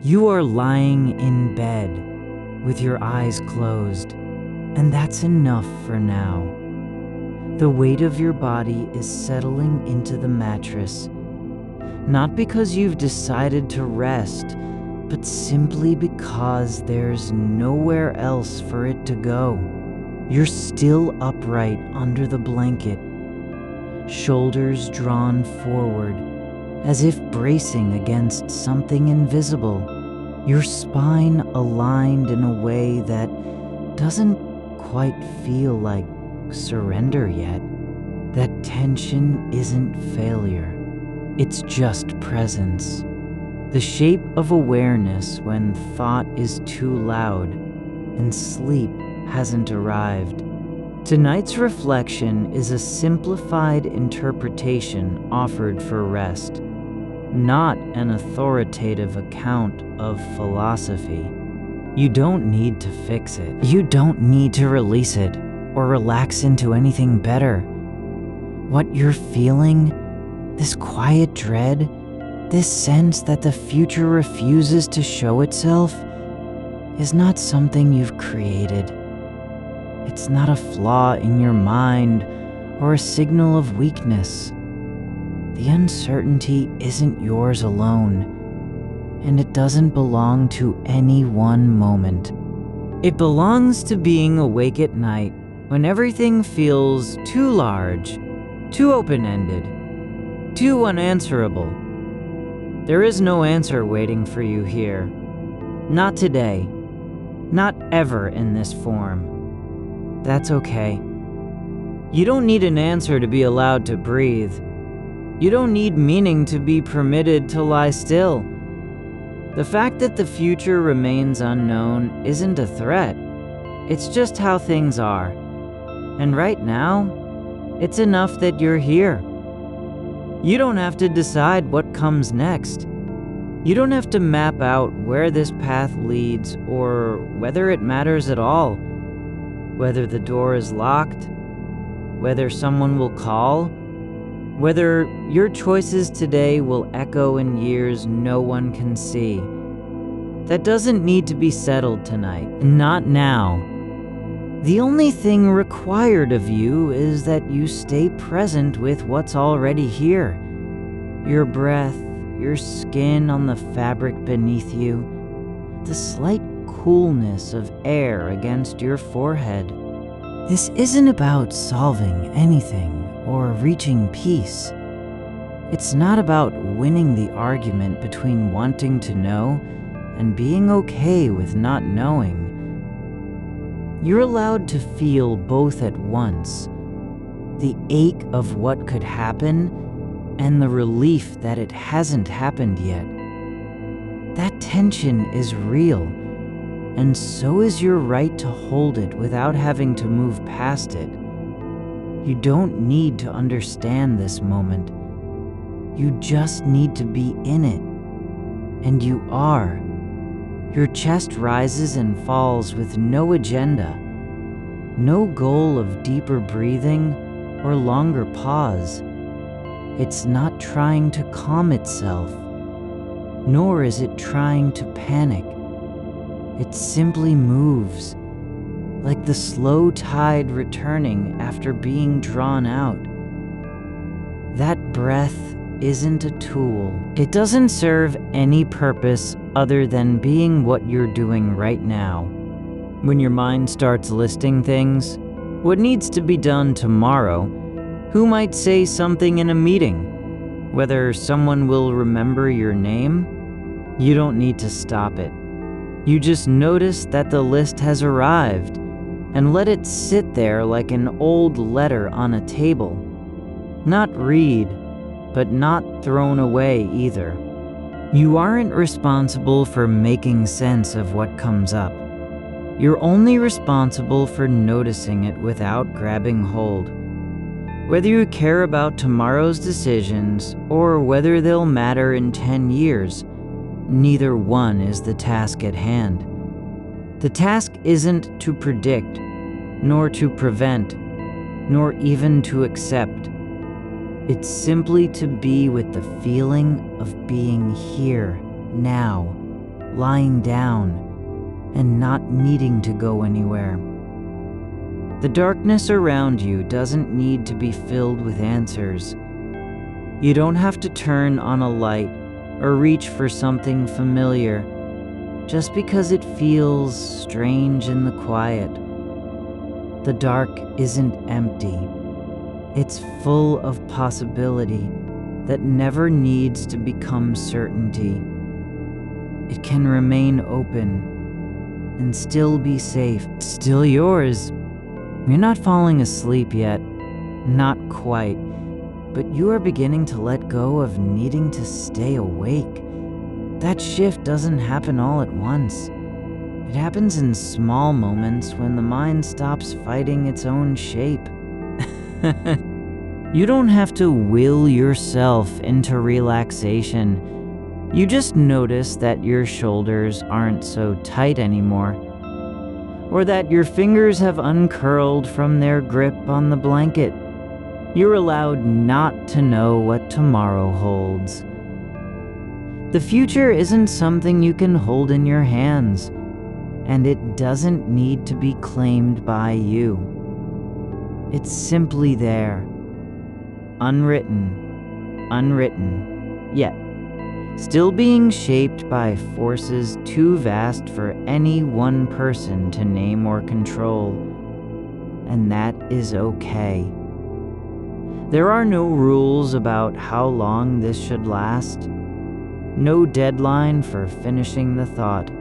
You are lying in bed with your eyes closed, and that's enough for now. The weight of your body is settling into the mattress, not because you've decided to rest, but simply because there's nowhere else for it to go. You're still upright under the blanket, shoulders drawn forward as if bracing against something invisible. Your spine aligned in a way that doesn't quite feel like surrender yet. That tension isn't failure, it's just presence. The shape of awareness when thought is too loud and sleep hasn't arrived. Tonight's reflection is a simplified interpretation offered for rest, not an authoritative account of philosophy. You don't need to fix it. You don't need to release it or relax into anything better. What you're feeling, this quiet dread, this sense that the future refuses to show itself, is not something you've created. It's not a flaw in your mind or a signal of weakness. The uncertainty isn't yours alone, and it doesn't belong to any one moment. It belongs to being awake at night when everything feels too large, too open-ended, too unanswerable. There is no answer waiting for you here. Not today. Not ever in this form. That's okay. You don't need an answer to be allowed to breathe. You don't need meaning to be permitted to lie still. The fact that the future remains unknown isn't a threat. It's just how things are. And right now, it's enough that you're here. You don't have to decide what comes next. You don't have to map out where this path leads or whether it matters at all. Whether the door is locked, whether someone will call, whether your choices today will echo in years no one can see. That doesn't need to be settled tonight, not now. The only thing required of you is that you stay present with what's already here. Your breath, your skin on the fabric beneath you, the slight coolness of air against your forehead. This isn't about solving anything or reaching peace. It's not about winning the argument between wanting to know and being okay with not knowing. You're allowed to feel both at once, the ache of what could happen and the relief that it hasn't happened yet. That tension is real, and so is your right to hold it without having to move past it. You don't need to understand this moment. You just need to be in it. And you are. Your chest rises and falls with no agenda, no goal of deeper breathing or longer pause. It's not trying to calm itself, nor is it trying to panic. It simply moves, like the slow tide returning after being drawn out. That breath isn't a tool. It doesn't serve any purpose other than being what you're doing right now. When your mind starts listing things, what needs to be done tomorrow, who might say something in a meeting, whether someone will remember your name, you don't need to stop it. You just notice that the list has arrived and let it sit there like an old letter on a table. Not read, but not thrown away either. You aren't responsible for making sense of what comes up. You're only responsible for noticing it without grabbing hold. Whether you care about tomorrow's decisions or whether they'll matter in 10 years, neither one is the task at hand. The task isn't to predict, nor to prevent, nor even to accept. It's simply to be with the feeling of being here, now, lying down, and not needing to go anywhere. The darkness around you doesn't need to be filled with answers. You don't have to turn on a light or reach for something familiar just because it feels strange in the quiet. The dark isn't empty. It's full of possibility that never needs to become certainty. It can remain open and still be safe, still yours. You're not falling asleep yet, not quite, but you are beginning to let go of needing to stay awake. That shift doesn't happen all at once. It happens in small moments when the mind stops fighting its own shape. You don't have to will yourself into relaxation. You just notice that your shoulders aren't so tight anymore, or that your fingers have uncurled from their grip on the blanket. You're allowed not to know what tomorrow holds. The future isn't something you can hold in your hands, and it doesn't need to be claimed by you. It's simply there, unwritten, yet still being shaped by forces too vast for any one person to name or control. And that is okay. There are no rules about how long this should last, no deadline for finishing the thought.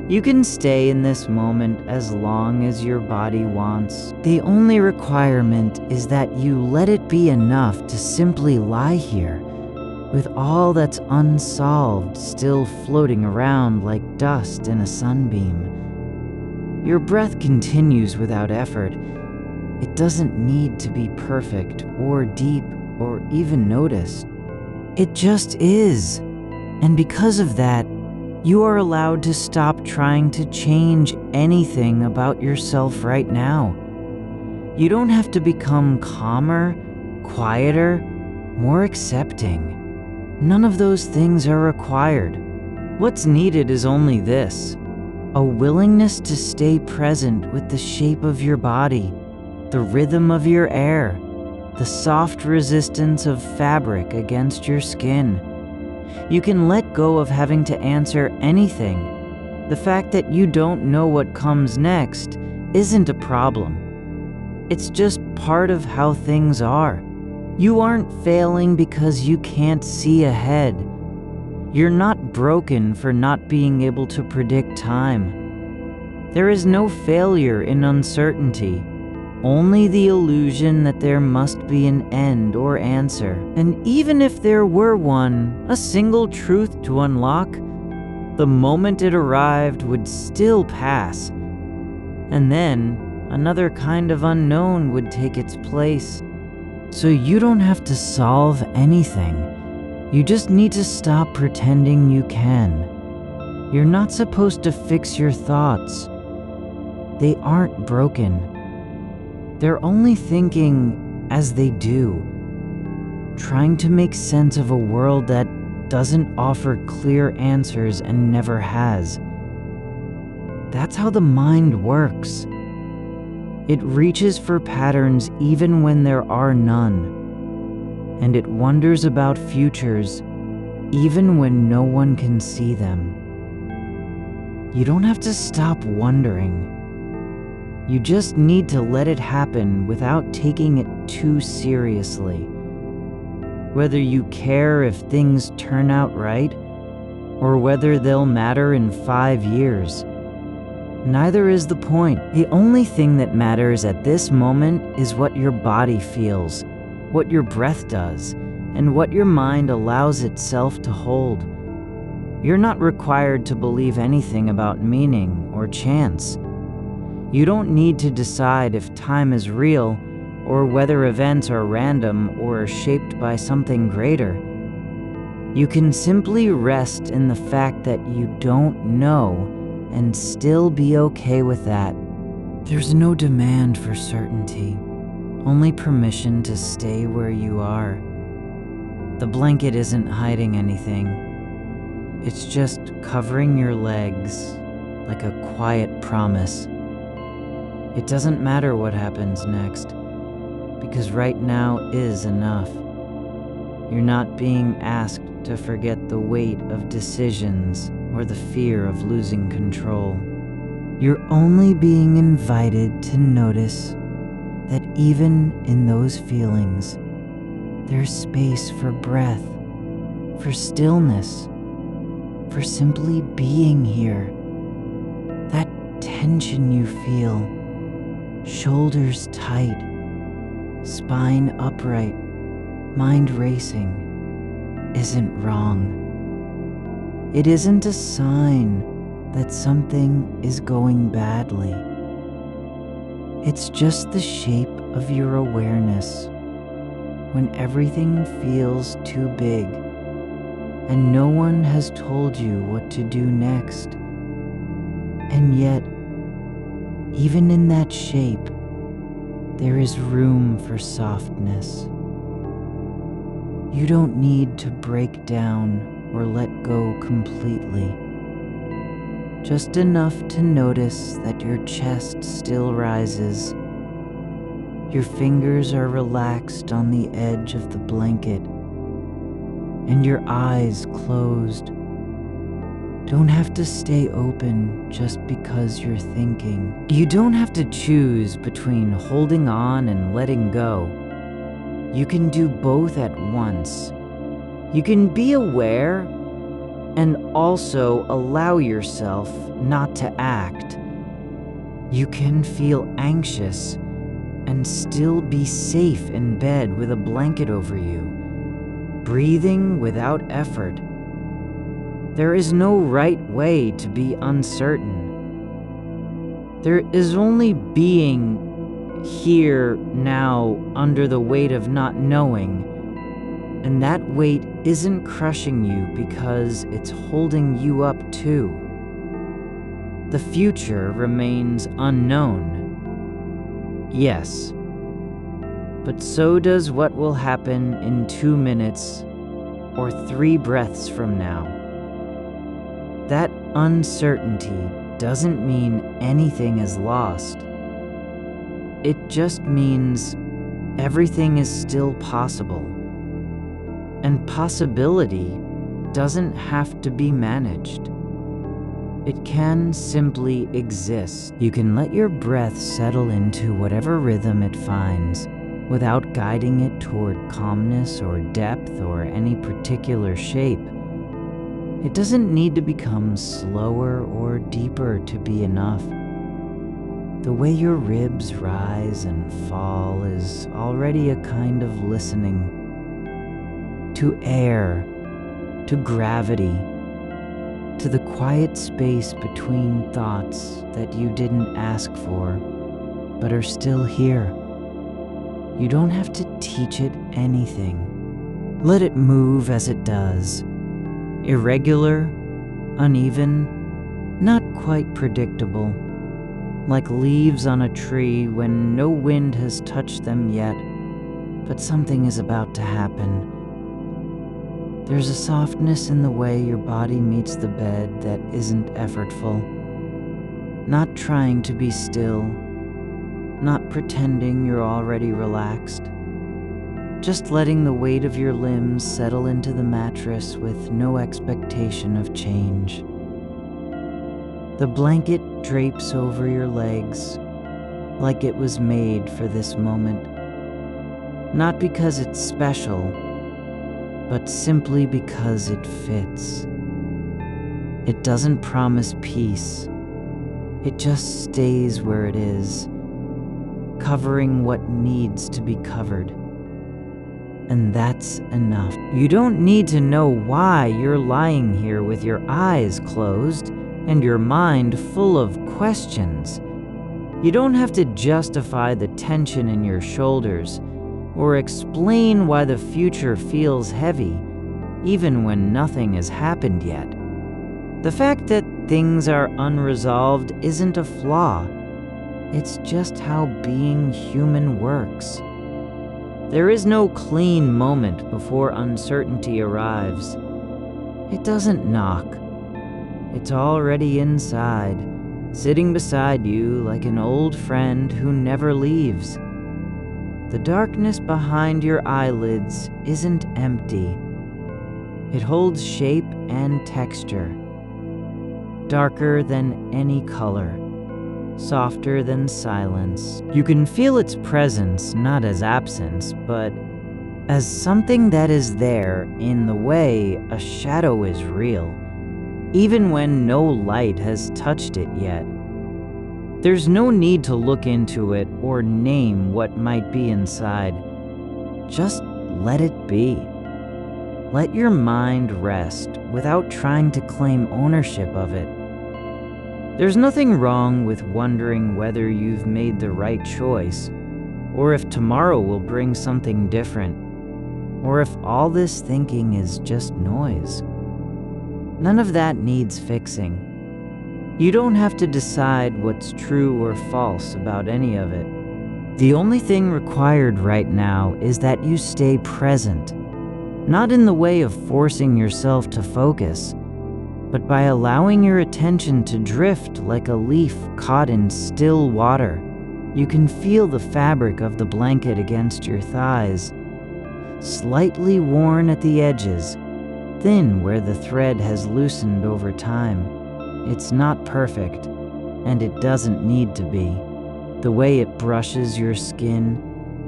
You can stay in this moment as long as your body wants. The only requirement is that you let it be enough to simply lie here, with all that's unsolved still floating around like dust in a sunbeam. Your breath continues without effort. It doesn't need to be perfect or deep or even noticed. It just is. And because of that, you are allowed to stop trying to change anything about yourself right now. You don't have to become calmer, quieter, more accepting. None of those things are required. What's needed is only this: a willingness to stay present with the shape of your body, the rhythm of your air, the soft resistance of fabric against your skin. You can let go of having to answer anything. The fact that you don't know what comes next isn't a problem. It's just part of how things are. You aren't failing because you can't see ahead. You're not broken for not being able to predict time. There is no failure in uncertainty, only the illusion that there must be an end or answer. And even if there were one, a single truth to unlock, the moment it arrived would still pass. And then another kind of unknown would take its place. So you don't have to solve anything. You just need to stop pretending you can. You're not supposed to fix your thoughts. They aren't broken. They're only thinking as they do, trying to make sense of a world that doesn't offer clear answers and never has. That's how the mind works. It reaches for patterns even when there are none, and it wonders about futures even when no one can see them. You don't have to stop wondering. You just need to let it happen without taking it too seriously. Whether you care if things turn out right, or whether they'll matter in 5 years, neither is the point. The only thing that matters at this moment is what your body feels, what your breath does, and what your mind allows itself to hold. You're not required to believe anything about meaning or chance. You don't need to decide if time is real, or whether events are random or shaped by something greater. You can simply rest in the fact that you don't know and still be okay with that. There's no demand for certainty, only permission to stay where you are. The blanket isn't hiding anything. It's just covering your legs like a quiet promise. It doesn't matter what happens next, because right now is enough. You're not being asked to forget the weight of decisions or the fear of losing control. You're only being invited to notice that even in those feelings, there's space for breath, for stillness, for simply being here. That tension you feel, shoulders tight, spine upright, mind racing, isn't wrong. It isn't a sign that something is going badly. It's just the shape of your awareness when everything feels too big and no one has told you what to do next. And yet, even in that shape, there is room for softness. You don't need to break down or let go completely. Just enough to notice that your chest still rises. Your fingers are relaxed on the edge of the blanket, and your eyes closed. Don't have to stay open just because you're thinking. You don't have to choose between holding on and letting go. You can do both at once. You can be aware and also allow yourself not to act. You can feel anxious and still be safe in bed with a blanket over you, breathing without effort. There is no right way to be uncertain. There is only being here now under the weight of not knowing, and that weight isn't crushing you because it's holding you up too. The future remains unknown. Yes, but so does what will happen in 2 minutes or 3 breaths from now. That uncertainty doesn't mean anything is lost. It just means everything is still possible. And possibility doesn't have to be managed. It can simply exist. You can let your breath settle into whatever rhythm it finds without guiding it toward calmness or depth or any particular shape. It doesn't need to become slower or deeper to be enough. The way your ribs rise and fall is already a kind of listening to air, to gravity, to the quiet space between thoughts that you didn't ask for, but are still here. You don't have to teach it anything. Let it move as it does. Irregular, uneven, not quite predictable, like leaves on a tree when no wind has touched them yet, but something is about to happen. There's a softness in the way your body meets the bed that isn't effortful, not trying to be still, not pretending you're already relaxed. Just letting the weight of your limbs settle into the mattress with no expectation of change. The blanket drapes over your legs like it was made for this moment. Not because it's special, but simply because it fits. It doesn't promise peace. It just stays where it is, covering what needs to be covered. And that's enough. You don't need to know why you're lying here with your eyes closed and your mind full of questions. You don't have to justify the tension in your shoulders or explain why the future feels heavy, even when nothing has happened yet. The fact that things are unresolved isn't a flaw. It's just how being human works. There is no clean moment before uncertainty arrives. It doesn't knock. It's already inside, sitting beside you like an old friend who never leaves. The darkness behind your eyelids isn't empty. It holds shape and texture, darker than any color, softer than silence. You can feel its presence not as absence, but as something that is there in the way a shadow is real, even when no light has touched it yet. There's no need to look into it or name what might be inside. Just let it be. Let your mind rest without trying to claim ownership of it. There's nothing wrong with wondering whether you've made the right choice, or if tomorrow will bring something different, or if all this thinking is just noise. None of that needs fixing. You don't have to decide what's true or false about any of it. The only thing required right now is that you stay present, not in the way of forcing yourself to focus, but by allowing your attention to drift like a leaf caught in still water. You can feel the fabric of the blanket against your thighs, slightly worn at the edges, thin where the thread has loosened over time. It's not perfect, and it doesn't need to be. The way it brushes your skin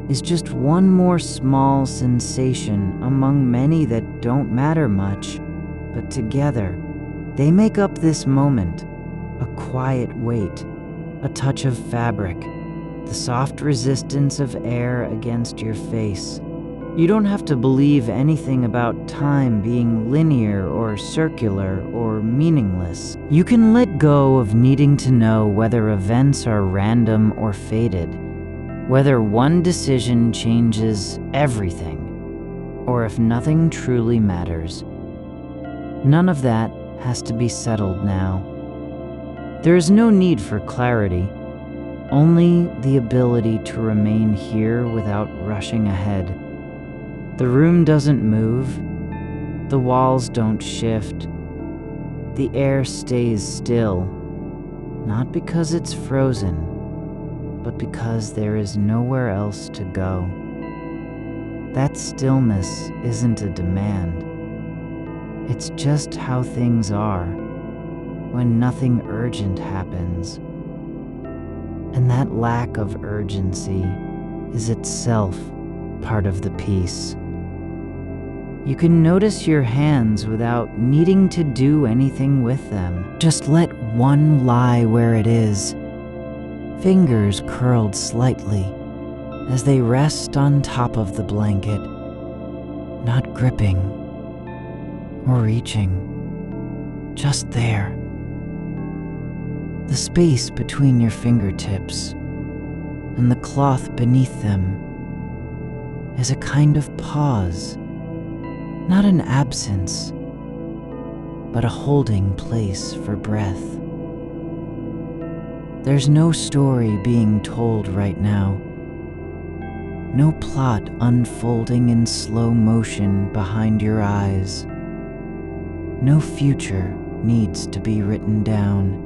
is just one more small sensation among many that don't matter much, but together, they make up this moment, a quiet weight, a touch of fabric, the soft resistance of air against your face. You don't have to believe anything about time being linear or circular or meaningless. You can let go of needing to know whether events are random or fated, whether one decision changes everything, or if nothing truly matters. None of that has to be settled now. There is no need for clarity, only the ability to remain here without rushing ahead. The room doesn't move, the walls don't shift, the air stays still, not because it's frozen, but because there is nowhere else to go. That stillness isn't a demand. It's just how things are when nothing urgent happens. And that lack of urgency is itself part of the peace. You can notice your hands without needing to do anything with them. Just let one lie where it is, fingers curled slightly as they rest on top of the blanket, not gripping or reaching, just there. The space between your fingertips and the cloth beneath them is a kind of pause, not an absence, but a holding place for breath. There's no story being told right now, no plot unfolding in slow motion behind your eyes. No future needs to be written down.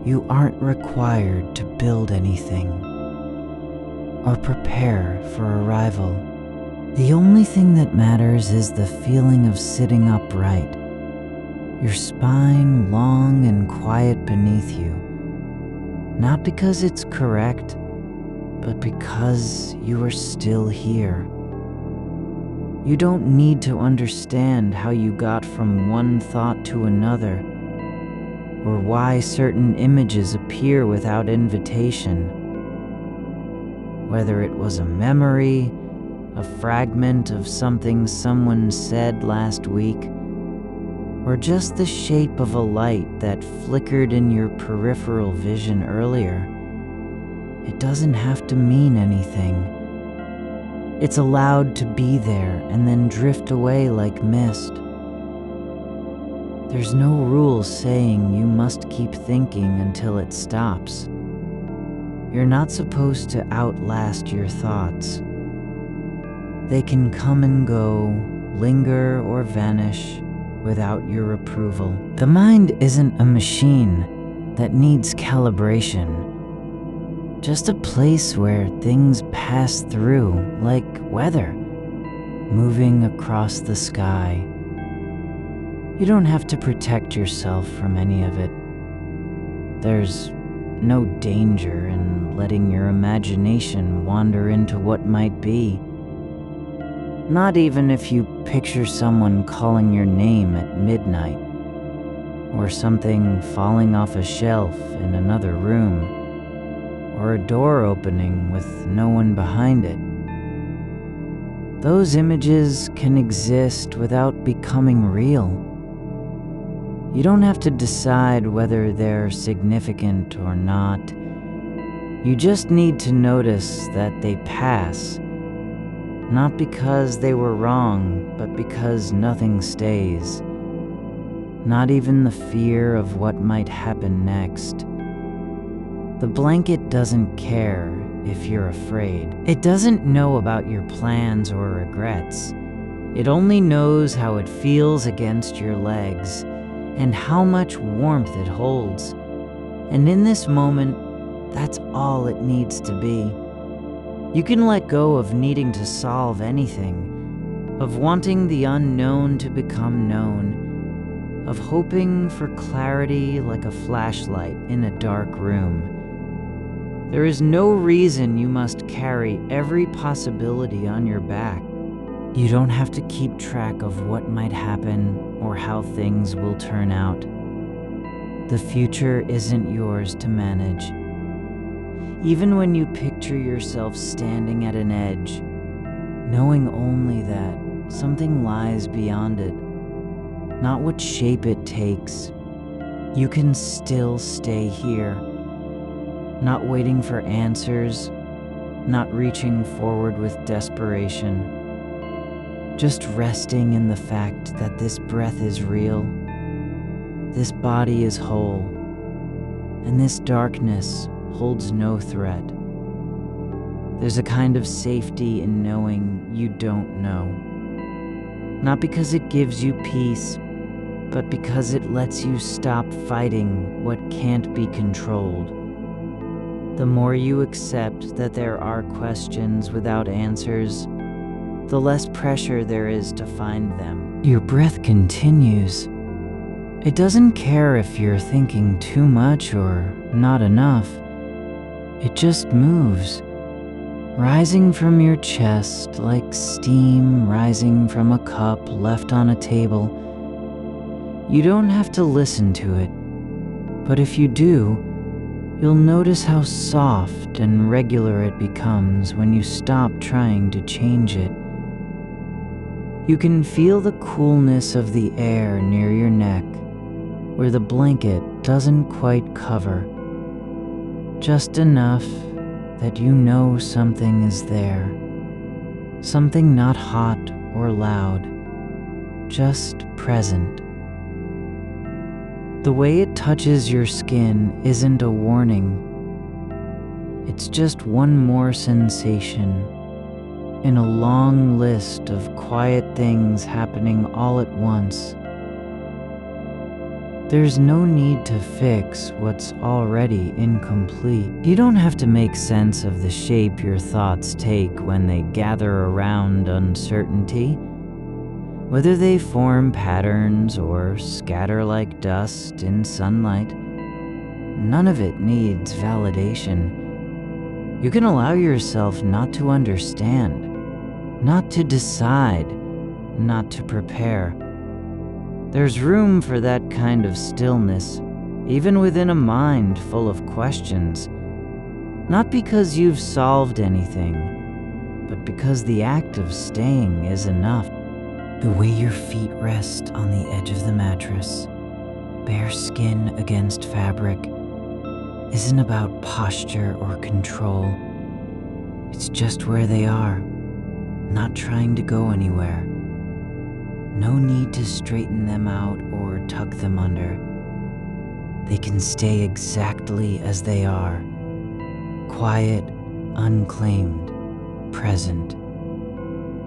You aren't required to build anything or prepare for arrival. The only thing that matters is the feeling of sitting upright, your spine long and quiet beneath you, not because it's correct, but because you are still here. You don't need to understand how you got from one thought to another, or why certain images appear without invitation. Whether it was a memory, a fragment of something someone said last week, or just the shape of a light that flickered in your peripheral vision earlier, it doesn't have to mean anything. It's allowed to be there and then drift away like mist. There's no rule saying you must keep thinking until it stops. You're not supposed to outlast your thoughts. They can come and go linger or vanish without your approval. The mind isn't a machine that needs calibration, just a place where things pass through like weather, moving across the sky. You don't have to protect yourself from any of it. There's no danger in letting your imagination wander into what might be. Not even if you picture someone calling your name at midnight, or something falling off a shelf in another room, or a door opening with no one behind it. Those images can exist without becoming real. You don't have to decide whether they're significant or not. You just need to notice that they pass, not because they were wrong, but because nothing stays. Not even the fear of what might happen next. The blanket doesn't care if you're afraid. It doesn't know about your plans or regrets. It only knows how it feels against your legs and how much warmth it holds. And in this moment, that's all it needs to be. You can let go of needing to solve anything, of wanting the unknown to become known, of hoping for clarity like a flashlight in a dark room. There is no reason you must carry every possibility on your back. You don't have to keep track of what might happen or how things will turn out. The future isn't yours to manage. Even when you picture yourself standing at an edge, knowing only that something lies beyond it, not what shape it takes, you can still stay here, not waiting for answers, not reaching forward with desperation, just resting in the fact that this breath is real, this body is whole, and this darkness holds no threat. There's a kind of safety in knowing you don't know. Not because it gives you peace, but because it lets you stop fighting what can't be controlled. The more you accept that there are questions without answers, the less pressure there is to find them. Your breath continues. It doesn't care if you're thinking too much or not enough. It just moves, rising from your chest like steam rising from a cup left on a table. You don't have to listen to it, but if you do, you'll notice how soft and regular it becomes when you stop trying to change it. You can feel the coolness of the air near your neck, where the blanket doesn't quite cover. Just enough that you know something is there. Something not hot or loud, just present. The way it touches your skin isn't a warning. It's just one more sensation in a long list of quiet things happening all at once. There's no need to fix what's already incomplete. You don't have to make sense of the shape your thoughts take when they gather around uncertainty. Whether they form patterns or scatter like dust in sunlight, none of it needs validation. You can allow yourself not to understand, not to decide, not to prepare. There's room for that kind of stillness, even within a mind full of questions. Not because you've solved anything, but because the act of staying is enough. The way your feet rest on the edge of the mattress, bare skin against fabric, isn't about posture or control. It's just where they are, not trying to go anywhere. No need to straighten them out or tuck them under. They can stay exactly as they are, quiet, unclaimed, present.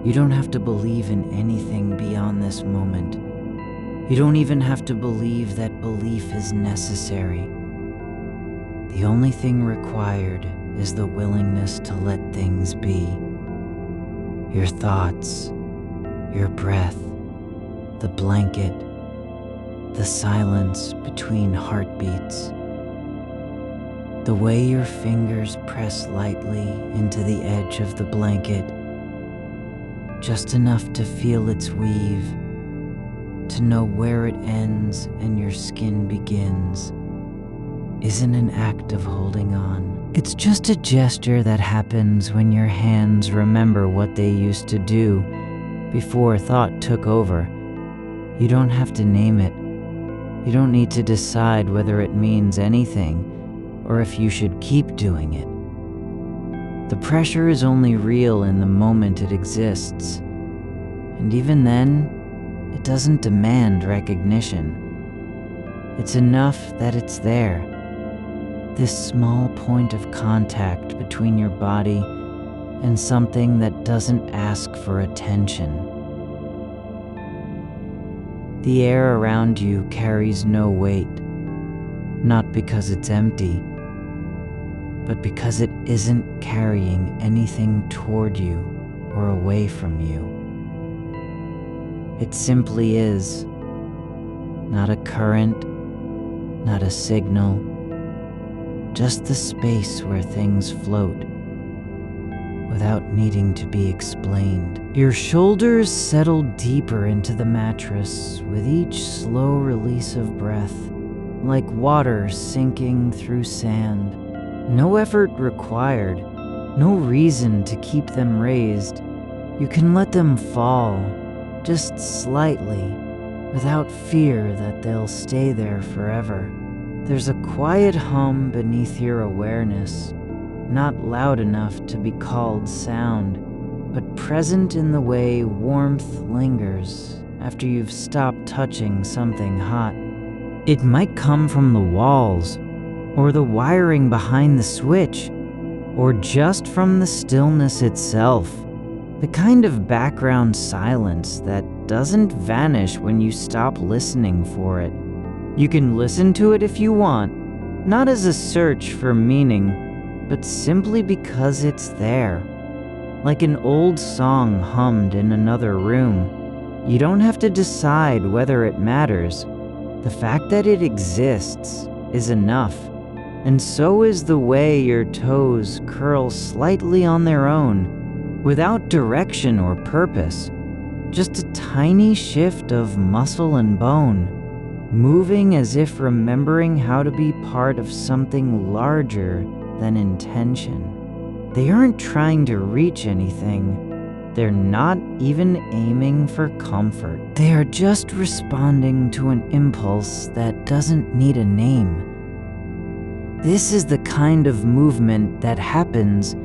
You don't have to believe in anything beyond this moment. You don't even have to believe that belief is necessary. The only thing required is the willingness to let things be. Your thoughts, your breath, the blanket, the silence between heartbeats, the way your fingers press lightly into the edge of the blanket, just enough to feel its weave, to know where it ends and your skin begins, isn't an act of holding on. It's just a gesture that happens when your hands remember what they used to do before thought took over. You don't have to name it. You don't need to decide whether it means anything or if you should keep doing it. The pressure is only real in the moment it exists, and even then, it doesn't demand recognition. It's enough that it's there. This small point of contact between your body and something that doesn't ask for attention. The air around you carries no weight, not because it's empty, but because it isn't carrying anything toward you or away from you. It simply is, not a current, not a signal, just the space where things float, without needing to be explained. Your shoulders settle deeper into the mattress with each slow release of breath, like water sinking through sand. No effort required, no reason to keep them raised. You can let them fall, just slightly, without fear that they'll stay there forever. There's a quiet hum beneath your awareness, not loud enough to be called sound, but present in the way warmth lingers after you've stopped touching something hot. It might come from the walls, or the wiring behind the switch, or just from the stillness itself, the kind of background silence that doesn't vanish when you stop listening for it. You can listen to it if you want, not as a search for meaning, but simply because it's there. Like an old song hummed in another room. You don't have to decide whether it matters. The fact that it exists is enough. And so is the way your toes curl slightly on their own, without direction or purpose. Just a tiny shift of muscle and bone, moving as if remembering how to be part of something larger than intention. They aren't trying to reach anything. They're not even aiming for comfort. They are just responding to an impulse that doesn't need a name. This is the kind of movement that happens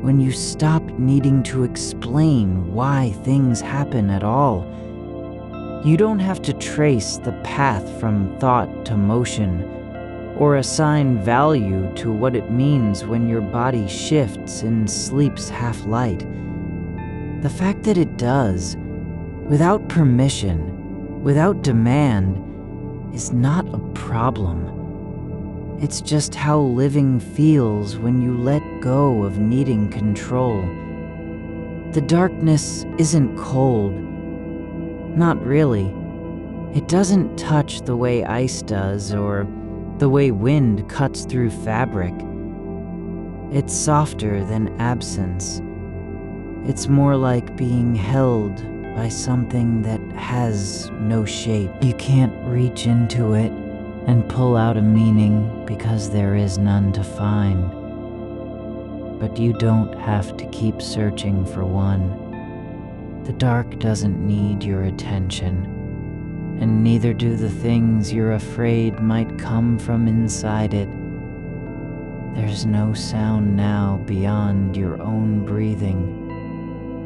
when you stop needing to explain why things happen at all. You don't have to trace the path from thought to motion, or assign value to what it means when your body shifts in sleep's half-light. The fact that it does, without permission, without demand, is not a problem. It's just how living feels when you let go of needing control. The darkness isn't cold. Not really. It doesn't touch the way ice does or the way wind cuts through fabric. It's softer than absence. It's more like being held by something that has no shape. You can't reach into it and pull out a meaning because there is none to find. But you don't have to keep searching for one. The dark doesn't need your attention, and neither do the things you're afraid might come from inside it. There's no sound now beyond your own breathing,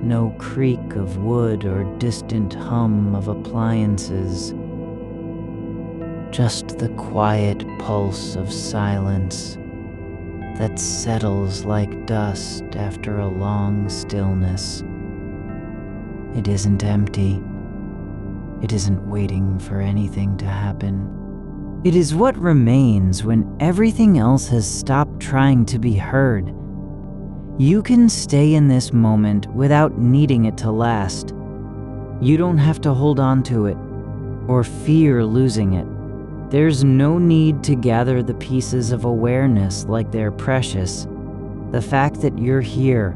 no creak of wood or distant hum of appliances, just the quiet pulse of silence that settles like dust after a long stillness. It isn't empty. It isn't waiting for anything to happen. It is what remains when everything else has stopped trying to be heard. You can stay in this moment without needing it to last. You don't have to hold on to it or fear losing it. There's no need to gather the pieces of awareness like they're precious. The fact that you're here,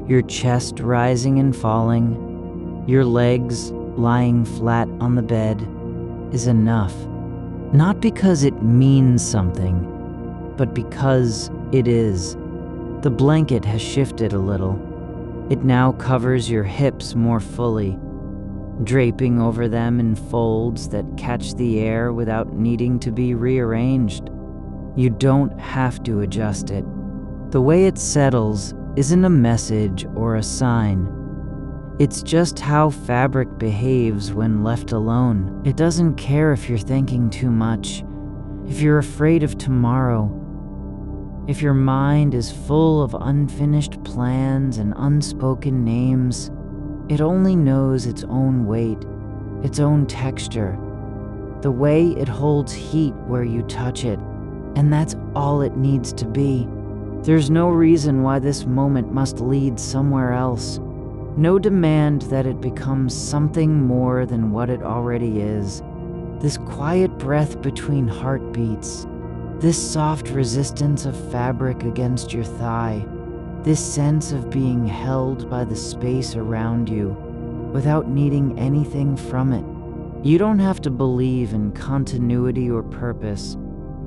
your chest rising and falling, your legs lying flat on the bed, is enough. Not because it means something, but because it is. The blanket has shifted a little. It now covers your hips more fully, draping over them in folds that catch the air without needing to be rearranged. You don't have to adjust it. The way it settles isn't a message or a sign. It's just how fabric behaves when left alone. It doesn't care if you're thinking too much, if you're afraid of tomorrow, if your mind is full of unfinished plans and unspoken names. It only knows its own weight, its own texture, the way it holds heat where you touch it, and that's all it needs to be. There's no reason why this moment must lead somewhere else. No demand that it becomes something more than what it already is. This quiet breath between heartbeats, this soft resistance of fabric against your thigh, this sense of being held by the space around you without needing anything from it. You don't have to believe in continuity or purpose.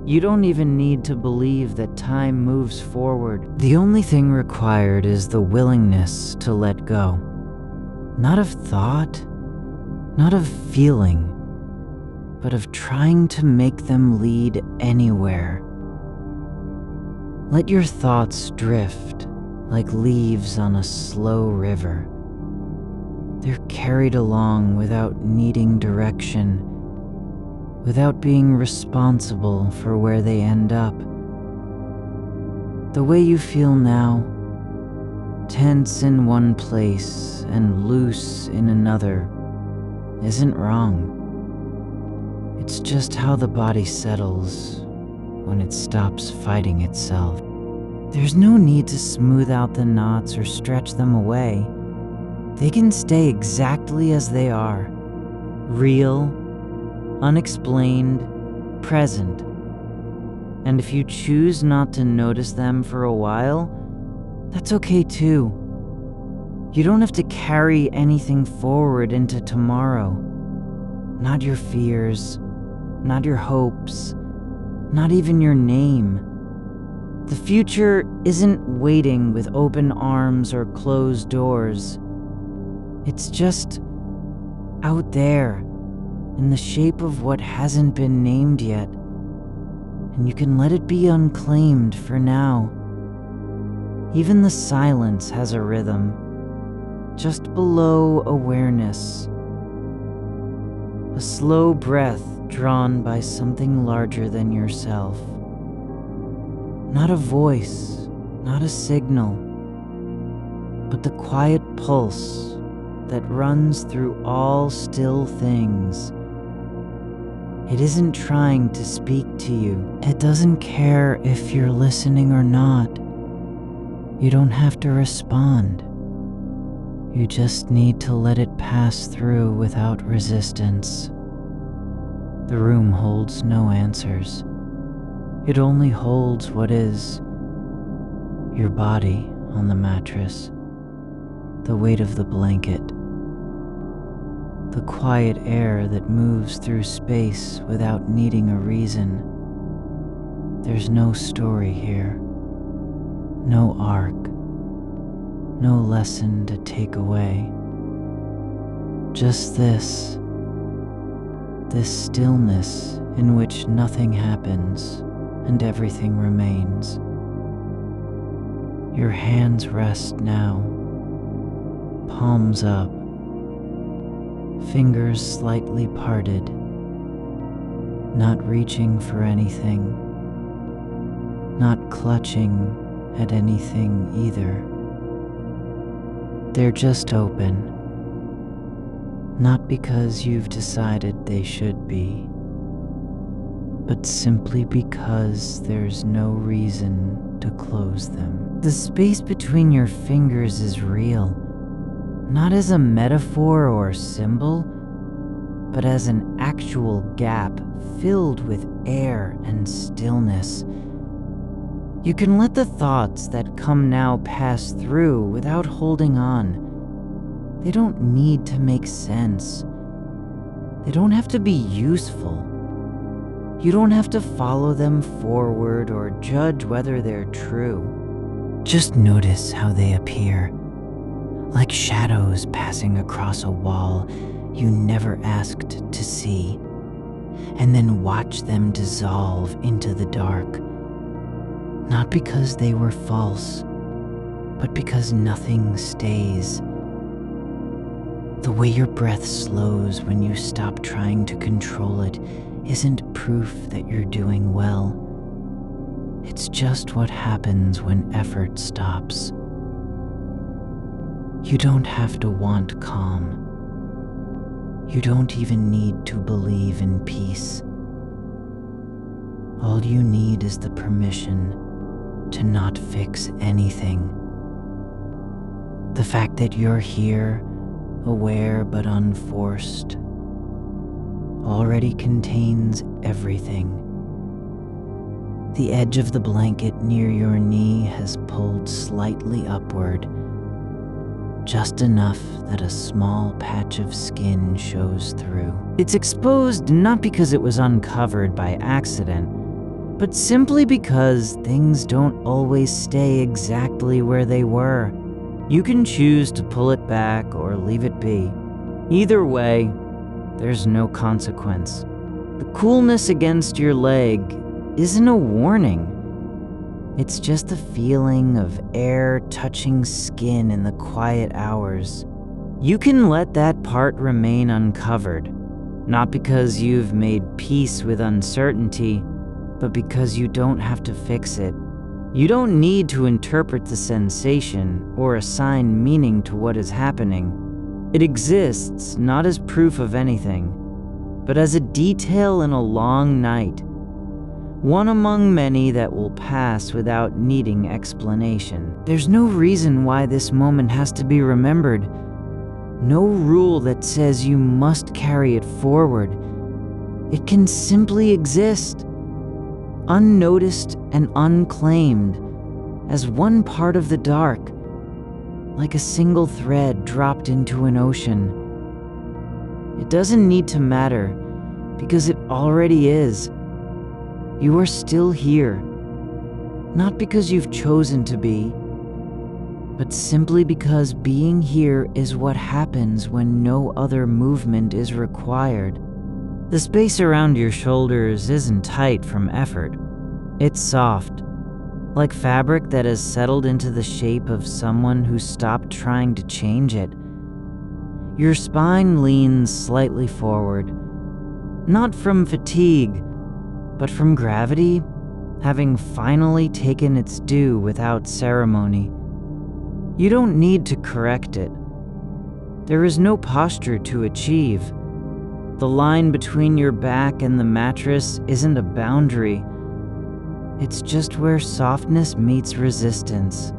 You don't even need to believe that time moves forward. The only thing required is the willingness to let go. Not of thought, not of feeling, but of trying to make them lead anywhere. Let your thoughts drift like leaves on a slow river. They're carried along without needing direction, without being responsible for where they end up. The way you feel now, tense in one place and loose in another, isn't wrong. It's just how the body settles when it stops fighting itself. There's no need to smooth out the knots or stretch them away. They can stay exactly as they are, real, unexplained, present. And if you choose not to notice them for a while, that's okay too. You don't have to carry anything forward into tomorrow. Not your fears, not your hopes, not even your name. The future isn't waiting with open arms or closed doors. It's just out there in the shape of what hasn't been named yet. And you can let it be unclaimed for now. Even the silence has a rhythm, just below awareness. A slow breath drawn by something larger than yourself. Not a voice, not a signal, but the quiet pulse that runs through all still things. It isn't trying to speak to you. It doesn't care if you're listening or not. You don't have to respond. You just need to let it pass through without resistance. The room holds no answers. It only holds what is. Your body on the mattress, the weight of the blanket, the quiet air that moves through space without needing a reason. There's no story here, no arc, no lesson to take away. Just this stillness in which nothing happens and everything remains. Your hands rest now, palms up, fingers slightly parted, not reaching for anything, not clutching at anything either. They're just open, Not because you've decided they should be, but simply because there's no reason to close them. The space between your fingers is real, not as a metaphor or symbol, but as an actual gap filled with air and stillness. You can let the thoughts that come now pass through without holding on. They don't need to make sense. They don't have to be useful. You don't have to follow them forward or judge whether they're true. Just notice how they appear, like shadows passing across a wall you never asked to see, and then watch them dissolve into the dark. Not because they were false, but because nothing stays. The way your breath slows when you stop trying to control it isn't proof that you're doing well. It's just what happens when effort stops. You don't have to want calm. You don't even need to believe in peace. All you need is the permission to not fix anything. The fact that you're here, aware but unforced, already contains everything. The edge of the blanket near your knee has pulled slightly upward, just enough that a small patch of skin shows through. It's exposed not because it was uncovered by accident, but simply because things don't always stay exactly where they were. You can choose to pull it back or leave it be. Either way, there's no consequence. The coolness against your leg isn't a warning. It's just the feeling of air touching skin in the quiet hours. You can let that part remain uncovered, not because you've made peace with uncertainty, but because you don't have to fix it. You don't need to interpret the sensation or assign meaning to what is happening. It exists not as proof of anything, but as a detail in a long night, one among many that will pass without needing explanation. There's no reason why this moment has to be remembered, no rule that says you must carry it forward. It can simply exist, unnoticed and unclaimed, as one part of the dark, like a single thread dropped into an ocean. It doesn't need to matter, because it already is. You are still here, not because you've chosen to be, but simply because being here is what happens when no other movement is required. The space around your shoulders isn't tight from effort. It's soft, like fabric that has settled into the shape of someone who stopped trying to change it. Your spine leans slightly forward, not from fatigue, but from gravity, having finally taken its due without ceremony. You don't need to correct it. There is no posture to achieve. The line between your back and the mattress isn't a boundary. It's just where softness meets resistance,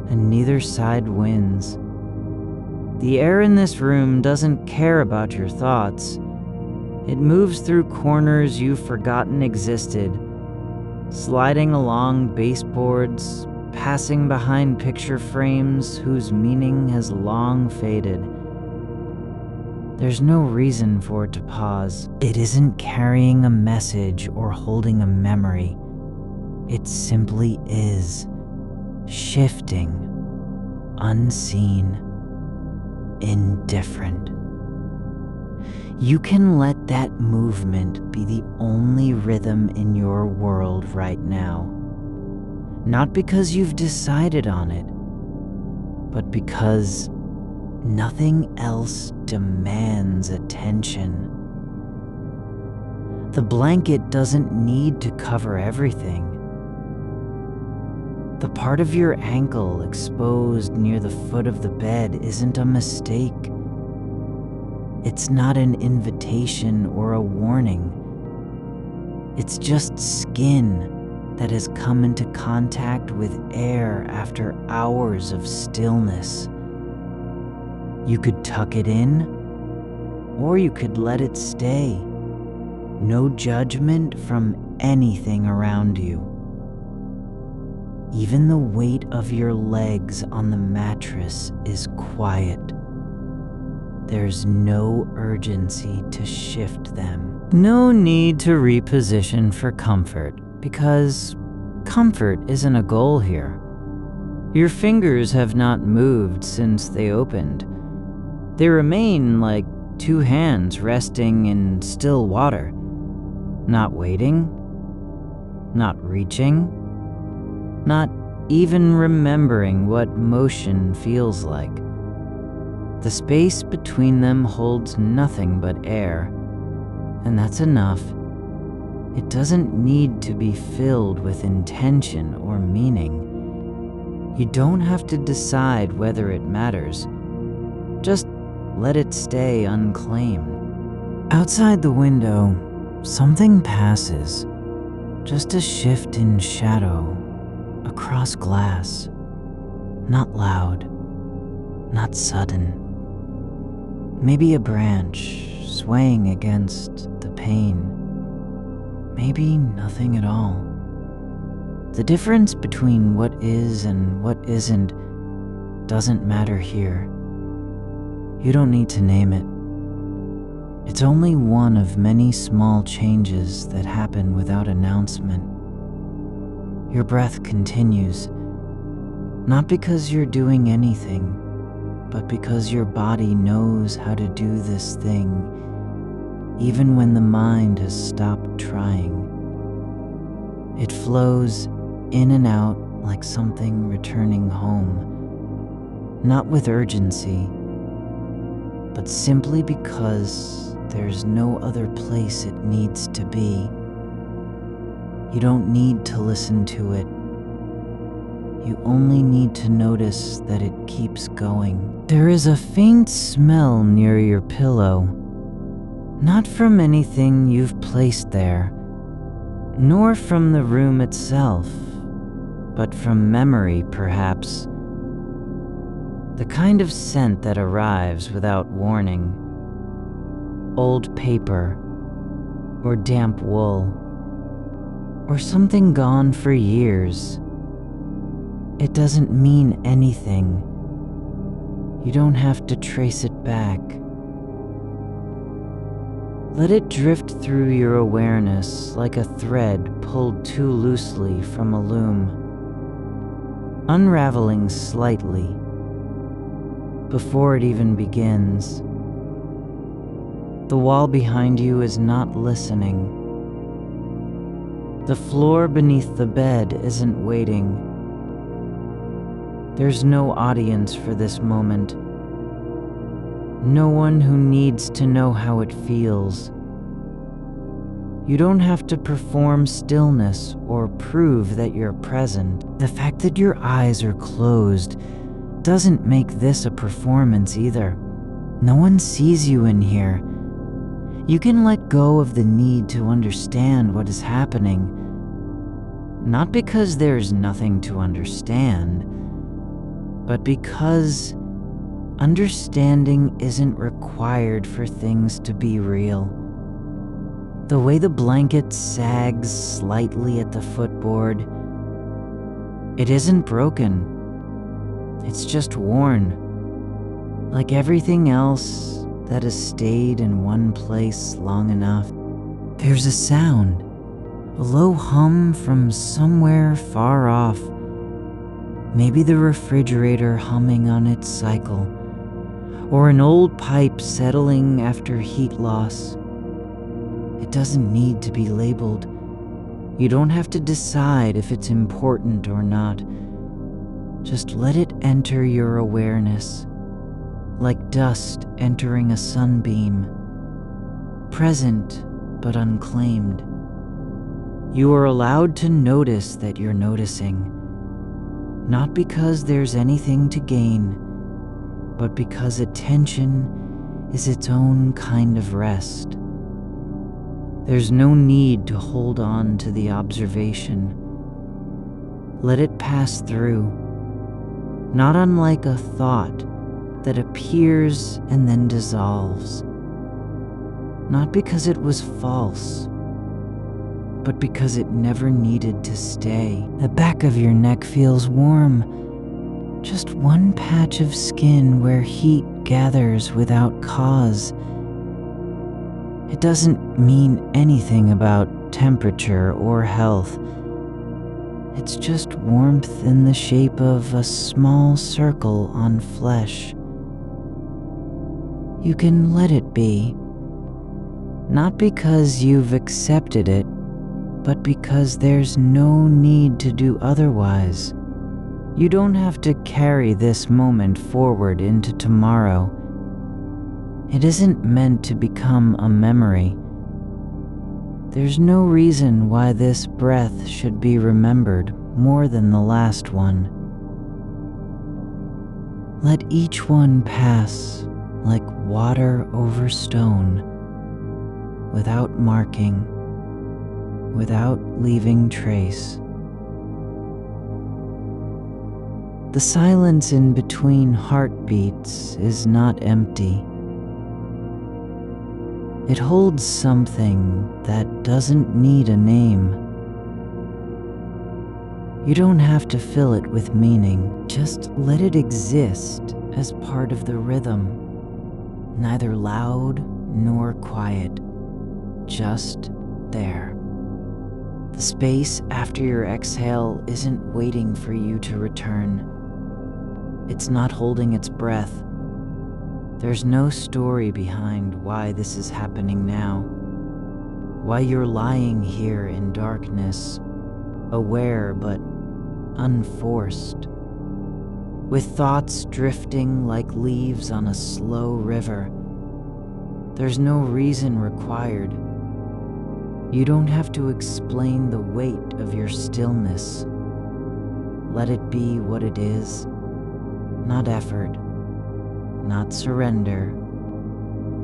and neither side wins. The air in this room doesn't care about your thoughts. It moves through corners you've forgotten existed, sliding along baseboards, passing behind picture frames whose meaning has long faded. There's no reason for it to pause. It isn't carrying a message or holding a memory. It simply is, shifting, unseen, indifferent. You can let that movement be the only rhythm in your world right now. Not because you've decided on it, but because nothing else demands attention. The blanket doesn't need to cover everything. The part of your ankle exposed near the foot of the bed isn't a mistake. It's not an invitation or a warning. It's just skin that has come into contact with air after hours of stillness. You could tuck it in, or you could let it stay. No judgment from anything around you. Even the weight of your legs on the mattress is quiet. There's no urgency to shift them. No need to reposition for comfort, because comfort isn't a goal here. Your fingers have not moved since they opened. They remain like two hands resting in still water, not waiting, not reaching, not even remembering what motion feels like. The space between them holds nothing but air, and that's enough. It doesn't need to be filled with intention or meaning. You don't have to decide whether it matters. Just let it stay unclaimed. Outside the window, something passes. Just a shift in shadow across glass. Not loud, not sudden. Maybe a branch swaying against the pane. Maybe nothing at all. The difference between what is and what isn't doesn't matter here. You don't need to name it. It's only one of many small changes that happen without announcement. Your breath continues, not because you're doing anything, but because your body knows how to do this thing, even when the mind has stopped trying. It flows in and out like something returning home, not with urgency, but simply because there's no other place it needs to be. You don't need to listen to it. You only need to notice that it keeps going. There is a faint smell near your pillow, not from anything you've placed there, nor from the room itself, but from memory, perhaps. The kind of scent that arrives without warning. Old paper, or damp wool, or something gone for years. It doesn't mean anything. You don't have to trace it back. Let it drift through your awareness like a thread pulled too loosely from a loom, unraveling slightly before it even begins. The wall behind you is not listening. The floor beneath the bed isn't waiting. There's no audience for this moment. No one who needs to know how it feels. You don't have to perform stillness or prove that you're present. The fact that your eyes are closed doesn't make this a performance either. No one sees you in here. You can let go of the need to understand what is happening. Not because there's nothing to understand, but because understanding isn't required for things to be real. The way the blanket sags slightly at the footboard, it isn't broken. It's just worn, like everything else that has stayed in one place long enough. There's a sound, a low hum from somewhere far off. Maybe the refrigerator humming on its cycle, or an old pipe settling after heat loss. It doesn't need to be labeled. You don't have to decide if it's important or not. Just let it enter your awareness, like dust entering a sunbeam, present but unclaimed. You are allowed to notice that you're noticing, not because there's anything to gain, but because attention is its own kind of rest. There's no need to hold on to the observation. Let it pass through, not unlike a thought that appears and then dissolves. Not because it was false, but because it never needed to stay. The back of your neck feels warm, just one patch of skin where heat gathers without cause. It doesn't mean anything about temperature or health. It's just warmth in the shape of a small circle on flesh. You can let it be, not because you've accepted it, but because there's no need to do otherwise. You don't have to carry this moment forward into tomorrow. It isn't meant to become a memory. There's no reason why this breath should be remembered more than the last one. Let each one pass like water over stone, without marking, without leaving trace. The silence in between heartbeats is not empty. It holds something that doesn't need a name. You don't have to fill it with meaning. Just let it exist as part of the rhythm. Neither loud nor quiet. Just there. The space after your exhale isn't waiting for you to return. It's not holding its breath. There's no story behind why this is happening now, why you're lying here in darkness, aware but unforced, with thoughts drifting like leaves on a slow river. There's no reason required. You don't have to explain the weight of your stillness. Let it be what it is, not effort. Not surrender,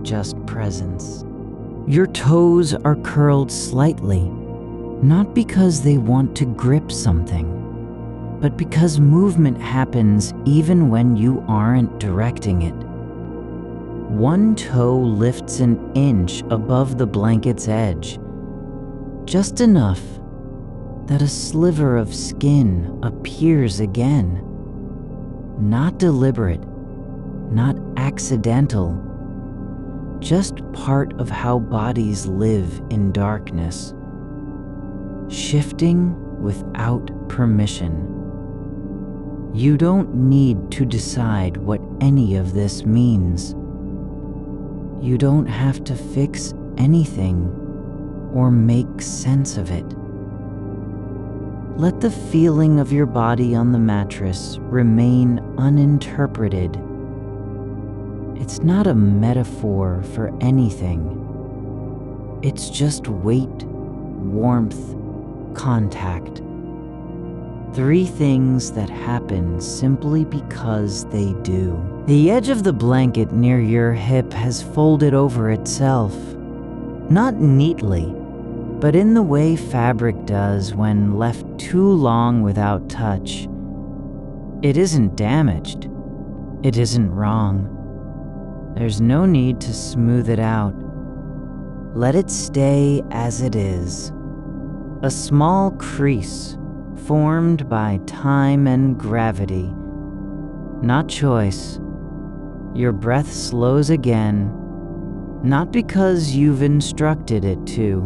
just presence. Your toes are curled slightly, not because they want to grip something, but because movement happens even when you aren't directing it. One toe lifts an inch above the blanket's edge, just enough that a sliver of skin appears again. Not deliberate, not accidental, just part of how bodies live in darkness, shifting without permission. You don't need to decide what any of this means. You don't have to fix anything or make sense of it. Let the feeling of your body on the mattress remain uninterpreted. It's not a metaphor for anything. It's just weight, warmth, contact. Three things that happen simply because they do. The edge of the blanket near your hip has folded over itself. Not neatly, but in the way fabric does when left too long without touch. It isn't damaged. It isn't wrong. There's no need to smooth it out. Let it stay as it is. A small crease formed by time and gravity. Not choice. Your breath slows again, not because you've instructed it to,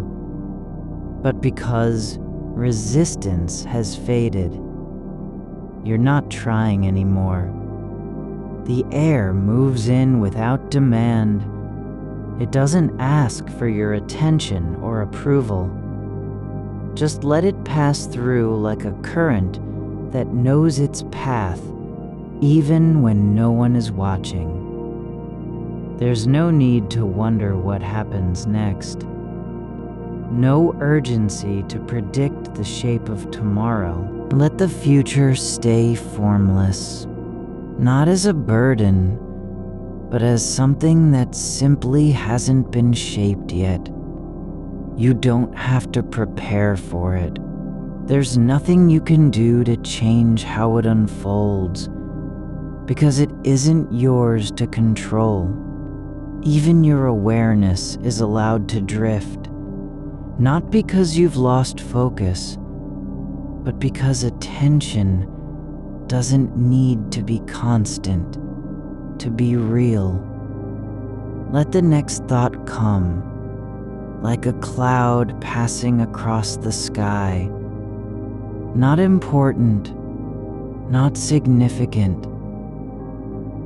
but because resistance has faded. You're not trying anymore. The air moves in without demand. It doesn't ask for your attention or approval. Just let it pass through like a current that knows its path, even when no one is watching. There's no need to wonder what happens next. No urgency to predict the shape of tomorrow. Let the future stay formless. Not as a burden, but as something that simply hasn't been shaped yet. You don't have to prepare for it. There's nothing you can do to change how it unfolds, because it isn't yours to control. Even your awareness is allowed to drift, not because you've lost focus, but because attention doesn't need to be constant to be real. Let the next thought come, like a cloud passing across the sky. Not important, not significant,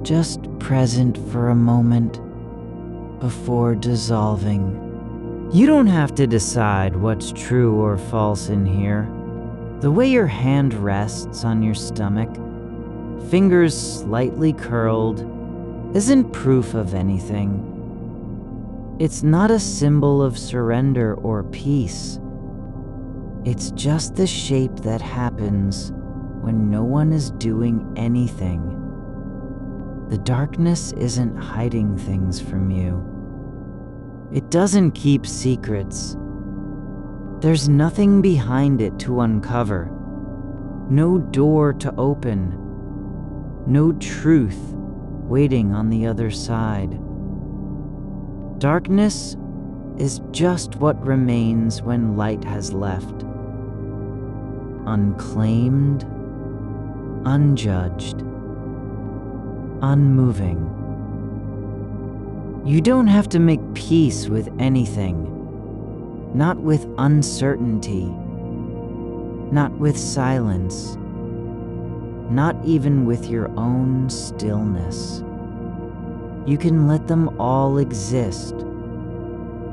just present for a moment before dissolving. You don't have to decide what's true or false in here. The way your hand rests on your stomach, fingers slightly curled, isn't proof of anything. It's not a symbol of surrender or peace. It's just the shape that happens when no one is doing anything. The darkness isn't hiding things from you. It doesn't keep secrets. There's nothing behind it to uncover, no door to open, no truth waiting on the other side. Darkness is just what remains when light has left. Unclaimed, unjudged, unmoving. You don't have to make peace with anything, not with uncertainty, not with silence, not even with your own stillness. You can let them all exist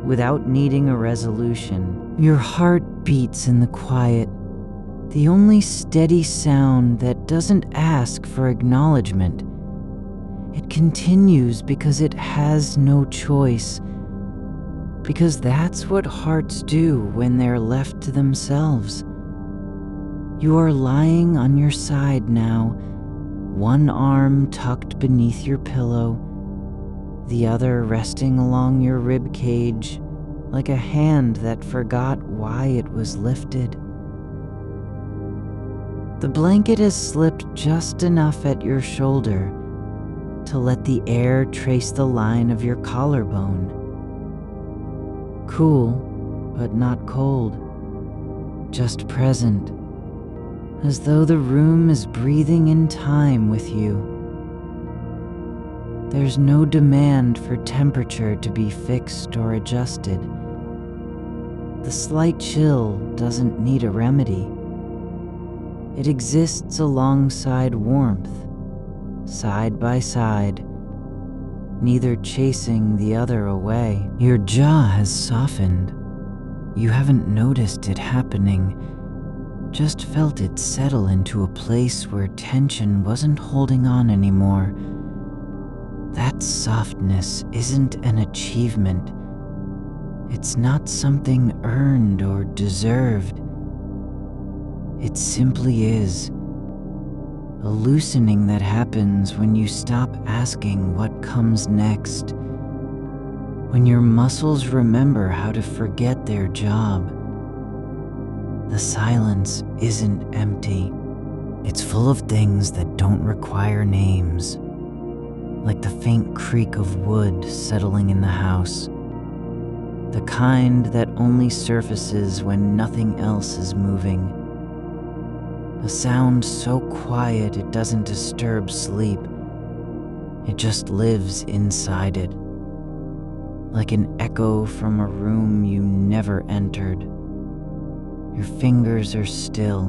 without needing a resolution. Your heart beats in the quiet, the only steady sound that doesn't ask for acknowledgement. It continues because it has no choice, because that's what hearts do when they're left to themselves. You are lying on your side now, one arm tucked beneath your pillow, the other resting along your rib cage like a hand that forgot why it was lifted. The blanket has slipped just enough at your shoulder to let the air trace the line of your collarbone. Cool, but not cold, just present, as though the room is breathing in time with you. There's no demand for temperature to be fixed or adjusted. The slight chill doesn't need a remedy. It exists alongside warmth, side by side, neither chasing the other away. Your jaw has softened. You haven't noticed it happening, just felt it settle into a place where tension wasn't holding on anymore. That softness isn't an achievement. It's not something earned or deserved. It simply is. A loosening that happens when you stop asking what comes next. When your muscles remember how to forget their job. The silence isn't empty. It's full of things that don't require names. Like the faint creak of wood settling in the house. The kind that only surfaces when nothing else is moving. A sound so quiet it doesn't disturb sleep. It just lives inside it. Like an echo from a room you never entered. Your fingers are still,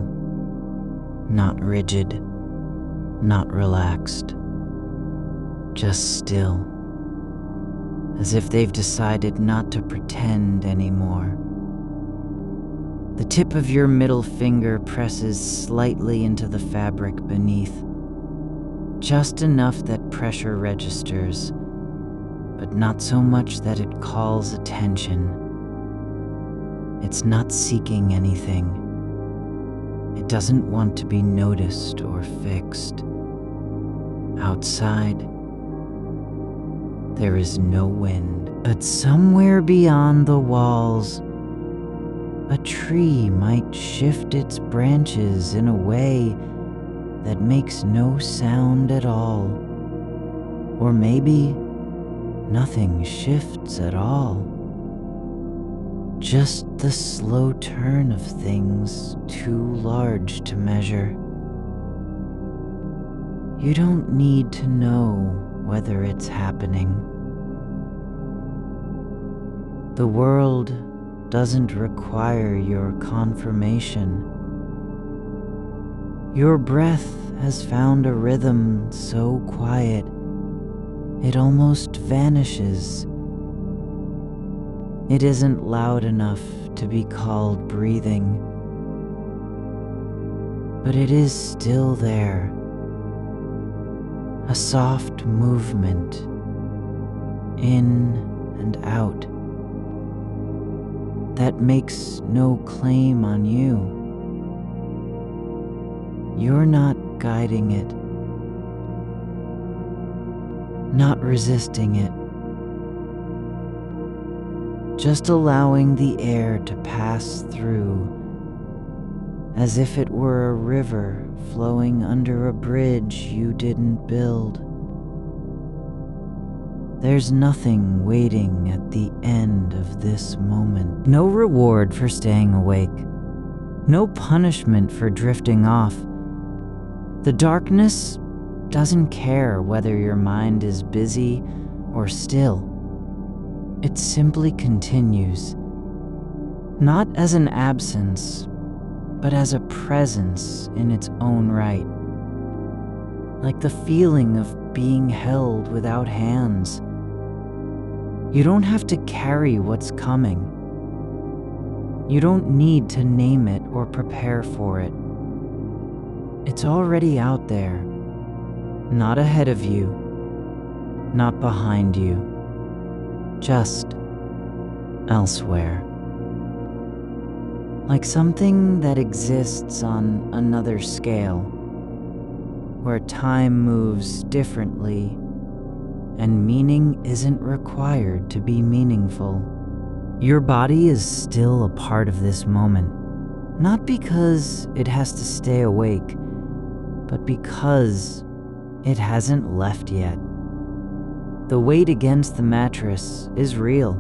not rigid, not relaxed. Just still, as if they've decided not to pretend anymore. The tip of your middle finger presses slightly into the fabric beneath, just enough that pressure registers, but not so much that it calls attention. It's not seeking anything. It doesn't want to be noticed or fixed. Outside, There is no wind, but somewhere beyond the walls, a tree might shift its branches in a way that makes no sound at all. Or maybe nothing shifts at all. Just the slow turn of things too large to measure. You don't need to know whether it's happening. The world doesn't require your confirmation. Your breath has found a rhythm so quiet it almost vanishes. It isn't loud enough to be called breathing, but it is still there. A soft movement in and out that makes no claim on you. You're not guiding it, not resisting it, just allowing the air to pass through as if it were a river flowing under a bridge you didn't build. There's nothing waiting at the end of this moment. No reward for staying awake. No punishment for drifting off. The darkness doesn't care whether your mind is busy or still. It simply continues, not as an absence, but as a presence in its own right. Like the feeling of being held without hands. You don't have to carry what's coming. You don't need to name it or prepare for it. It's already out there, not ahead of you, not behind you, just elsewhere. Like something that exists on another scale, where time moves differently and meaning isn't required to be meaningful. Your body is still a part of this moment, not because it has to stay awake, but because it hasn't left yet. The weight against the mattress is real,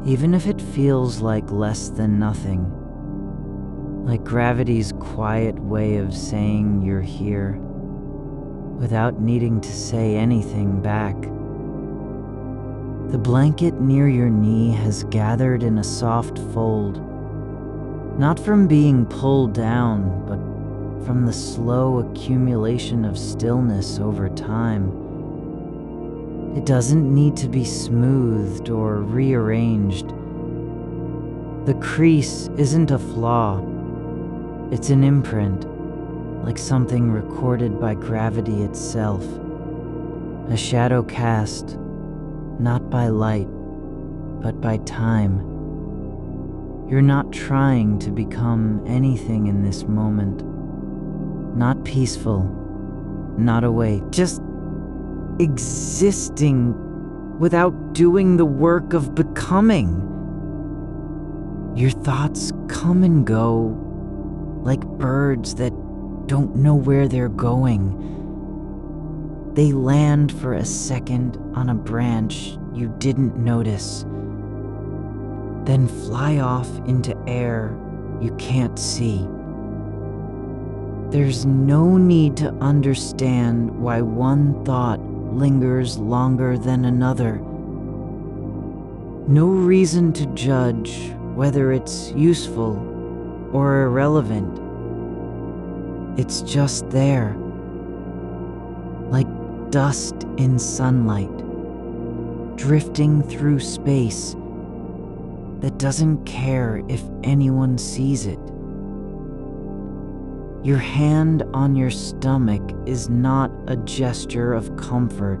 even if it feels like less than nothing, like gravity's quiet way of saying you're here, without needing to say anything back. The blanket near your knee has gathered in a soft fold, not from being pulled down, but from the slow accumulation of stillness over time. It doesn't need to be smoothed or rearranged. The crease isn't a flaw, it's an imprint, like something recorded by gravity itself. A shadow cast, not by light, but by time. You're not trying to become anything in this moment. Not peaceful, not awake, just existing without doing the work of becoming. Your thoughts come and go like birds that don't know where they're going. They land for a second on a branch you didn't notice, then fly off into air you can't see. There's no need to understand why one thought lingers longer than another. No reason to judge whether it's useful or irrelevant. It's just there, like dust in sunlight, drifting through space that doesn't care if anyone sees it. Your hand on your stomach is not a gesture of comfort.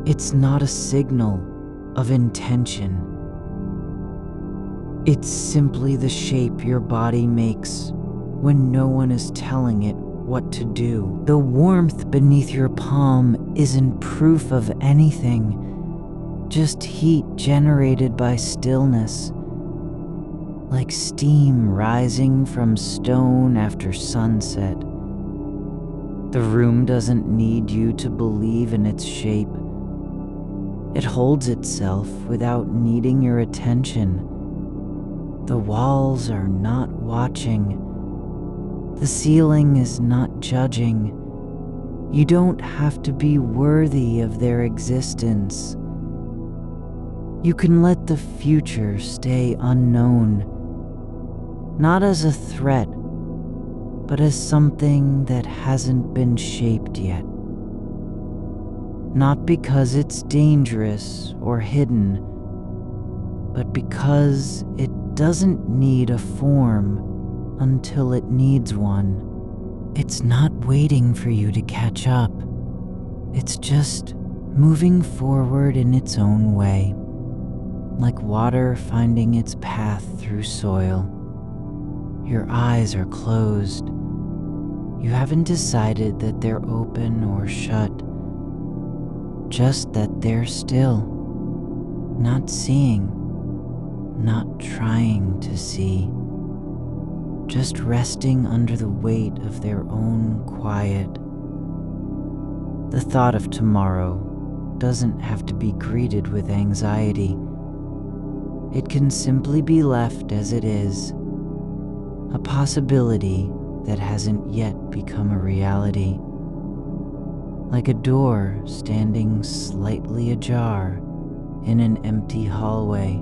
It's not a signal of intention. It's simply the shape your body makes when no one is telling it what to do. The warmth beneath your palm isn't proof of anything, just heat generated by stillness, like steam rising from stone after sunset. The room doesn't need you to believe in its shape. It holds itself without needing your attention. The walls are not watching. The ceiling is not judging. You don't have to be worthy of their existence. You can let the future stay unknown, not as a threat, but as something that hasn't been shaped yet. Not because it's dangerous or hidden, but because it doesn't need a form until it needs one. It's not waiting for you to catch up. It's just moving forward in its own way, like water finding its path through soil. Your eyes are closed. You haven't decided that they're open or shut, just that they're still, not seeing, not trying to see, just resting under the weight of their own quiet. The thought of tomorrow doesn't have to be greeted with anxiety. It can simply be left as it is, a possibility that hasn't yet become a reality. Like a door standing slightly ajar in an empty hallway.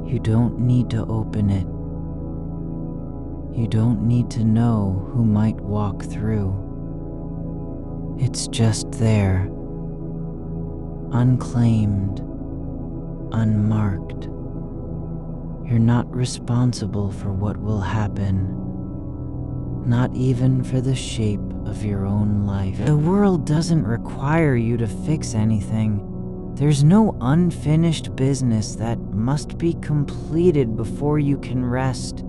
You don't need to open it. You don't need to know who might walk through. It's just there, unclaimed, unmarked. You're not responsible for what will happen, not even for the shape of your own life. The world doesn't require you to fix anything. There's no unfinished business that must be completed before you can rest.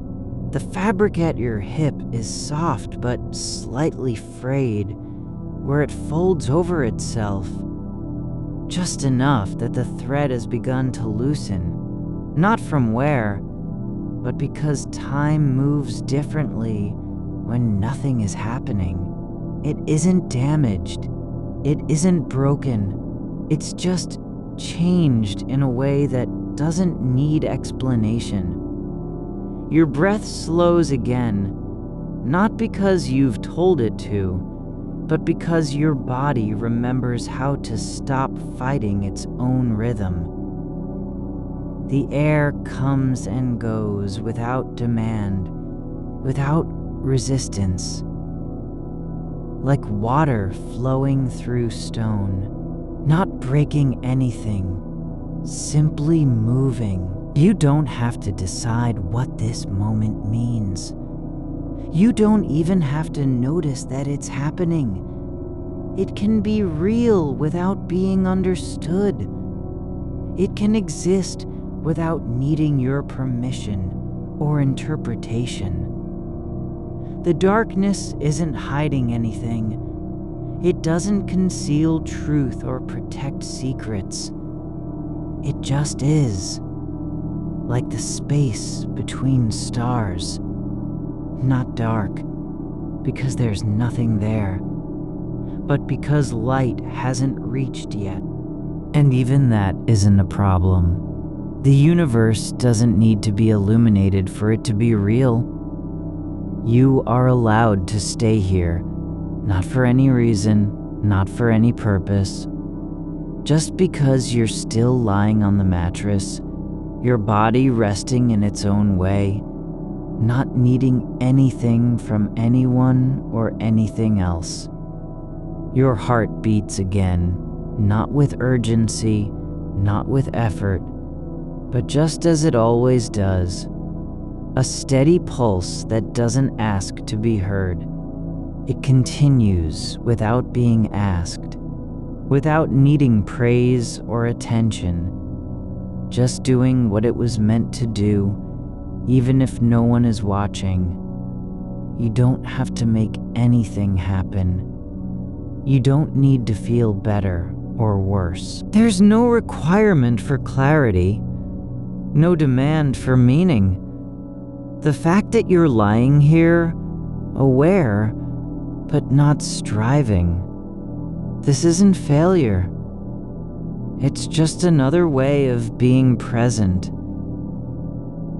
The fabric at your hip is soft but slightly frayed, where it folds over itself, just enough that the thread has begun to loosen. Not from wear, but because time moves differently when nothing is happening. It isn't damaged. It isn't broken. It's just changed in a way that doesn't need explanation. Your breath slows again, not because you've told it to, but because your body remembers how to stop fighting its own rhythm. The air comes and goes without demand, without resistance, like water flowing through stone, not breaking anything, simply moving. You don't have to decide what this moment means. You don't even have to notice that it's happening. It can be real without being understood. It can exist without needing your permission or interpretation. The darkness isn't hiding anything. It doesn't conceal truth or protect secrets. It just is, like the space between stars. Not dark, because there's nothing there, but because light hasn't reached yet. And even that isn't a problem. The universe doesn't need to be illuminated for it to be real. You are allowed to stay here, not for any reason, not for any purpose. Just because you're still lying on the mattress, your body resting in its own way, not needing anything from anyone or anything else. Your heart beats again, not with urgency, not with effort, but just as it always does, a steady pulse that doesn't ask to be heard. It continues without being asked, without needing praise or attention, just doing what it was meant to do, even if no one is watching. You don't have to make anything happen. You don't need to feel better or worse. There's no requirement for clarity, no demand for meaning. The fact that you're lying here, aware, but not striving, this isn't failure. It's just another way of being present.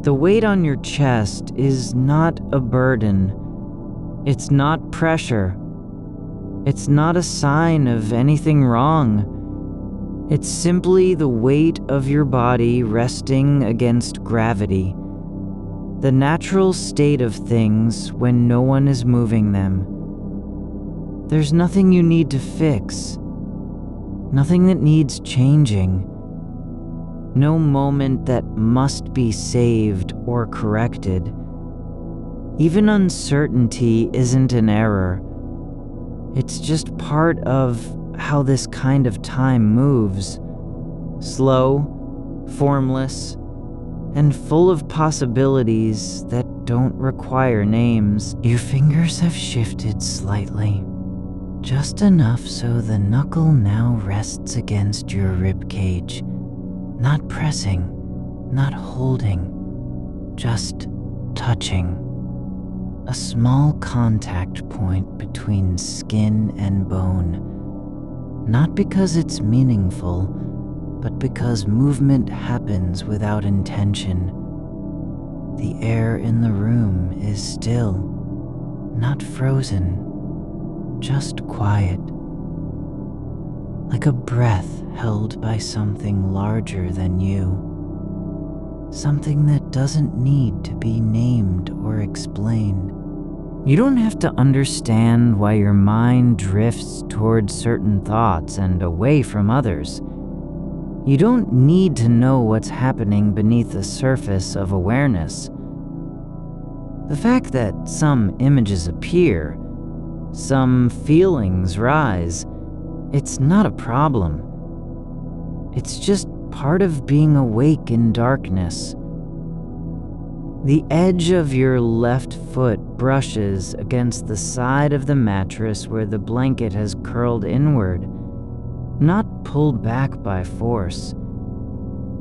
The weight on your chest is not a burden. It's not pressure. It's not a sign of anything wrong. It's simply the weight of your body resting against gravity, the natural state of things when no one is moving them. There's nothing you need to fix, nothing that needs changing, no moment that must be saved or corrected. Even uncertainty isn't an error. It's just part of how this kind of time moves. Slow, formless, and full of possibilities that don't require names. Your fingers have shifted slightly, just enough so the knuckle now rests against your rib cage. Not pressing, not holding, just touching. A small contact point between skin and bone. Not because it's meaningful, but because movement happens without intention. The air in the room is still, not frozen, just quiet. Like a breath held by something larger than you. Something that doesn't need to be named or explained. You don't have to understand why your mind drifts towards certain thoughts and away from others. You don't need to know what's happening beneath the surface of awareness. The fact that some images appear, some feelings rise, it's not a problem. It's just part of being awake in darkness. The edge of your left foot brushes against the side of the mattress where the blanket has curled inward, not pulled back by force,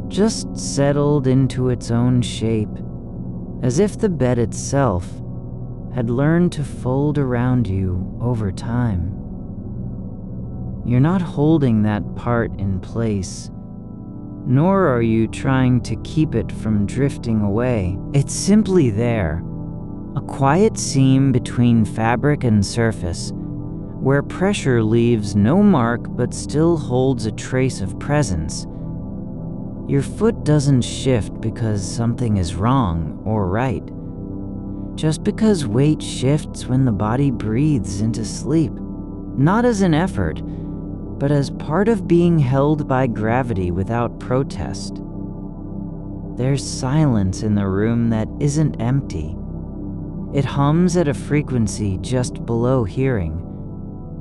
just settled into its own shape, as if the bed itself had learned to fold around you over time. You're not holding that part in place, nor are you trying to keep it from drifting away. It's simply there, a quiet seam between fabric and surface, where pressure leaves no mark but still holds a trace of presence. Your foot doesn't shift because something is wrong or right, just because weight shifts when the body breathes into sleep, not as an effort, but as part of being held by gravity without protest. There's silence in the room that isn't empty. It hums at a frequency just below hearing,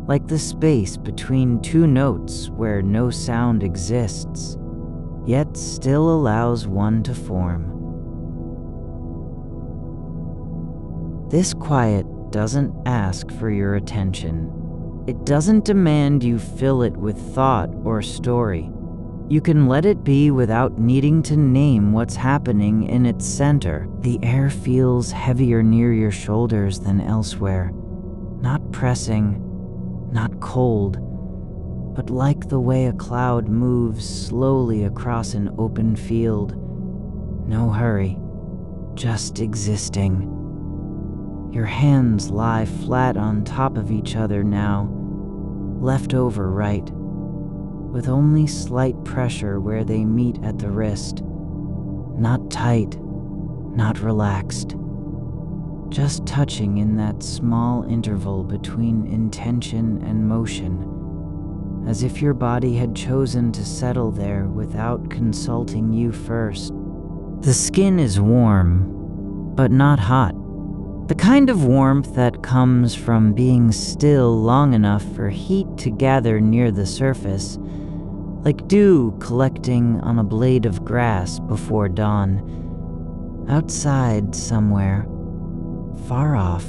like the space between two notes where no sound exists, yet still allows one to form. This quiet doesn't ask for your attention. It doesn't demand you fill it with thought or story. You can let it be without needing to name what's happening in its center. The air feels heavier near your shoulders than elsewhere. Not pressing, not cold, but like the way a cloud moves slowly across an open field. No hurry, just existing. Your hands lie flat on top of each other now, left over right, with only slight pressure where they meet at the wrist. Not tight, not relaxed, just touching in that small interval between intention and motion, as if your body had chosen to settle there without consulting you first. The skin is warm, but not hot. The kind of warmth that comes from being still long enough for heat to gather near the surface, like dew collecting on a blade of grass before dawn. Outside somewhere, far off,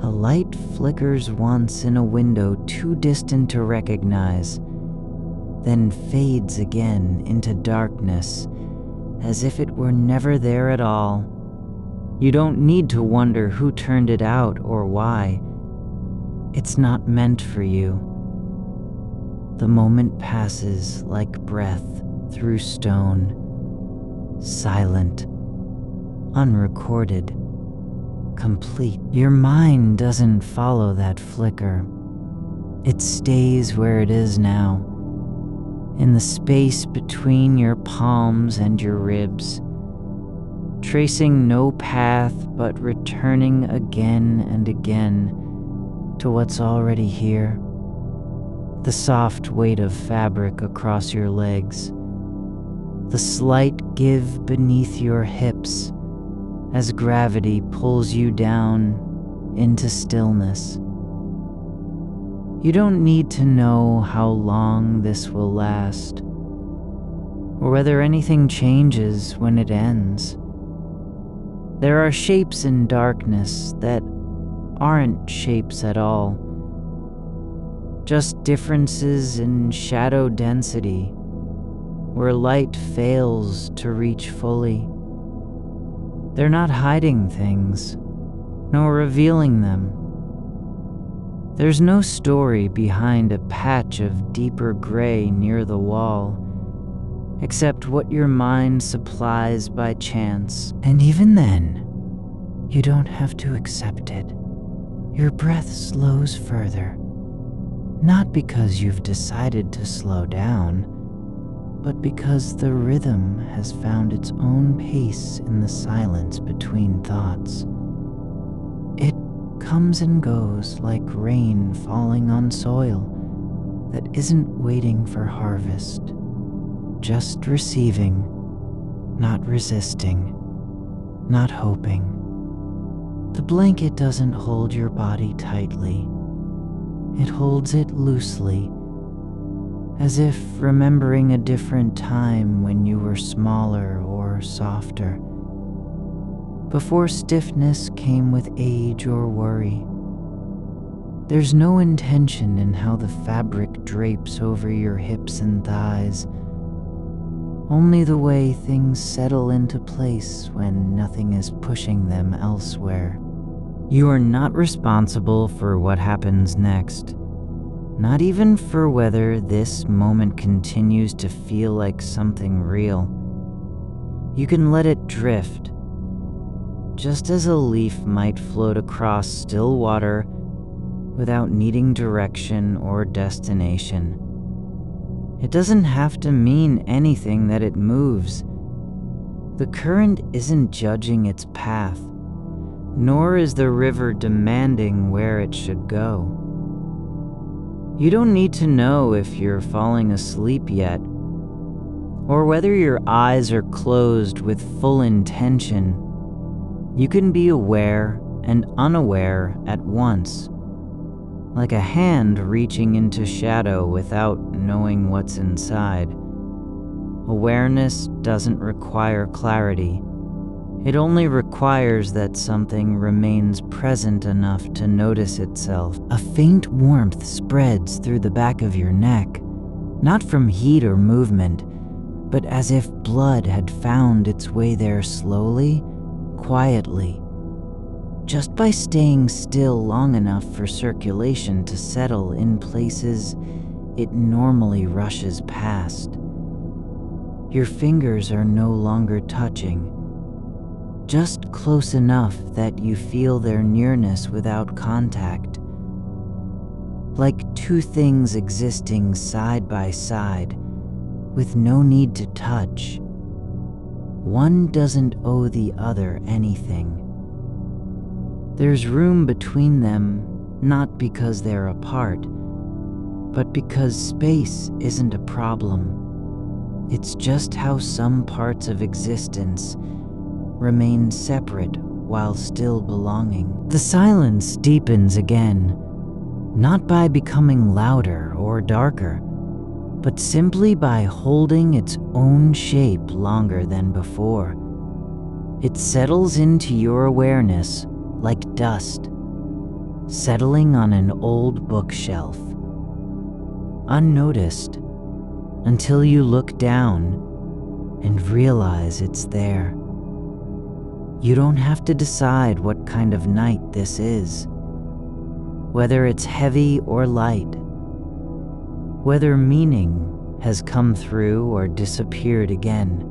A light flickers once in a window too distant to recognize, then fades again into darkness, as if it were never there at all. You don't need to wonder who turned it out or why. It's not meant for you. The moment passes like breath through stone, silent, unrecorded, complete. Your mind doesn't follow that flicker. It stays where it is now, in the space between your palms and your ribs, tracing no path but returning again and again to what's already here. The soft weight of fabric across your legs, the slight give beneath your hips as gravity pulls you down into stillness. You don't need to know how long this will last, or whether anything changes when it ends. There are shapes in darkness that aren't shapes at all, just differences in shadow density, where light fails to reach fully. They're not hiding things, nor revealing them. There's no story behind a patch of deeper gray near the wall, except what your mind supplies by chance. And even then, you don't have to accept it. Your breath slows further, not because you've decided to slow down, but because the rhythm has found its own pace in the silence between thoughts. It comes and goes like rain falling on soil that isn't waiting for harvest, just receiving, not resisting, not hoping. The blanket doesn't hold your body tightly. It holds it loosely, as if remembering a different time when you were smaller or softer, before stiffness came with age or worry. There's no intention in how the fabric drapes over your hips and thighs, only the way things settle into place when nothing is pushing them elsewhere. You are not responsible for what happens next, not even for whether this moment continues to feel like something real. You can let it drift, just as a leaf might float across still water without needing direction or destination. It doesn't have to mean anything that it moves. The current isn't judging its path, nor is the river demanding where it should go. You don't need to know if you're falling asleep yet, or whether your eyes are closed with full intention. You can be aware and unaware at once, like a hand reaching into shadow without knowing what's inside. Awareness doesn't require clarity. It only requires that something remains present enough to notice itself. A faint warmth spreads through the back of your neck, not from heat or movement, but as if blood had found its way there slowly, quietly, just by staying still long enough for circulation to settle in places it normally rushes past. Your fingers are no longer touching, just close enough that you feel their nearness without contact, like two things existing side by side with no need to touch. One doesn't owe the other anything. There's room between them, not because they're apart, but because space isn't a problem. It's just how some parts of existence remain separate while still belonging. The silence deepens again, not by becoming louder or darker, but simply by holding its own shape longer than before. It settles into your awareness like dust, settling on an old bookshelf, unnoticed, until you look down and realize it's there. You don't have to decide what kind of night this is, whether it's heavy or light, whether meaning has come through or disappeared again.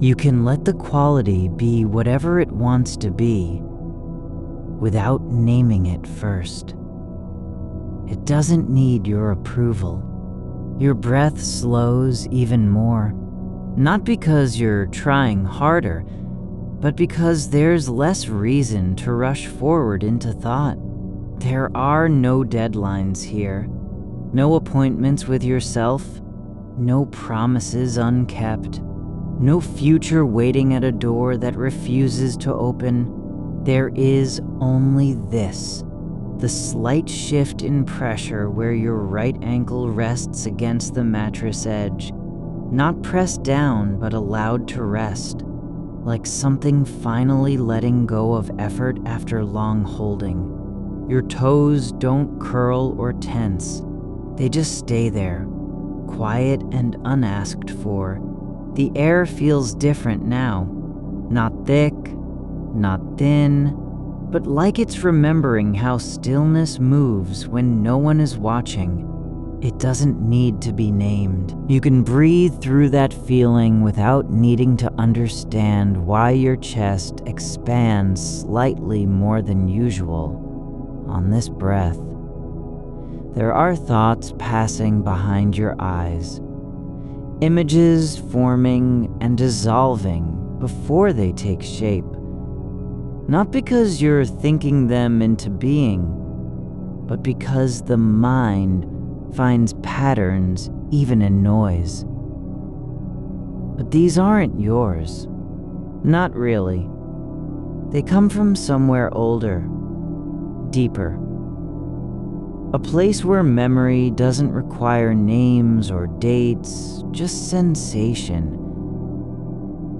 You can let the quality be whatever it wants to be without naming it first. It doesn't need your approval. Your breath slows even more, not because you're trying harder, but because there's less reason to rush forward into thought. There are no deadlines here, no appointments with yourself, no promises unkept, no future waiting at a door that refuses to open. There is only this, the slight shift in pressure where your right ankle rests against the mattress edge, not pressed down but allowed to rest, like something finally letting go of effort after long holding. Your toes don't curl or tense. They just stay there, quiet and unasked for. The air feels different now. Not thick, not thin, but like it's remembering how stillness moves when no one is watching. It doesn't need to be named. You can breathe through that feeling without needing to understand why your chest expands slightly more than usual on this breath. There are thoughts passing behind your eyes, images forming and dissolving before they take shape. Not because you're thinking them into being, but because the mind finds patterns even in noise. But these aren't yours. Not really. They come from somewhere older, deeper. A place where memory doesn't require names or dates, just sensation.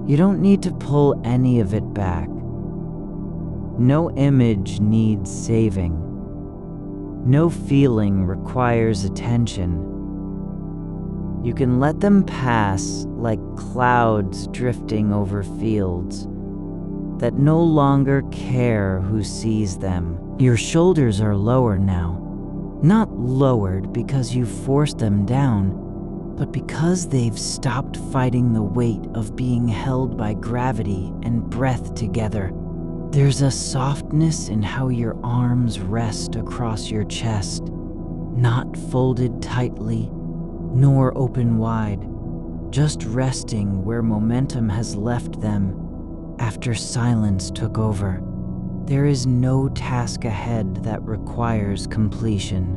You don't need to pull any of it back. No image needs saving. No feeling requires attention. You can let them pass like clouds drifting over fields that no longer care who sees them. Your shoulders are lower now. Not lowered because you forced them down, but because they've stopped fighting the weight of being held by gravity and breath together. There's a softness in how your arms rest across your chest, not folded tightly, nor open wide, just resting where momentum has left them after silence took over. There is no task ahead that requires completion.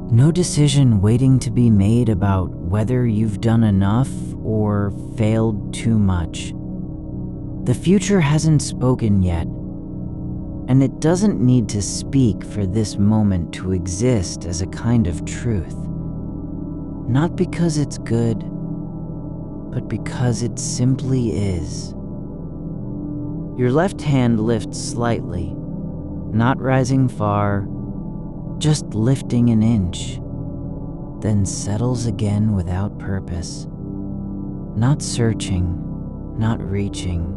No decision waiting to be made about whether you've done enough or failed too much. The future hasn't spoken yet, and it doesn't need to speak for this moment to exist as a kind of truth. Not because it's good, but because it simply is. Your left hand lifts slightly, not rising far, just lifting an inch, then settles again without purpose. Not searching, not reaching,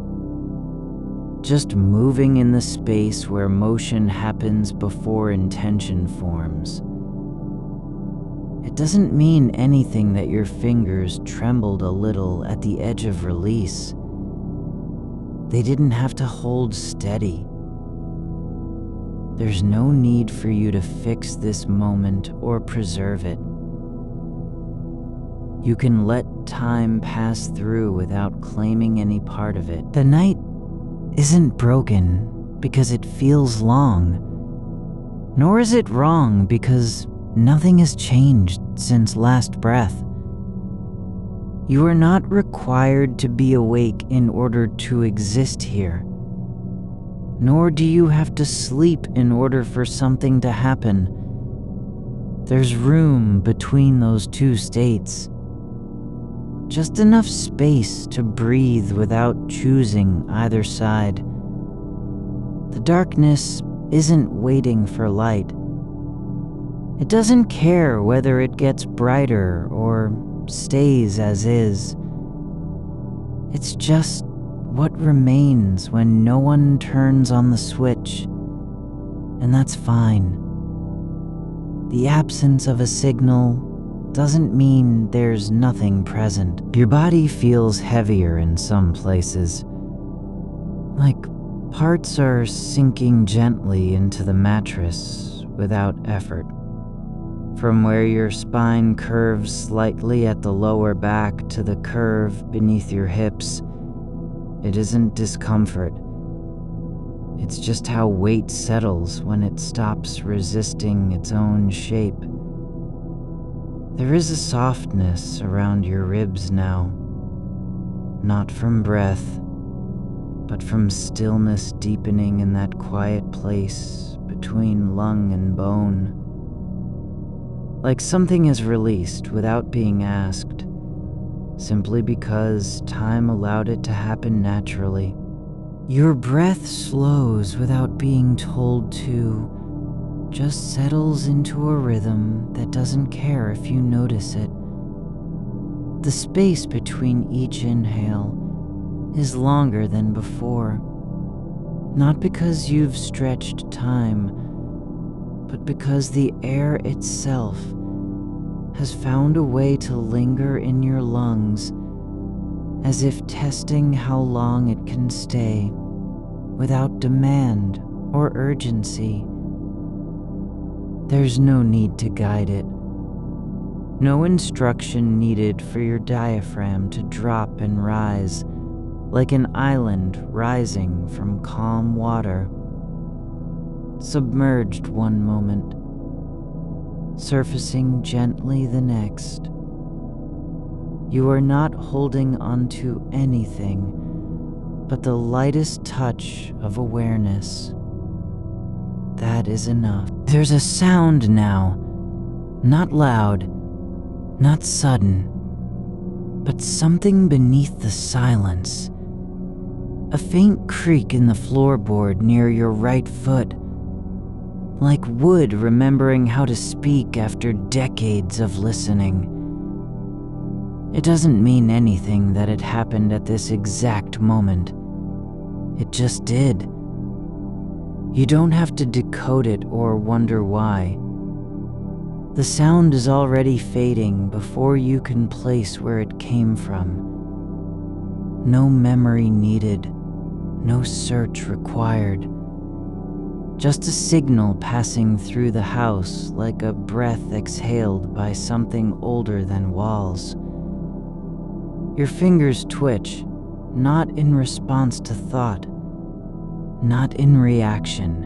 just moving in the space where motion happens before intention forms. It doesn't mean anything that your fingers trembled a little at the edge of release. They didn't have to hold steady. There's no need for you to fix this moment or preserve it. You can let time pass through without claiming any part of it. The night isn't broken because it feels long, nor is it wrong because nothing has changed since last breath. You are not required to be awake in order to exist here, nor do you have to sleep in order for something to happen. There's room between those two states. Just enough space to breathe without choosing either side. The darkness isn't waiting for light. It doesn't care whether it gets brighter or stays as is. It's just what remains when no one turns on the switch, and that's fine. The absence of a signal doesn't mean there's nothing present. Your body feels heavier in some places, like parts are sinking gently into the mattress without effort. From where your spine curves slightly at the lower back to the curve beneath your hips, it isn't discomfort. It's just how weight settles when it stops resisting its own shape. There is a softness around your ribs now, not from breath, but from stillness deepening in that quiet place between lung and bone. Like something is released without being asked, simply because time allowed it to happen naturally. Your breath slows without being told to, just settles into a rhythm that doesn't care if you notice it. The space between each inhale is longer than before, not because you've stretched time, but because the air itself has found a way to linger in your lungs, as if testing how long it can stay without demand or urgency. There's no need to guide it. No instruction needed for your diaphragm to drop and rise like an island rising from calm water. Submerged one moment, surfacing gently the next. You are not holding onto anything but the lightest touch of awareness. That is enough. There's a sound now, not loud, not sudden, but something beneath the silence. A faint creak in the floorboard near your right foot, like wood remembering how to speak after decades of listening. It doesn't mean anything that it happened at this exact moment. It just did. You don't have to decode it or wonder why. The sound is already fading before you can place where it came from. No memory needed, no search required. Just a signal passing through the house like a breath exhaled by something older than walls. Your fingers twitch, not in response to thought, not in reaction,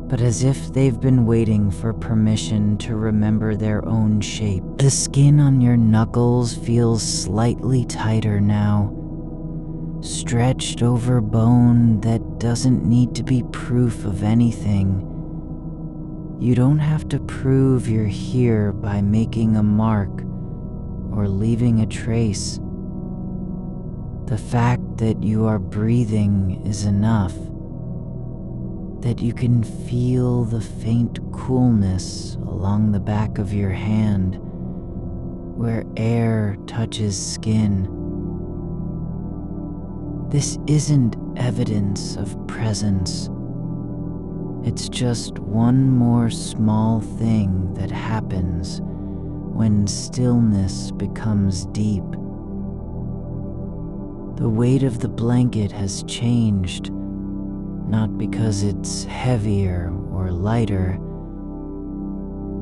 but as if they've been waiting for permission to remember their own shape. The skin on your knuckles feels slightly tighter now, stretched over bone that doesn't need to be proof of anything. You don't have to prove you're here by making a mark or leaving a trace. The fact that you are breathing is enough, that you can feel the faint coolness along the back of your hand where air touches skin. This isn't evidence of presence. It's just one more small thing that happens when stillness becomes deep. The weight of the blanket has changed, not because it's heavier or lighter,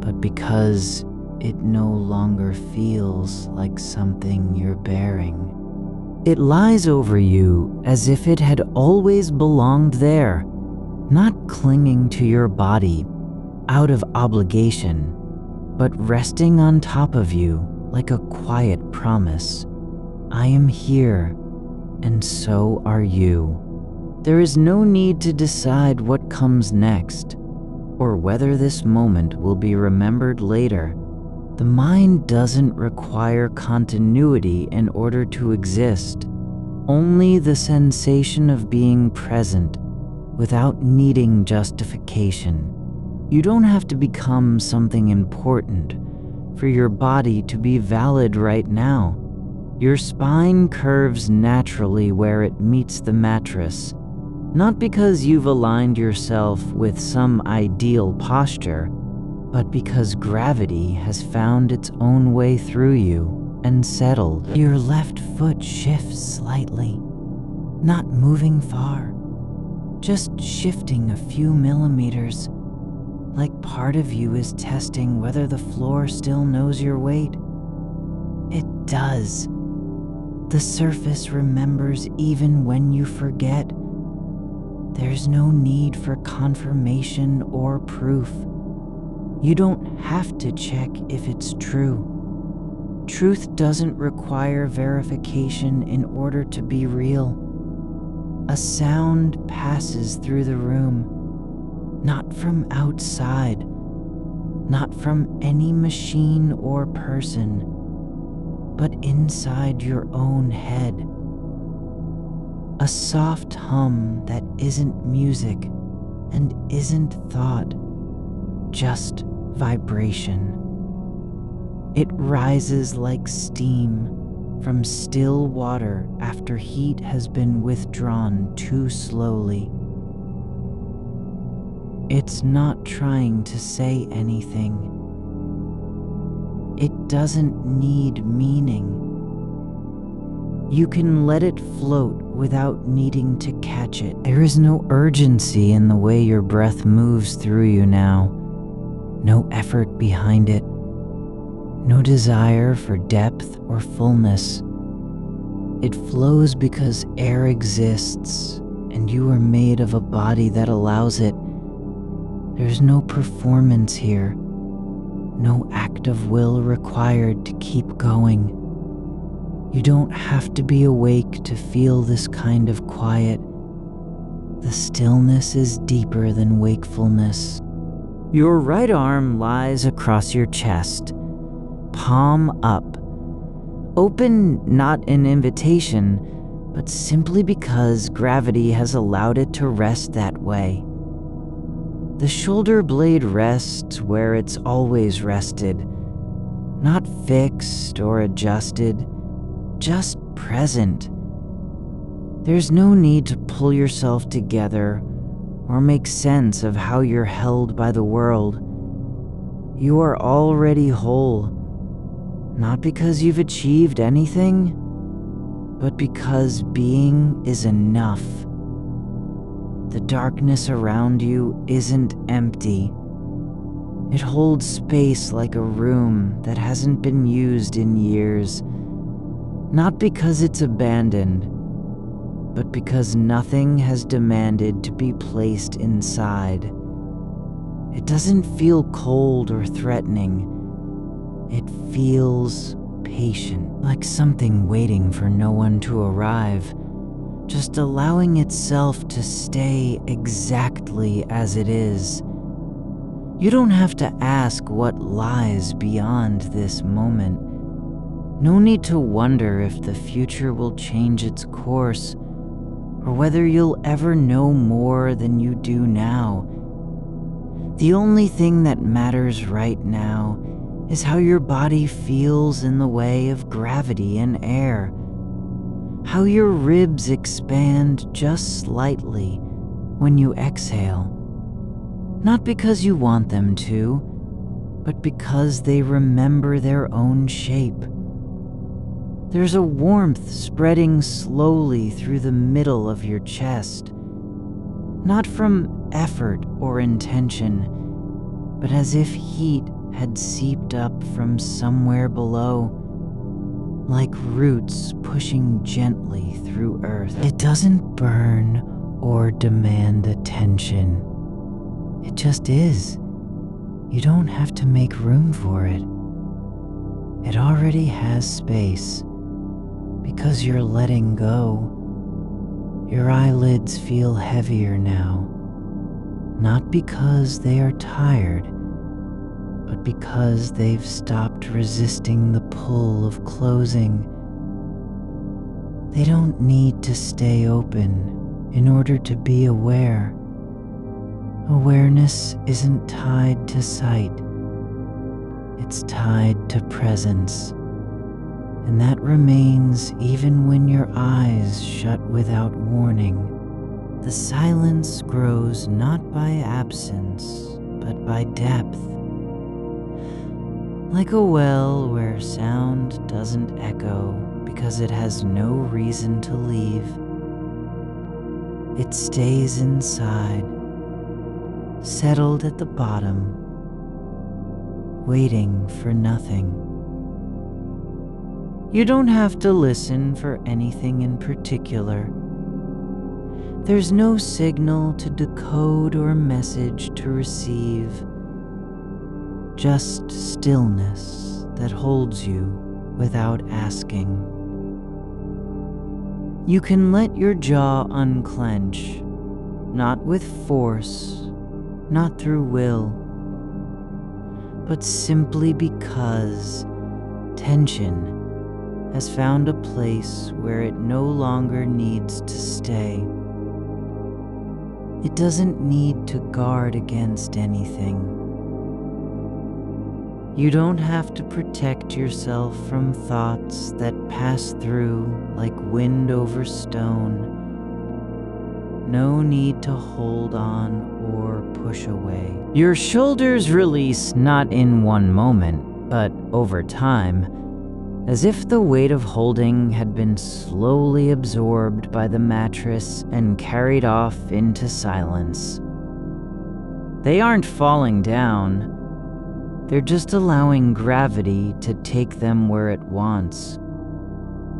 but because it no longer feels like something you're bearing. It lies over you as if it had always belonged there, not clinging to your body out of obligation, but resting on top of you like a quiet promise. I am here, and so are you. There is no need to decide what comes next, or whether this moment will be remembered later. The mind doesn't require continuity in order to exist. Only the sensation of being present without needing justification. You don't have to become something important for your body to be valid right now. Your spine curves naturally where it meets the mattress, not because you've aligned yourself with some ideal posture, but because gravity has found its own way through you and settled. Your left foot shifts slightly, not moving far, just shifting a few millimeters, like part of you is testing whether the floor still knows your weight. It does. The surface remembers even when you forget. There's no need for confirmation or proof. You don't have to check if it's true. Truth doesn't require verification in order to be real. A sound passes through the room, not from outside, not from any machine or person, but inside your own head. A soft hum that isn't music and isn't thought, just vibration. It rises like steam from still water after heat has been withdrawn too slowly. It's not trying to say anything. It doesn't need meaning. You can let it float without needing to catch it. There is no urgency in the way your breath moves through you now. No effort behind it. No desire for depth or fullness. It flows because air exists, and you are made of a body that allows it. There's no performance here. No act of will required to keep going. You don't have to be awake to feel this kind of quiet. The stillness is deeper than wakefulness. Your right arm lies across your chest, palm up. Open not an invitation, but simply because gravity has allowed it to rest that way. The shoulder blade rests where it's always rested, not fixed or adjusted, just present. There's no need to pull yourself together or make sense of how you're held by the world. You are already whole, not because you've achieved anything, but because being is enough. The darkness around you isn't empty. It holds space like a room that hasn't been used in years, not because it's abandoned, but because nothing has demanded to be placed inside. It doesn't feel cold or threatening. It feels patient, like something waiting for no one to arrive, just allowing itself to stay exactly as it is. You don't have to ask what lies beyond this moment. No need to wonder if the future will change its course, or whether you'll ever know more than you do now. The only thing that matters right now is how your body feels in the way of gravity and air. How your ribs expand just slightly when you exhale. Not because you want them to, but because they remember their own shape. There's a warmth spreading slowly through the middle of your chest, not from effort or intention, but as if heat had seeped up from somewhere below, like roots pushing gently through earth. It doesn't burn or demand attention. It just is. You don't have to make room for it. It already has space. Because you're letting go, your eyelids feel heavier now, not because they are tired, but because they've stopped resisting the pull of closing. They don't need to stay open in order to be aware. Awareness isn't tied to sight, it's tied to presence, and that remains even when your eyes shut without warning. The silence grows not by absence, but by depth. Like a well where sound doesn't echo because it has no reason to leave. It stays inside, settled at the bottom, waiting for nothing. You don't have to listen for anything in particular. There's no signal to decode or message to receive, just stillness that holds you without asking. You can let your jaw unclench, not with force, not through will, but simply because tension has found a place where it no longer needs to stay. It doesn't need to guard against anything. You don't have to protect yourself from thoughts that pass through like wind over stone. No need to hold on or push away. Your shoulders release not in one moment, but over time, as if the weight of holding had been slowly absorbed by the mattress and carried off into silence. They aren't falling down. They're just allowing gravity to take them where it wants.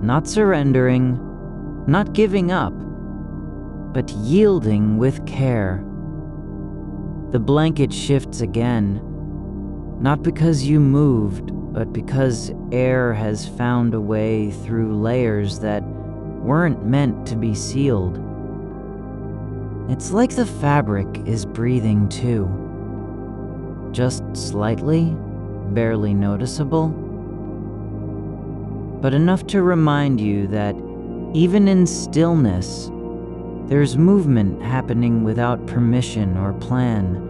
Not surrendering, not giving up, but yielding with care. The blanket shifts again, not because you moved, but because air has found a way through layers that weren't meant to be sealed. It's like the fabric is breathing too. Just slightly, barely noticeable, but enough to remind you that even in stillness, there's movement happening without permission or plan.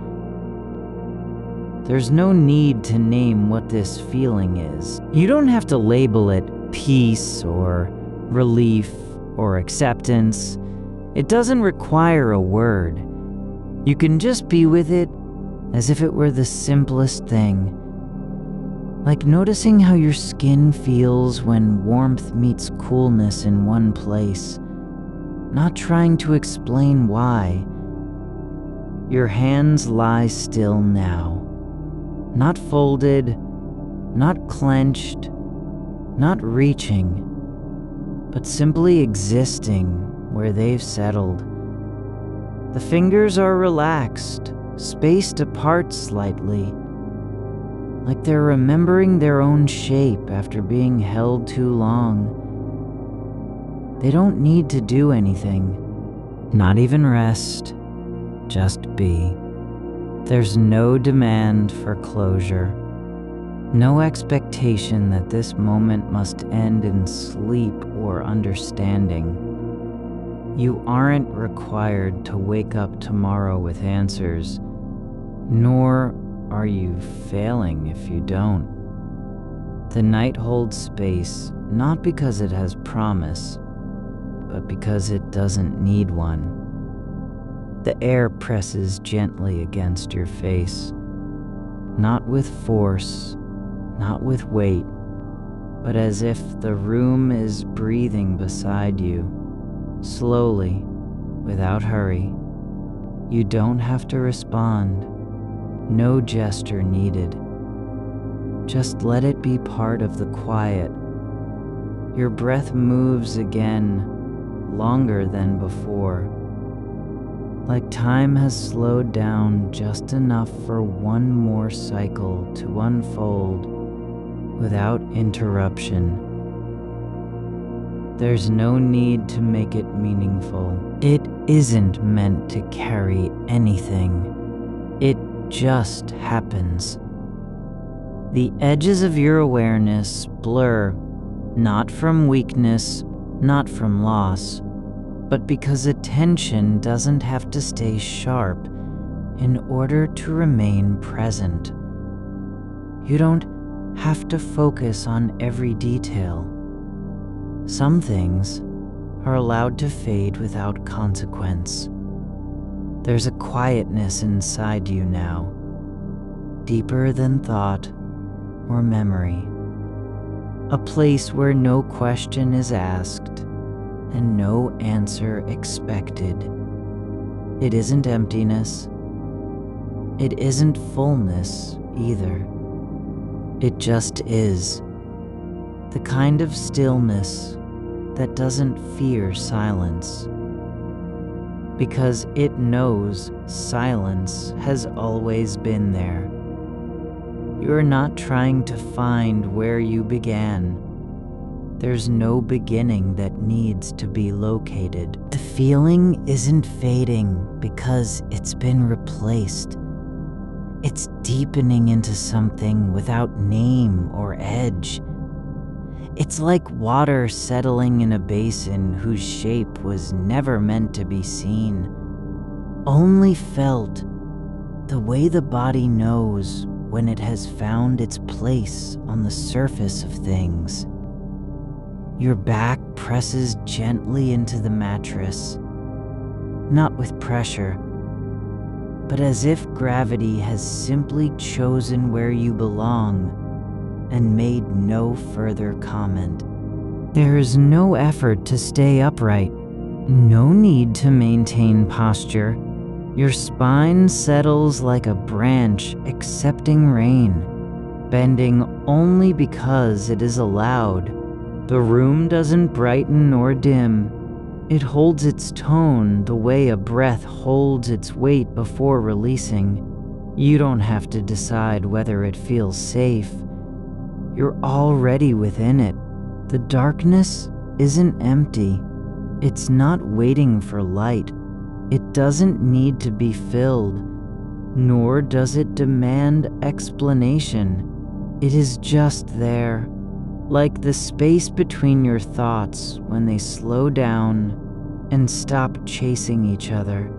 There's no need to name what this feeling is. You don't have to label it peace or relief or acceptance. It doesn't require a word. You can just be with it as if it were the simplest thing. Like noticing how your skin feels when warmth meets coolness in one place. Not trying to explain why. Your hands lie still now. Not folded, not clenched, not reaching, but simply existing where they've settled. The fingers are relaxed, spaced apart slightly, like they're remembering their own shape after being held too long. They don't need to do anything, not even rest, just be. There's no demand for closure, no expectation that this moment must end in sleep or understanding. You aren't required to wake up tomorrow with answers, nor are you failing if you don't. The night holds space, not because it has promise, but because it doesn't need one. The air presses gently against your face, not with force, not with weight, but as if the room is breathing beside you, slowly, without hurry. You don't have to respond, no gesture needed. Just let it be part of the quiet. Your breath moves again, longer than before. Like time has slowed down just enough for one more cycle to unfold without interruption. There's no need to make it meaningful. It isn't meant to carry anything. It just happens. The edges of your awareness blur, not from weakness, not from loss, but because attention doesn't have to stay sharp. in order to remain present. You don't have to focus on every detail. Some things are allowed to fade without consequence. There's a quietness inside you now, deeper than thought or memory. A place where no question is asked and no answer expected. It isn't emptiness. It isn't fullness either. It just is. The kind of stillness that doesn't fear silence, because it knows silence has always been there. You're not trying to find where you began. There's no beginning that needs to be located. The feeling isn't fading because it's been replaced. It's deepening into something without name or edge. It's like water settling in a basin whose shape was never meant to be seen, only felt the way the body knows when it has found its place on the surface of things. Your back presses gently into the mattress, not with pressure, but as if gravity has simply chosen where you belong and made no further comment. There is no effort to stay upright, no need to maintain posture. Your spine settles like a branch accepting rain, bending only because it is allowed. The room doesn't brighten or dim. It holds its tone the way a breath holds its weight before releasing. You don't have to decide whether it feels safe. You're already within it. The darkness isn't empty. It's not waiting for light. It doesn't need to be filled, nor does it demand explanation. It is just there, like the space between your thoughts when they slow down and stop chasing each other.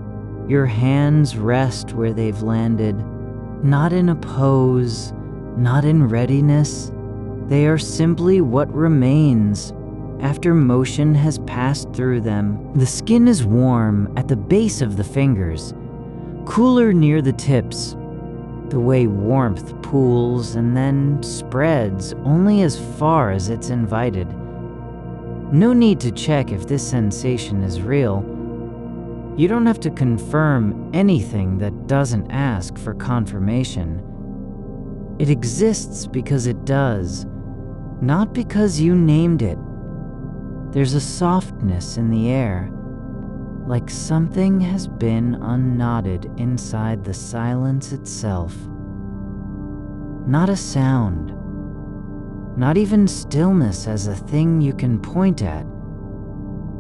Your hands rest where they've landed, not in a pose, not in readiness. They are simply what remains after motion has passed through them. The skin is warm at the base of the fingers, cooler near the tips, the way warmth pools and then spreads only as far as it's invited. No need to check if this sensation is real. You don't have to confirm anything that doesn't ask for confirmation. It exists because it does, not because you named it. There's a softness in the air, like something has been unknotted inside the silence itself. Not a sound, not even stillness as a thing you can point at,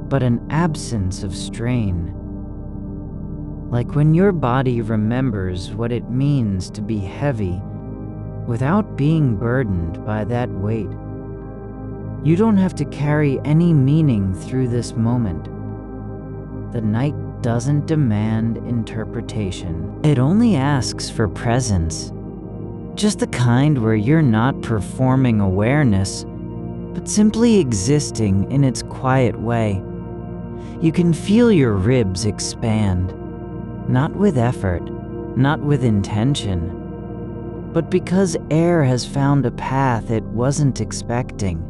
but an absence of strain. Like when your body remembers what it means to be heavy without being burdened by that weight. You don't have to carry any meaning through this moment. The night doesn't demand interpretation. It only asks for presence. Just the kind where you're not performing awareness, but simply existing in its quiet way. You can feel your ribs expand, not with effort, not with intention, but because air has found a path it wasn't expecting.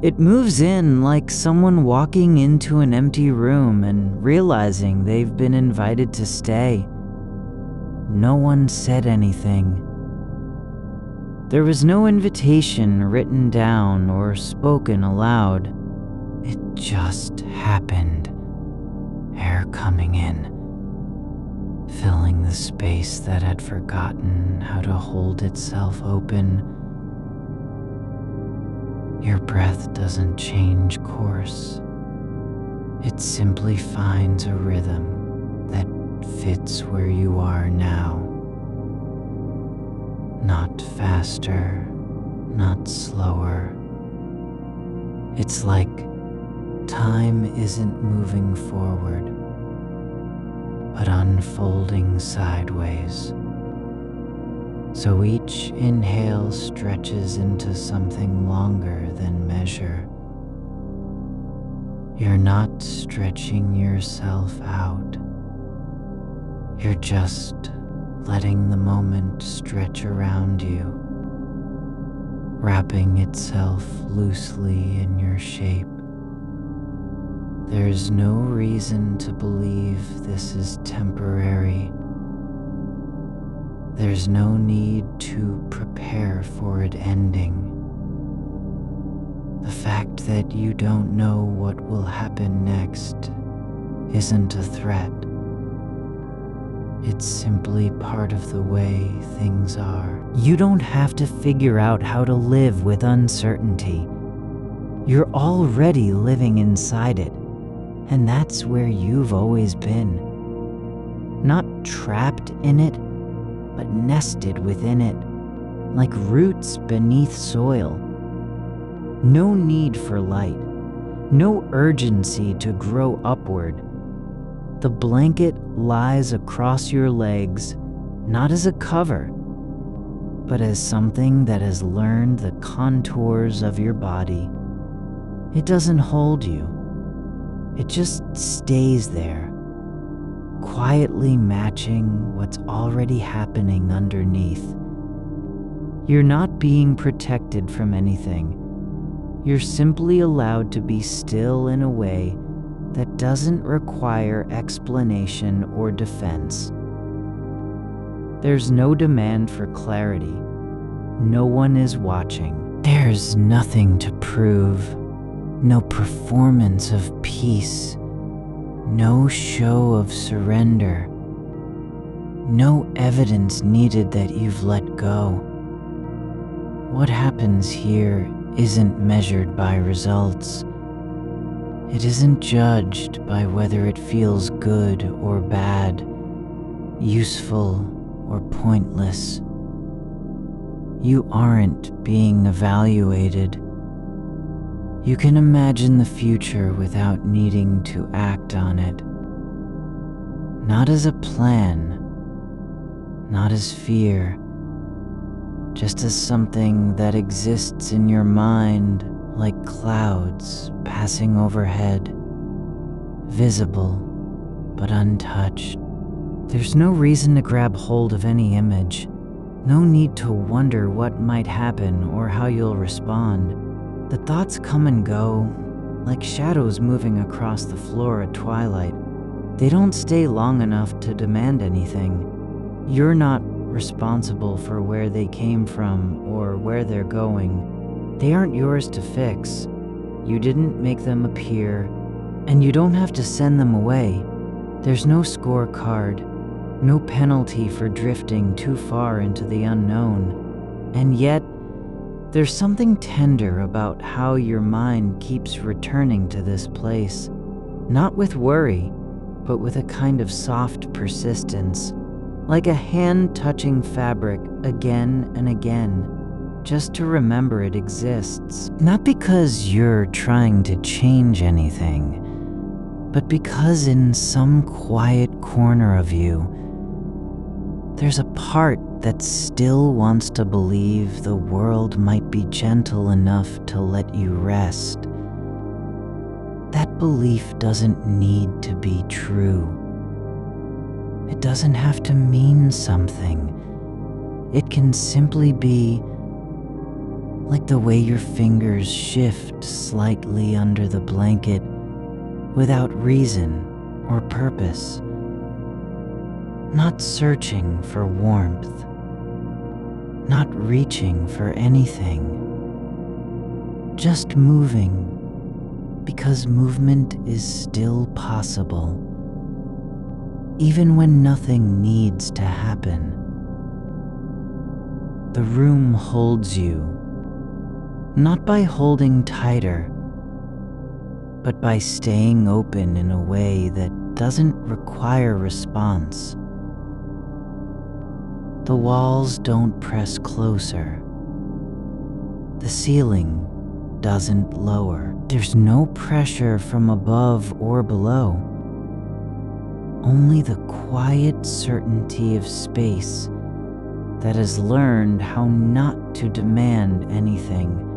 It moves in like someone walking into an empty room and realizing they've been invited to stay. No one said anything. There was no invitation written down or spoken aloud. It just happened. Air coming in, filling the space that had forgotten how to hold itself open. Your breath doesn't change course. It simply finds a rhythm that fits where you are now. Not faster, not slower. It's like time isn't moving forward. but unfolding sideways. So each inhale stretches into something longer than measure. You're not stretching yourself out. You're just letting the moment stretch around you, wrapping itself loosely in your shape. There's no reason to believe this is temporary. There's no need to prepare for it ending. The fact that you don't know what will happen next isn't a threat. It's simply part of the way things are. You don't have to figure out how to live with uncertainty. You're already living inside it, and that's where you've always been. Not trapped in it, but nested within it, like roots beneath soil. No need for light, no urgency to grow upward. The blanket lies across your legs, not as a cover, but as something that has learned the contours of your body. It doesn't hold you. It just stays there, quietly matching what's already happening underneath. You're not being protected from anything. You're simply allowed to be still in a way that doesn't require explanation or defense. There's no demand for clarity. No one is watching. There's nothing to prove. No performance of peace. No show of surrender. No evidence needed that you've let go. What happens here isn't measured by results. It isn't judged by whether it feels good or bad, useful or pointless. You aren't being evaluated. You can imagine the future without needing to act on it. Not as a plan, not as fear, just as something that exists in your mind like clouds passing overhead, visible but untouched. There's no reason to grab hold of any image, no need to wonder what might happen or how you'll respond. The thoughts come and go, like shadows moving across the floor at twilight. They don't stay long enough to demand anything. You're not responsible for where they came from or where they're going. They aren't yours to fix. You didn't make them appear, and you don't have to send them away. There's no scorecard, no penalty for drifting too far into the unknown. And yet, there's something tender about how your mind keeps returning to this place, not with worry, but with a kind of soft persistence, like a hand touching fabric again and again, just to remember it exists. Not because you're trying to change anything, but because in some quiet corner of you, there's a part that still wants to believe the world might be gentle enough to let you rest. That belief doesn't need to be true. It doesn't have to mean something. It can simply be like the way your fingers shift slightly under the blanket without reason or purpose. Not searching for warmth, not reaching for anything, just moving because movement is still possible, even when nothing needs to happen. The room holds you, not by holding tighter, but by staying open in a way that doesn't require response. The walls don't press closer. The ceiling doesn't lower. There's no pressure from above or below. only the quiet certainty of space that has learned how not to demand anything.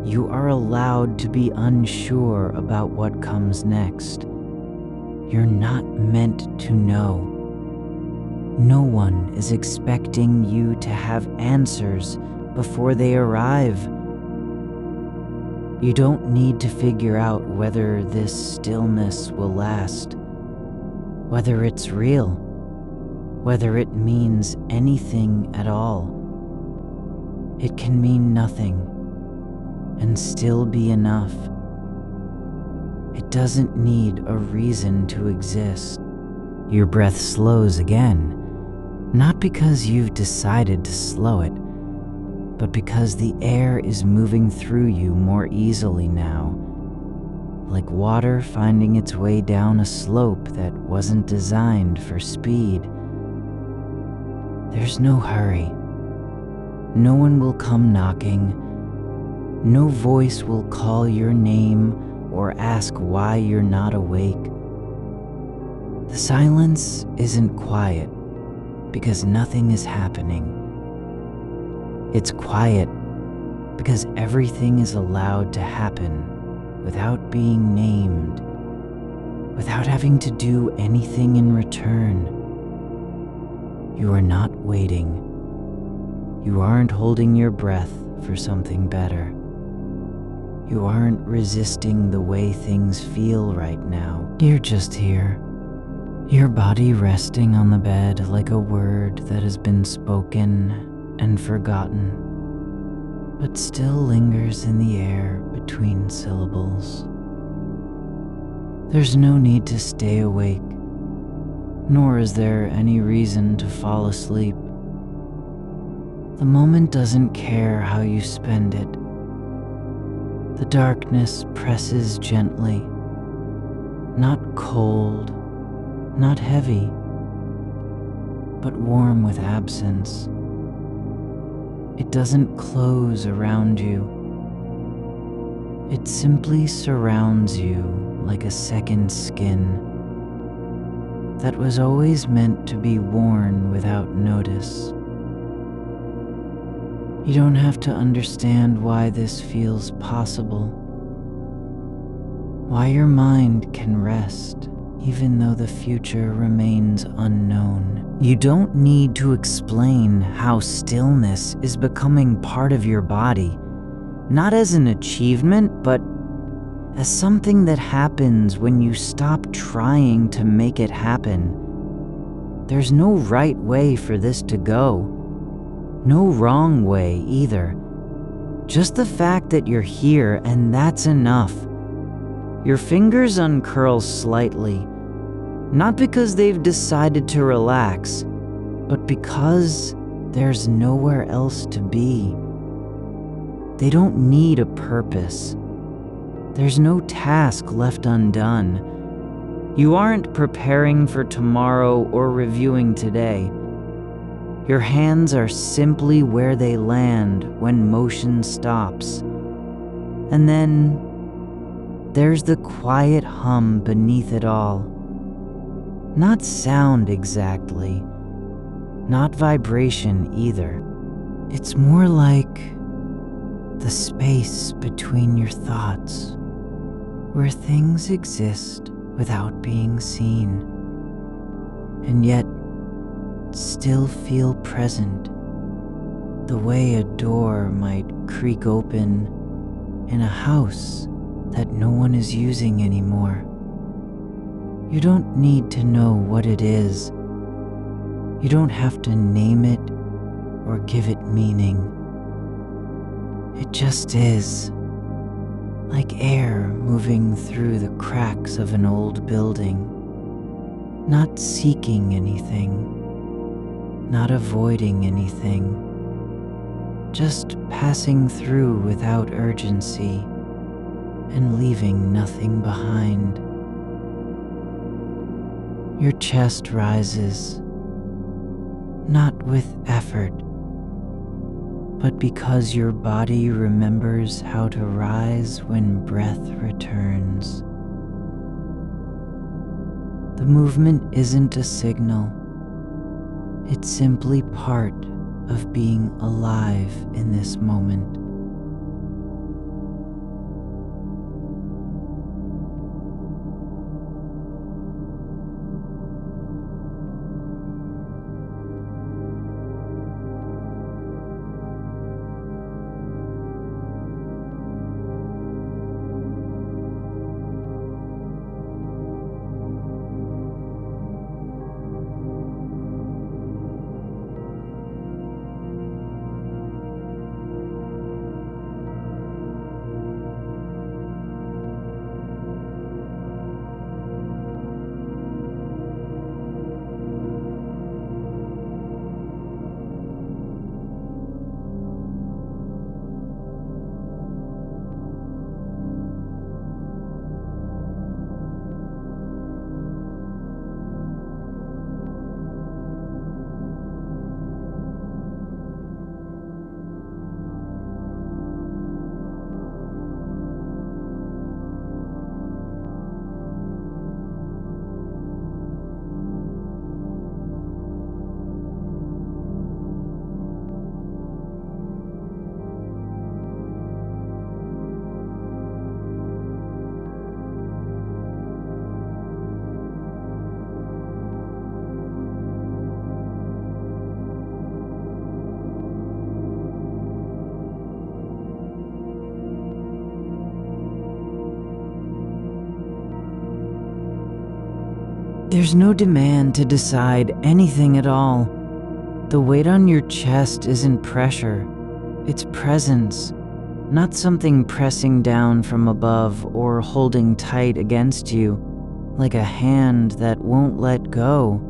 You are allowed to be unsure about what comes next. You're not meant to know. No one is expecting you to have answers before they arrive. You don't need to figure out whether this stillness will last, whether it's real, whether it means anything at all. It can mean nothing and still be enough. It doesn't need a reason to exist. Your breath slows again, not because you've decided to slow it, but because the air is moving through you more easily now, like water finding its way down a slope that wasn't designed for speed. There's no hurry. No one will come knocking. No voice will call your name or ask why you're not awake. The silence isn't quiet because nothing is happening. It's quiet because everything is allowed to happen without being named, without having to do anything in return. You are not waiting. You aren't holding your breath for something better. You aren't resisting the way things feel right now. You're just here. Your body resting on the bed like a word that has been spoken and forgotten, but still lingers in the air between syllables. There's no need to stay awake, nor is there any reason to fall asleep. The moment doesn't care how you spend it. The darkness presses gently, not cold, not heavy, but warm with absence. It doesn't close around you. It simply surrounds you like a second skin that was always meant to be worn without notice. You don't have to understand why this feels possible, why your mind can rest even though the future remains unknown. You don't need to explain how stillness is becoming part of your body, not as an achievement, but as something that happens when you stop trying to make it happen. There's no right way for this to go, no wrong way either. Just the fact that you're here, and that's enough. Your fingers uncurl slightly, not because they've decided to relax, but because there's nowhere else to be. They don't need a purpose. There's no task left undone. You aren't preparing for tomorrow or reviewing today. Your hands are simply where they land when motion stops. And then there's the quiet hum beneath it all. Not sound exactly, not vibration either. It's more like the space between your thoughts, where things exist without being seen, and yet still feel present, the way a door might creak open in a house that no one is using anymore. You don't need to know what it is. You don't have to name it or give it meaning. It just is, like air moving through the cracks of an old building, not seeking anything, not avoiding anything, just passing through without urgency and leaving nothing behind. Your chest rises, not with effort, but because your body remembers how to rise when breath returns. The The movement isn't a signal. It's simply part of being alive in this moment. There's no demand to decide anything at all. The weight on your chest isn't pressure, it's presence, not something pressing down from above or holding tight against you, like a hand that won't let go,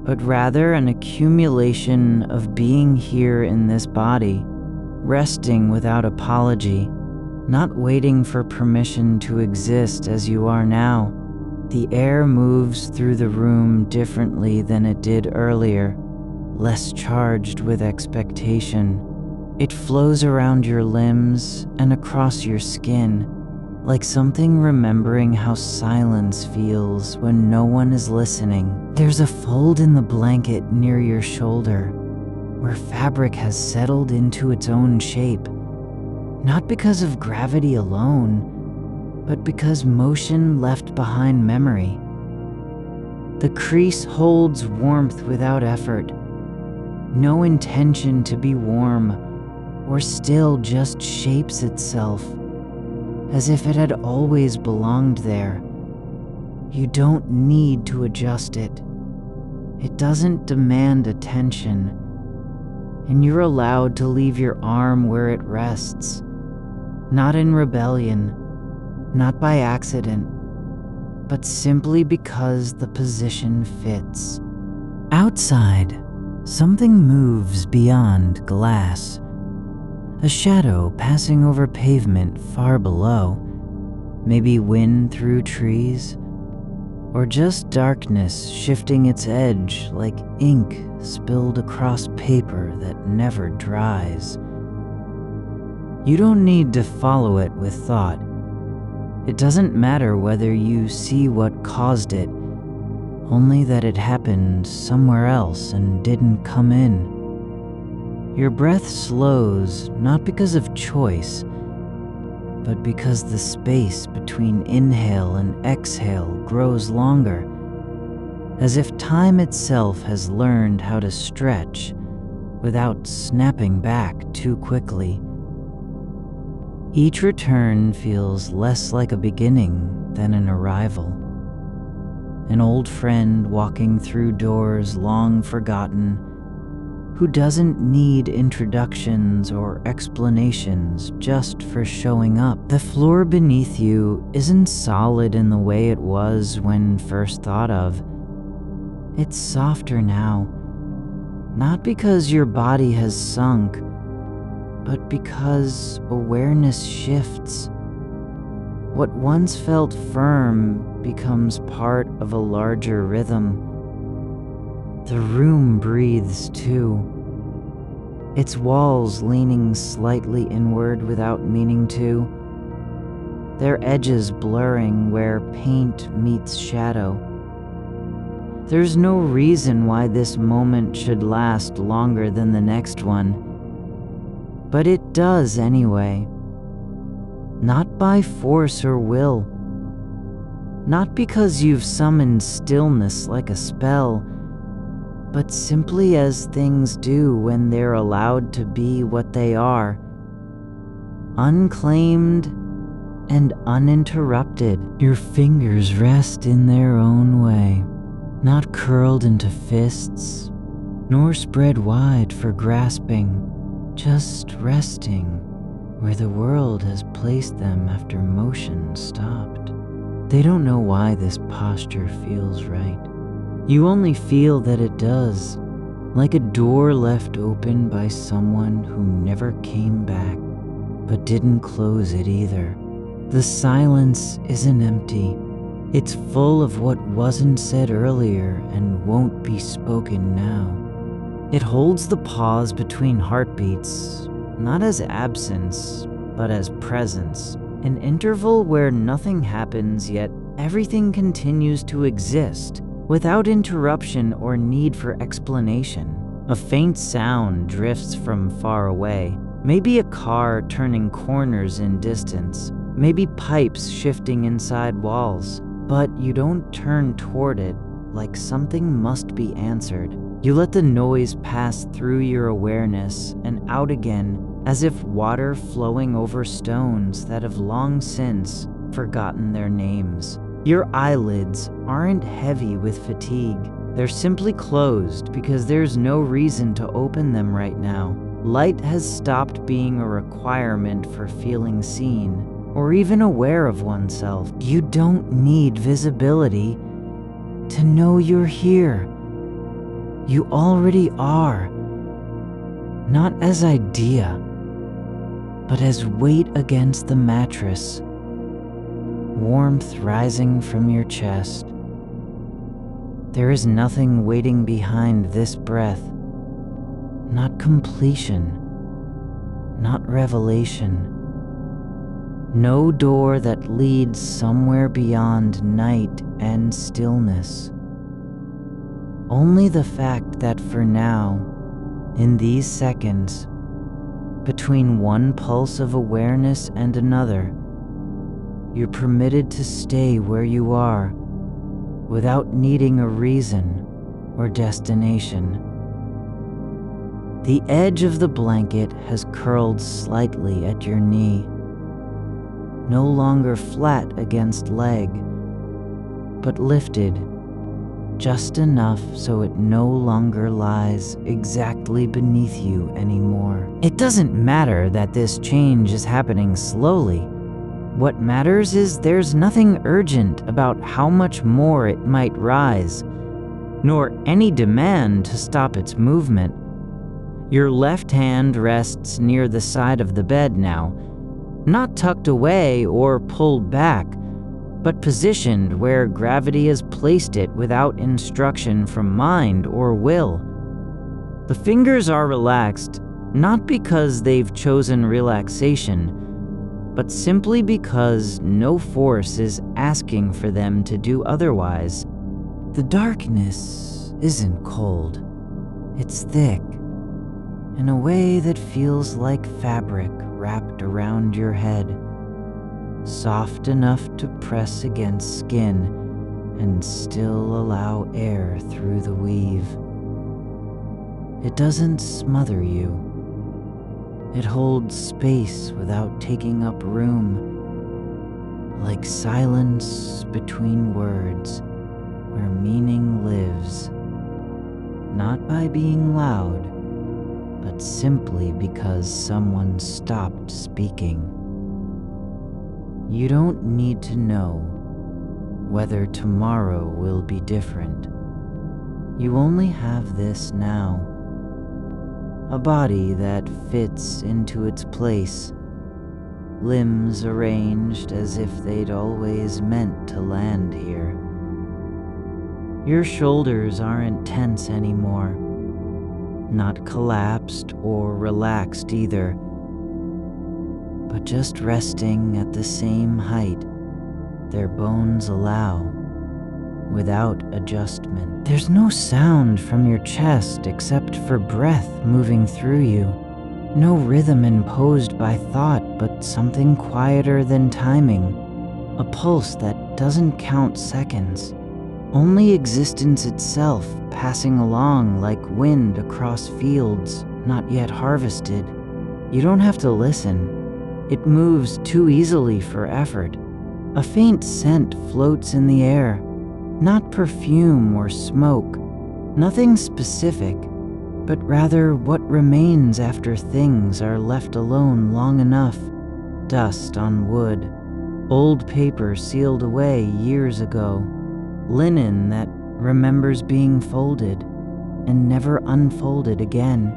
but rather an accumulation of being here in this body, resting without apology, not waiting for permission to exist as you are now. The air moves through the room differently than it did earlier, less charged with expectation. It flows around your limbs and across your skin, like something remembering how silence feels when no one is listening. There's a fold in the blanket near your shoulder, where fabric has settled into its own shape, not because of gravity alone, but because motion left behind memory. The crease holds warmth without effort, no intention to be warm or still, just shapes itself as if it had always belonged there. You don't need to adjust it. It doesn't demand attention, and you're allowed to leave your arm where it rests, not in rebellion, not by accident, but simply because the position fits. Outside, something moves beyond glass. A shadow passing over pavement far below, maybe wind through trees, or just darkness shifting its edge like ink spilled across paper that never dries. You don't need to follow it with thought. It doesn't matter whether you see what caused it, only that it happened somewhere else and didn't come in. Your breath slows, not because of choice, but because the space between inhale and exhale grows longer, as if time itself has learned how to stretch without snapping back too quickly. Each return feels less like a beginning than an arrival. An old friend walking through doors long forgotten, who doesn't need introductions or explanations just for showing up. The floor beneath you isn't solid in the way it was when first thought of. It's softer now, not because your body has sunk, but because awareness shifts. What once felt firm becomes part of a larger rhythm. The room breathes too, its walls leaning slightly inward without meaning to, their edges blurring where paint meets shadow. There's no reason why this moment should last longer than the next one, but it does anyway. Not by force or will. Not because you've summoned stillness like a spell, but simply as things do when they're allowed to be what they are. Unclaimed and uninterrupted. Your fingers rest in their own way, not curled into fists, nor spread wide for grasping, just resting where the world has placed them after motion stopped. They don't know why this posture feels right. You only feel that it does, like a door left open by someone who never came back, but didn't close it either. The silence isn't empty. It's full of what wasn't said earlier and won't be spoken now. It holds the pause between heartbeats, not as absence, but as presence. An interval where nothing happens yet everything continues to exist, without interruption or need for explanation. A faint sound drifts from far away, maybe a car turning corners in distance, maybe pipes shifting inside walls, but you don't turn toward it like something must be answered. You let the noise pass through your awareness and out again, as if water flowing over stones that have long since forgotten their names. Your eyelids aren't heavy with fatigue. They're simply closed because there's no reason to open them right now. Light has stopped being a requirement for feeling seen or even aware of oneself. You don't need visibility to know you're here. You already are. Not as idea, but as weight against the mattress. Warmth rising from your chest. There is nothing waiting behind this breath. Not completion. Not revelation. No door that leads somewhere beyond night and stillness. Only the fact that for now, in these seconds, between one pulse of awareness and another, you're permitted to stay where you are without needing a reason or destination. The edge of the blanket has curled slightly at your knee, no longer flat against leg, but lifted just enough so it no longer lies exactly beneath you anymore. It doesn't matter that this change is happening slowly. What matters is there's nothing urgent about how much more it might rise, nor any demand to stop its movement. Your left hand rests near the side of the bed now, not tucked away or pulled back, but positioned where gravity has placed it without instruction from mind or will. The fingers are relaxed, not because they've chosen relaxation, but simply because no force is asking for them to do otherwise. The darkness isn't cold. It's thick, in a way that feels like fabric wrapped around your head, soft enough to press against skin and still allow air through the weave. It doesn't smother you. It holds space without taking up room, like silence between words where meaning lives, not by being loud, but simply because someone stopped speaking. You don't need to know whether tomorrow will be different. You only have this now. A body that fits into its place, limbs arranged as if they'd always meant to land here. Your shoulders aren't tense anymore, not collapsed or relaxed either, but just resting at the same height their bones allow, without adjustment. There's no sound from your chest except for breath moving through you. No rhythm imposed by thought, but something quieter than timing. A pulse that doesn't count seconds. Only existence itself passing along like wind across fields not yet harvested. You don't have to listen. It moves too easily for effort. A faint scent floats in the air. Not perfume or smoke. Nothing specific, but rather what remains after things are left alone long enough. Dust on wood. Old paper sealed away years ago. Linen that remembers being folded and never unfolded again.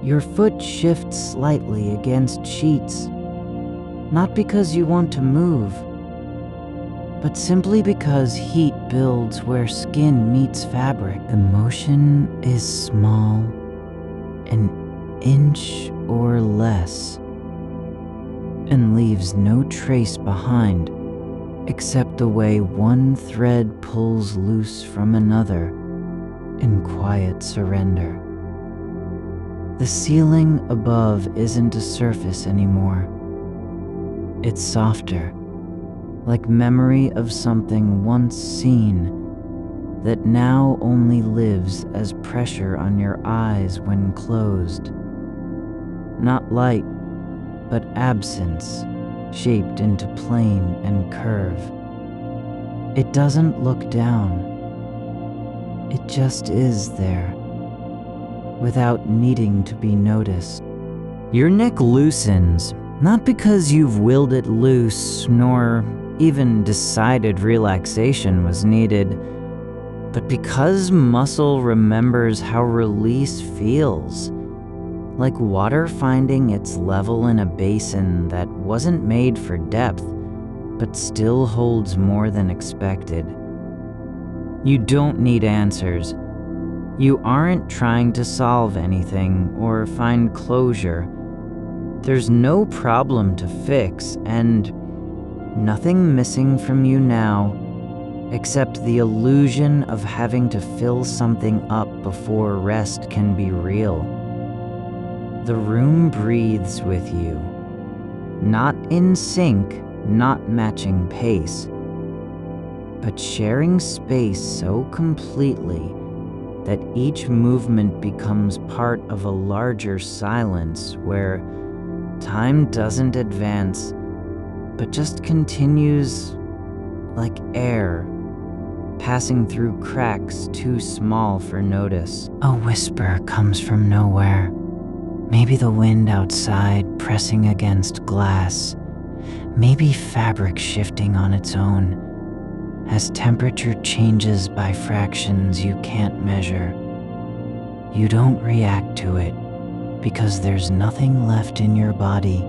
Your foot shifts slightly against sheets, not because you want to move, but simply because heat builds where skin meets fabric. The motion is small, an inch or less, and leaves no trace behind except the way one thread pulls loose from another in quiet surrender. The ceiling above isn't a surface anymore. It's softer, like memory of something once seen that now only lives as pressure on your eyes when closed. Not light, but absence, shaped into plane and curve. It doesn't look down. It just is there, without needing to be noticed. Your neck loosens, not because you've willed it loose, nor even decided relaxation was needed, but because muscle remembers how release feels. Like water finding its level in a basin that wasn't made for depth, but still holds more than expected. You don't need answers. You aren't trying to solve anything or find closure. There's no problem to fix and nothing missing from you now, except the illusion of having to fill something up before rest can be real. The room breathes with you, not in sync, not matching pace, but sharing space so completely that each movement becomes part of a larger silence where time doesn't advance, but just continues like air, passing through cracks too small for notice. A whisper comes from nowhere. Maybe the wind outside pressing against glass. Maybe fabric shifting on its own as temperature changes by fractions you can't measure. You don't react to it because there's nothing left in your body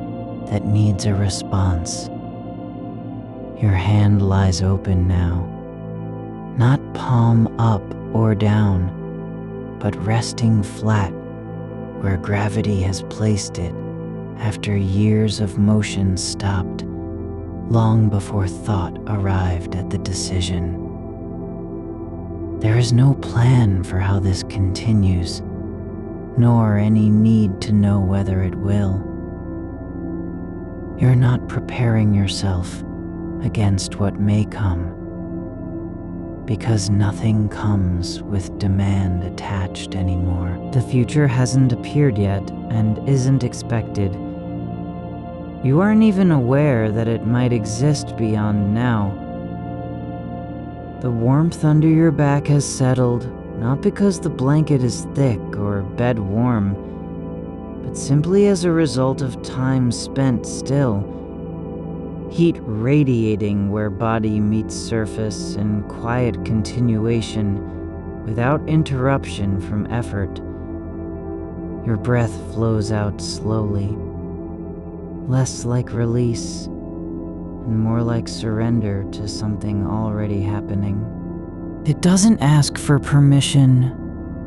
that needs a response. Your hand lies open now, not palm up or down, but resting flat where gravity has placed it after years of motion stopped, long before thought arrived at the decision. There is no plan for how this continues, nor any need to know whether it will. You're not preparing yourself against what may come, because nothing comes with demand attached anymore. The future hasn't appeared yet and isn't expected. You aren't even aware that it might exist beyond now. The warmth under your back has settled, not because the blanket is thick or bed warm, but simply as a result of time spent still. Heat radiating where body meets surface in quiet continuation without interruption from effort. Your breath flows out slowly, less like release and more like surrender to something already happening. It doesn't ask for permission,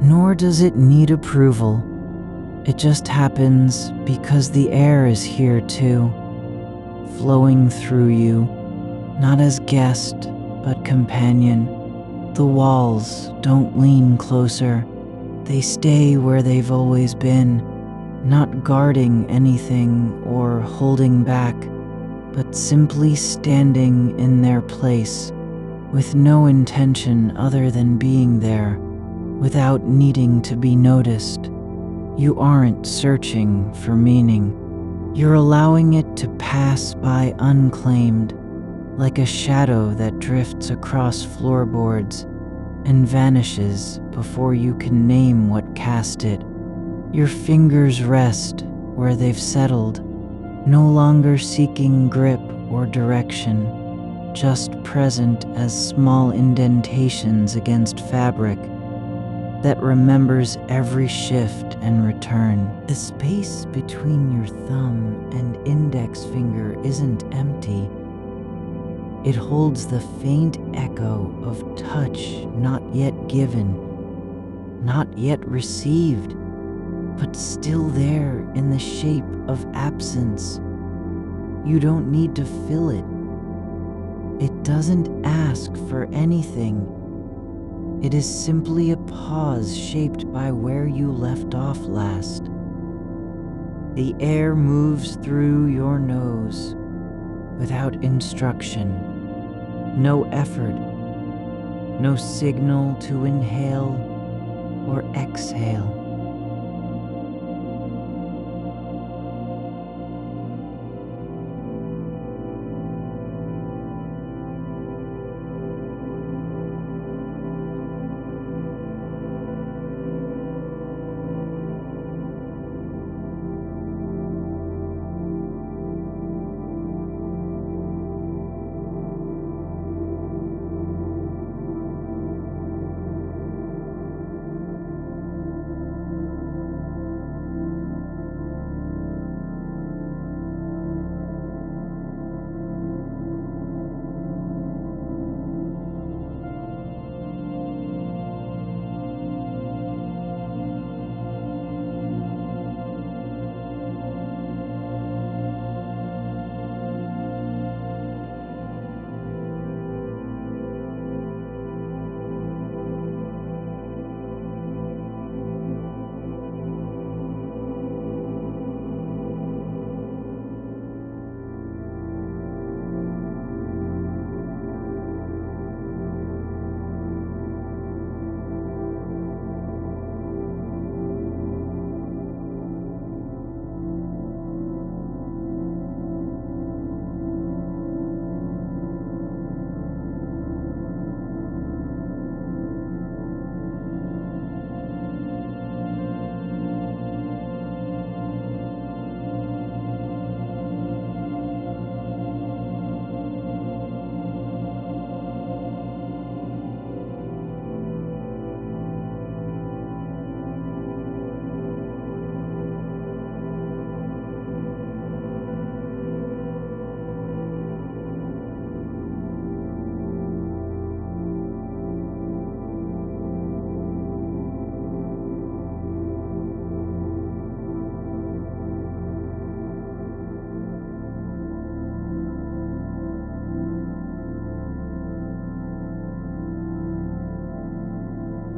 nor does it need approval. It just happens because the air is here too, flowing through you, not as guest, but companion, The walls don't lean closer. They stay where they've always been, not guarding anything or holding back, but simply standing in their place, with no intention other than being there, without needing to be noticed. You aren't searching for meaning. You're allowing it to pass by unclaimed, like a shadow that drifts across floorboards and vanishes before you can name what cast it. Your fingers rest where they've settled, no longer seeking grip or direction, just present as small indentations against fabric that remembers every shift and return. The space between your thumb and index finger isn't empty. It holds the faint echo of touch not yet given, not yet received, but still there in the shape of absence. You don't need to fill it. It doesn't ask for anything. It is simply a pause shaped by where you left off last. The air moves through your nose without instruction. No effort, no signal to inhale or exhale.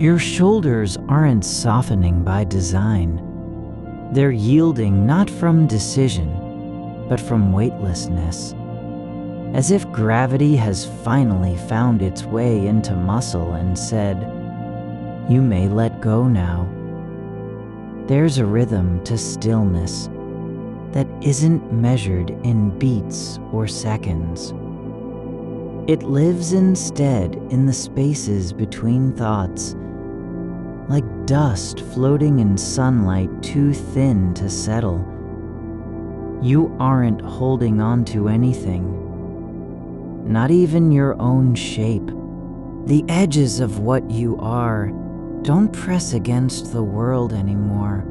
Your shoulders aren't softening by design. They're yielding not from decision, but from weightlessness. As if gravity has finally found its way into muscle and said, "You may let go now." There's a rhythm to stillness that isn't measured in beats or seconds. It lives instead in the spaces between thoughts, like dust floating in sunlight too thin to settle. You aren't holding on to anything, not even your own shape. The edges of what you are don't press against the world anymore.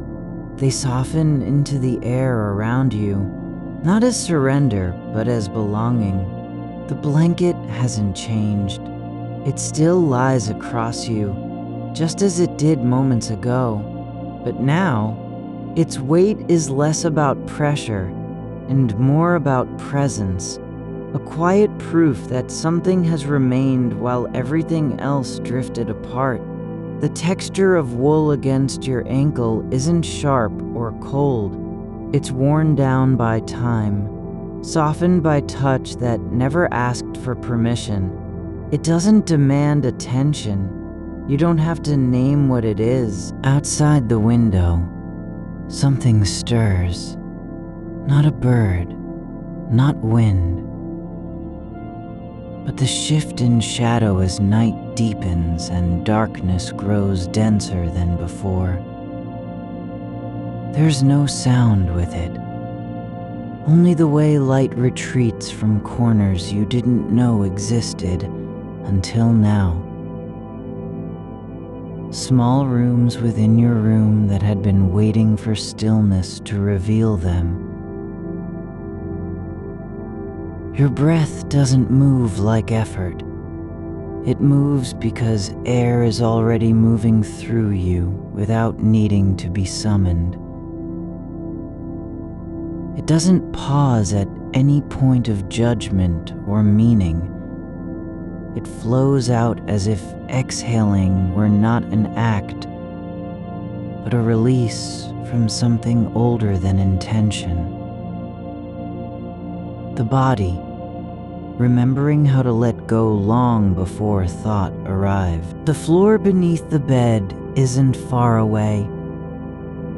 They soften into the air around you, not as surrender, but as belonging. The blanket hasn't changed. It still lies across you, just as it did moments ago. But now, its weight is less about pressure and more about presence, a quiet proof that something has remained while everything else drifted apart. The texture of wool against your ankle isn't sharp or cold. It's worn down by time, softened by touch that never asked for permission. It doesn't demand attention. You don't have to name what it is. Outside the window, something stirs. Not a bird, not wind, but the shift in shadow as night deepens and darkness grows denser than before. There's no sound with it, only the way light retreats from corners you didn't know existed until now. Small rooms within your room that had been waiting for stillness to reveal them. Your breath doesn't move like effort. It moves because air is already moving through you without needing to be summoned. It doesn't pause at any point of judgment or meaning. It flows out as if exhaling were not an act, but a release from something older than intention. The body, remembering how to let go long before thought arrived. The floor beneath the bed isn't far away.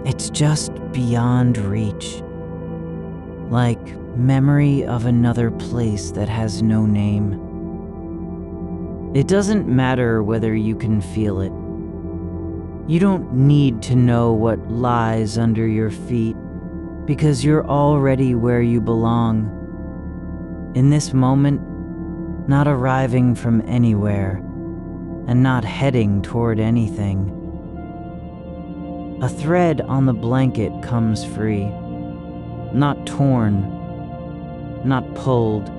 It's just beyond reach, like memory of another place that has no name. It doesn't matter whether you can feel it. You don't need to know what lies under your feet, because you're already where you belong. In this moment, not arriving from anywhere, and not heading toward anything. A thread on the blanket comes free, not torn, not pulled,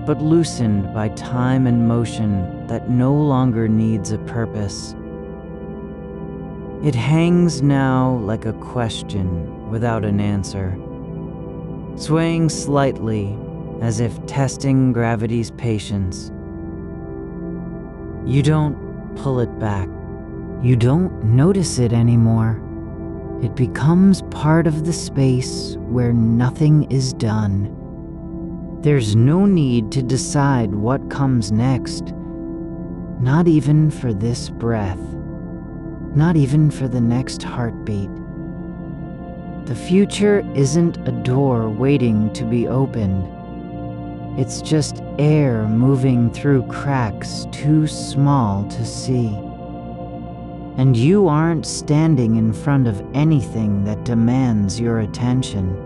but loosened by time and motion that no longer needs a purpose. It hangs now like a question without an answer, swaying slightly as if testing gravity's patience. You don't pull it back. You don't notice it anymore. It becomes part of the space where nothing is done. There's no need to decide what comes next, not even for this breath, not even for the next heartbeat. The future isn't a door waiting to be opened. It's just air moving through cracks too small to see. And you aren't standing in front of anything that demands your attention.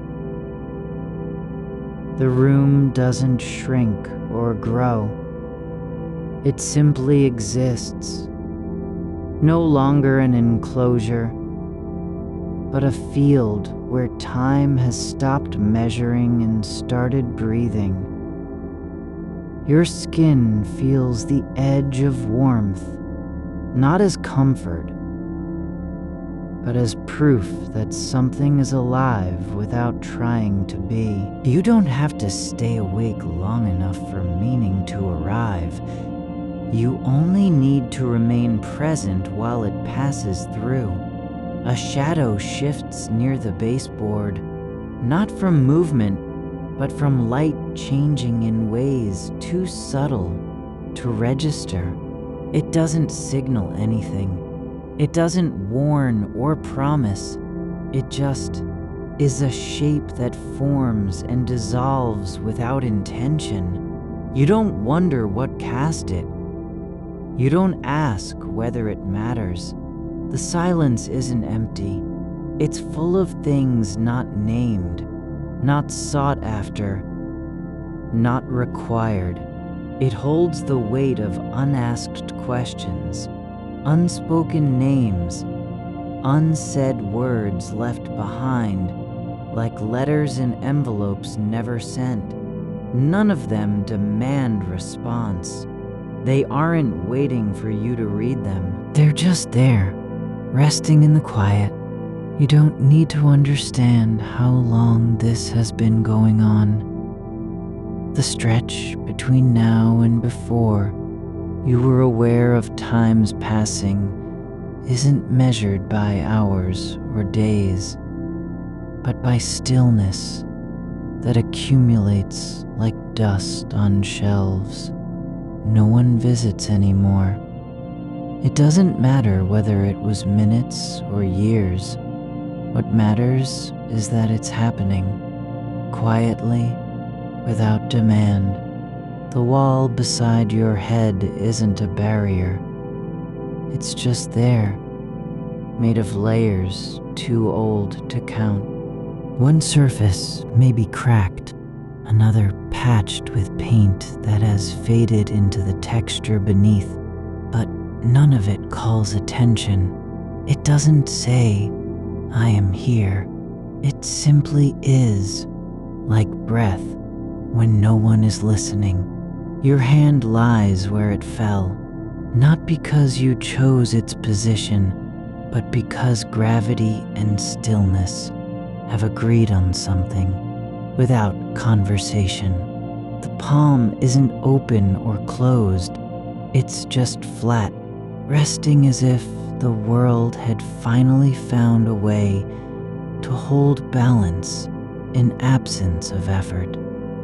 The room doesn't shrink or grow. It simply exists. No longer an enclosure, but a field where time has stopped measuring and started breathing. Your skin feels the edge of warmth, not as comfort, but as proof that something is alive without trying to be. You don't have to stay awake long enough for meaning to arrive. You only need to remain present while it passes through. A shadow shifts near the baseboard, not from movement, but from light changing in ways too subtle to register. It doesn't signal anything. It doesn't warn or promise. It just is a shape that forms and dissolves without intention. You don't wonder what cast it. You don't ask whether it matters. The silence isn't empty. It's full of things not named, not sought after, not required. It holds the weight of unasked questions, unspoken names, unsaid words left behind, like letters in envelopes never sent. None of them demand response. They aren't waiting for you to read them. They're just there, resting in the quiet. You don't need to understand how long this has been going on. The stretch between now and before you were aware of time's passing isn't measured by hours or days, but by stillness that accumulates like dust on shelves. No one visits anymore. It doesn't matter whether it was minutes or years. What matters is that it's happening, quietly, without demand. The wall beside your head isn't a barrier. It's just there, made of layers too old to count. One surface may be cracked, another patched with paint that has faded into the texture beneath, but none of it calls attention. It doesn't say, "I am here." It simply is, like breath when no one is listening. Your hand lies where it fell, not because you chose its position, but because gravity and stillness have agreed on something without conversation. The palm isn't open or closed, it's just flat, resting as if the world had finally found a way to hold balance in absence of effort.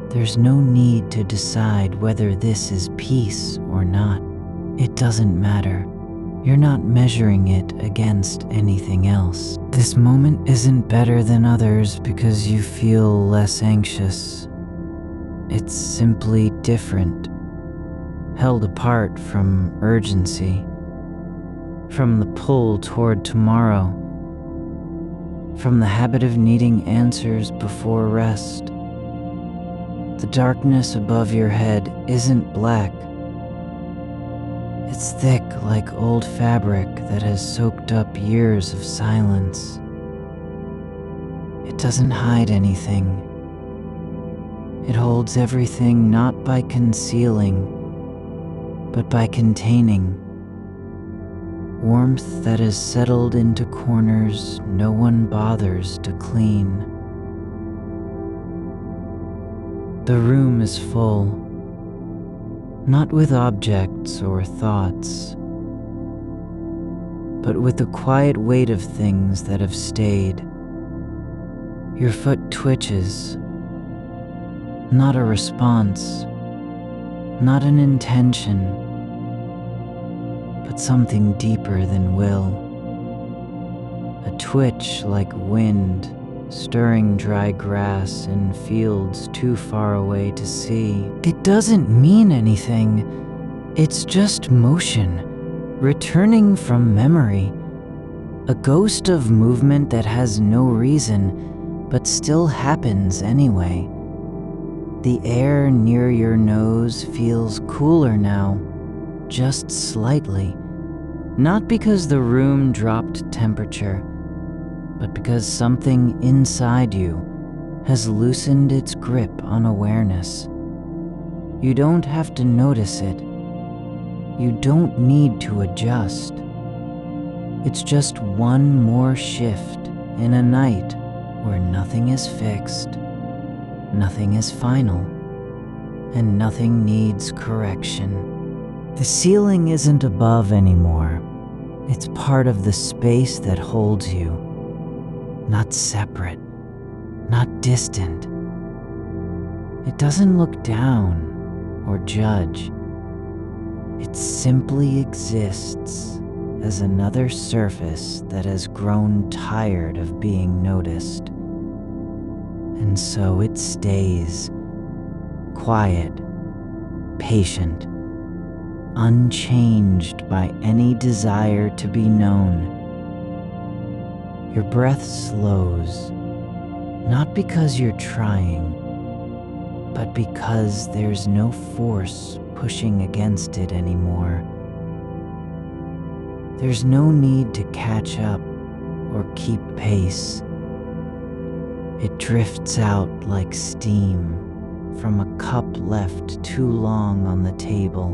There's no need to decide whether this is peace or not. It doesn't matter. You're not measuring it against anything else. This moment isn't better than others because you feel less anxious. It's simply different, held apart from urgency, from the pull toward tomorrow, from the habit of needing answers before rest. The darkness above your head isn't black. It's thick like old fabric that has soaked up years of silence. It doesn't hide anything. It holds everything not by concealing, but by containing. Warmth that has settled into corners no one bothers to clean. The room is full, not with objects or thoughts, but with the quiet weight of things that have stayed. Your foot twitches, not a response, not an intention, but something deeper than will. A twitch like wind stirring dry grass in fields too far away to see. It doesn't mean anything. It's just motion, returning from memory. A ghost of movement that has no reason, but still happens anyway. The air near your nose feels cooler now, just slightly. Not because the room dropped temperature, but because something inside you has loosened its grip on awareness. You don't have to notice it. You don't need to adjust. It's just one more shift in a night where nothing is fixed, nothing is final, and nothing needs correction. The ceiling isn't above anymore. It's part of the space that holds you. Not separate, not distant. It doesn't look down or judge. It simply exists as another surface that has grown tired of being noticed. And so it stays, quiet, patient, unchanged by any desire to be known. Your breath slows, not because you're trying, but because there's no force pushing against it anymore. There's no need to catch up or keep pace. It drifts out like steam from a cup left too long on the table.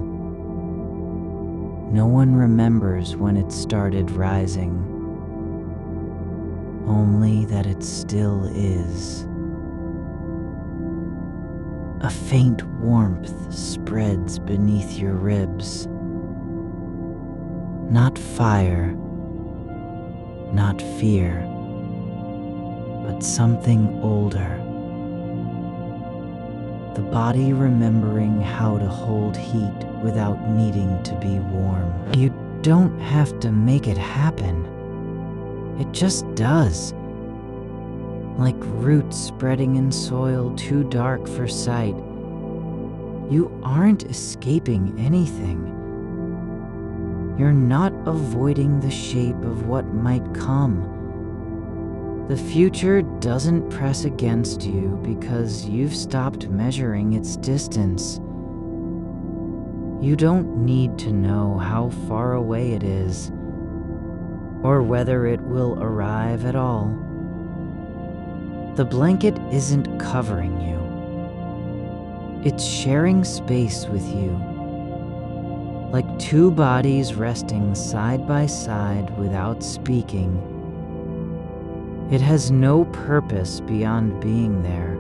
No one remembers when it started rising, only that it still is. A faint warmth spreads beneath your ribs. Not fire, not fear, but something older. The body remembering how to hold heat without needing to be warm. You don't have to make it happen. It just does. Like roots spreading in soil too dark for sight. You aren't escaping anything. You're not avoiding the shape of what might come. The future doesn't press against you because you've stopped measuring its distance. You don't need to know how far away it is, or whether it will arrive at all. The blanket isn't covering you. It's sharing space with you, like two bodies resting side by side without speaking. It has no purpose beyond being there,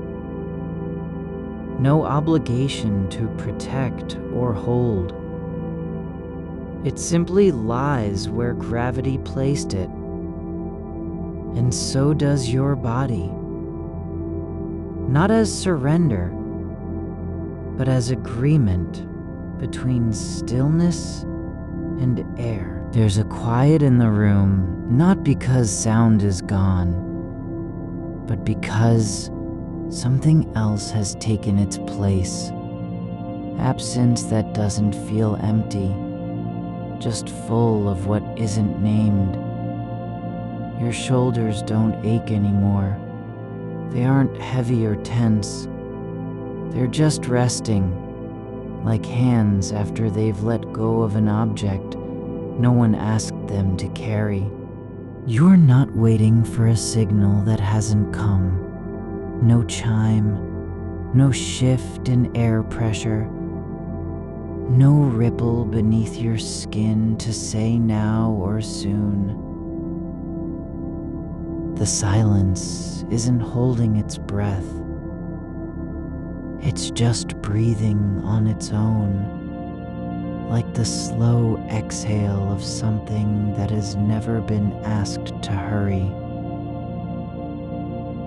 no obligation to protect or hold. It simply lies where gravity placed it, and so does your body. Not as surrender, but as agreement between stillness and air. There's a quiet in the room, not because sound is gone, but because something else has taken its place. Absence that doesn't feel empty, just full of what isn't named. Your shoulders don't ache anymore. They aren't heavy or tense. They're just resting, like hands after they've let go of an object no one asked them to carry. You're not waiting for a signal that hasn't come. No chime, no shift in air pressure, no ripple beneath your skin to say now or soon. The silence isn't holding its breath. It's just breathing on its own, like the slow exhale of something that has never been asked to hurry.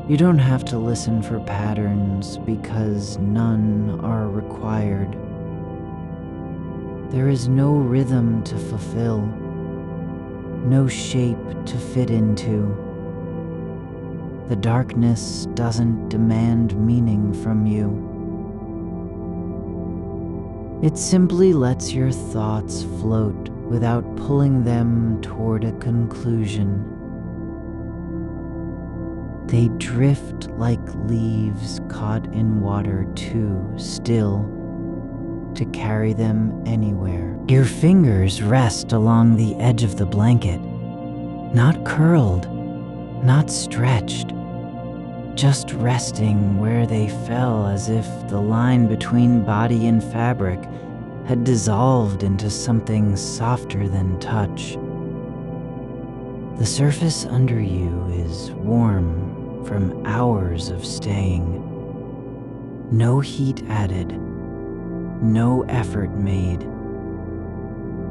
You don't have to listen for patterns because none are required. There is no rhythm to fulfill, no shape to fit into. The darkness doesn't demand meaning from you. It simply lets your thoughts float without pulling them toward a conclusion. They drift like leaves caught in water too still to carry them anywhere. Your fingers rest along the edge of the blanket, not curled, not stretched, just resting where they fell, as if the line between body and fabric had dissolved into something softer than touch. The surface under you is warm from hours of staying. No heat added, no effort made.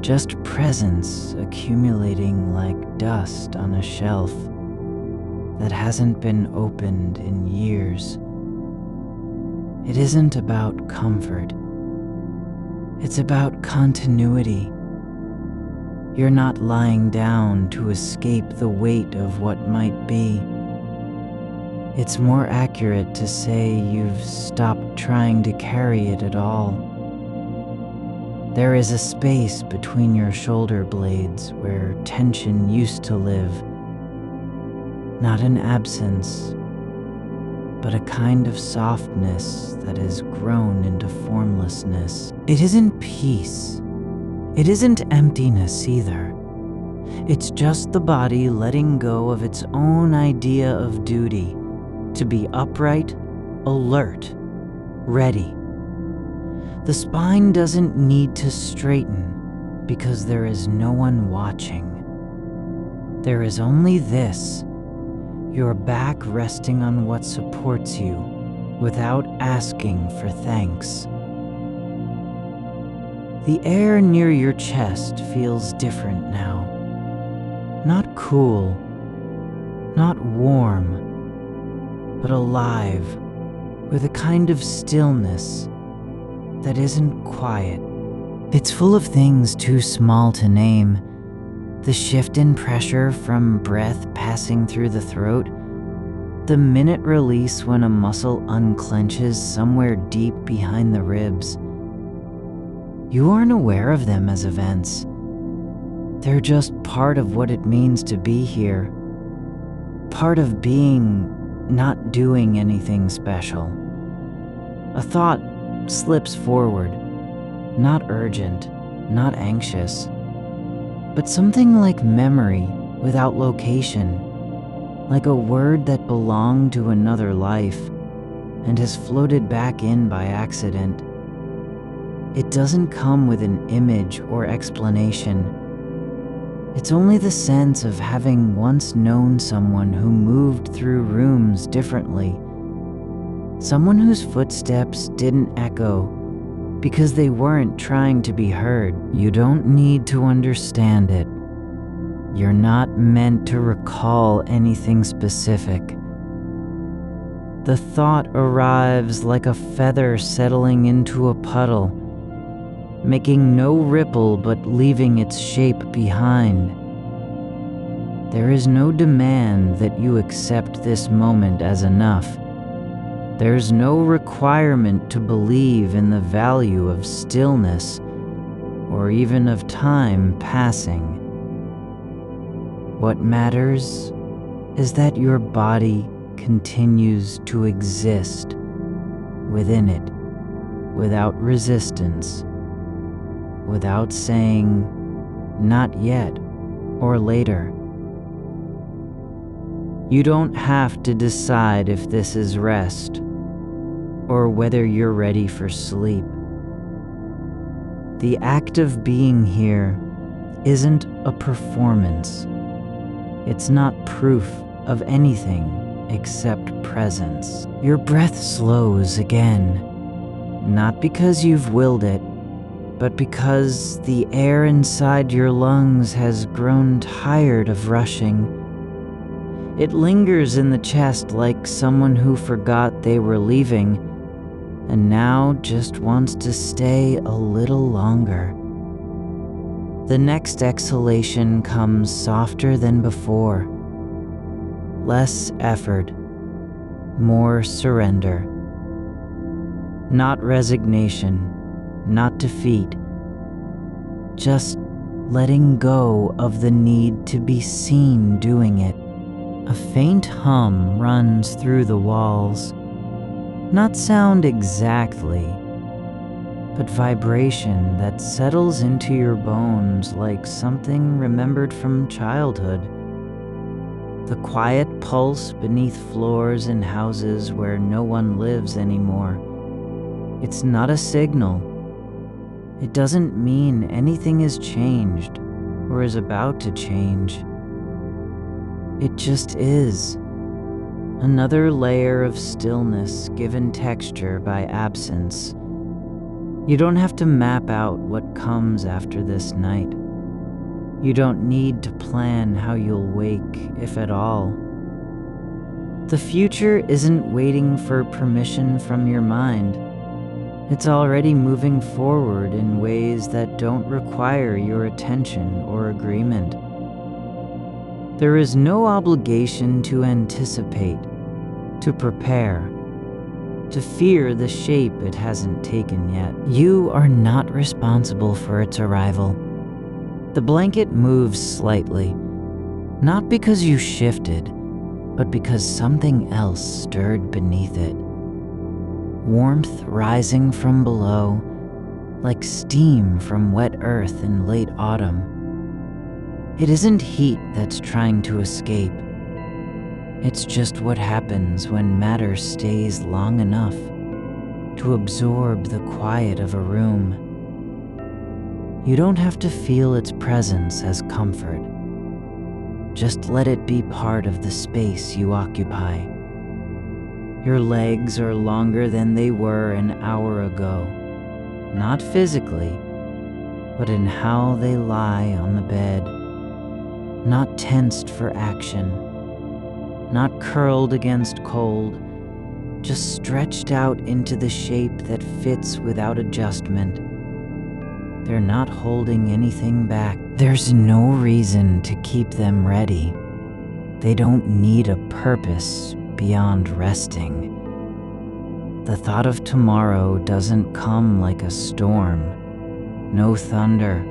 Just presence accumulating like dust on a shelf that hasn't been opened in years. It isn't about comfort. It's about continuity. You're not lying down to escape the weight of what might be. It's more accurate to say you've stopped trying to carry it at all. There is a space between your shoulder blades where tension used to live. Not an absence, but a kind of softness that has grown into formlessness. It isn't peace. It isn't emptiness either. It's just the body letting go of its own idea of duty, to be upright, alert, ready. The spine doesn't need to straighten because there is no one watching. There is only this. Your back resting on what supports you, without asking for thanks. The air near your chest feels different now. Not cool, not warm, but alive, with a kind of stillness that isn't quiet. It's full of things too small to name. The shift in pressure from breath passing through the throat, the minute release when a muscle unclenches somewhere deep behind the ribs. You aren't aware of them as events. They're just part of what it means to be here. Part of being not doing anything special. A thought slips forward, not urgent, not anxious, but something like memory without location, like a word that belonged to another life and has floated back in by accident. It doesn't come with an image or explanation. It's only the sense of having once known someone who moved through rooms differently. Someone whose footsteps didn't echo because they weren't trying to be heard. You don't need to understand it. You're not meant to recall anything specific. The thought arrives like a feather settling into a puddle, making no ripple but leaving its shape behind. There is no demand that you accept this moment as enough. There's no requirement to believe in the value of stillness or even of time passing. What matters is that your body continues to exist within it, without resistance, without saying, not yet or later. You don't have to decide if this is rest or whether you're ready for sleep. The act of being here isn't a performance. It's not proof of anything except presence. Your breath slows again, not because you've willed it, but because the air inside your lungs has grown tired of rushing. It lingers in the chest like someone who forgot they were leaving and now just wants to stay a little longer. The next exhalation comes softer than before. Less effort, more surrender. Not resignation, not defeat. Just letting go of the need to be seen doing it. A faint hum runs through the walls. Not sound exactly, but vibration that settles into your bones like something remembered from childhood. The quiet pulse beneath floors in houses where no one lives anymore. It's not a signal. It doesn't mean anything has changed or is about to change. It just is. Another layer of stillness given texture by absence. You don't have to map out what comes after this night. You don't need to plan how you'll wake, if at all. The future isn't waiting for permission from your mind. It's already moving forward in ways that don't require your attention or agreement. There is no obligation to anticipate, to prepare, to fear the shape it hasn't taken yet. You are not responsible for its arrival. The blanket moves slightly, not because you shifted, but because something else stirred beneath it. Warmth rising from below, like steam from wet earth in late autumn. It isn't heat that's trying to escape. It's just what happens when matter stays long enough to absorb the quiet of a room. You don't have to feel its presence as comfort. Just let it be part of the space you occupy. Your legs are longer than they were an hour ago, not physically, but in how they lie on the bed, not tensed for action, not curled against cold, just stretched out into the shape that fits without adjustment. They're not holding anything back. There's no reason to keep them ready. They don't need a purpose beyond resting. The thought of tomorrow doesn't come like a storm. No thunder,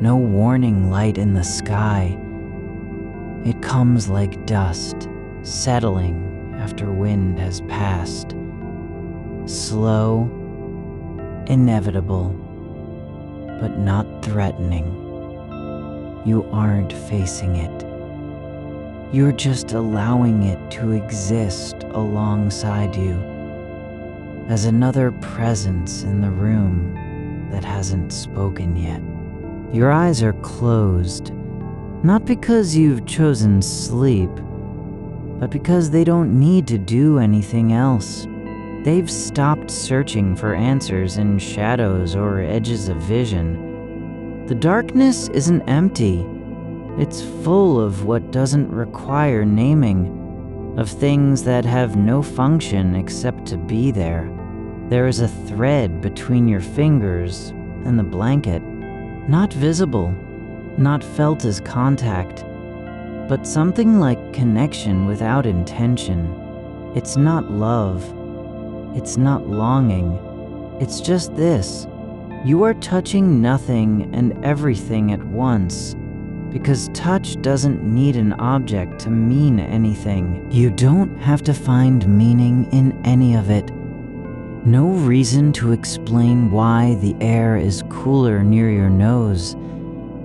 no warning light in the sky. It comes like dust, settling after wind has passed. Slow, inevitable, but not threatening. You aren't facing it. You're just allowing it to exist alongside you as another presence in the room that hasn't spoken yet. Your eyes are closed, not because you've chosen sleep, but because they don't need to do anything else. They've stopped searching for answers in shadows or edges of vision. The darkness isn't empty. It's full of what doesn't require naming, of things that have no function except to be there. There is a thread between your fingers and the blanket, not visible, not felt as contact, but something like connection without intention. It's not love. It's not longing. It's just this. You are touching nothing and everything at once, because touch doesn't need an object to mean anything. You don't have to find meaning in any of it. No reason to explain why the air is cooler near your nose,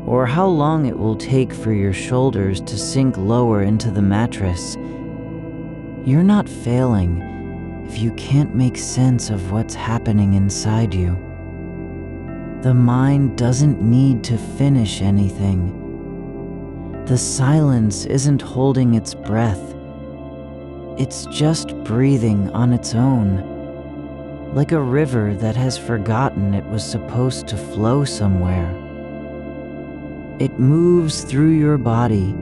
or how long it will take for your shoulders to sink lower into the mattress. You're not failing if you can't make sense of what's happening inside you. The mind doesn't need to finish anything. The silence isn't holding its breath. It's just breathing on its own, like a river that has forgotten it was supposed to flow somewhere. It moves through your body,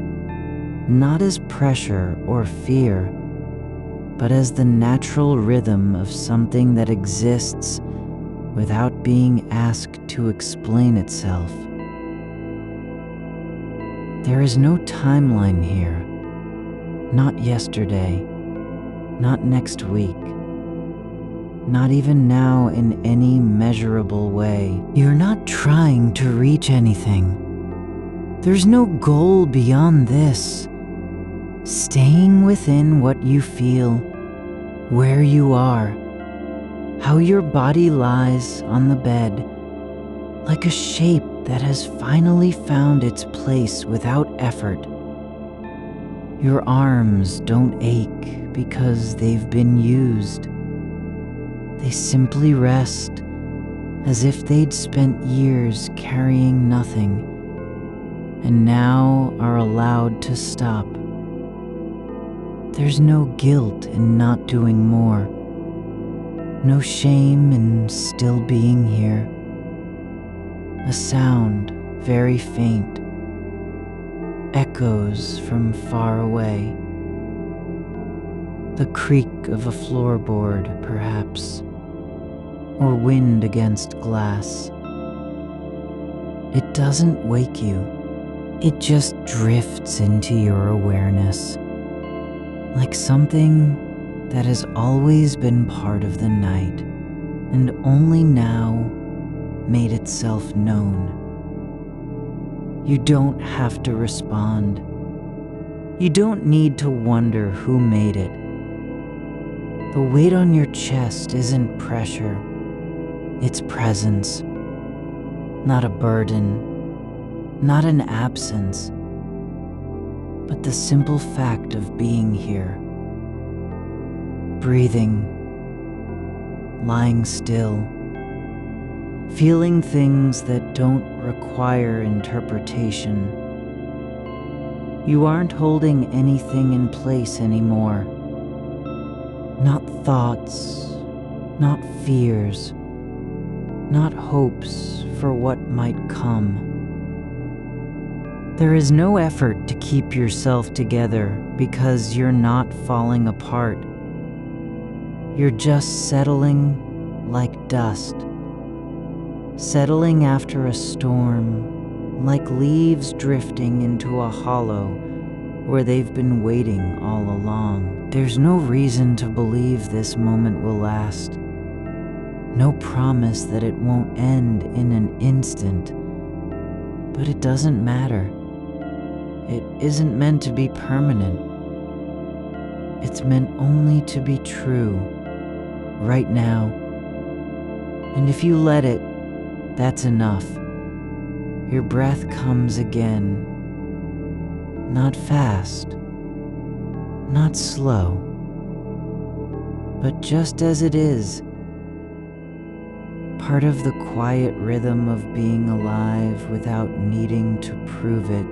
not as pressure or fear, but as the natural rhythm of something that exists without being asked to explain itself. There is no timeline here. Not yesterday, not next week, not even now in any measurable way. You're not trying to reach anything. There's no goal beyond this. Staying within what you feel, where you are, how your body lies on the bed, like a shape that has finally found its place without effort. Your arms don't ache because they've been used. They simply rest as if they'd spent years carrying nothing and now are allowed to stop. There's no guilt in not doing more, no shame in still being here. A sound, very faint, echoes from far away. The creak of a floorboard, perhaps, or wind against glass. It doesn't wake you. It just drifts into your awareness, like something that has always been part of the night and only now made itself known. You don't have to respond. You don't need to wonder who made it. The weight on your chest isn't pressure, it's presence, not a burden, not an absence, but the simple fact of being here, breathing, lying still, feeling things that don't require interpretation. You aren't holding anything in place anymore. Not thoughts, not fears, not hopes for what might come. There is no effort to keep yourself together because you're not falling apart. You're just settling like dust, settling after a storm, like leaves drifting into a hollow where they've been waiting all along. There's no reason to believe this moment will last. No promise that it won't end in an instant. But it doesn't matter. It isn't meant to be permanent. It's meant only to be true, right now. And if you let it, that's enough. Your breath comes again. Not fast, not slow, but just as it is. Part of the quiet rhythm of being alive without needing to prove it.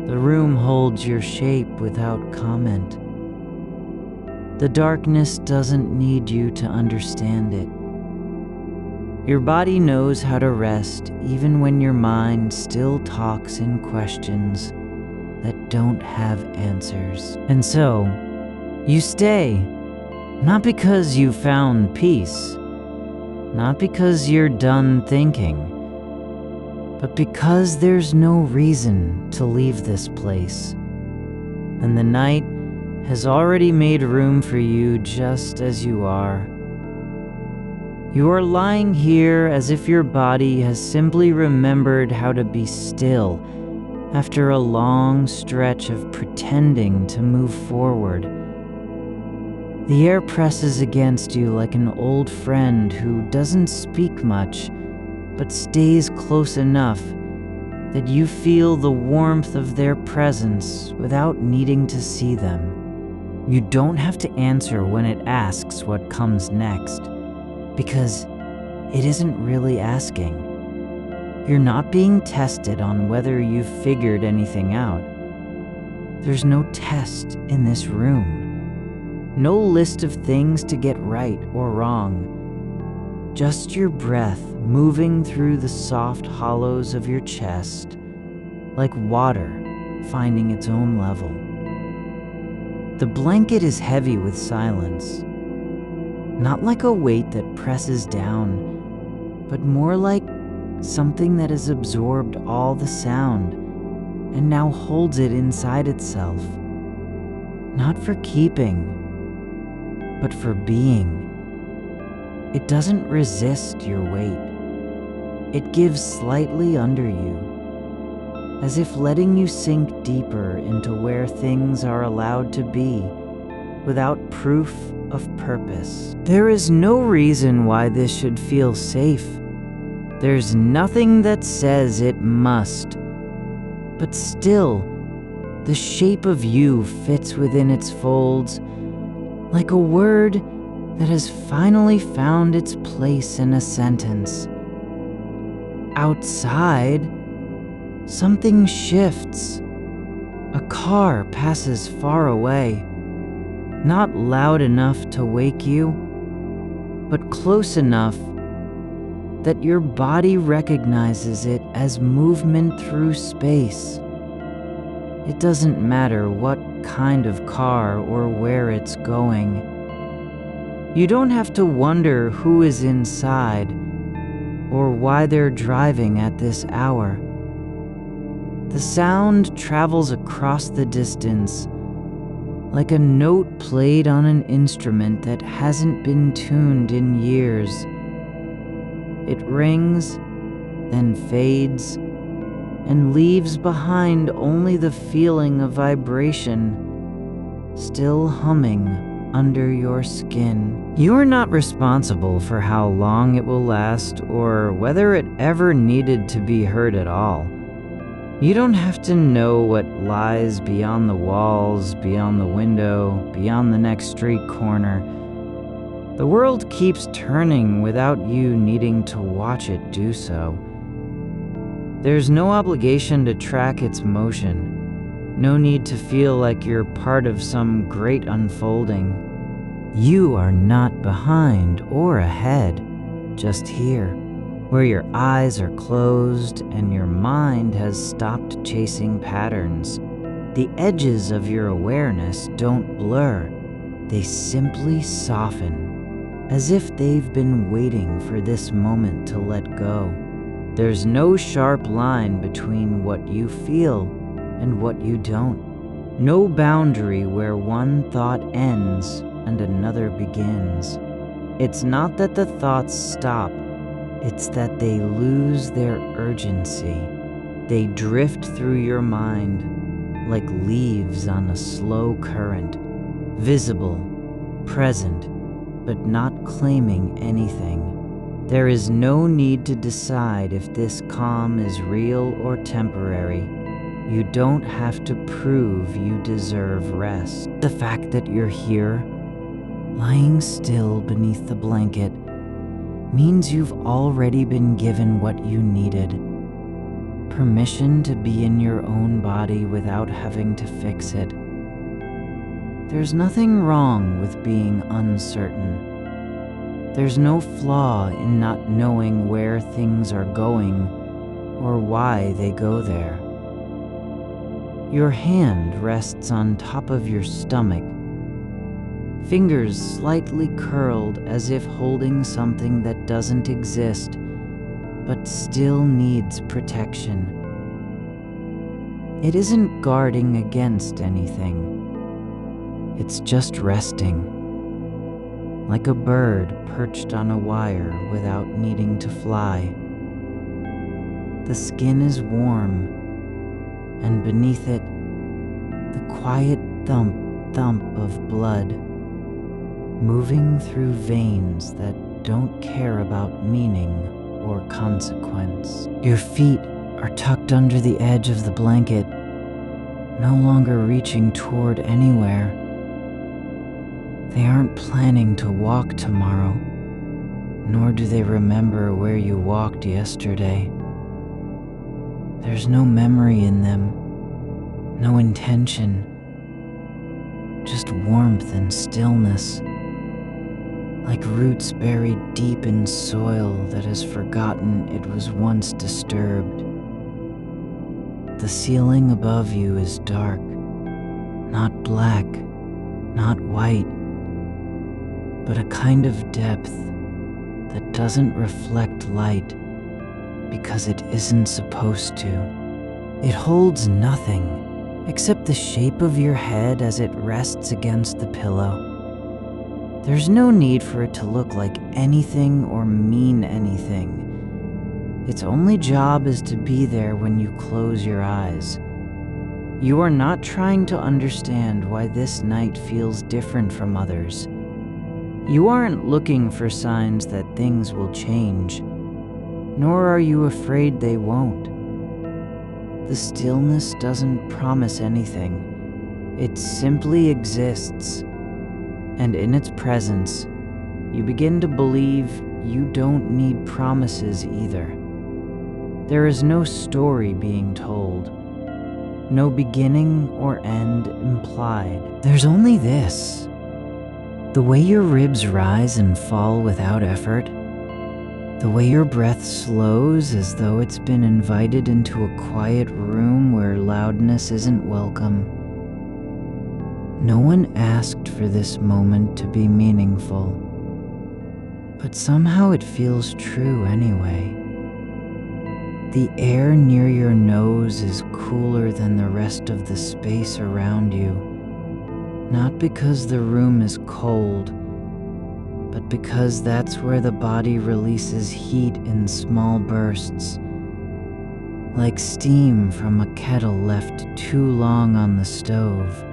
The room holds your shape without comment. The darkness doesn't need you to understand it. Your body knows how to rest even when your mind still talks in questions that don't have answers. And so, you stay, not because you found peace, not because you're done thinking, but because there's no reason to leave this place. And the night has already made room for you just as you are. You are lying here as if your body has simply remembered how to be still after a long stretch of pretending to move forward. The air presses against you like an old friend who doesn't speak much, but stays close enough that you feel the warmth of their presence without needing to see them. You don't have to answer when it asks what comes next, because it isn't really asking. You're not being tested on whether you've figured anything out. There's no test in this room. No list of things to get right or wrong. Just your breath moving through the soft hollows of your chest, like water finding its own level. The blanket is heavy with silence. Not like a weight that presses down, but more like something that has absorbed all the sound and now holds it inside itself. Not for keeping, but for being. It doesn't resist your weight. It gives slightly under you, as if letting you sink deeper into where things are allowed to be without proof of purpose. There is no reason why this should feel safe. There's nothing that says it must. But still, the shape of you fits within its folds, like a word that has finally found its place in a sentence. Outside, something shifts. A car passes far away. Not loud enough to wake you, but close enough that your body recognizes it as movement through space. It doesn't matter what kind of car or where it's going. You don't have to wonder who is inside or why they're driving at this hour. The sound travels across the distance like a note played on an instrument that hasn't been tuned in years. It rings, then fades, and leaves behind only the feeling of vibration, still humming under your skin. You are not responsible for how long it will last or whether it ever needed to be heard at all. You don't have to know what lies beyond the walls, beyond the window, beyond the next street corner. The world keeps turning without you needing to watch it do so. There's no obligation to track its motion. No need to feel like you're part of some great unfolding. You are not behind or ahead, just here, where your eyes are closed and your mind has stopped chasing patterns. The edges of your awareness don't blur, they simply soften, as if they've been waiting for this moment to let go. There's no sharp line between what you feel and what you don't. No boundary where one thought ends and another begins. It's not that the thoughts stop, it's that they lose their urgency. They drift through your mind like leaves on a slow current, visible, present, but not claiming anything. There is no need to decide if this calm is real or temporary. You don't have to prove you deserve rest. The fact that you're here, lying still beneath the blanket, means you've already been given what you needed. Permission to be in your own body without having to fix it. There's nothing wrong with being uncertain. There's no flaw in not knowing where things are going or why they go there. Your hand rests on top of your stomach, fingers slightly curled as if holding something that doesn't exist but still needs protection. It isn't guarding against anything. It's just resting, like a bird perched on a wire without needing to fly. The skin is warm, and beneath it, the quiet thump of blood, moving through veins that don't care about meaning or consequence. Your feet are tucked under the edge of the blanket, no longer reaching toward anywhere. They aren't planning to walk tomorrow, nor do they remember where you walked yesterday. There's no memory in them, no intention, just warmth and stillness, like roots buried deep in soil that has forgotten it was once disturbed. The ceiling above you is dark, not black, not white, but a kind of depth that doesn't reflect light because it isn't supposed to. It holds nothing except the shape of your head as it rests against the pillow. There's no need for it to look like anything or mean anything. Its only job is to be there when you close your eyes. You are not trying to understand why this night feels different from others. You aren't looking for signs that things will change, nor are you afraid they won't. The stillness doesn't promise anything. It simply exists. And in its presence, you begin to believe you don't need promises either. There is no story being told, no beginning or end implied. There's only this: the way your ribs rise and fall without effort, the way your breath slows as though it's been invited into a quiet room where loudness isn't welcome. No one asked for this moment to be meaningful, but somehow it feels true anyway. The air near your nose is cooler than the rest of the space around you, not because the room is cold, but because that's where the body releases heat in small bursts, like steam from a kettle left too long on the stove.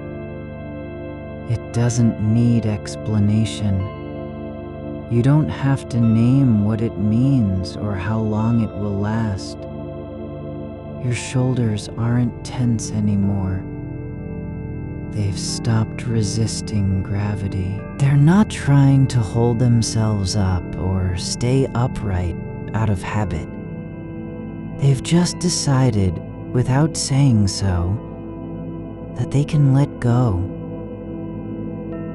It doesn't need explanation. You don't have to name what it means or how long it will last. Your shoulders aren't tense anymore. They've stopped resisting gravity. They're not trying to hold themselves up or stay upright out of habit. They've just decided, without saying so, that they can let go.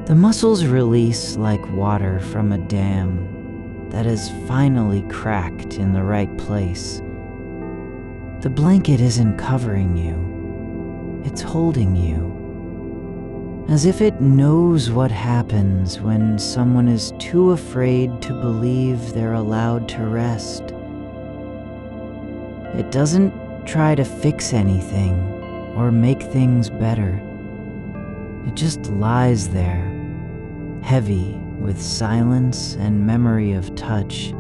The muscles release like water from a dam that has finally cracked in the right place. The blanket isn't covering you, it's holding you, as if it knows what happens when someone is too afraid to believe they're allowed to rest. It doesn't try to fix anything or make things better. It just lies there, heavy with silence and memory of touch,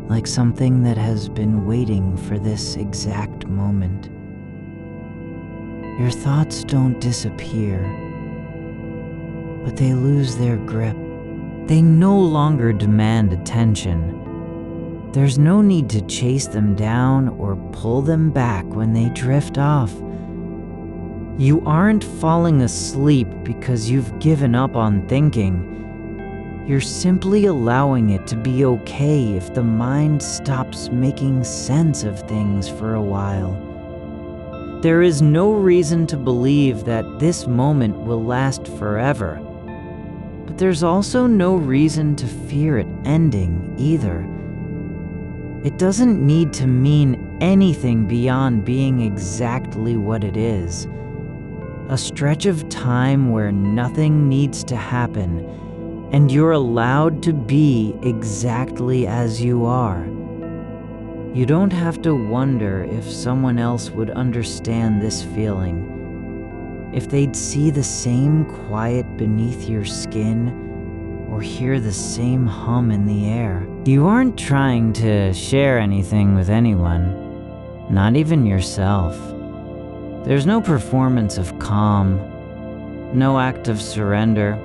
like something that has been waiting for this exact moment. Your thoughts don't disappear, but they lose their grip. They no longer demand attention. There's no need to chase them down or pull them back when they drift off. You aren't falling asleep because you've given up on thinking. You're simply allowing it to be okay if the mind stops making sense of things for a while. There is no reason to believe that this moment will last forever, but there's also no reason to fear it ending either. It doesn't need to mean anything beyond being exactly what it is. A stretch of time where nothing needs to happen and you're allowed to be exactly as you are. You don't have to wonder if someone else would understand this feeling, if they'd see the same quiet beneath your skin or hear the same hum in the air. You aren't trying to share anything with anyone, not even yourself. There's no performance of calm, no act of surrender.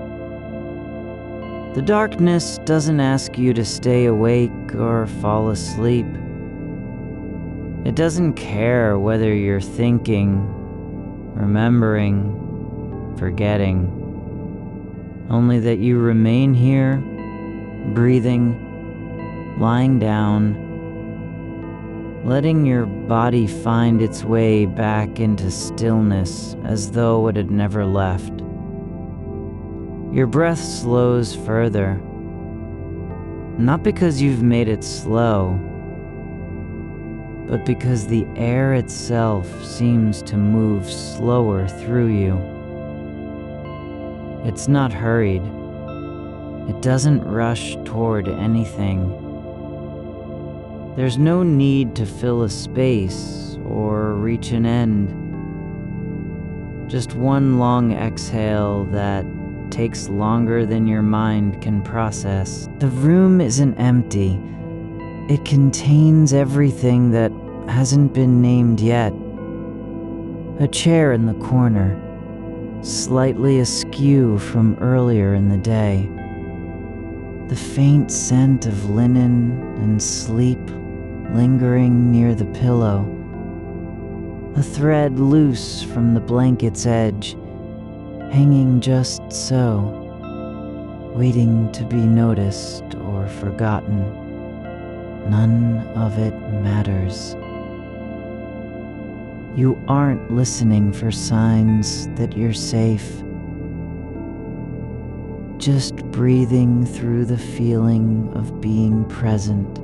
The darkness doesn't ask you to stay awake or fall asleep. It doesn't care whether you're thinking, remembering, forgetting, only that you remain here, breathing, lying down, letting your body find its way back into stillness as though it had never left. Your breath slows further, not because you've made it slow, but because the air itself seems to move slower through you. It's not hurried. It doesn't rush toward anything. There's no need to fill a space or reach an end. Just one long exhale that takes longer than your mind can process. The room isn't empty. It contains everything that hasn't been named yet. A chair in the corner, slightly askew from earlier in the day. The faint scent of linen and sleep lingering near the pillow. A thread loose from the blanket's edge, hanging just so, waiting to be noticed or forgotten. None of it matters. You aren't listening for signs that you're safe. Just breathing through the feeling of being present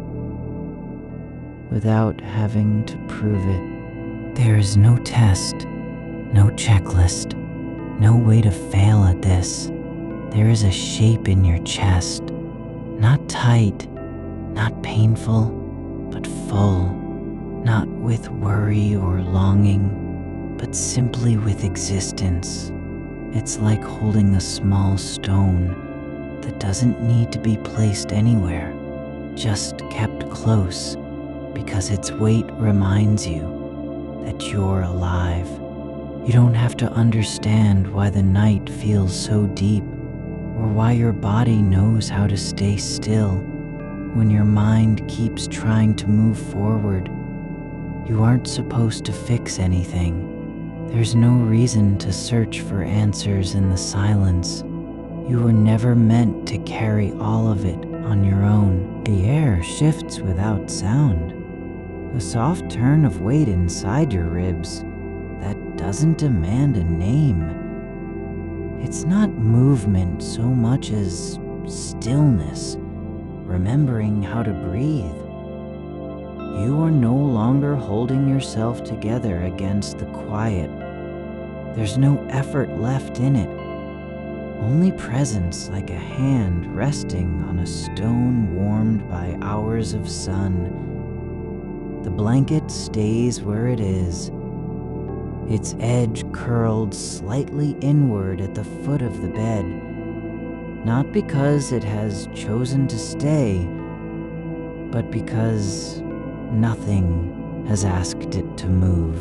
without having to prove it. There is no test, no checklist, no way to fail at this. There is a shape in your chest, not tight, not painful, but full, not with worry or longing, but simply with existence. It's like holding a small stone that doesn't need to be placed anywhere, just kept close because its weight reminds you that you're alive. You don't have to understand why the night feels so deep or why your body knows how to stay still when your mind keeps trying to move forward. You aren't supposed to fix anything. There's no reason to search for answers in the silence. You were never meant to carry all of it on your own. The air shifts without sound. A soft turn of weight inside your ribs that doesn't demand a name. It's not movement so much as stillness, remembering how to breathe. You are no longer holding yourself together against the quiet. There's no effort left in it, only presence like a hand resting on a stone warmed by hours of sun. The blanket stays where it is, its edge curled slightly inward at the foot of the bed, not because it has chosen to stay, but because nothing has asked it to move.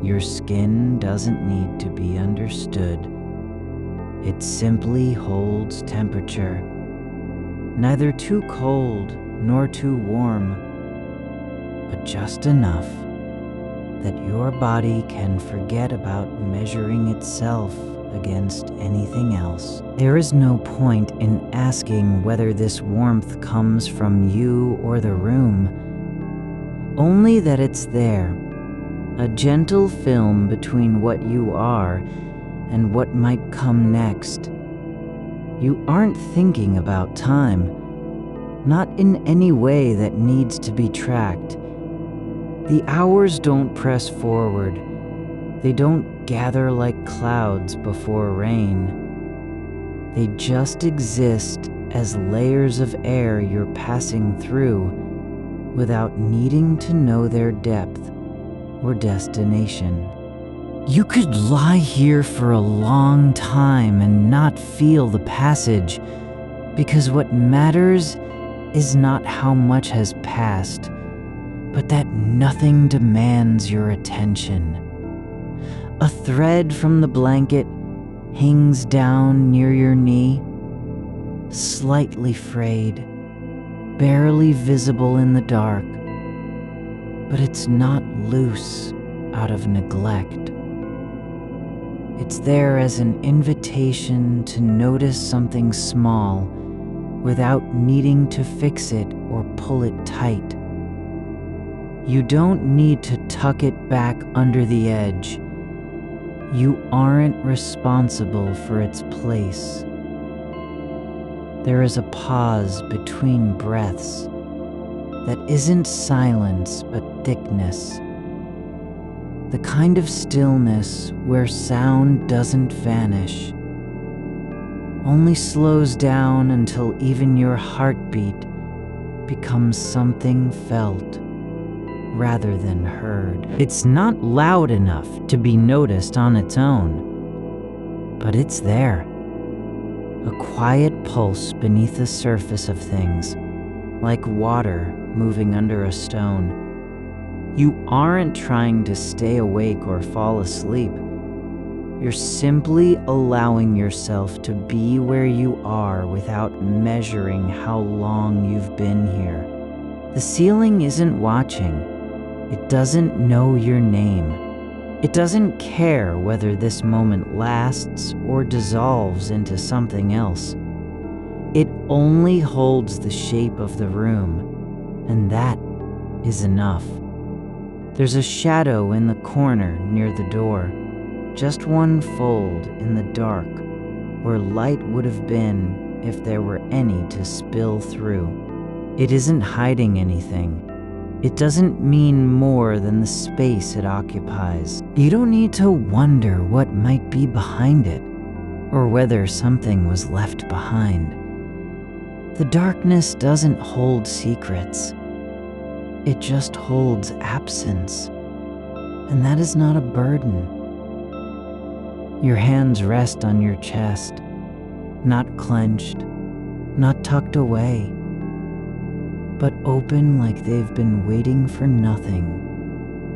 Your skin doesn't need to be understood. It simply holds temperature, neither too cold nor too warm, but just enough that your body can forget about measuring itself against anything else. There is no point in asking whether this warmth comes from you or the room, only that it's there, a gentle film between what you are and what might come next. You aren't thinking about time, not in any way that needs to be tracked. The hours don't press forward. They don't gather like clouds before rain. They just exist as layers of air you're passing through without needing to know their depth or destination. You could lie here for a long time and not feel the passage, because what matters is not how much has passed, but that nothing demands your attention. A thread from the blanket hangs down near your knee, slightly frayed, barely visible in the dark, but it's not loose out of neglect. It's there as an invitation to notice something small without needing to fix it or pull it tight. You don't need to tuck it back under the edge. You aren't responsible for its place. There is a pause between breaths that isn't silence but thickness. The kind of stillness where sound doesn't vanish, only slows down until even your heartbeat becomes something felt rather than heard. It's not loud enough to be noticed on its own, but it's there. A quiet pulse beneath the surface of things, like water moving under a stone. You aren't trying to stay awake or fall asleep. You're simply allowing yourself to be where you are without measuring how long you've been here. The ceiling isn't watching. It doesn't know your name. It doesn't care whether this moment lasts or dissolves into something else. It only holds the shape of the room, and that is enough. There's a shadow in the corner near the door, just one fold in the dark where light would have been if there were any to spill through. It isn't hiding anything. It doesn't mean more than the space it occupies. You don't need to wonder what might be behind it, or whether something was left behind. The darkness doesn't hold secrets. It just holds absence, and that is not a burden. Your hands rest on your chest, not clenched, not tucked away, but open like they've been waiting for nothing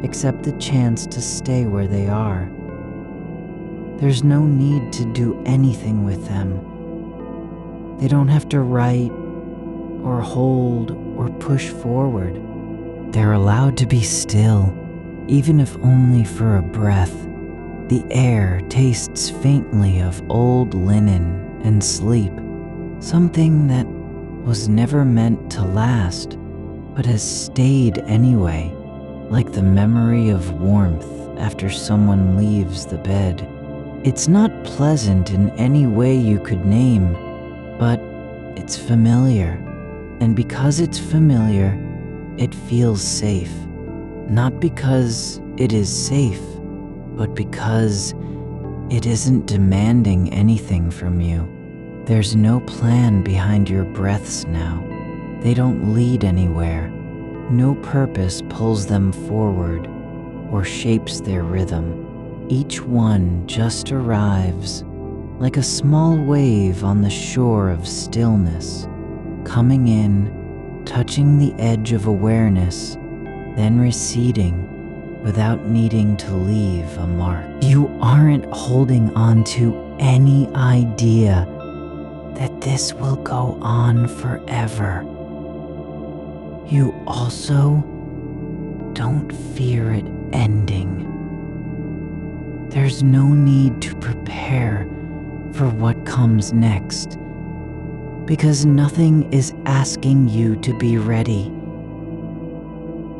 except the chance to stay where they are. There's no need to do anything with them. They don't have to write or hold or push forward. They're allowed to be still, even if only for a breath. The air tastes faintly of old linen and sleep, something that was never meant to last, but has stayed anyway, like the memory of warmth after someone leaves the bed. It's not pleasant in any way you could name, but it's familiar. And because it's familiar, it feels safe. Not because it is safe, but because it isn't demanding anything from you. There's no plan behind your breaths now. They don't lead anywhere. No purpose pulls them forward or shapes their rhythm. Each one just arrives like a small wave on the shore of stillness, coming in, touching the edge of awareness, then receding without needing to leave a mark. You aren't holding on to any idea that this will go on forever. You also don't fear it ending. There's no need to prepare for what comes next, because nothing is asking you to be ready.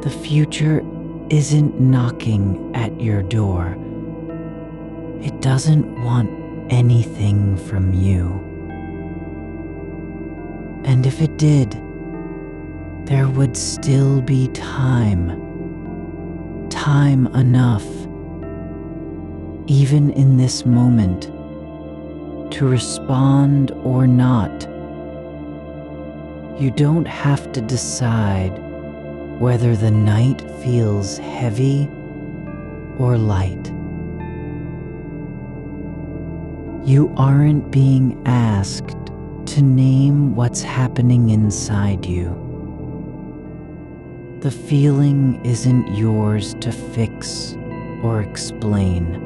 The future isn't knocking at your door. It doesn't want anything from you. And if it did, there would still be time enough, even in this moment, to respond or not. You don't have to decide whether the night feels heavy or light. You aren't being asked to name what's happening inside you. The feeling isn't yours to fix or explain.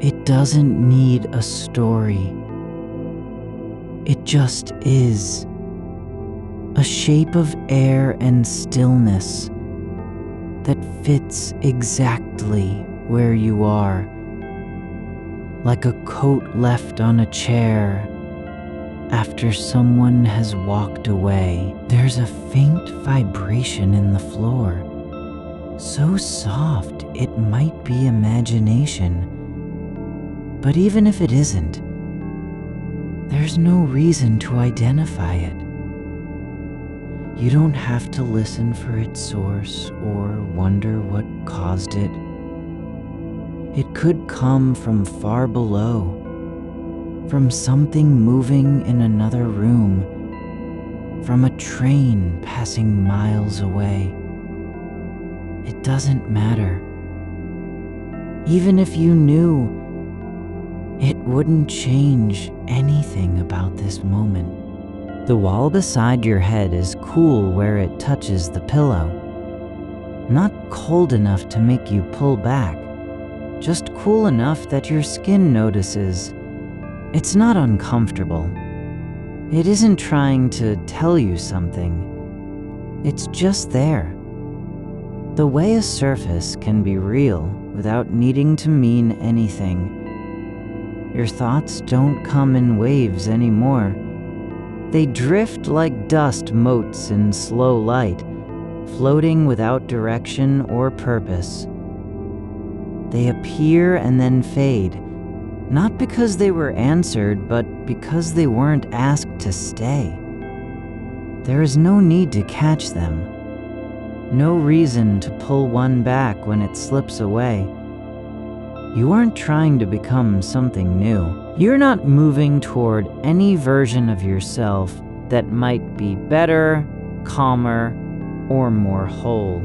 It doesn't need a story. It just is. A shape of air and stillness that fits exactly where you are, like a coat left on a chair after someone has walked away. There's a faint vibration in the floor, so soft it might be imagination. But even if it isn't, there's no reason to identify it. You don't have to listen for its source or wonder what caused it. It could come from far below, from something moving in another room, from a train passing miles away. It doesn't matter. Even if you knew, it wouldn't change anything about this moment. The wall beside your head is cool where it touches the pillow. Not cold enough to make you pull back, just cool enough that your skin notices. It's not uncomfortable. It isn't trying to tell you something. It's just there. The way a surface can be real without needing to mean anything. Your thoughts don't come in waves anymore. They drift like dust motes in slow light, floating without direction or purpose. They appear and then fade, not because they were answered, but because they weren't asked to stay. There is no need to catch them. No reason to pull one back when it slips away. You aren't trying to become something new. You're not moving toward any version of yourself that might be better, calmer, or more whole.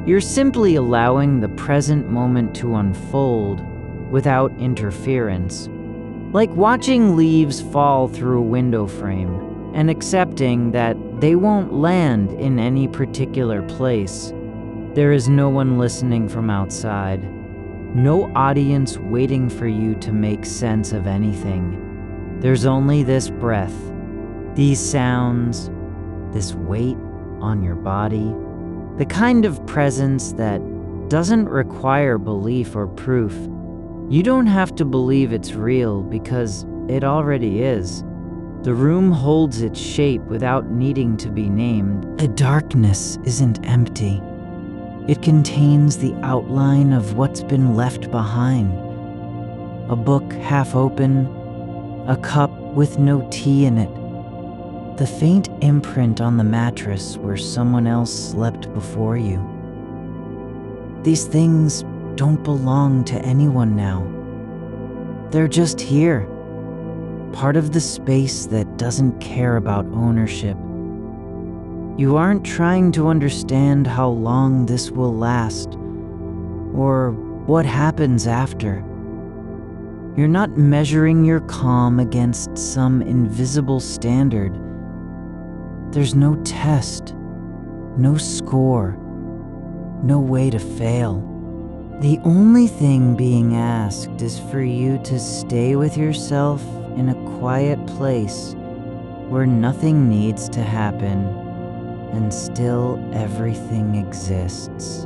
You're simply allowing the present moment to unfold without interference, like watching leaves fall through a window frame and accepting that they won't land in any particular place. There is no one listening from outside. No audience waiting for you to make sense of anything. There's only this breath, these sounds, this weight on your body, the kind of presence that doesn't require belief or proof. You don't have to believe it's real because it already is. The room holds its shape without needing to be named. The darkness isn't empty. It contains the outline of what's been left behind. A book half open, a cup with no tea in it, the faint imprint on the mattress where someone else slept before you. These things don't belong to anyone now. They're just here, part of the space that doesn't care about ownership. You aren't trying to understand how long this will last, or what happens after. You're not measuring your calm against some invisible standard. There's no test, no score, no way to fail. The only thing being asked is for you to stay with yourself in a quiet place where nothing needs to happen and still everything exists.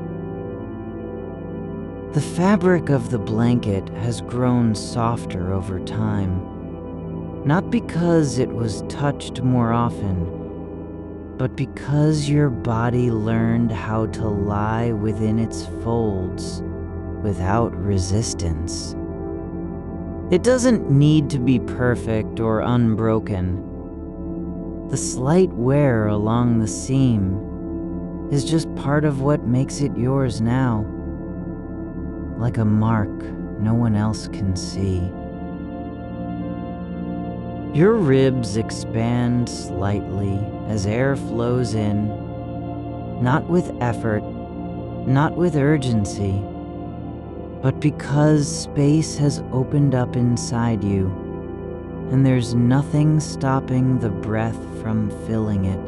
The fabric of the blanket has grown softer over time, not because it was touched more often, but because your body learned how to lie within its folds without resistance. It doesn't need to be perfect or unbroken. The slight wear along the seam is just part of what makes it yours now, like a mark no one else can see. Your ribs expand slightly as air flows in, not with effort, not with urgency, but because space has opened up inside you and there's nothing stopping the breath from filling it.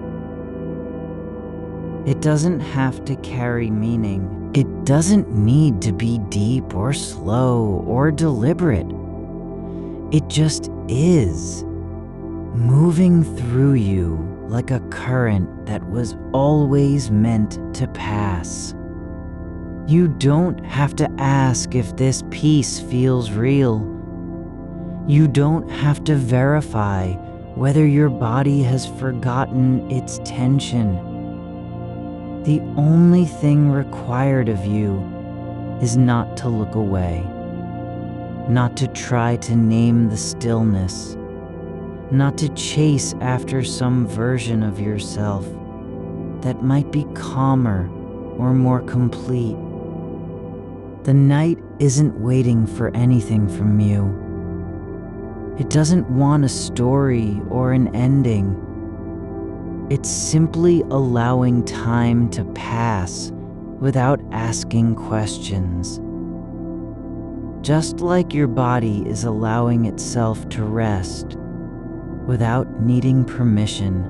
It doesn't have to carry meaning. It doesn't need to be deep or slow or deliberate. It just is, moving through you like a current that was always meant to pass. You don't have to ask if this piece feels real. You don't have to verify whether your body has forgotten its tension. The only thing required of you is not to look away, not to try to name the stillness, not to chase after some version of yourself that might be calmer or more complete. The night isn't waiting for anything from you. It doesn't want a story or an ending. It's simply allowing time to pass without asking questions. Just like your body is allowing itself to rest without needing permission.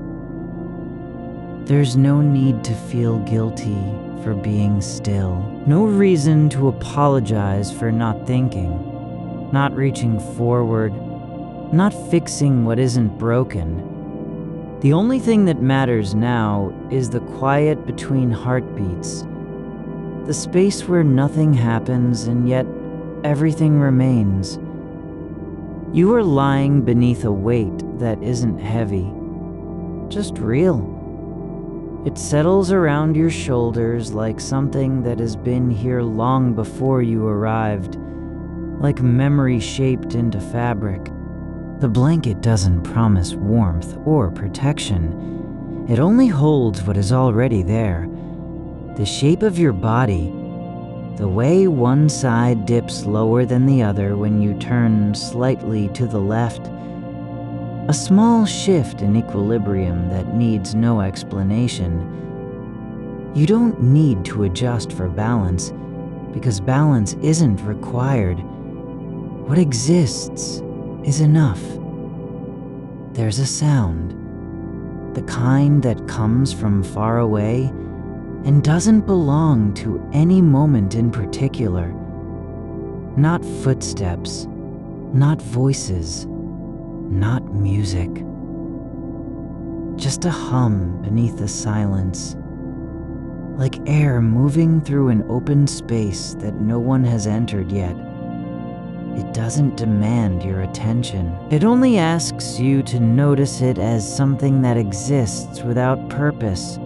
There's no need to feel guilty for being still. No reason to apologize for not thinking, not reaching forward, not fixing what isn't broken. The only thing that matters now is the quiet between heartbeats, the space where nothing happens and yet everything remains. You are lying beneath a weight that isn't heavy, just real. It settles around your shoulders like something that has been here long before you arrived, like memory shaped into fabric. The blanket doesn't promise warmth or protection. It only holds what is already there. The shape of your body, the way one side dips lower than the other when you turn slightly to the left. A small shift in equilibrium that needs no explanation. You don't need to adjust for balance, because balance isn't required. What exists is enough. There's a sound, the kind that comes from far away and doesn't belong to any moment in particular. Not footsteps, not voices, not music. Just a hum beneath the silence, like air moving through an open space that no one has entered yet. It doesn't demand your attention. It only asks you to notice it as something that exists without purpose,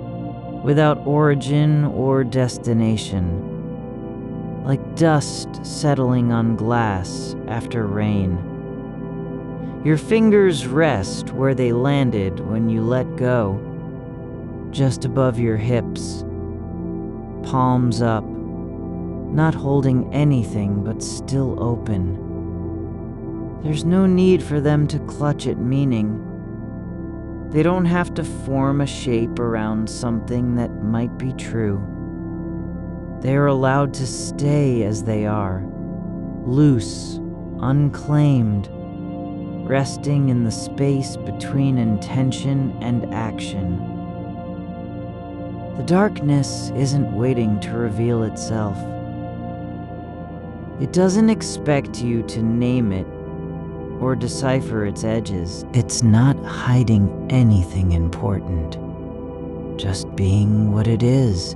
without origin or destination, like dust settling on glass after rain. Your fingers rest where they landed when you let go, just above your hips, palms up, not holding anything but still open. There's no need for them to clutch at meaning. They don't have to form a shape around something that might be true. They are allowed to stay as they are, loose, unclaimed, resting in the space between intention and action. The darkness isn't waiting to reveal itself. It doesn't expect you to name it or decipher its edges. It's not hiding anything important, just being what it is.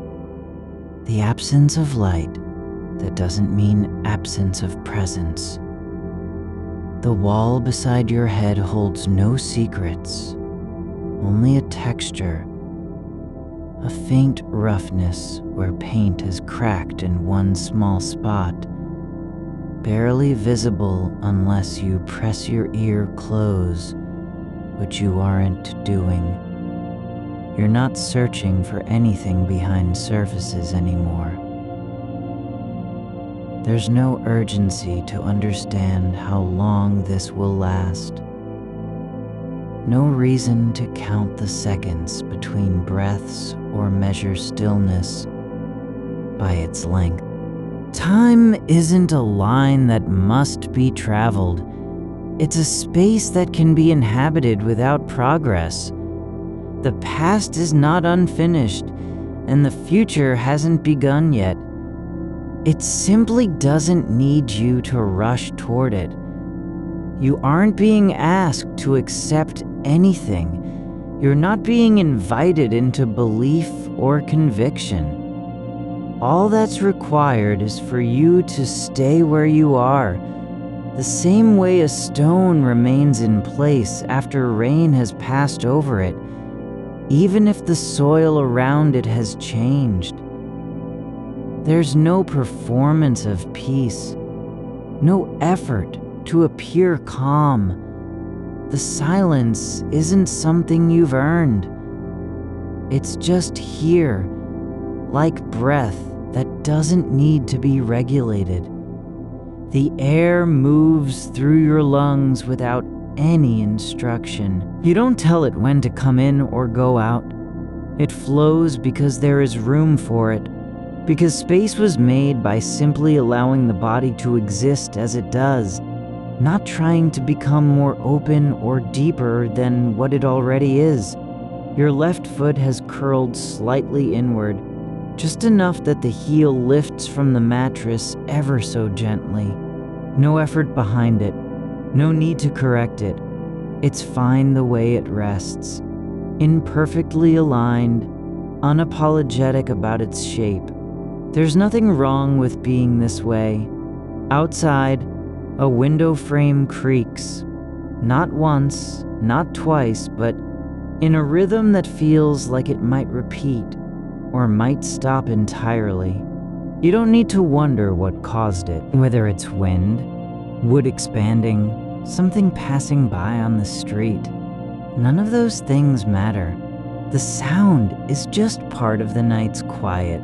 The absence of light that doesn't mean absence of presence. The wall beside your head holds no secrets, only a texture, a faint roughness where paint has cracked in one small spot, barely visible unless you press your ear close, which you aren't doing. You're not searching for anything behind surfaces anymore. There's no urgency to understand how long this will last. No reason to count the seconds between breaths or measure stillness by its length. Time isn't a line that must be traveled. It's a space that can be inhabited without progress. The past is not unfinished, and the future hasn't begun yet. It simply doesn't need you to rush toward it. You aren't being asked to accept anything. You're not being invited into belief or conviction. All that's required is for you to stay where you are, the same way a stone remains in place after rain has passed over it, even if the soil around it has changed. There's no performance of peace, no effort to appear calm. The silence isn't something you've earned. It's just here, like breath that doesn't need to be regulated. The air moves through your lungs without any instruction. You don't tell it when to come in or go out. It flows because there is room for it, because space was made by simply allowing the body to exist as it does, not trying to become more open or deeper than what it already is. Your left foot has curled slightly inward, just enough that the heel lifts from the mattress ever so gently. No effort behind it, no need to correct it. It's fine the way it rests, imperfectly aligned, unapologetic about its shape. There's nothing wrong with being this way. Outside, a window frame creaks, not once, not twice, but in a rhythm that feels like it might repeat or might stop entirely. You don't need to wonder what caused it, whether it's wind, wood expanding, something passing by on the street. None of those things matter. The sound is just part of the night's quiet,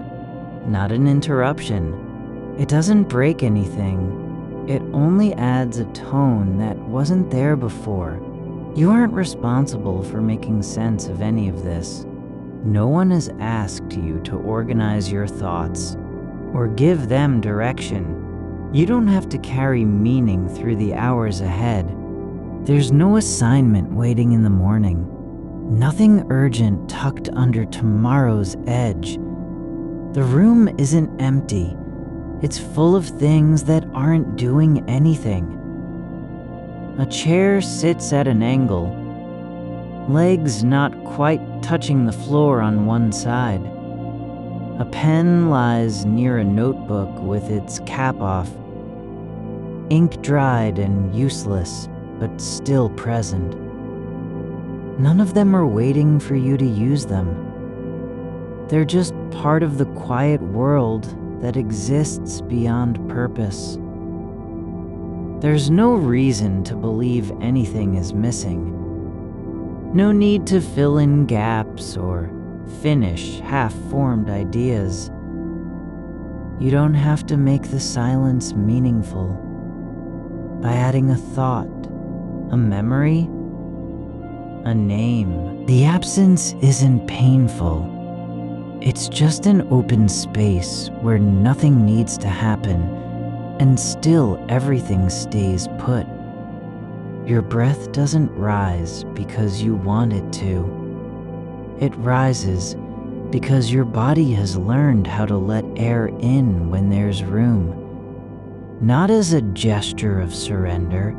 not an interruption. It doesn't break anything. It only adds a tone that wasn't there before. You aren't responsible for making sense of any of this. No one has asked you to organize your thoughts or give them direction. You don't have to carry meaning through the hours ahead. There's no assignment waiting in the morning. Nothing urgent tucked under tomorrow's edge. The room isn't empty. It's full of things that aren't doing anything. A chair sits at an angle, legs not quite touching the floor on one side. A pen lies near a notebook with its cap off, ink dried and useless, but still present. None of them are waiting for you to use them. They're just part of the quiet world that exists beyond purpose. There's no reason to believe anything is missing. No need to fill in gaps or finish half-formed ideas. You don't have to make the silence meaningful by adding a thought, a memory, a name. The absence isn't painful. It's just an open space where nothing needs to happen, and still everything stays put. Your breath doesn't rise because you want it to. It rises because your body has learned how to let air in when there's room. Not as a gesture of surrender,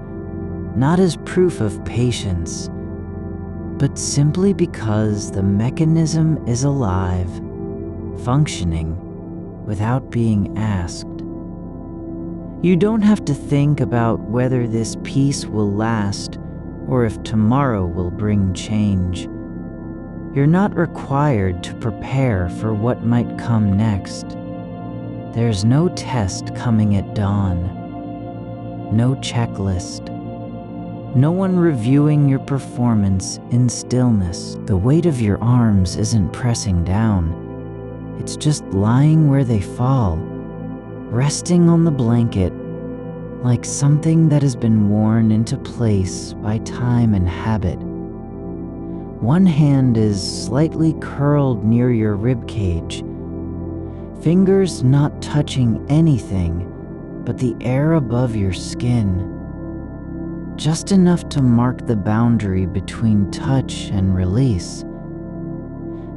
not as proof of patience, but simply because the mechanism is alive, functioning without being asked. You don't have to think about whether this peace will last or if tomorrow will bring change. You're not required to prepare for what might come next. There's no test coming at dawn, no checklist, no one reviewing your performance in stillness. The weight of your arms isn't pressing down. It's just lying where they fall, resting on the blanket like something that has been worn into place by time and habit. One hand is slightly curled near your rib cage, fingers not touching anything but the air above your skin, just enough to mark the boundary between touch and release.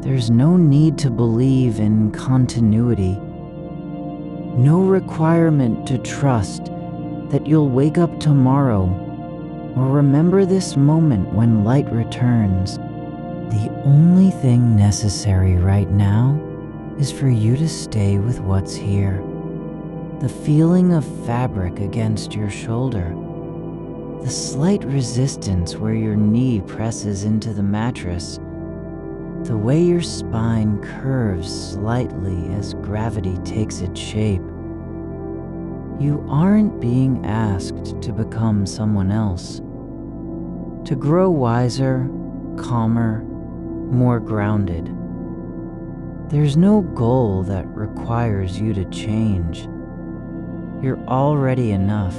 There's no need to believe in continuity, no requirement to trust that you'll wake up tomorrow or remember this moment when light returns. The only thing necessary right now is for you to stay with what's here. The feeling of fabric against your shoulder, the slight resistance where your knee presses into the mattress, the way your spine curves slightly as gravity takes its shape. You aren't being asked to become someone else, to grow wiser, calmer, more grounded. There's no goal that requires you to change. You're already enough,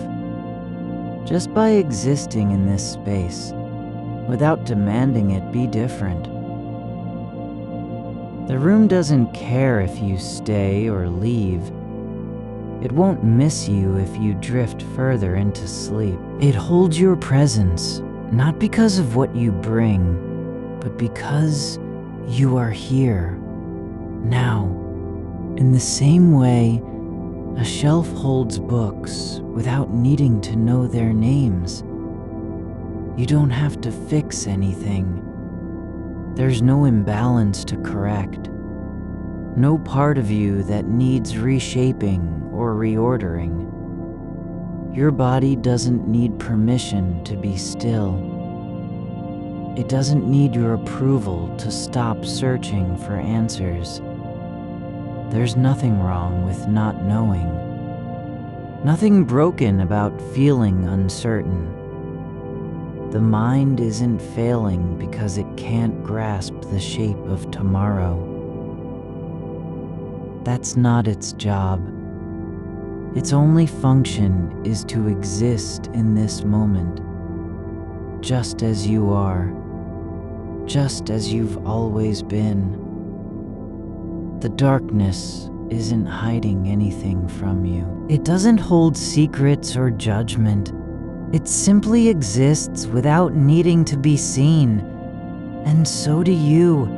just by existing in this space, without demanding it be different. The room doesn't care if you stay or leave. It won't miss you if you drift further into sleep. It holds your presence, not because of what you bring, but because you are here, now. In the same way, a shelf holds books without needing to know their names. You don't have to fix anything. There's no imbalance to correct, no part of you that needs reshaping or reordering. Your body doesn't need permission to be still. It doesn't need your approval to stop searching for answers. There's nothing wrong with not knowing. Nothing broken about feeling uncertain. The mind isn't failing because it can't grasp the shape of tomorrow. That's not its job. Its only function is to exist in this moment, just as you are, just as you've always been. The darkness isn't hiding anything from you. It doesn't hold secrets or judgment. It simply exists without needing to be seen. And so do you.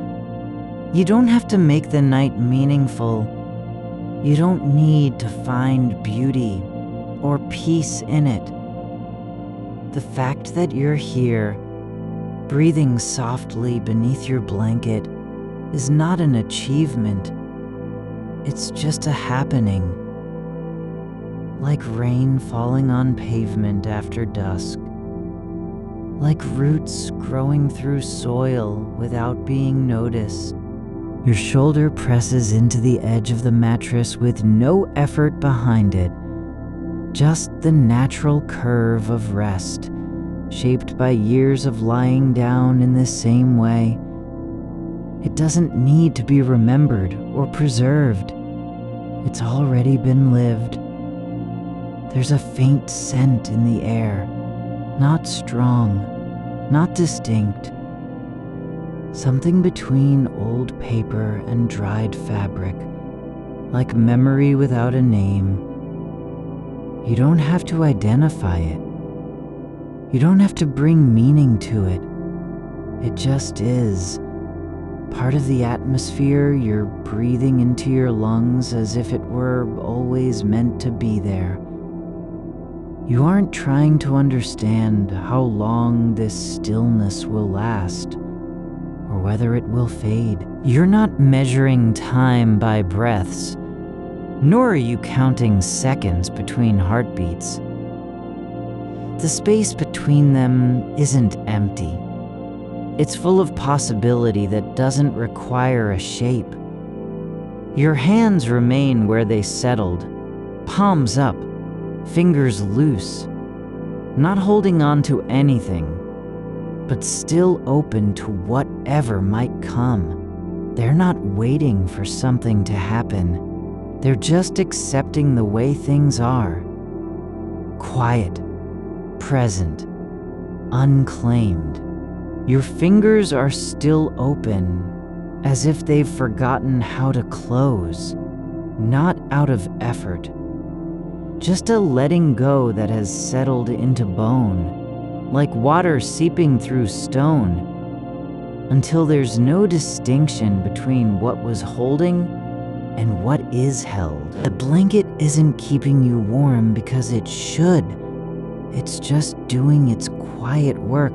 You don't have to make the night meaningful. You don't need to find beauty or peace in it. The fact that you're here, breathing softly beneath your blanket, is not an achievement. It's just a happening. Like rain falling on pavement after dusk. Like roots growing through soil without being noticed. Your shoulder presses into the edge of the mattress with no effort behind it, just the natural curve of rest, shaped by years of lying down in the same way. It doesn't need to be remembered or preserved. It's already been lived. There's a faint scent in the air, not strong, not distinct. Something between old paper and dried fabric, like memory without a name. You don't have to identify it. You don't have to bring meaning to it. It just is. Part of the atmosphere you're breathing into your lungs as if it were always meant to be there. You aren't trying to understand how long this stillness will last, or whether it will fade. You're not measuring time by breaths, nor are you counting seconds between heartbeats. The space between them isn't empty. It's full of possibility that doesn't require a shape. Your hands remain where they settled, palms up, fingers loose, not holding on to anything, but still open to whatever might come. They're not waiting for something to happen. They're just accepting the way things are. Quiet, present, unclaimed. Your fingers are still open, as if they've forgotten how to close, not out of effort. Just a letting go that has settled into bone, like water seeping through stone, until there's no distinction between what was holding and what is held. The blanket isn't keeping you warm because it should. It's just doing its quiet work,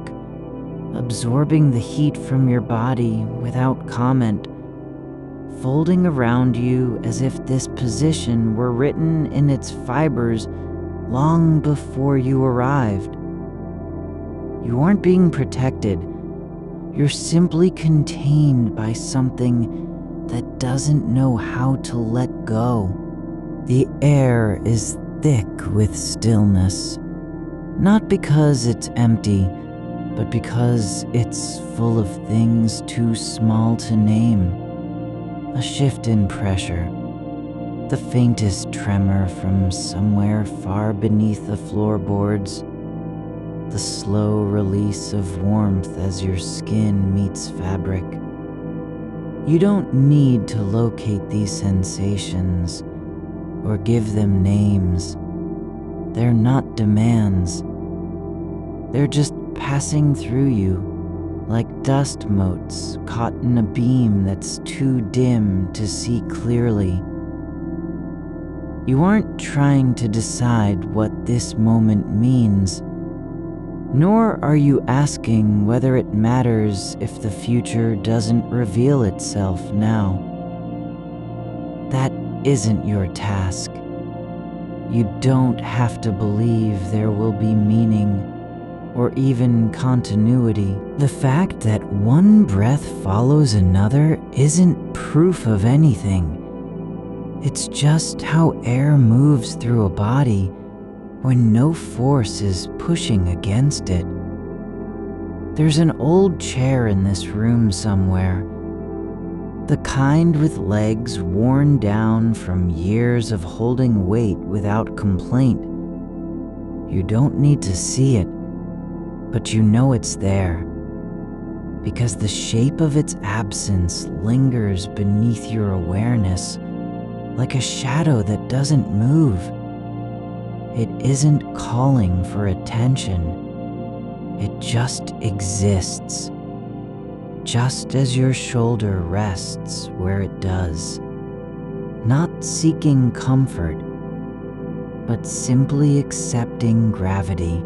absorbing the heat from your body without comment, folding around you as if this position were written in its fibers long before you arrived. You aren't being protected. You're simply contained by something that doesn't know how to let go. The air is thick with stillness, not because it's empty, but because it's full of things too small to name. A shift in pressure, the faintest tremor from somewhere far beneath the floorboards, the slow release of warmth as your skin meets fabric. You don't need to locate these sensations or give them names. They're not demands. They're just passing through you, like dust motes caught in a beam that's too dim to see clearly. You aren't trying to decide what this moment means, nor are you asking whether it matters if the future doesn't reveal itself now. That isn't your task. You don't have to believe there will be meaning or even continuity. The fact that one breath follows another isn't proof of anything. It's just how air moves through a body when no force is pushing against it. There's an old chair in this room somewhere, the kind with legs worn down from years of holding weight without complaint. You don't need to see it, but you know it's there, because the shape of its absence lingers beneath your awareness, like a shadow that doesn't move. It isn't calling for attention. It just exists, just as your shoulder rests where it does, not seeking comfort, but simply accepting gravity.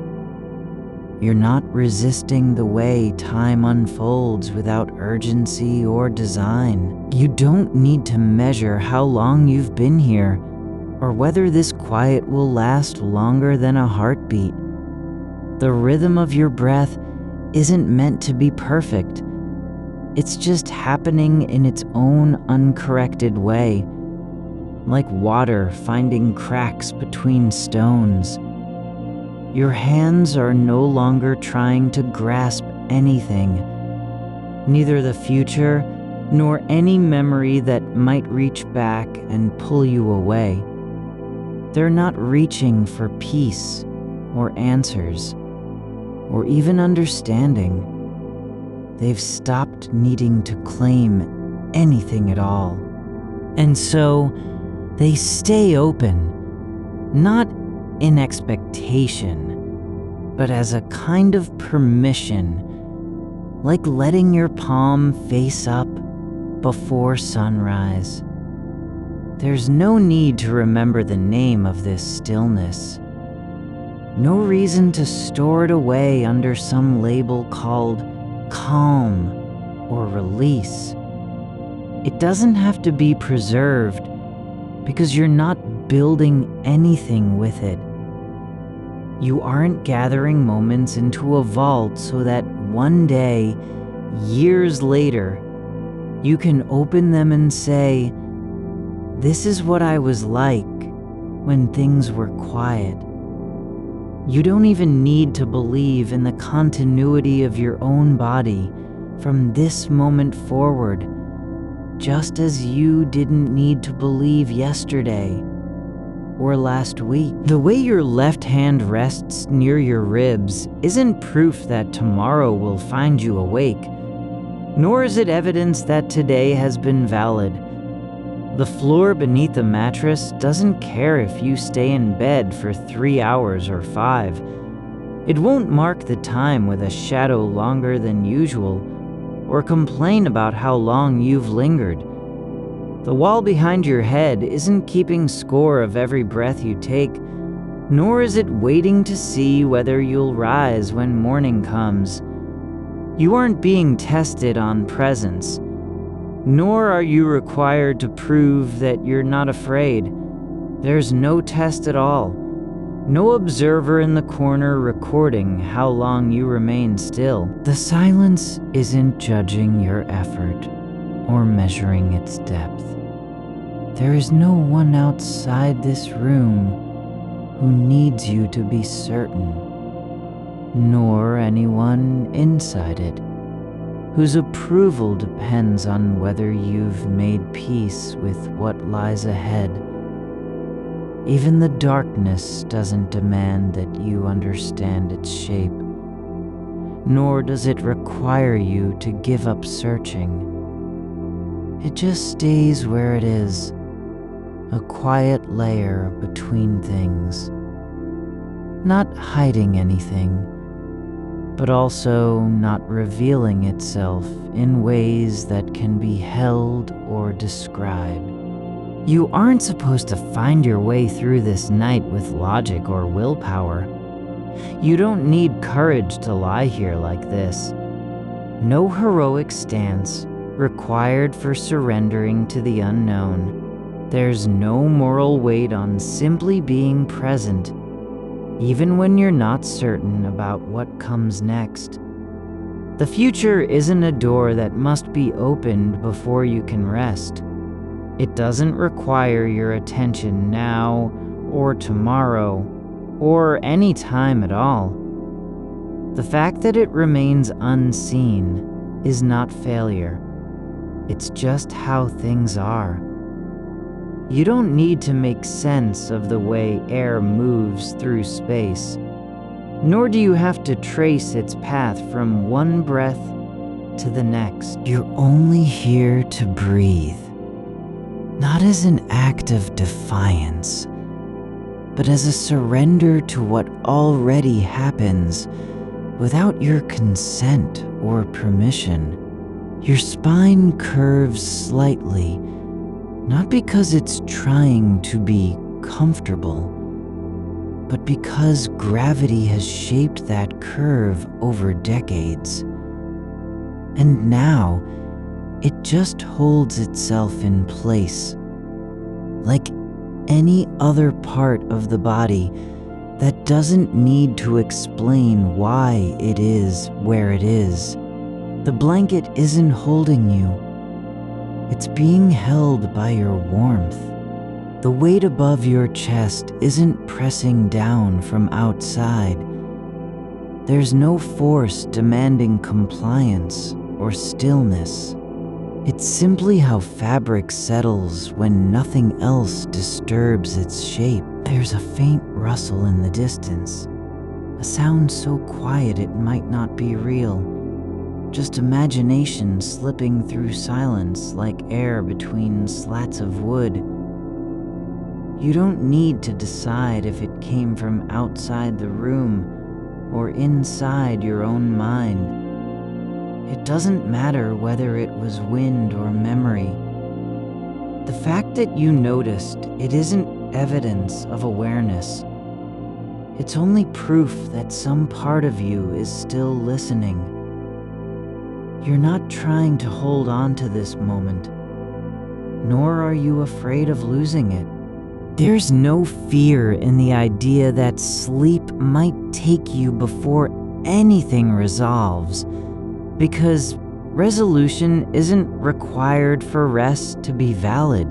You're not resisting the way time unfolds without urgency or design. You don't need to measure how long you've been here, or whether this quiet will last longer than a heartbeat. The rhythm of your breath isn't meant to be perfect. It's just happening in its own uncorrected way, like water finding cracks between stones. Your hands are no longer trying to grasp anything, neither the future nor any memory that might reach back and pull you away. They're not reaching for peace or answers or even understanding. They've stopped needing to claim anything at all. And so they stay open, not in expectation, but as a kind of permission, like letting your palm face up before sunrise. There's no need to remember the name of this stillness. No reason to store it away under some label called calm or release. It doesn't have to be preserved because you're not building anything with it. You aren't gathering moments into a vault so that one day, years later, you can open them and say, "This is what I was like when things were quiet." You don't even need to believe in the continuity of your own body from this moment forward, just as you didn't need to believe yesterday or last week. The way your left hand rests near your ribs isn't proof that tomorrow will find you awake, nor is it evidence that today has been valid. The floor beneath the mattress doesn't care if you stay in bed for 3 hours or 5. It won't mark the time with a shadow longer than usual or complain about how long you've lingered. The wall behind your head isn't keeping score of every breath you take, nor is it waiting to see whether you'll rise when morning comes. You aren't being tested on presence, nor are you required to prove that you're not afraid. There's no test at all, no observer in the corner recording how long you remain still. The silence isn't judging your effort or measuring its depth. There is no one outside this room who needs you to be certain, nor anyone inside it whose approval depends on whether you've made peace with what lies ahead. Even the darkness doesn't demand that you understand its shape, nor does it require you to give up searching. It just stays where it is, a quiet layer between things, not hiding anything, but also not revealing itself in ways that can be held or described. You aren't supposed to find your way through this night with logic or willpower. You don't need courage to lie here like this. No heroic stance required for surrendering to the unknown. There's no moral weight on simply being present, even when you're not certain about what comes next. The future isn't a door that must be opened before you can rest. It doesn't require your attention now or tomorrow or any time at all. The fact that it remains unseen is not failure. It's just how things are. You don't need to make sense of the way air moves through space, nor do you have to trace its path from one breath to the next. You're only here to breathe, not as an act of defiance, but as a surrender to what already happens without your consent or permission. Your spine curves slightly, not because it's trying to be comfortable, but because gravity has shaped that curve over decades. And now, it just holds itself in place, like any other part of the body that doesn't need to explain why it is where it is. The blanket isn't holding you. It's being held by your warmth. The weight above your chest isn't pressing down from outside. There's no force demanding compliance or stillness. It's simply how fabric settles when nothing else disturbs its shape. There's a faint rustle in the distance, a sound so quiet it might not be real, just imagination slipping through silence like air between slats of wood. You don't need to decide if it came from outside the room or inside your own mind. It doesn't matter whether it was wind or memory. The fact that you noticed it isn't evidence of awareness. It's only proof that some part of you is still listening. You're not trying to hold on to this moment, nor are you afraid of losing it. There's no fear in the idea that sleep might take you before anything resolves, because resolution isn't required for rest to be valid.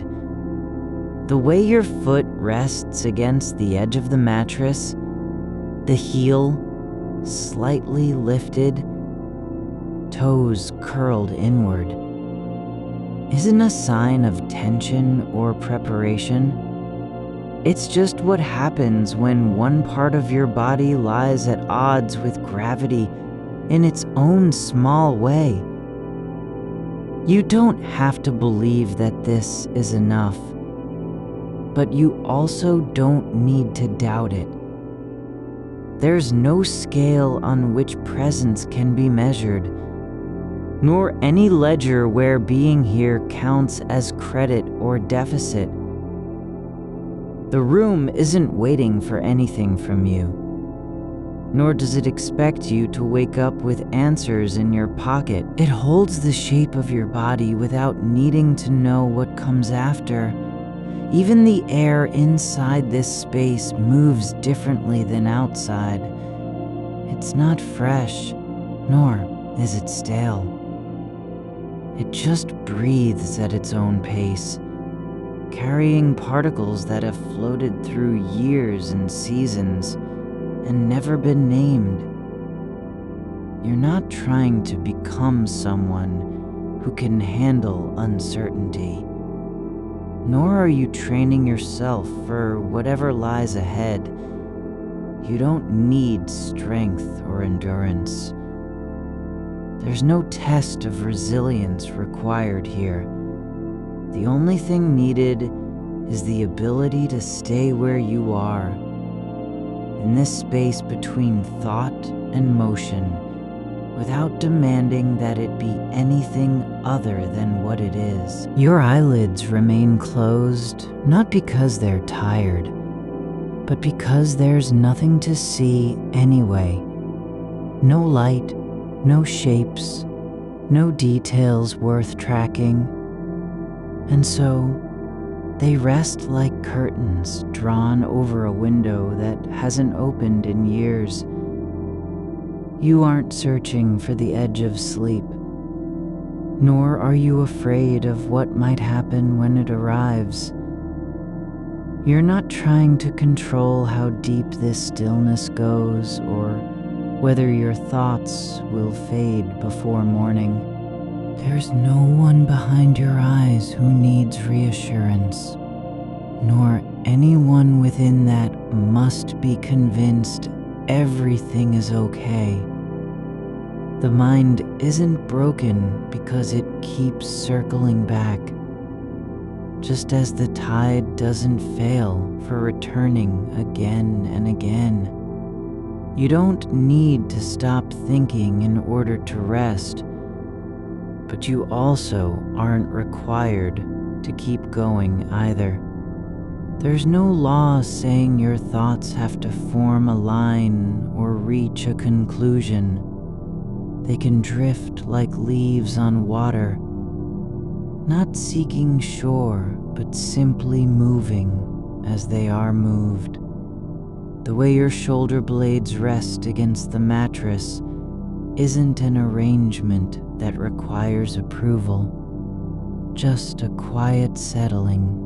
The way your foot rests against the edge of the mattress, the heel slightly lifted, toes curled inward, isn't a sign of tension or preparation. It's just what happens when one part of your body lies at odds with gravity in its own small way. You don't have to believe that this is enough, but you also don't need to doubt it. There's no scale on which presence can be measured, nor any ledger where being here counts as credit or deficit. The room isn't waiting for anything from you, nor does it expect you to wake up with answers in your pocket. It holds the shape of your body without needing to know what comes after. Even the air inside this space moves differently than outside. It's not fresh, nor is it stale. It just breathes at its own pace, carrying particles that have floated through years and seasons and never been named. You're not trying to become someone who can handle uncertainty, nor are you training yourself for whatever lies ahead. You don't need strength or endurance. There's no test of resilience required here. The only thing needed is the ability to stay where you are, in this space between thought and motion, without demanding that it be anything other than what it is. Your eyelids remain closed, not because they're tired, but because there's nothing to see anyway. No light, no shapes, no details worth tracking. And so, they rest like curtains drawn over a window that hasn't opened in years. You aren't searching for the edge of sleep, nor are you afraid of what might happen when it arrives. You're not trying to control how deep this stillness goes or whether your thoughts will fade before morning. There's no one behind your eyes who needs reassurance, nor anyone within that must be convinced everything is okay. The mind isn't broken because it keeps circling back, just as the tide doesn't fail for returning again and again. You don't need to stop thinking in order to rest, but you also aren't required to keep going either. There's no law saying your thoughts have to form a line or reach a conclusion. They can drift like leaves on water, not seeking shore, but simply moving as they are moved. The way your shoulder blades rest against the mattress isn't an arrangement that requires approval, just a quiet settling,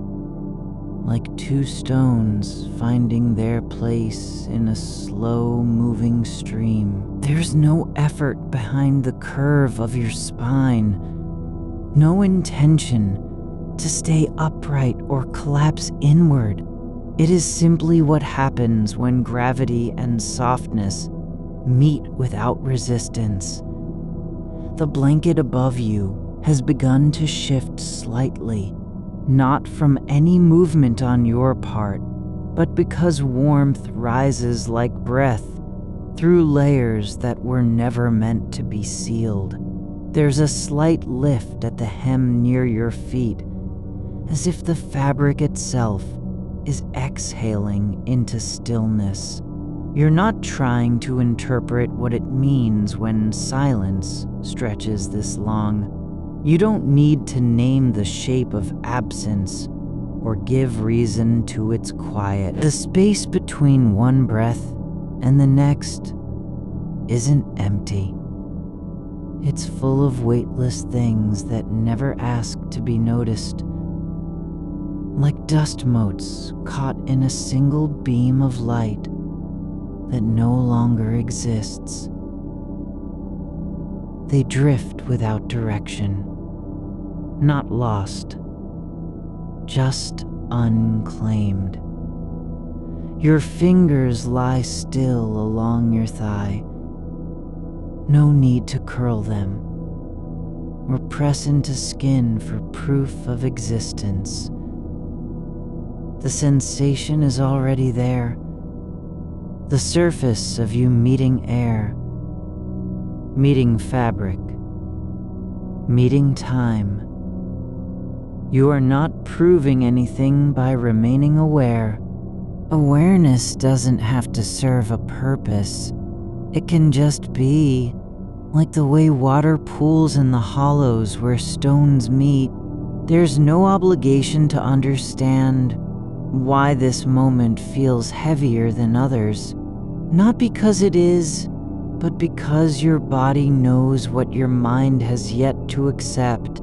like two stones finding their place in a slow-moving stream. There's no effort behind the curve of your spine, no intention to stay upright or collapse inward. It is simply what happens when gravity and softness meet without resistance. The blanket above you has begun to shift slightly, not from any movement on your part, but because warmth rises like breath through layers that were never meant to be sealed. There's a slight lift at the hem near your feet, as if the fabric itself is exhaling into stillness. You're not trying to interpret what it means when silence stretches this long. You don't need to name the shape of absence or give reason to its quiet. The space between one breath and the next isn't empty. It's full of weightless things that never ask to be noticed, like dust motes caught in a single beam of light that no longer exists. They drift without direction, not lost, just unclaimed. Your fingers lie still along your thigh. No need to curl them or press into skin for proof of existence. The sensation is already there. The surface of you meeting air, meeting fabric, meeting time. You are not proving anything by remaining aware. Awareness doesn't have to serve a purpose. It can just be, like the way water pools in the hollows where stones meet. There's no obligation to understand why this moment feels heavier than others. Not because it is, but because your body knows what your mind has yet to accept.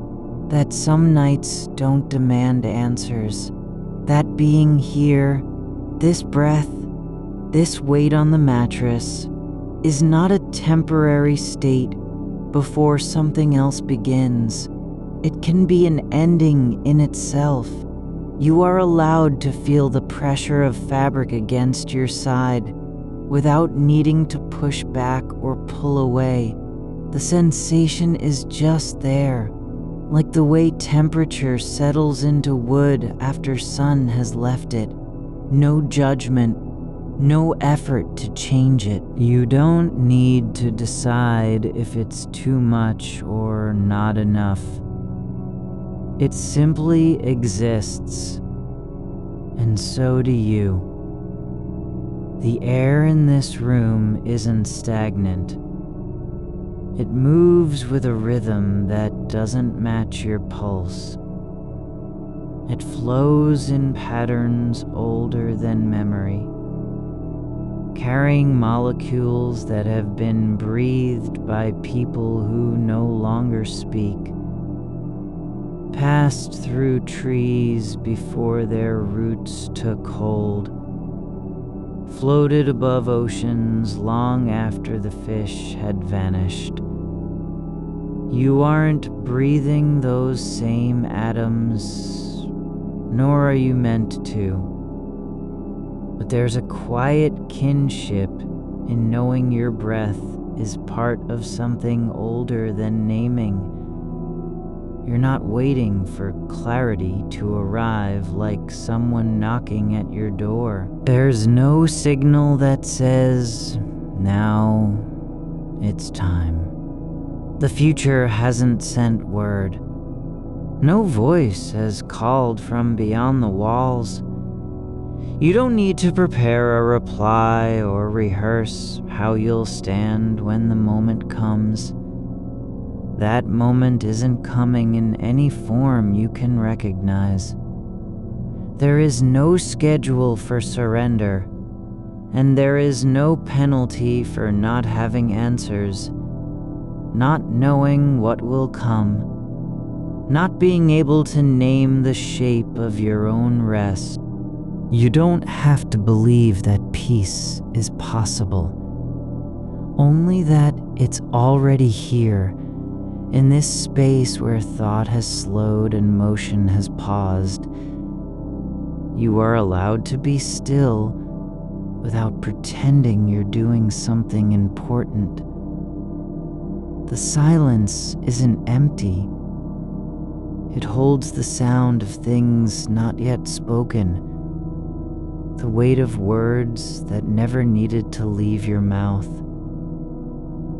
That some nights don't demand answers. That being here, this breath, this weight on the mattress, is not a temporary state before something else begins. It can be an ending in itself. You are allowed to feel the pressure of fabric against your side without needing to push back or pull away. The sensation is just there, like the way temperature settles into wood after sun has left it. No judgment, no effort to change it. You don't need to decide if it's too much or not enough. It simply exists, and so do you. The air in this room isn't stagnant. It moves with a rhythm that doesn't match your pulse. It flows in patterns older than memory, carrying molecules that have been breathed by people who no longer speak, passed through trees before their roots took hold, floated above oceans long after the fish had vanished. You aren't breathing those same atoms, nor are you meant to. But there's a quiet kinship in knowing your breath is part of something older than naming. You're not waiting for clarity to arrive like someone knocking at your door. There's no signal that says, now it's time. The future hasn't sent word. No voice has called from beyond the walls. You don't need to prepare a reply or rehearse how you'll stand when the moment comes. That moment isn't coming in any form you can recognize. There is no schedule for surrender, and there is no penalty for not having answers. not knowing what will come, not being able to name the shape of your own rest. You don't have to believe that peace is possible, only that it's already here, in this space where thought has slowed and motion has paused. You are allowed to be still without pretending you're doing something important. The silence isn't empty. It holds the sound of things not yet spoken, the weight of words that never needed to leave your mouth.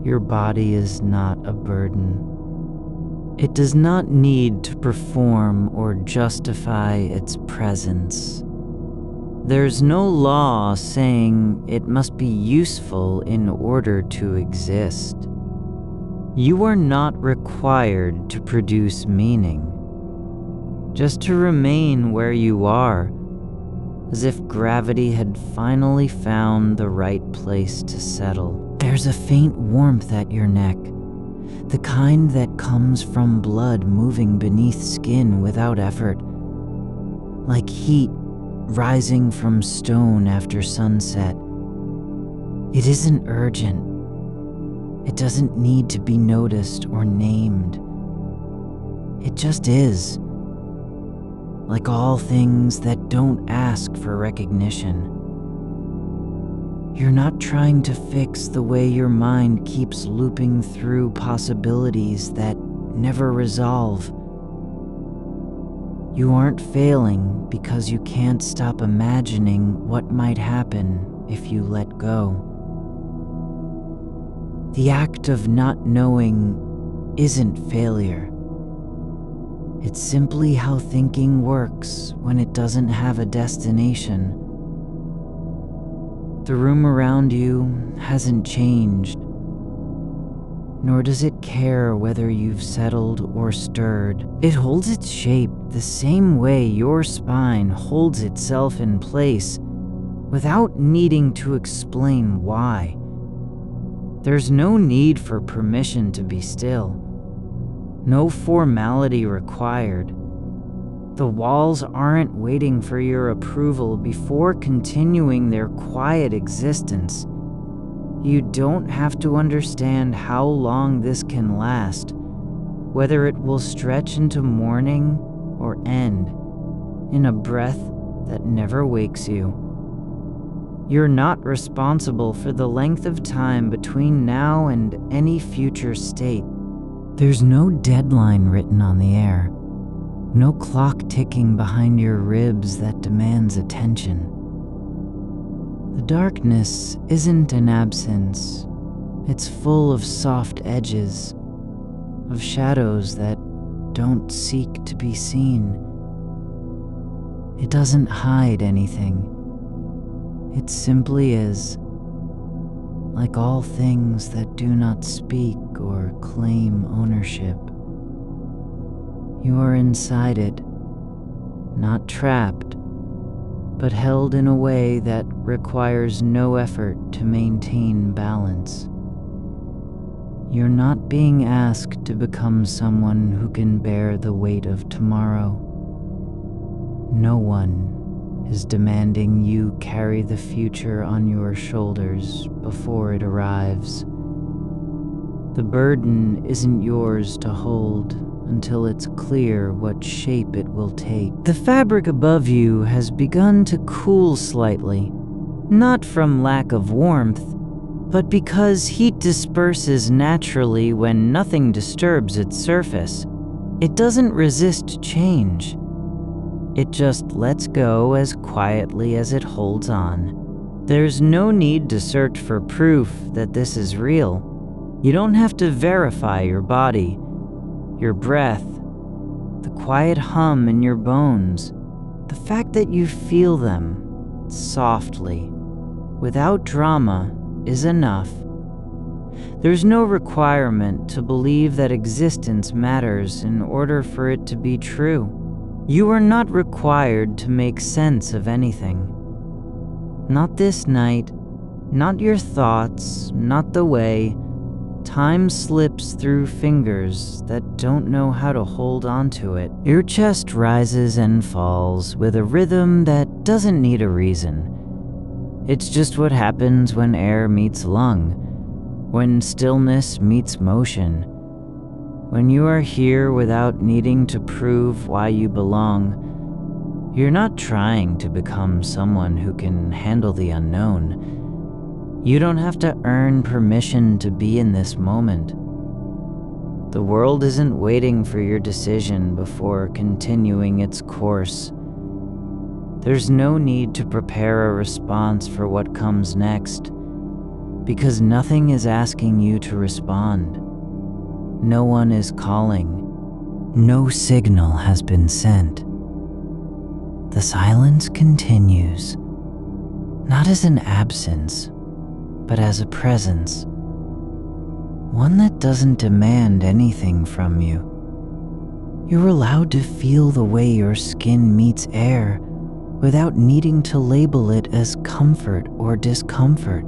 Your body is not a burden. It does not need to perform or justify its presence. There's no law saying it must be useful in order to exist. You are not required to produce meaning, just to remain where you are, as if gravity had finally found the right place to settle. There's a faint warmth at your neck, the kind that comes from blood moving beneath skin without effort, like heat rising from stone after sunset. It isn't urgent. It doesn't need to be noticed or named. It just is, like all things that don't ask for recognition. You're not trying to fix the way your mind keeps looping through possibilities that never resolve. You aren't failing because you can't stop imagining what might happen if you let go. The act of not knowing isn't failure. It's simply how thinking works when it doesn't have a destination. The room around you hasn't changed, nor does it care whether you've settled or stirred. It holds its shape the same way your spine holds itself in place without needing to explain why. There's no need for permission to be still. No formality required. The walls aren't waiting for your approval before continuing their quiet existence. You don't have to understand how long this can last, whether it will stretch into morning or end in a breath that never wakes you. You're not responsible for the length of time between now and any future state. There's no deadline written on the air, no clock ticking behind your ribs that demands attention. The darkness isn't an absence. It's full of soft edges, of shadows that don't seek to be seen. It doesn't hide anything. It simply is, like all things that do not speak or claim ownership. You are inside it, not trapped, but held in a way that requires no effort to maintain balance. You're not being asked to become someone who can bear the weight of tomorrow. No one is demanding you carry the future on your shoulders before it arrives. The burden isn't yours to hold until it's clear what shape it will take. The fabric above you has begun to cool slightly, not from lack of warmth, but because heat disperses naturally when nothing disturbs its surface. It doesn't resist change. It just lets go as quietly as it holds on. There's no need to search for proof that this is real. You don't have to verify your body, your breath, the quiet hum in your bones, the fact that you feel them softly, without drama, is enough. There's no requirement to believe that existence matters in order for it to be true. You are not required to make sense of anything. Not this night, not your thoughts, not the way, time slips through fingers that don't know how to hold onto it. Your chest rises and falls with a rhythm that doesn't need a reason. It's just what happens when air meets lung, when stillness meets motion. When you are here without needing to prove why you belong, you're not trying to become someone who can handle the unknown. You don't have to earn permission to be in this moment. The world isn't waiting for your decision before continuing its course. There's no need to prepare a response for what comes next, because nothing is asking you to respond. No one is calling. No signal has been sent. The silence continues, not as an absence, but as a presence. One that doesn't demand anything from you. You're allowed to feel the way your skin meets air without needing to label it as comfort or discomfort.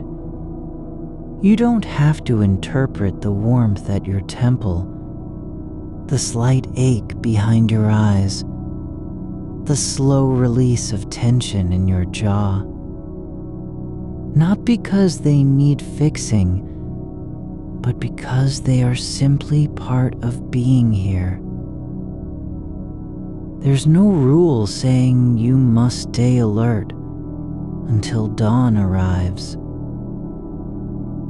You don't have to interpret the warmth at your temple, the slight ache behind your eyes, the slow release of tension in your jaw. Not because they need fixing, but because they are simply part of being here. There's no rule saying you must stay alert until dawn arrives.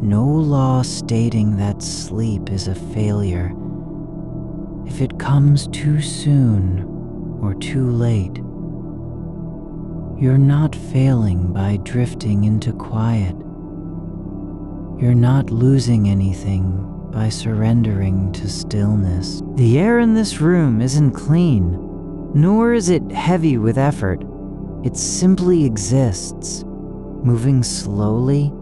No law stating that sleep is a failure if it comes too soon or too late. You're not failing by drifting into quiet. You're not losing anything by surrendering to stillness. The air in this room isn't clean, nor is it heavy with effort. It simply exists, moving slowly,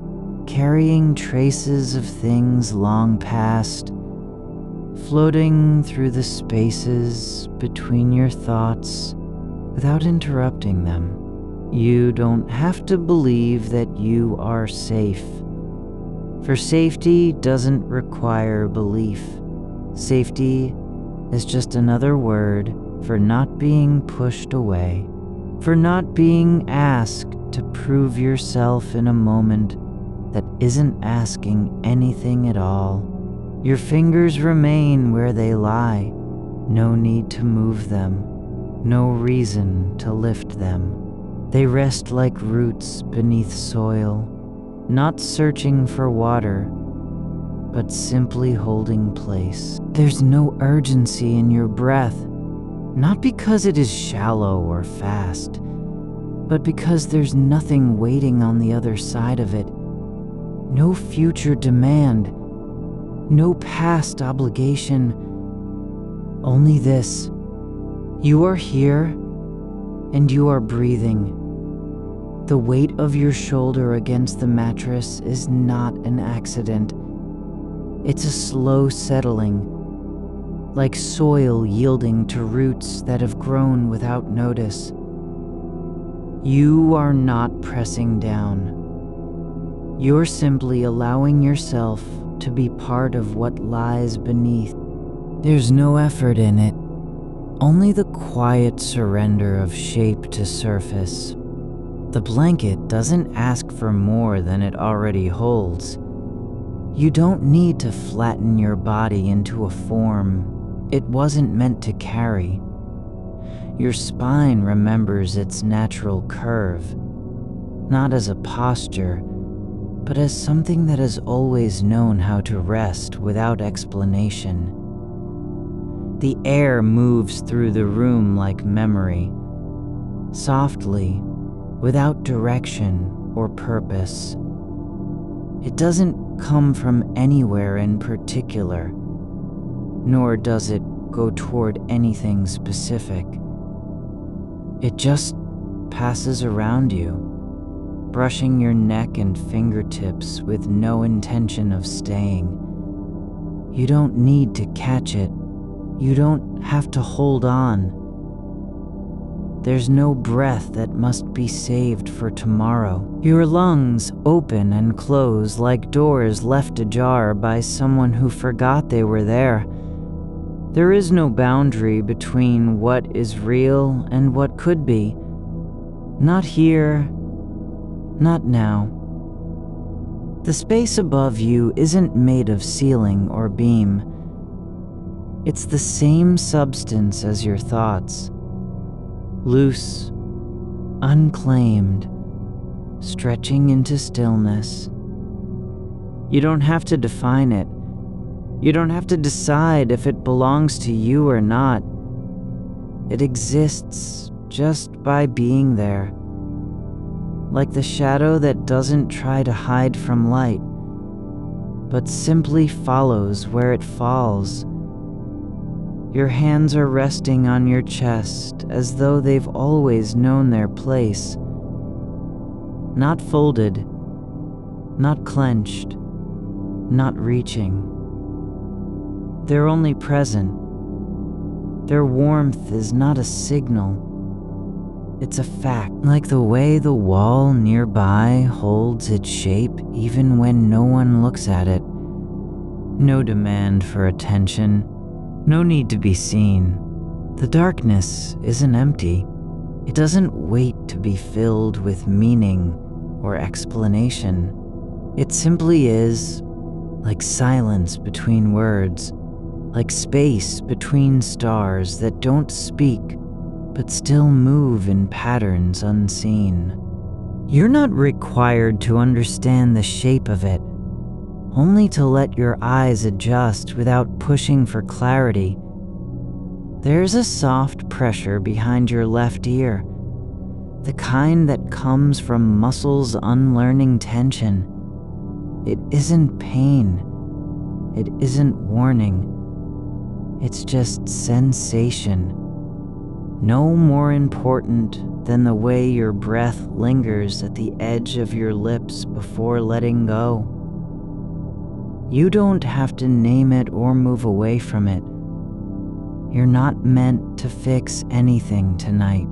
carrying traces of things long past, floating through the spaces between your thoughts without interrupting them. You don't have to believe that you are safe, for safety doesn't require belief. Safety is just another word for not being pushed away, for not being asked to prove yourself in a moment that isn't asking anything at all. Your fingers remain where they lie. No need to move them. No reason to lift them. They rest like roots beneath soil, not searching for water, but simply holding place. There's no urgency in your breath, not because it is shallow or fast, but because there's nothing waiting on the other side of it. No future demand, no past obligation, only this. You are here and you are breathing. The weight of your shoulder against the mattress is not an accident. It's a slow settling, like soil yielding to roots that have grown without notice. You are not pressing down. You're simply allowing yourself to be part of what lies beneath. There's no effort in it, only the quiet surrender of shape to surface. The blanket doesn't ask for more than it already holds. You don't need to flatten your body into a form it wasn't meant to carry. Your spine remembers its natural curve, not as a posture, but as something that has always known how to rest without explanation. The air moves through the room like memory, softly, without direction or purpose. It doesn't come from anywhere in particular, nor does it go toward anything specific. It just passes around you, brushing your neck and fingertips with no intention of staying. You don't need to catch it. You don't have to hold on. There's no breath that must be saved for tomorrow. Your lungs open and close like doors left ajar by someone who forgot they were there. There is no boundary between what is real and what could be. Not here, not now. The space above you isn't made of ceiling or beam. It's the same substance as your thoughts. Loose, unclaimed, stretching into stillness. You don't have to define it. You don't have to decide if it belongs to you or not. It exists just by being there. Like the shadow that doesn't try to hide from light, but simply follows where it falls. Your hands are resting on your chest as though they've always known their place. Not folded, not clenched, not reaching. They're only present. Their warmth is not a signal. It's a fact, like the way the wall nearby holds its shape even when no one looks at it. No demand for attention. No need to be seen. The darkness isn't empty. It doesn't wait to be filled with meaning or explanation. It simply is, like silence between words, like space between stars that don't speak but still move in patterns unseen. You're not required to understand the shape of it, only to let your eyes adjust without pushing for clarity. There's a soft pressure behind your left ear, the kind that comes from muscles unlearning tension. It isn't pain. It isn't warning. It's just sensation. No more important than the way your breath lingers at the edge of your lips before letting go. You don't have to name it or move away from it. You're not meant to fix anything tonight.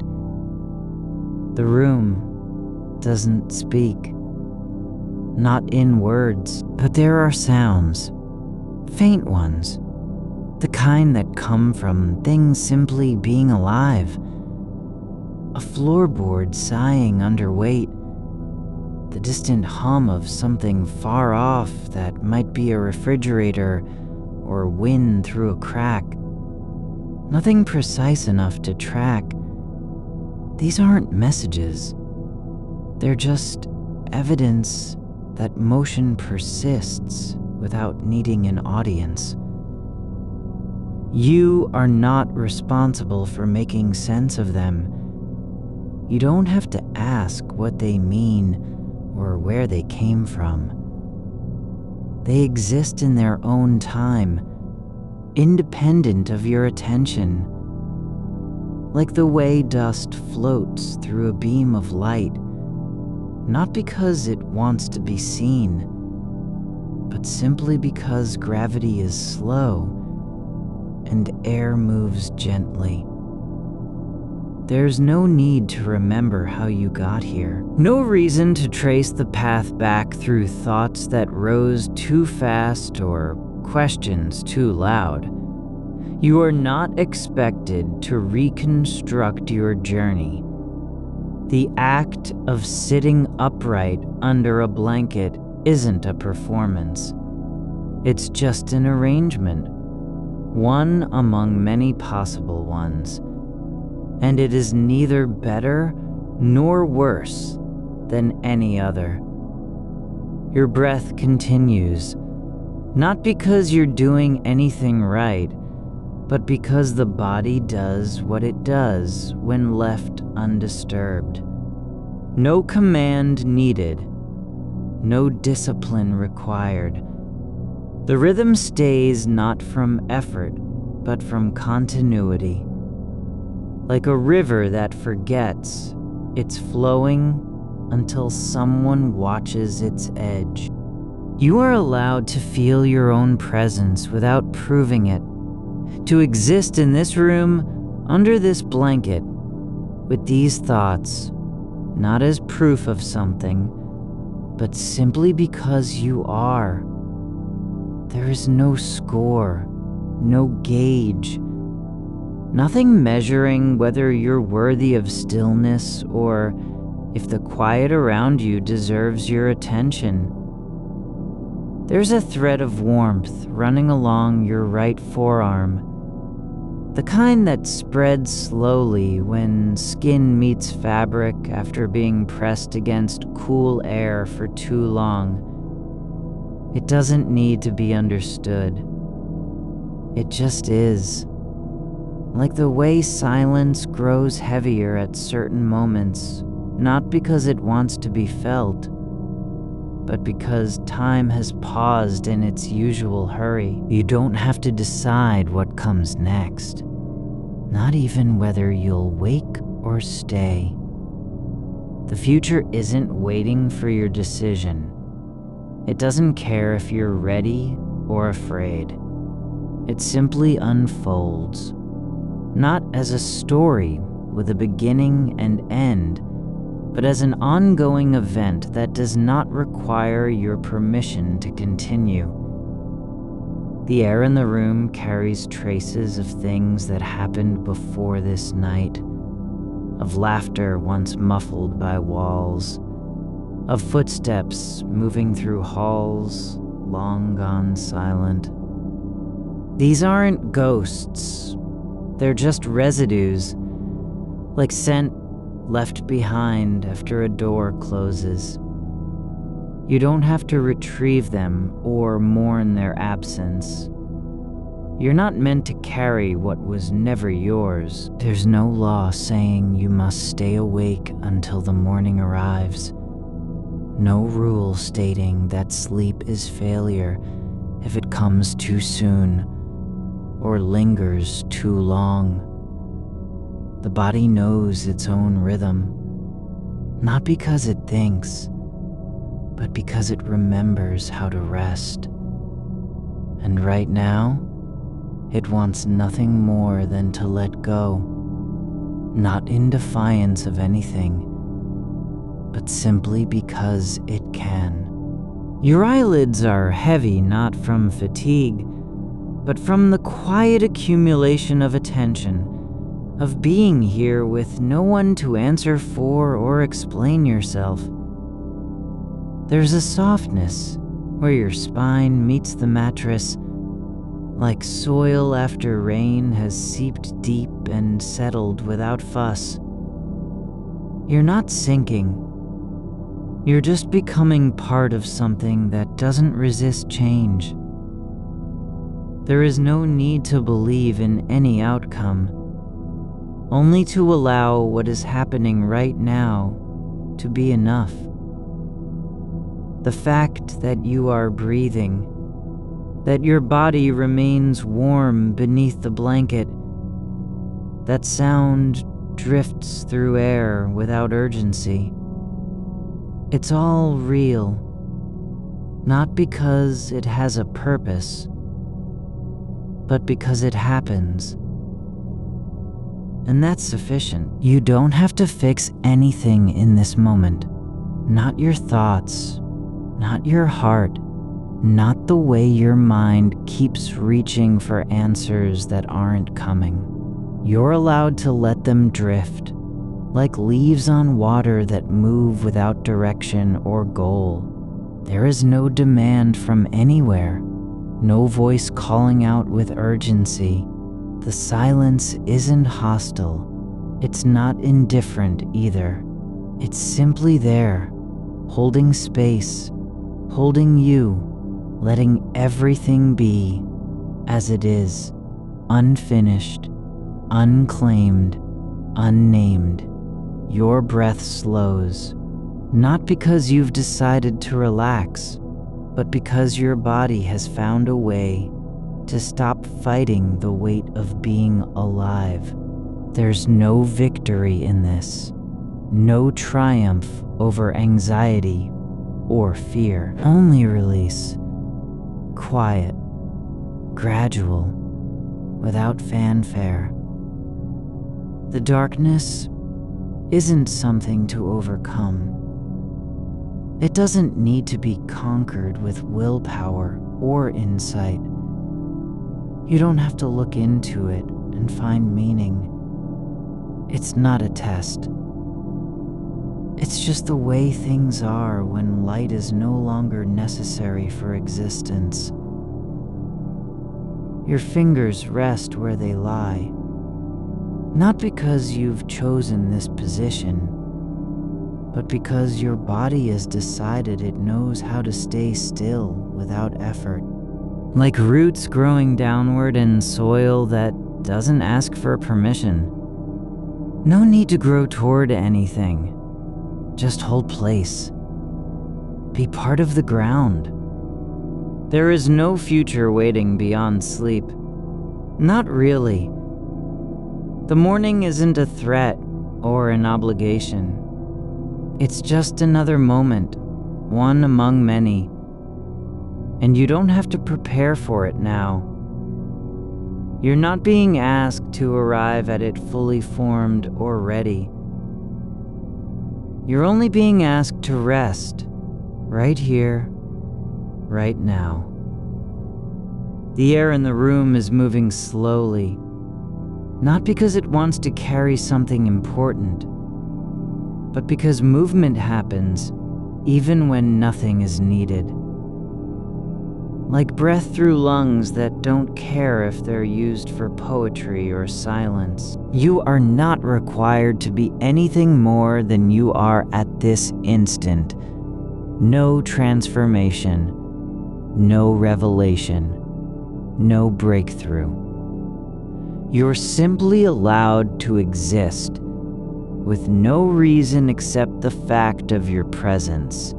The room doesn't speak. Not in words, but there are sounds. Faint ones. The kind that come from things simply being alive. A floorboard sighing under weight. The distant hum of something far off that might be a refrigerator or wind through a crack. Nothing precise enough to track. These aren't messages. They're just evidence that motion persists without needing an audience. You are not responsible for making sense of them. You don't have to ask what they mean or where they came from. They exist in their own time, independent of your attention. Like the way dust floats through a beam of light, not because it wants to be seen, but simply because gravity is slow and air moves gently. There's no need to remember how you got here. No reason to trace the path back through thoughts that rose too fast or questions too loud. You are not expected to reconstruct your journey. The act of sitting upright under a blanket isn't a performance. It's just an arrangement, one among many possible ones. And it is neither better nor worse than any other. Your breath continues, not because you're doing anything right, but because the body does what it does when left undisturbed. No command needed, no discipline required. The rhythm stays not from effort, but from continuity. Like a river that forgets, it's flowing until someone watches its edge. You are allowed to feel your own presence without proving it, to exist in this room, under this blanket, with these thoughts, not as proof of something, but simply because you are. There is no score, no gauge, nothing measuring whether you're worthy of stillness or if the quiet around you deserves your attention. There's a thread of warmth running along your right forearm, the kind that spreads slowly when skin meets fabric after being pressed against cool air for too long. It doesn't need to be understood. It just is. Like the way silence grows heavier at certain moments, not because it wants to be felt, but because time has paused in its usual hurry. You don't have to decide what comes next, not even whether you'll wake or stay. The future isn't waiting for your decision. It doesn't care if you're ready or afraid. It simply unfolds, not as a story with a beginning and end, but as an ongoing event that does not require your permission to continue. The air in the room carries traces of things that happened before this night, of laughter once muffled by walls, of footsteps moving through halls long gone silent. These aren't ghosts, they're just residues, like scent left behind after a door closes. You don't have to retrieve them or mourn their absence. You're not meant to carry what was never yours. There's no law saying you must stay awake until the morning arrives. No rule stating that sleep is failure if it comes too soon or lingers too long. The body knows its own rhythm, not because it thinks, but because it remembers how to rest. And right now, it wants nothing more than to let go, not in defiance of anything, but simply because it can. Your eyelids are heavy not from fatigue, but from the quiet accumulation of attention, of being here with no one to answer for or explain yourself. There's a softness where your spine meets the mattress, like soil after rain has seeped deep and settled without fuss. You're not sinking. You're just becoming part of something that doesn't resist change. There is no need to believe in any outcome, only to allow what is happening right now to be enough. The fact that you are breathing, that your body remains warm beneath the blanket, that sound drifts through air without urgency. It's all real, not because it has a purpose, but because it happens. And that's sufficient. You don't have to fix anything in this moment. Not your thoughts, not your heart, not the way your mind keeps reaching for answers that aren't coming. You're allowed to let them drift, like leaves on water that move without direction or goal. There is no demand from anywhere, no voice calling out with urgency. The silence isn't hostile. It's not indifferent either. It's simply there, holding space, holding you, letting everything be as it is, unfinished, unclaimed, unnamed. Your breath slows, not because you've decided to relax, but because your body has found a way to stop fighting the weight of being alive. There's no victory in this, no triumph over anxiety or fear, only release. Quiet, gradual, without fanfare. The darkness, isn't something to overcome. It doesn't need to be conquered with willpower or insight. You don't have to look into it and find meaning. It's not a test. It's just the way things are when light is no longer necessary for existence. Your fingers rest where they lie, not because you've chosen this position, but because your body has decided it knows how to stay still without effort. Like roots growing downward in soil that doesn't ask for permission. No need to grow toward anything. Just hold place. Be part of the ground. There is no future waiting beyond sleep. Not really. The morning isn't a threat or an obligation. It's just another moment, one among many. And you don't have to prepare for it now. You're not being asked to arrive at it fully formed or ready. You're only being asked to rest, right here, right now. The air in the room is moving slowly, not because it wants to carry something important, but because movement happens even when nothing is needed. Like breath through lungs that don't care if they're used for poetry or silence. You are not required to be anything more than you are at this instant. No transformation, no revelation, no breakthrough. You're simply allowed to exist with no reason except the fact of your presence.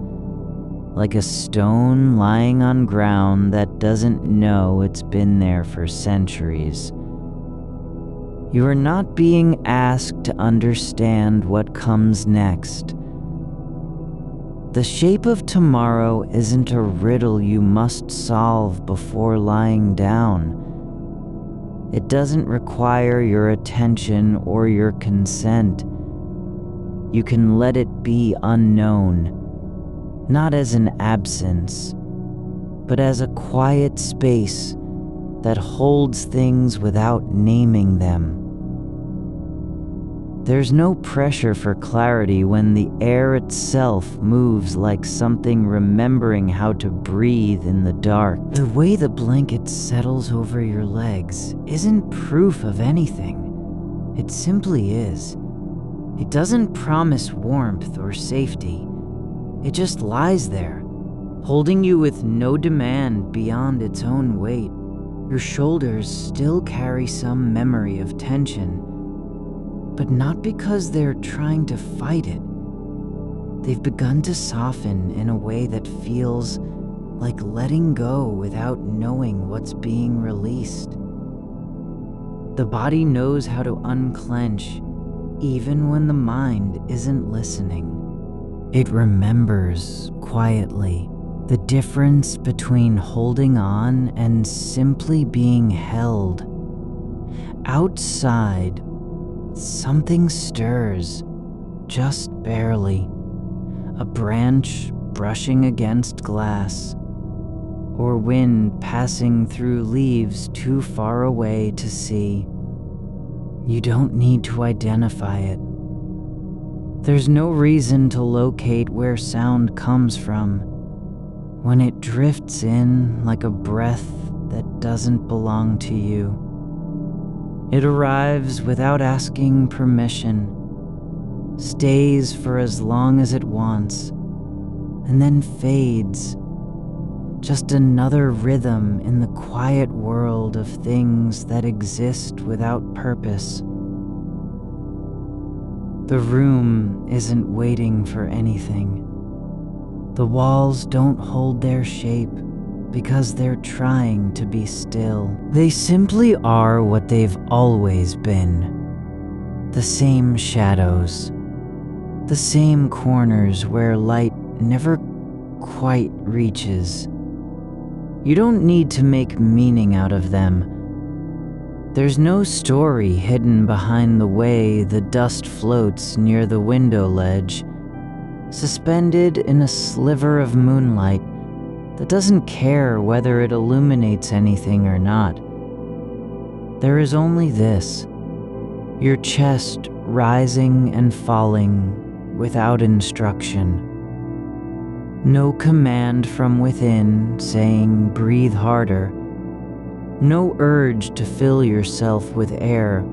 Like a stone lying on ground that doesn't know it's been there for centuries. You are not being asked to understand what comes next. The shape of tomorrow isn't a riddle you must solve before lying down. It doesn't require your attention or your consent. You can let it be unknown. Not as an absence, but as a quiet space that holds things without naming them. There's no pressure for clarity when the air itself moves like something remembering how to breathe in the dark. The way the blanket settles over your legs isn't proof of anything. It simply is. It doesn't promise warmth or safety. It just lies there, holding you with no demand beyond its own weight. Your shoulders still carry some memory of tension, but not because they're trying to fight it. They've begun to soften in a way that feels like letting go without knowing what's being released. The body knows how to unclench, even when the mind isn't listening. It remembers quietly the difference between holding on and simply being held. Outside, something stirs, just barely. A branch brushing against glass, or wind passing through leaves too far away to see. You don't need to identify it. There's no reason to locate where sound comes from when it drifts in like a breath that doesn't belong to you. It arrives without asking permission, stays for as long as it wants, and then fades. Just another rhythm in the quiet world of things that exist without purpose. The room isn't waiting for anything. The walls don't hold their shape because they're trying to be still. They simply are what they've always been. The same shadows, the same corners where light never quite reaches. You don't need to make meaning out of them. There's no story hidden behind the way the dust floats near the window ledge, suspended in a sliver of moonlight that doesn't care whether it illuminates anything or not. There is only this: your chest rising and falling without instruction. No command from within saying breathe harder. No urge to fill yourself with air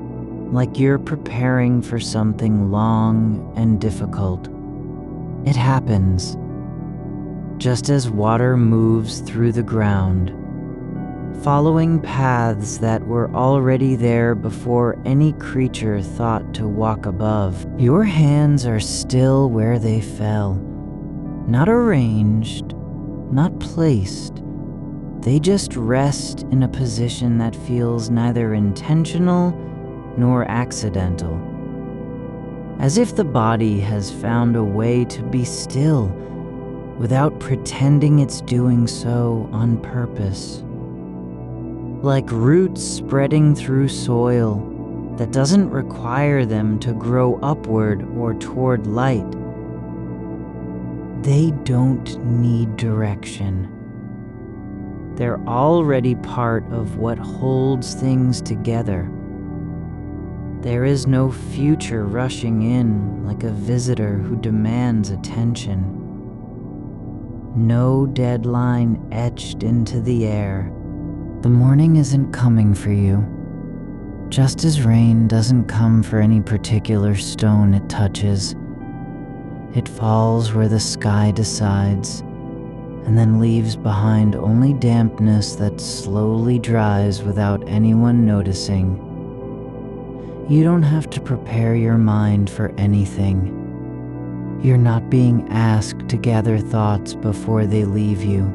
like you're preparing for something long and difficult. It happens, just as water moves through the ground, following paths that were already there before any creature thought to walk above. Your hands are still where they fell, not arranged, not placed. They just rest in a position that feels neither intentional nor accidental, as if the body has found a way to be still without pretending it's doing so on purpose. Like roots spreading through soil that doesn't require them to grow upward or toward light. They don't need direction. They're already part of what holds things together. There is no future rushing in like a visitor who demands attention. No deadline etched into the air. The morning isn't coming for you, just as rain doesn't come for any particular stone it touches. It falls where the sky decides, and then leaves behind only dampness that slowly dries without anyone noticing. You don't have to prepare your mind for anything. You're not being asked to gather thoughts before they leave you.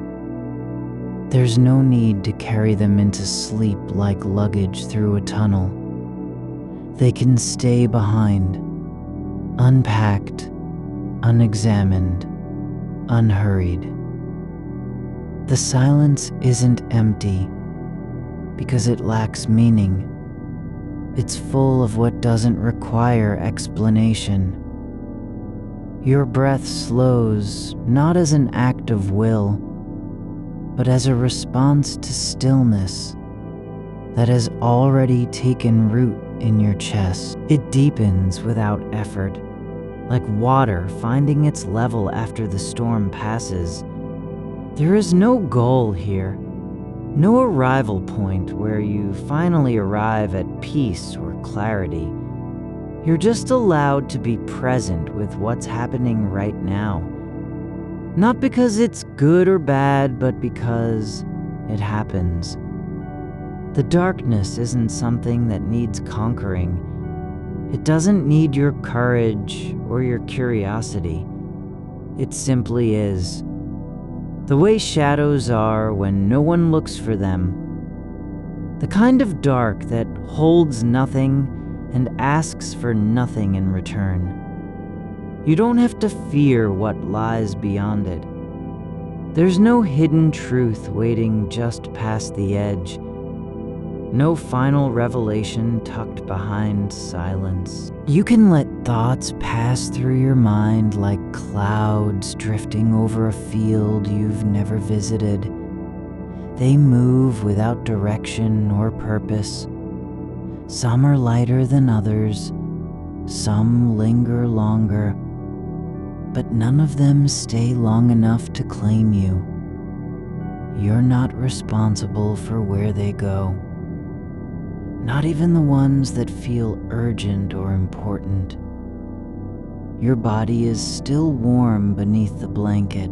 There's no need to carry them into sleep like luggage through a tunnel. They can stay behind, unpacked, unexamined, unhurried. The silence isn't empty because it lacks meaning. It's full of what doesn't require explanation. Your breath slows not as an act of will, but as a response to stillness that has already taken root in your chest. It deepens without effort, like water finding its level after the storm passes. There is no goal here, no arrival point where you finally arrive at peace or clarity. You're just allowed to be present with what's happening right now. Not because it's good or bad, but because it happens. The darkness isn't something that needs conquering. It doesn't need your courage or your curiosity. It simply is. The way shadows are when no one looks for them. The kind of dark that holds nothing and asks for nothing in return. You don't have to fear what lies beyond it. There's no hidden truth waiting just past the edge. No final revelation tucked behind silence. You can let thoughts pass through your mind like clouds drifting over a field you've never visited. They move without direction or purpose. Some are lighter than others, some linger longer, but none of them stay long enough to claim you. You're not responsible for where they go. Not even the ones that feel urgent or important. Your body is still warm beneath the blanket,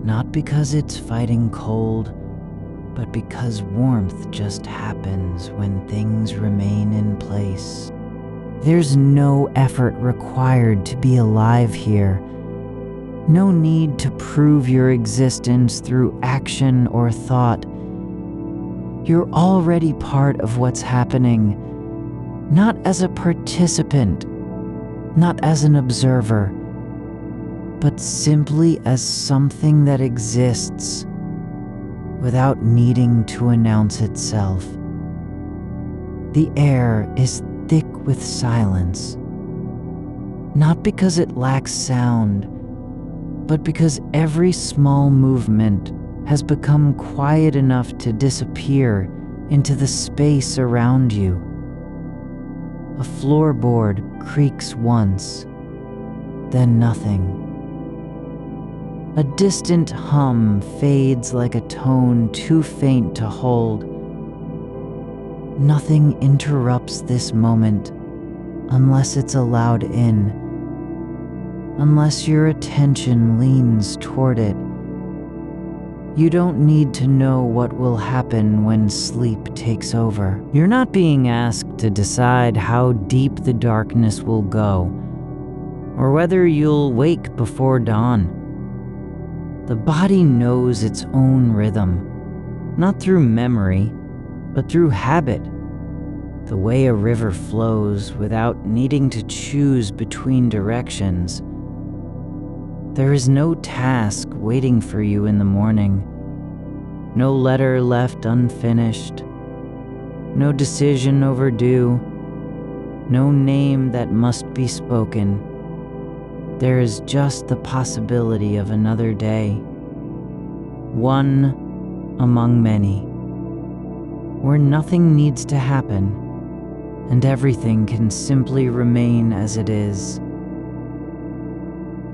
not because it's fighting cold, but because warmth just happens when things remain in place. There's no effort required to be alive here. No need to prove your existence through action or thought. You're already part of what's happening, not as a participant, not as an observer, but simply as something that exists without needing to announce itself. The air is thick with silence, not because it lacks sound, but because every small movement has become quiet enough to disappear into the space around you. A floorboard creaks once, then nothing. A distant hum fades like a tone too faint to hold. Nothing interrupts this moment unless it's allowed in, unless your attention leans toward it. You don't need to know what will happen when sleep takes over. You're not being asked to decide how deep the darkness will go, or whether you'll wake before dawn. The body knows its own rhythm, not through memory, but through habit. The way a river flows without needing to choose between directions. There is no task waiting for you in the morning, no letter left unfinished, no decision overdue, no name that must be spoken. There is just the possibility of another day, one among many, where nothing needs to happen and everything can simply remain as it is.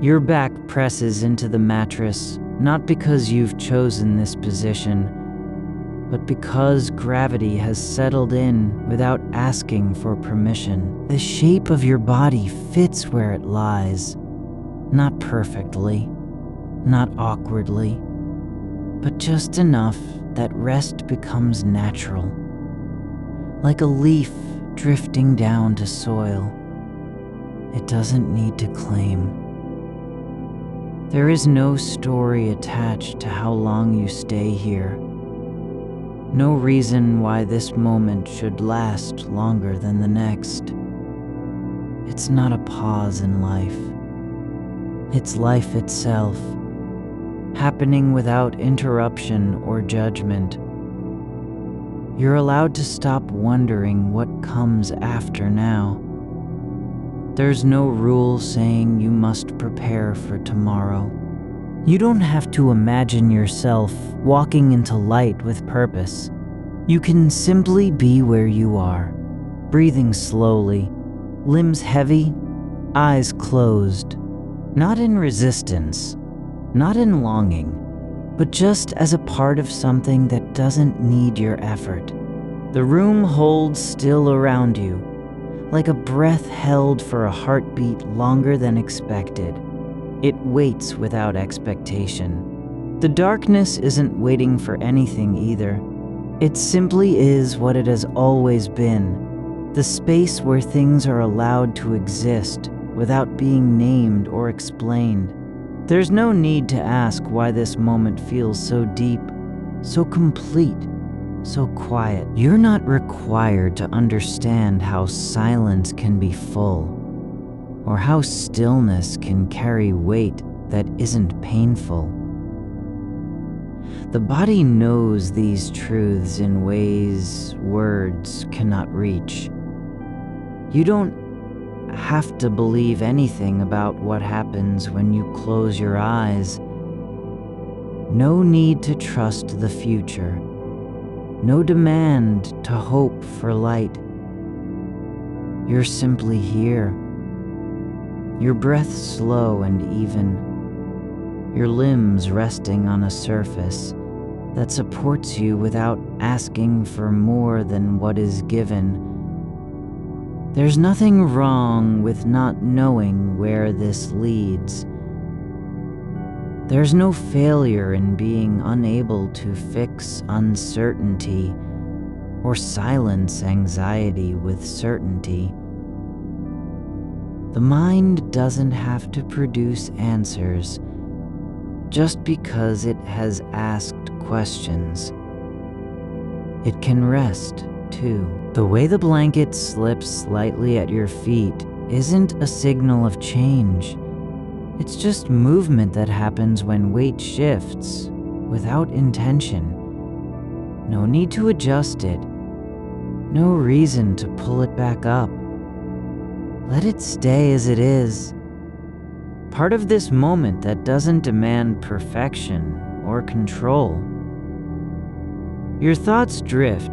Your back presses into the mattress, not because you've chosen this position, but because gravity has settled in without asking for permission. The shape of your body fits where it lies, not perfectly, not awkwardly, but just enough that rest becomes natural, like a leaf drifting down to soil. It doesn't need to claim. There is no story attached to how long you stay here. No reason why this moment should last longer than the next. It's not a pause in life. It's life itself, happening without interruption or judgment. You're allowed to stop wondering what comes after now. There's no rule saying you must prepare for tomorrow. You don't have to imagine yourself walking into light with purpose. You can simply be where you are, breathing slowly, limbs heavy, eyes closed, not in resistance, not in longing, but just as a part of something that doesn't need your effort. The room holds still around you, like a breath held for a heartbeat longer than expected. It waits without expectation. The darkness isn't waiting for anything either. It simply is what it has always been, the space where things are allowed to exist without being named or explained. There's no need to ask why this moment feels so deep, so complete, so quiet. You're not required to understand how silence can be full, or how stillness can carry weight that isn't painful. The body knows these truths in ways words cannot reach. You don't have to believe anything about what happens when you close your eyes. No need to trust the future. No demand to hope for light. You're simply here. Your breath slow and even. Your limbs resting on a surface that supports you without asking for more than what is given. There's nothing wrong with not knowing where this leads. There's no failure in being unable to fix uncertainty or silence anxiety with certainty. The mind doesn't have to produce answers just because it has asked questions. It can rest, too. The way the blanket slips slightly at your feet isn't a signal of change. It's just movement that happens when weight shifts, without intention. No need to adjust it. No reason to pull it back up. Let it stay as it is. Part of this moment that doesn't demand perfection or control. Your thoughts drift,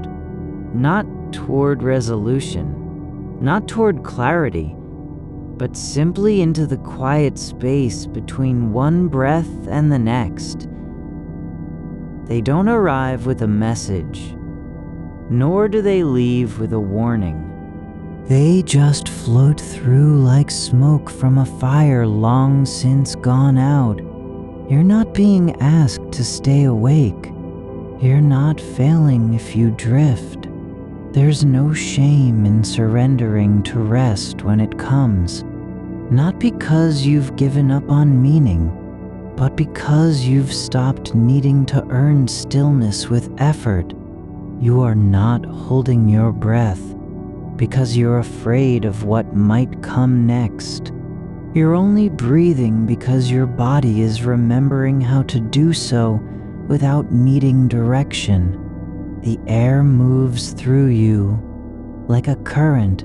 not toward resolution, not toward clarity, but simply into the quiet space between one breath and the next. They don't arrive with a message, nor do they leave with a warning. They just float through like smoke from a fire long since gone out. You're not being asked to stay awake. You're not failing if you drift. There's no shame in surrendering to rest when it comes. Not because you've given up on meaning, but because you've stopped needing to earn stillness with effort. You are not holding your breath because you're afraid of what might come next. You're only breathing because your body is remembering how to do so without needing direction. The air moves through you like a current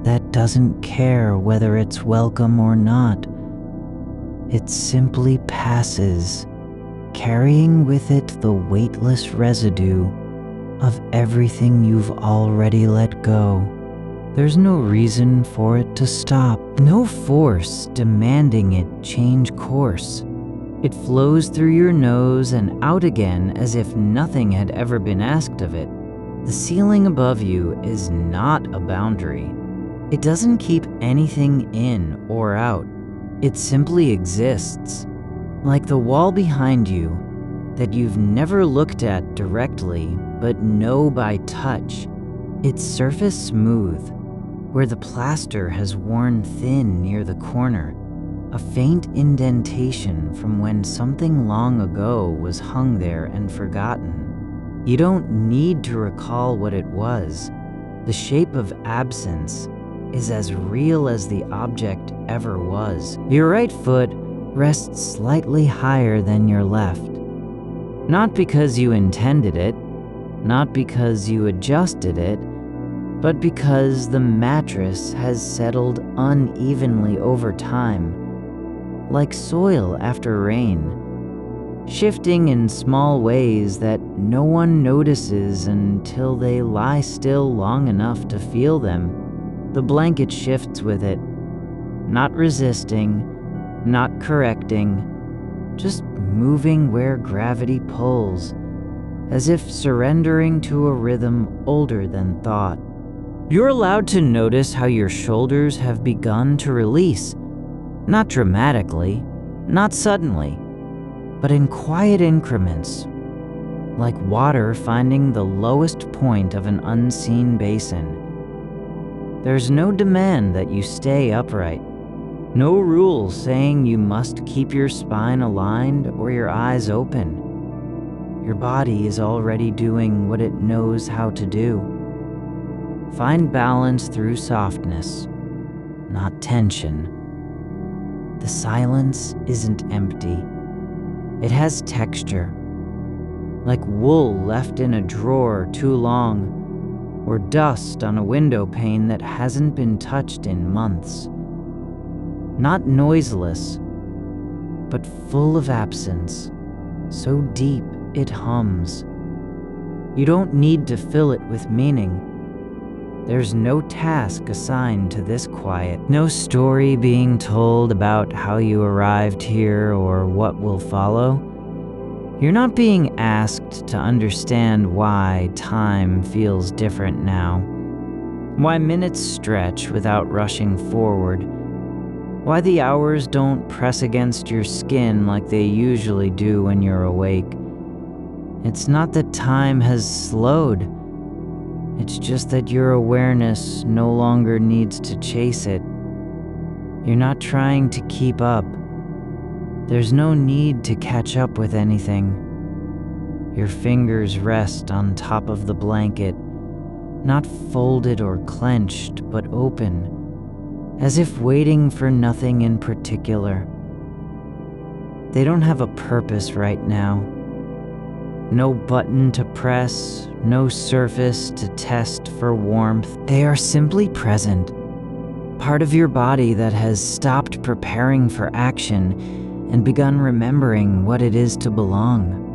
that doesn't care whether it's welcome or not. It simply passes, carrying with it the weightless residue of everything you've already let go. There's no reason for it to stop, no force demanding it change course. It flows through your nose and out again as if nothing had ever been asked of it. The ceiling above you is not a boundary. It doesn't keep anything in or out. It simply exists, like the wall behind you that you've never looked at directly but know by touch. Its surface smooth, where the plaster has worn thin near the corner, a faint indentation from when something long ago was hung there and forgotten. You don't need to recall what it was. The shape of absence is as real as the object ever was. Your right foot rests slightly higher than your left. Not because you intended it, not because you adjusted it, but because the mattress has settled unevenly over time, like soil after rain, shifting in small ways that no one notices until they lie still long enough to feel them. The blanket shifts with it, not resisting, not correcting, just moving where gravity pulls, as if surrendering to a rhythm older than thought. You're allowed to notice how your shoulders have begun to release, not dramatically, not suddenly, but in quiet increments, like water finding the lowest point of an unseen basin. There's no demand that you stay upright, no rule saying you must keep your spine aligned or your eyes open. Your body is already doing what it knows how to do. Find balance through softness, not tension. The silence isn't empty. It has texture, like wool left in a drawer too long, or dust on a window pane that hasn't been touched in months. Not noiseless, but full of absence, so deep it hums. You don't need to fill it with meaning. There's no task assigned to this quiet, no story being told about how you arrived here or what will follow. You're not being asked to understand why time feels different now, why minutes stretch without rushing forward, why the hours don't press against your skin like they usually do when you're awake. It's not that time has slowed. It's just that your awareness no longer needs to chase it. You're not trying to keep up. There's no need to catch up with anything. Your fingers rest on top of the blanket, not folded or clenched, but open, as if waiting for nothing in particular. They don't have a purpose right now. No button to press, no surface to test for warmth. They are simply present. Part of your body that has stopped preparing for action and begun remembering what it is to belong.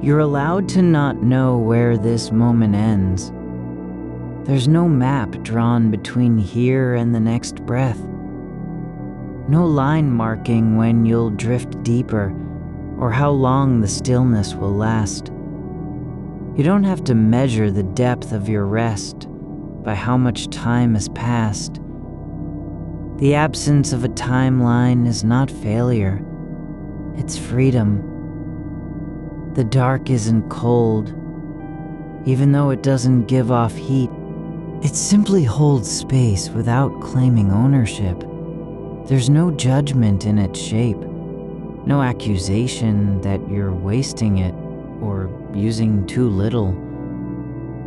You're allowed to not know where this moment ends. There's no map drawn between here and the next breath. No line marking when you'll drift deeper or how long the stillness will last. You don't have to measure the depth of your rest by how much time has passed. The absence of a timeline is not failure, it's freedom. The dark isn't cold, even though it doesn't give off heat. It simply holds space without claiming ownership. There's no judgment in its shape, no accusation that you're wasting it or using too little.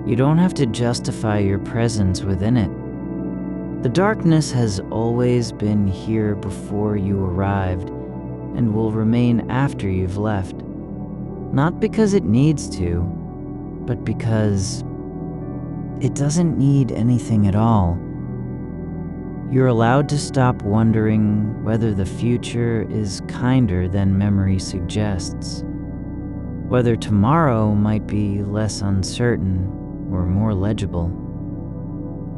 You don't have to justify your presence within it. The darkness has always been here before you arrived and will remain after you've left. Not because it needs to, but because it doesn't need anything at all. You're allowed to stop wondering whether the future is kinder than memory suggests, whether tomorrow might be less uncertain or more legible.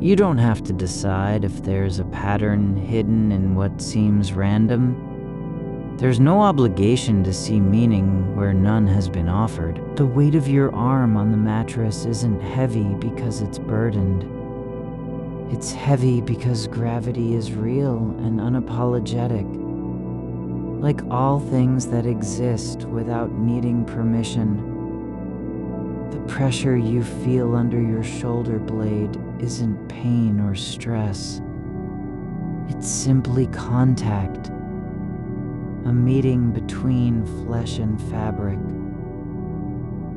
You don't have to decide if there's a pattern hidden in what seems random. There's no obligation to see meaning where none has been offered. The weight of your arm on the mattress isn't heavy because it's burdened. It's heavy because gravity is real and unapologetic. Like all things that exist without needing permission. The pressure you feel under your shoulder blade isn't pain or stress. It's simply contact. A meeting between flesh and fabric.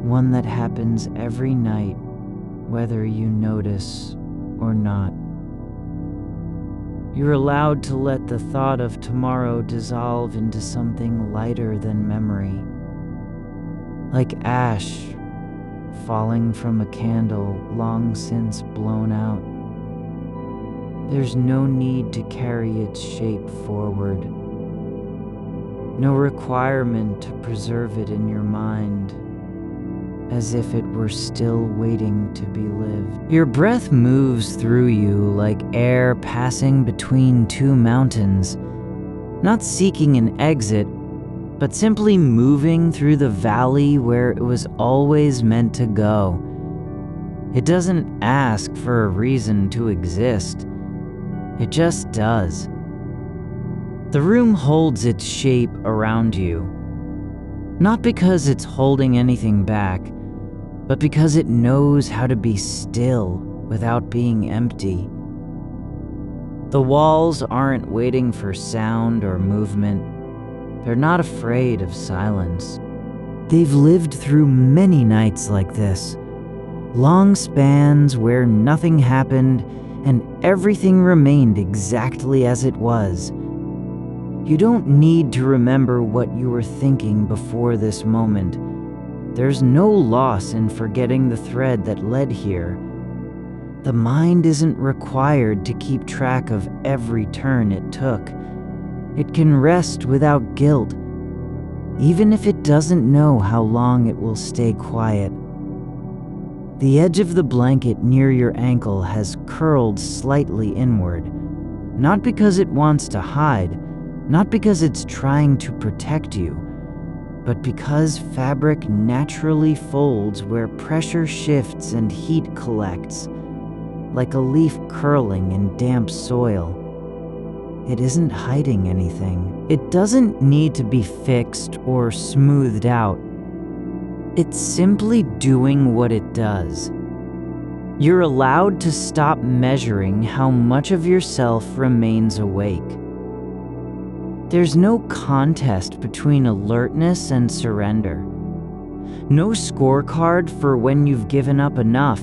One that happens every night, whether you notice or not. You're allowed to let the thought of tomorrow dissolve into something lighter than memory. Like ash falling from a candle long since blown out. There's no need to carry its shape forward. No requirement to preserve it in your mind, as if it were still waiting to be lived. Your breath moves through you like air passing between two mountains, not seeking an exit, but simply moving through the valley where it was always meant to go. It doesn't ask for a reason to exist. It just does. The room holds its shape around you, not because it's holding anything back, but because it knows how to be still without being empty. The walls aren't waiting for sound or movement. They're not afraid of silence. They've lived through many nights like this, long spans where nothing happened and everything remained exactly as it was. You don't need to remember what you were thinking before this moment. There's no loss in forgetting the thread that led here. The mind isn't required to keep track of every turn it took. It can rest without guilt, even if it doesn't know how long it will stay quiet. The edge of the blanket near your ankle has curled slightly inward, not because it wants to hide, not because it's trying to protect you, but because fabric naturally folds where pressure shifts and heat collects, like a leaf curling in damp soil. It isn't hiding anything. It doesn't need to be fixed or smoothed out. It's simply doing what it does. You're allowed to stop measuring how much of yourself remains awake. There's no contest between alertness and surrender. No scorecard for when you've given up enough,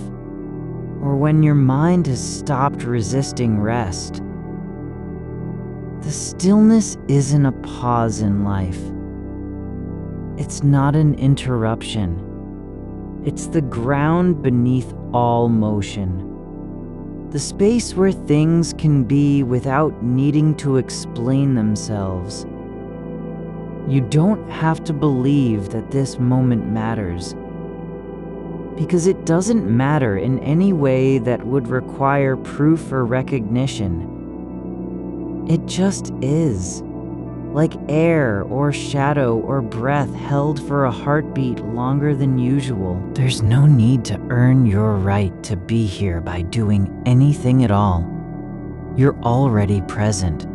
or when your mind has stopped resisting rest. The stillness isn't a pause in life. It's not an interruption. It's the ground beneath all motion. The space where things can be without needing to explain themselves. You don't have to believe that this moment matters, because it doesn't matter in any way that would require proof or recognition. It just is, like air or shadow or breath held for a heartbeat longer than usual. There's no need to earn your right to be here by doing anything at all. You're already present,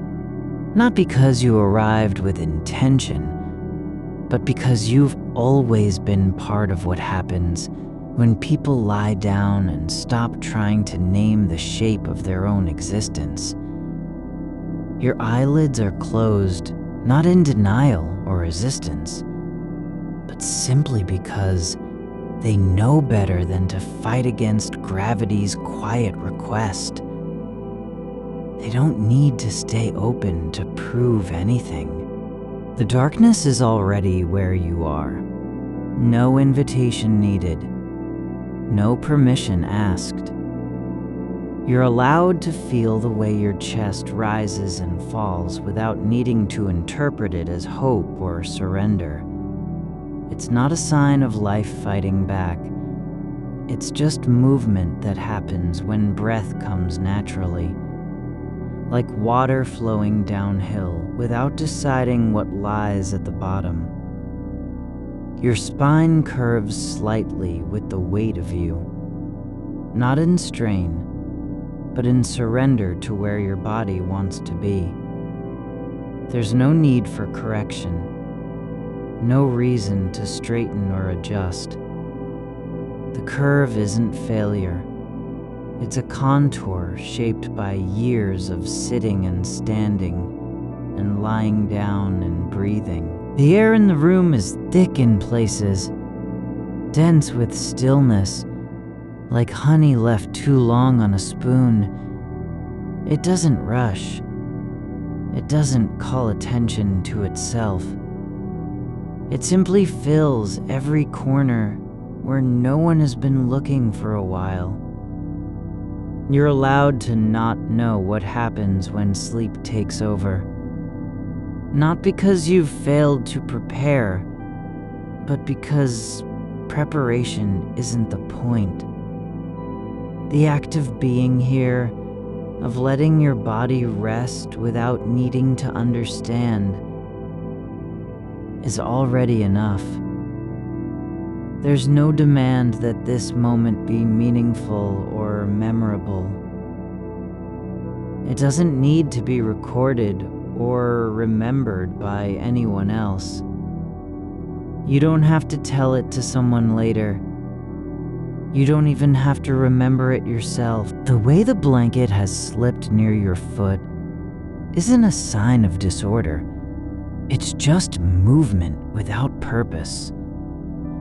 not because you arrived with intention, but because you've always been part of what happens when people lie down and stop trying to name the shape of their own existence. Your eyelids are closed, not in denial or resistance, but simply because they know better than to fight against gravity's quiet request. They don't need to stay open to prove anything. The darkness is already where you are. No invitation needed. No permission asked. You're allowed to feel the way your chest rises and falls without needing to interpret it as hope or surrender. It's not a sign of life fighting back. It's just movement that happens when breath comes naturally, like water flowing downhill without deciding what lies at the bottom. Your spine curves slightly with the weight of you, not in strain, but in surrender to where your body wants to be. There's no need for correction, no reason to straighten or adjust. The curve isn't failure. It's a contour shaped by years of sitting and standing and lying down and breathing. The air in the room is thick in places, dense with stillness, like honey left too long on a spoon. It doesn't rush. It doesn't call attention to itself. It simply fills every corner where no one has been looking for a while. You're allowed to not know what happens when sleep takes over. Not because you've failed to prepare, but because preparation isn't the point. The act of being here, of letting your body rest without needing to understand, is already enough. There's no demand that this moment be meaningful or memorable. It doesn't need to be recorded or remembered by anyone else. You don't have to tell it to someone later. You don't even have to remember it yourself. The way the blanket has slipped near your foot isn't a sign of disorder. It's just movement without purpose,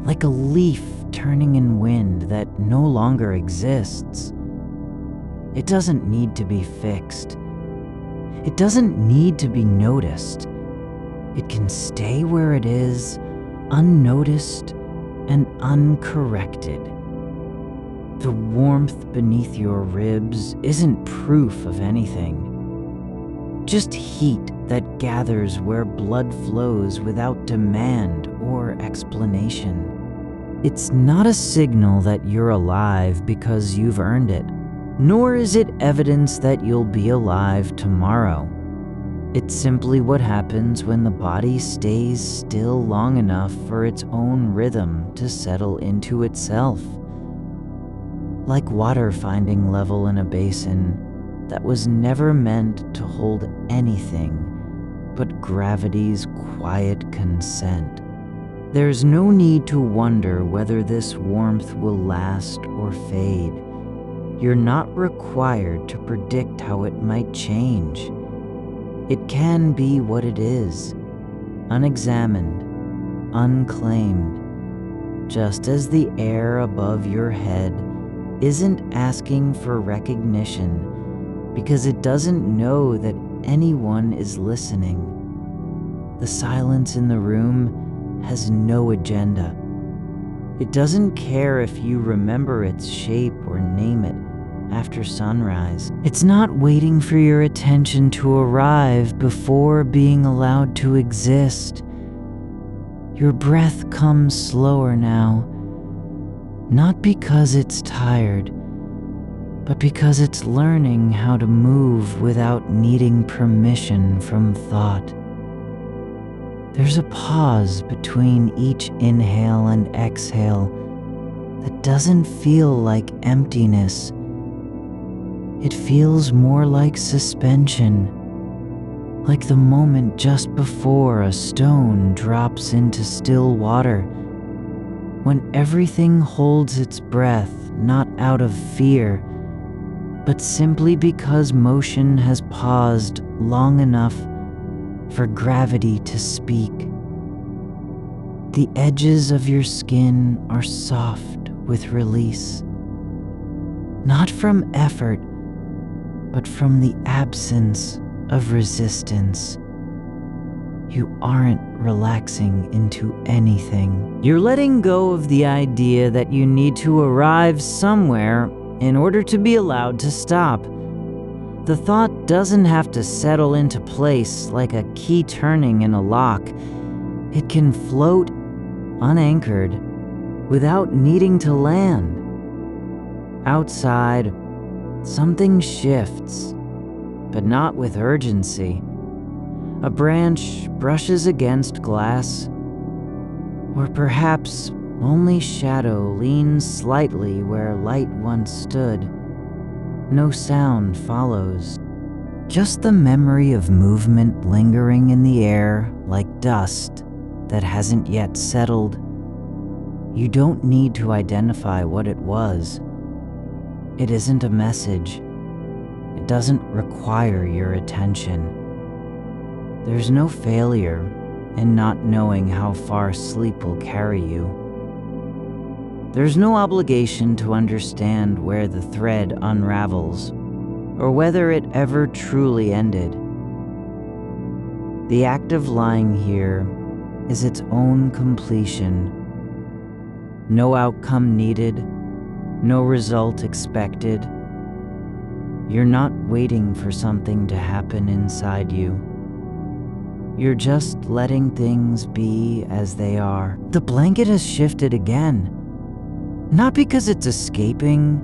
like a leaf turning in wind that no longer exists. It doesn't need to be fixed. It doesn't need to be noticed. It can stay where it is, unnoticed and uncorrected. The warmth beneath your ribs isn't proof of anything, just heat that gathers where blood flows without demand or explanation. It's not a signal that you're alive because you've earned it, nor is it evidence that you'll be alive tomorrow. It's simply what happens when the body stays still long enough for its own rhythm to settle into itself. Like water finding level in a basin that was never meant to hold anything but gravity's quiet consent. There's no need to wonder whether this warmth will last or fade. You're not required to predict how it might change. It can be what it is, unexamined, unclaimed, just as the air above your head isn't asking for recognition because it doesn't know that anyone is listening. The silence in the room has no agenda. It doesn't care if you remember its shape or name it after sunrise. It's not waiting for your attention to arrive before being allowed to exist. Your breath comes slower now, not because it's tired, but because it's learning how to move without needing permission from thought. There's a pause between each inhale and exhale that doesn't feel like emptiness. It feels more like suspension, like the moment just before a stone drops into still water, when everything holds its breath not out of fear, but simply because motion has paused long enough for gravity to speak. The edges of your skin are soft with release, not from effort, but from the absence of resistance. You aren't relaxing into anything. You're letting go of the idea that you need to arrive somewhere in order to be allowed to stop. The thought doesn't have to settle into place like a key turning in a lock. It can float unanchored without needing to land. Outside, something shifts, but not with urgency. A branch brushes against glass, or perhaps only shadow leans slightly where light once stood. No sound follows. Just the memory of movement lingering in the air like dust that hasn't yet settled. You don't need to identify what it was. It isn't a message. It doesn't require your attention. There's no failure in not knowing how far sleep will carry you. There's no obligation to understand where the thread unravels, or whether it ever truly ended. The act of lying here is its own completion. No outcome needed, no result expected. You're not waiting for something to happen inside you. You're just letting things be as they are. The blanket has shifted again. Not because it's escaping,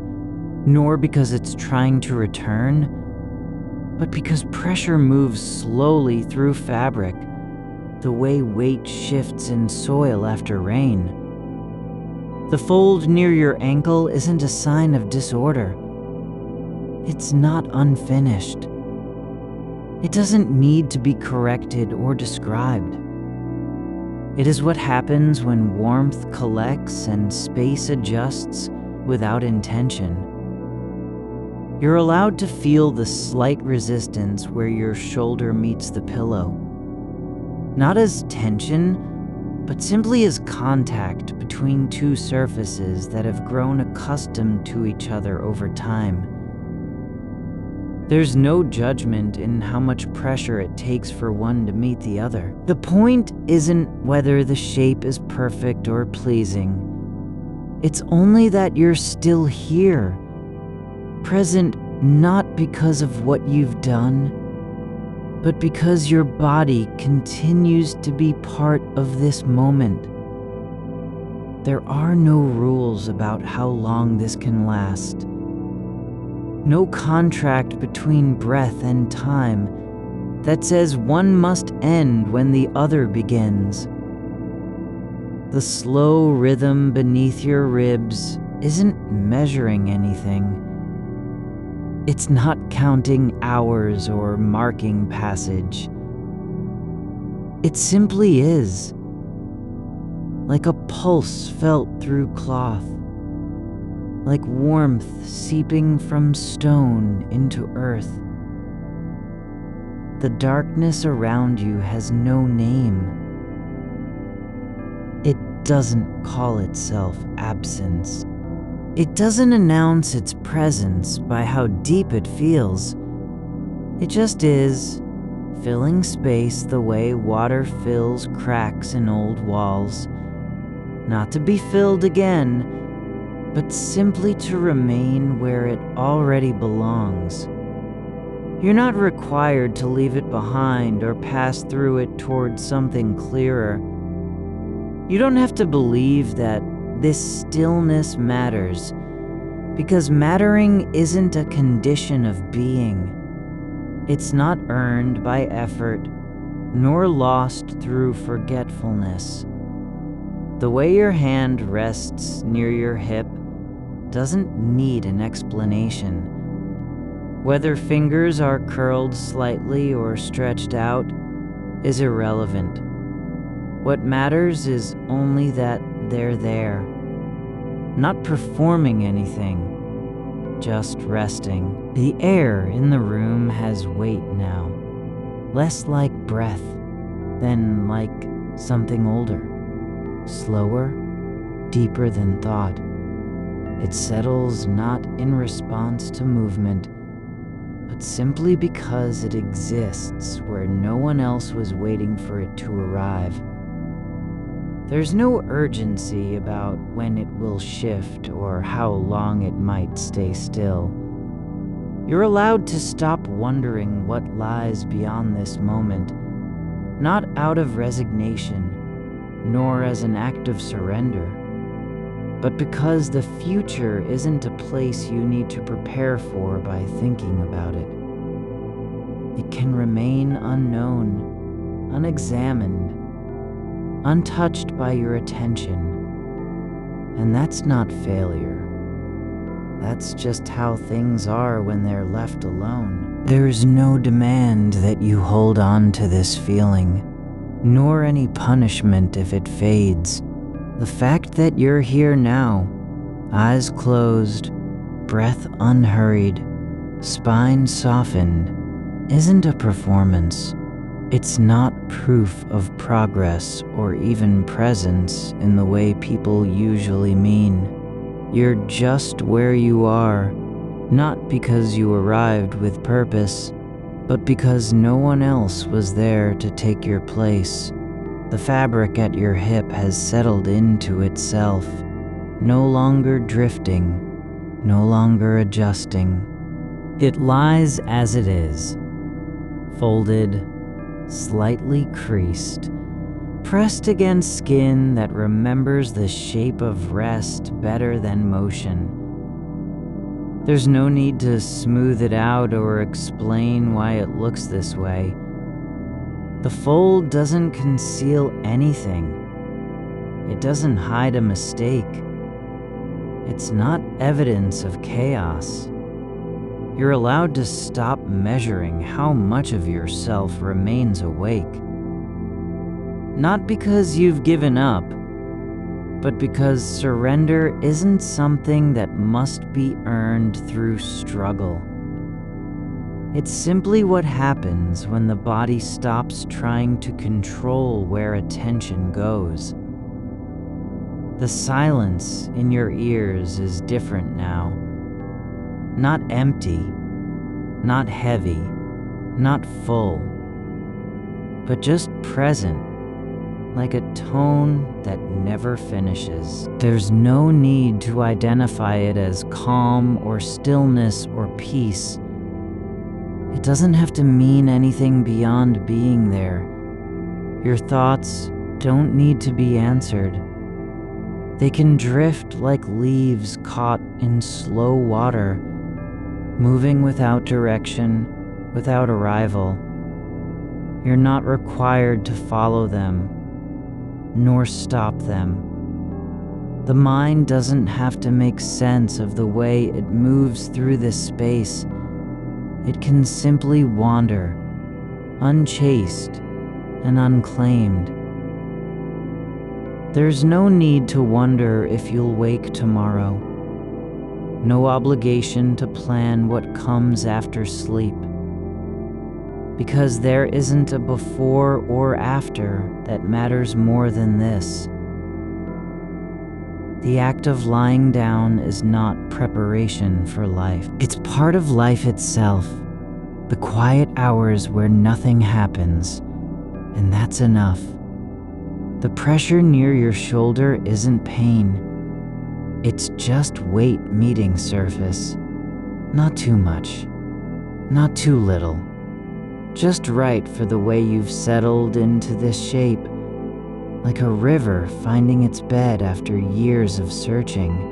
nor because it's trying to return, but because pressure moves slowly through fabric, the way weight shifts in soil after rain. The fold near your ankle isn't a sign of disorder. It's not unfinished. It doesn't need to be corrected or described. It is what happens when warmth collects and space adjusts without intention. You're allowed to feel the slight resistance where your shoulder meets the pillow. Not as tension, but simply as contact between two surfaces that have grown accustomed to each other over time. There's no judgment in how much pressure it takes for one to meet the other. The point isn't whether the shape is perfect or pleasing. It's only that you're still here, present not because of what you've done, but because your body continues to be part of this moment. There are no rules about how long this can last. No contract between breath and time that says one must end when the other begins. The slow rhythm beneath your ribs isn't measuring anything. It's not counting hours or marking passage. It simply is, like a pulse felt through cloth, like warmth seeping from stone into earth. The darkness around you has no name. It doesn't call itself absence. It doesn't announce its presence by how deep it feels. It just is, filling space the way water fills cracks in old walls, not to be filled again, but simply to remain where it already belongs. You're not required to leave it behind or pass through it towards something clearer. You don't have to believe that this stillness matters, because mattering isn't a condition of being. It's not earned by effort, nor lost through forgetfulness. The way your hand rests near your hip doesn't need an explanation. Whether fingers are curled slightly or stretched out is irrelevant. What matters is only that they're there, not performing anything, just resting. The air in the room has weight now, less like breath than like something older, slower, deeper than thought. It settles not in response to movement, but simply because it exists where no one else was waiting for it to arrive. There's no urgency about when it will shift or how long it might stay still. You're allowed to stop wondering what lies beyond this moment, not out of resignation, nor as an act of surrender, but because the future isn't a place you need to prepare for by thinking about it. It can remain unknown, unexamined, untouched by your attention. And that's not failure. That's just how things are when they're left alone. There's no demand that you hold on to this feeling, nor any punishment if it fades. The fact that you're here now, eyes closed, breath unhurried, spine softened, isn't a performance. It's not proof of progress or even presence in the way people usually mean. You're just where you are, not because you arrived with purpose, but because no one else was there to take your place. The fabric at your hip has settled into itself, no longer drifting, no longer adjusting. It lies as it is, folded, slightly creased, pressed against skin that remembers the shape of rest better than motion. There's no need to smooth it out or explain why it looks this way. The fold doesn't conceal anything. It doesn't hide a mistake. It's not evidence of chaos. You're allowed to stop measuring how much of yourself remains awake. Not because you've given up, but because surrender isn't something that must be earned through struggle. It's simply what happens when the body stops trying to control where attention goes. The silence in your ears is different now. Not empty, not heavy, not full, but just present, like a tone that never finishes. There's no need to identify it as calm or stillness or peace. It doesn't have to mean anything beyond being there. Your thoughts don't need to be answered. They can drift like leaves caught in slow water, moving without direction, without arrival. You're not required to follow them, nor stop them. The mind doesn't have to make sense of the way it moves through this space. It can simply wander, unchased and unclaimed. There's no need to wonder if you'll wake tomorrow. No obligation to plan what comes after sleep. Because there isn't a before or after that matters more than this. The act of lying down is not preparation for life. It's part of life itself. The quiet hours where nothing happens, and that's enough. The pressure near your shoulder isn't pain. It's just weight meeting surface. Not too much, not too little. Just right for the way you've settled into this shape, like a river finding its bed after years of searching.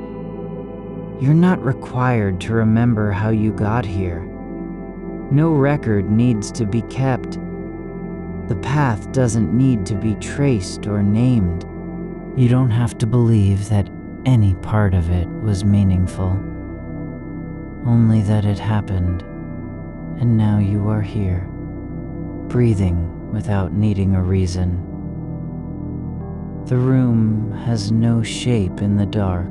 You're not required to remember how you got here. No record needs to be kept. The path doesn't need to be traced or named. You don't have to believe that any part of it was meaningful, only that it happened, and now you are here, breathing without needing a reason. The room has no shape in the dark,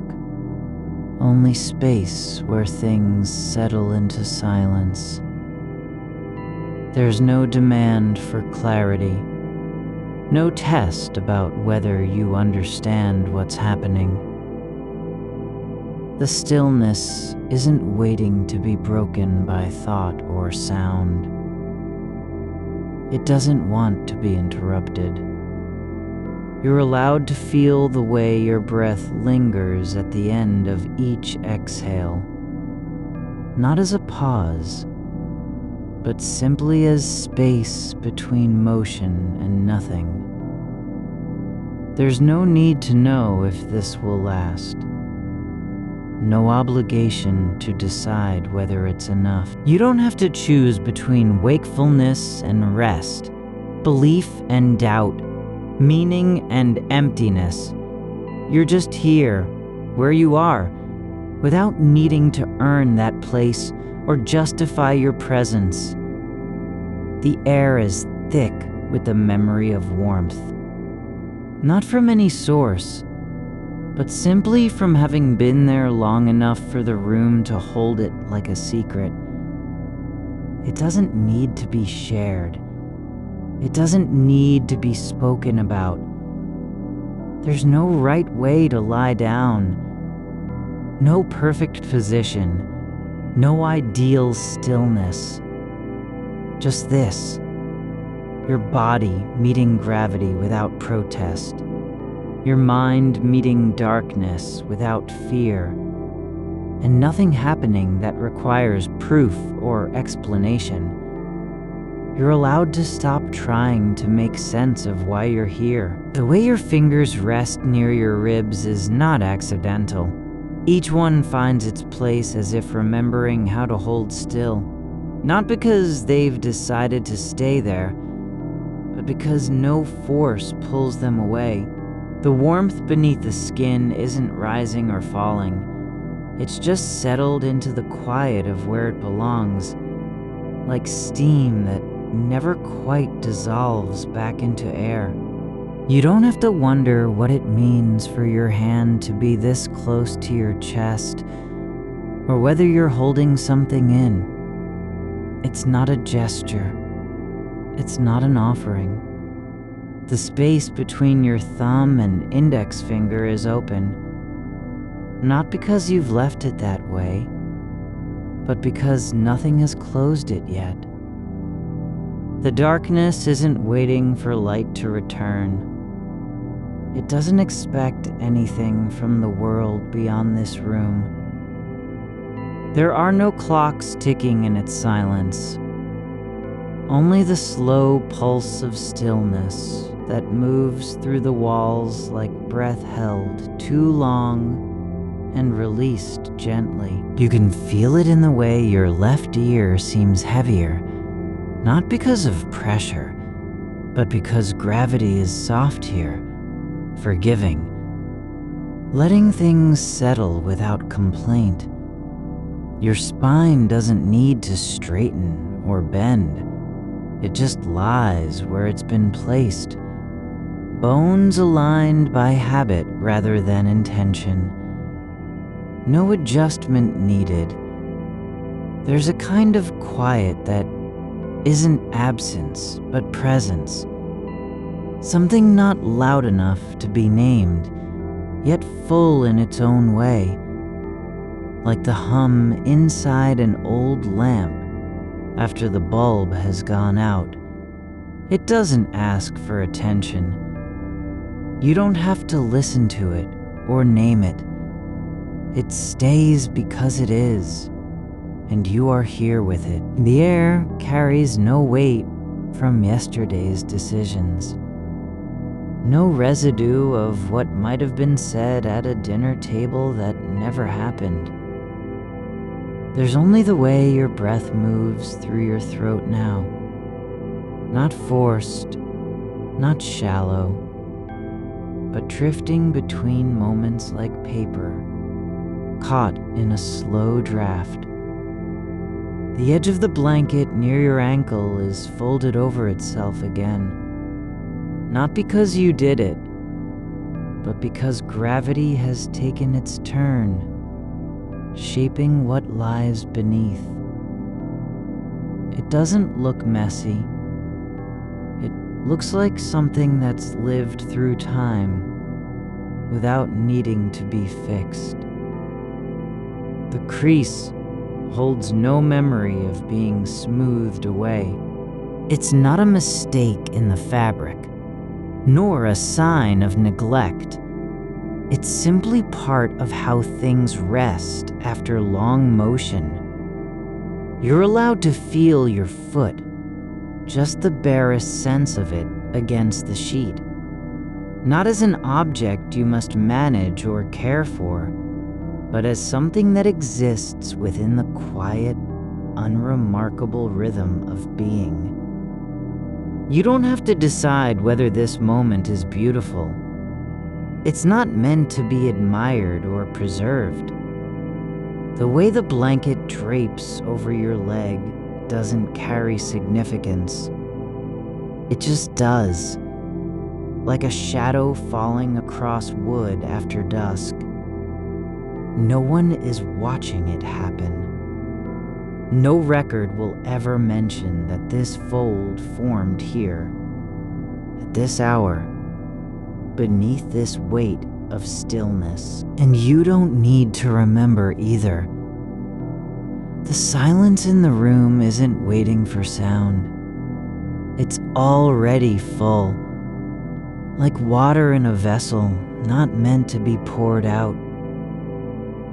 only space where things settle into silence. There's no demand for clarity, no test about whether you understand what's happening. The stillness isn't waiting to be broken by thought or sound. It doesn't want to be interrupted. You're allowed to feel the way your breath lingers at the end of each exhale, not as a pause, but simply as space between motion and nothing. There's no need to know if this will last. No obligation to decide whether it's enough. You don't have to choose between wakefulness and rest, belief and doubt, meaning and emptiness. You're just here, where you are, without needing to earn that place or justify your presence. The air is thick with the memory of warmth. Not from any source, but simply from having been there long enough for the room to hold it like a secret. It doesn't need to be shared. It doesn't need to be spoken about. There's no right way to lie down, no perfect position, no ideal stillness. Just this, your body meeting gravity without protest, your mind meeting darkness without fear, and nothing happening that requires proof or explanation. You're allowed to stop trying to make sense of why you're here. The way your fingers rest near your ribs is not accidental. Each one finds its place as if remembering how to hold still. Not because they've decided to stay there, but because no force pulls them away. The warmth beneath the skin isn't rising or falling. It's just settled into the quiet of where it belongs, like steam that never quite dissolves back into air. You don't have to wonder what it means for your hand to be this close to your chest, or whether you're holding something in. It's not a gesture. It's not an offering. The space between your thumb and index finger is open, not because you've left it that way, but because nothing has closed it yet. The darkness isn't waiting for light to return. It doesn't expect anything from the world beyond this room. There are no clocks ticking in its silence, only the slow pulse of stillness that moves through the walls like breath held too long and released gently. You can feel it in the way your left ear seems heavier, not because of pressure, but because gravity is soft here, forgiving, letting things settle without complaint. Your spine doesn't need to straighten or bend. It just lies where it's been placed. Bones aligned by habit rather than intention. No adjustment needed. There's a kind of quiet that isn't absence, but presence. Something not loud enough to be named, yet full in its own way. Like the hum inside an old lamp after the bulb has gone out. It doesn't ask for attention. You don't have to listen to it or name it. It stays because it is, and you are here with it. The air carries no weight from yesterday's decisions. No residue of what might have been said at a dinner table that never happened. There's only the way your breath moves through your throat now. Not forced, not shallow, but drifting between moments like paper, caught in a slow draft. The edge of the blanket near your ankle is folded over itself again. Not because you did it, but because gravity has taken its turn, shaping what lies beneath. It doesn't look messy. It looks like something that's lived through time without needing to be fixed. The crease holds no memory of being smoothed away. It's not a mistake in the fabric, nor a sign of neglect. It's simply part of how things rest after long motion. You're allowed to feel your foot, just the barest sense of it against the sheet. Not as an object you must manage or care for, but as something that exists within the quiet, unremarkable rhythm of being. You don't have to decide whether this moment is beautiful. It's not meant to be admired or preserved. The way the blanket drapes over your leg doesn't carry significance. It just does, like a shadow falling across wood after dusk. No one is watching it happen. No record will ever mention that this fold formed here, at this hour, beneath this weight of stillness. And you don't need to remember either. The silence in the room isn't waiting for sound. It's already full, like water in a vessel not meant to be poured out.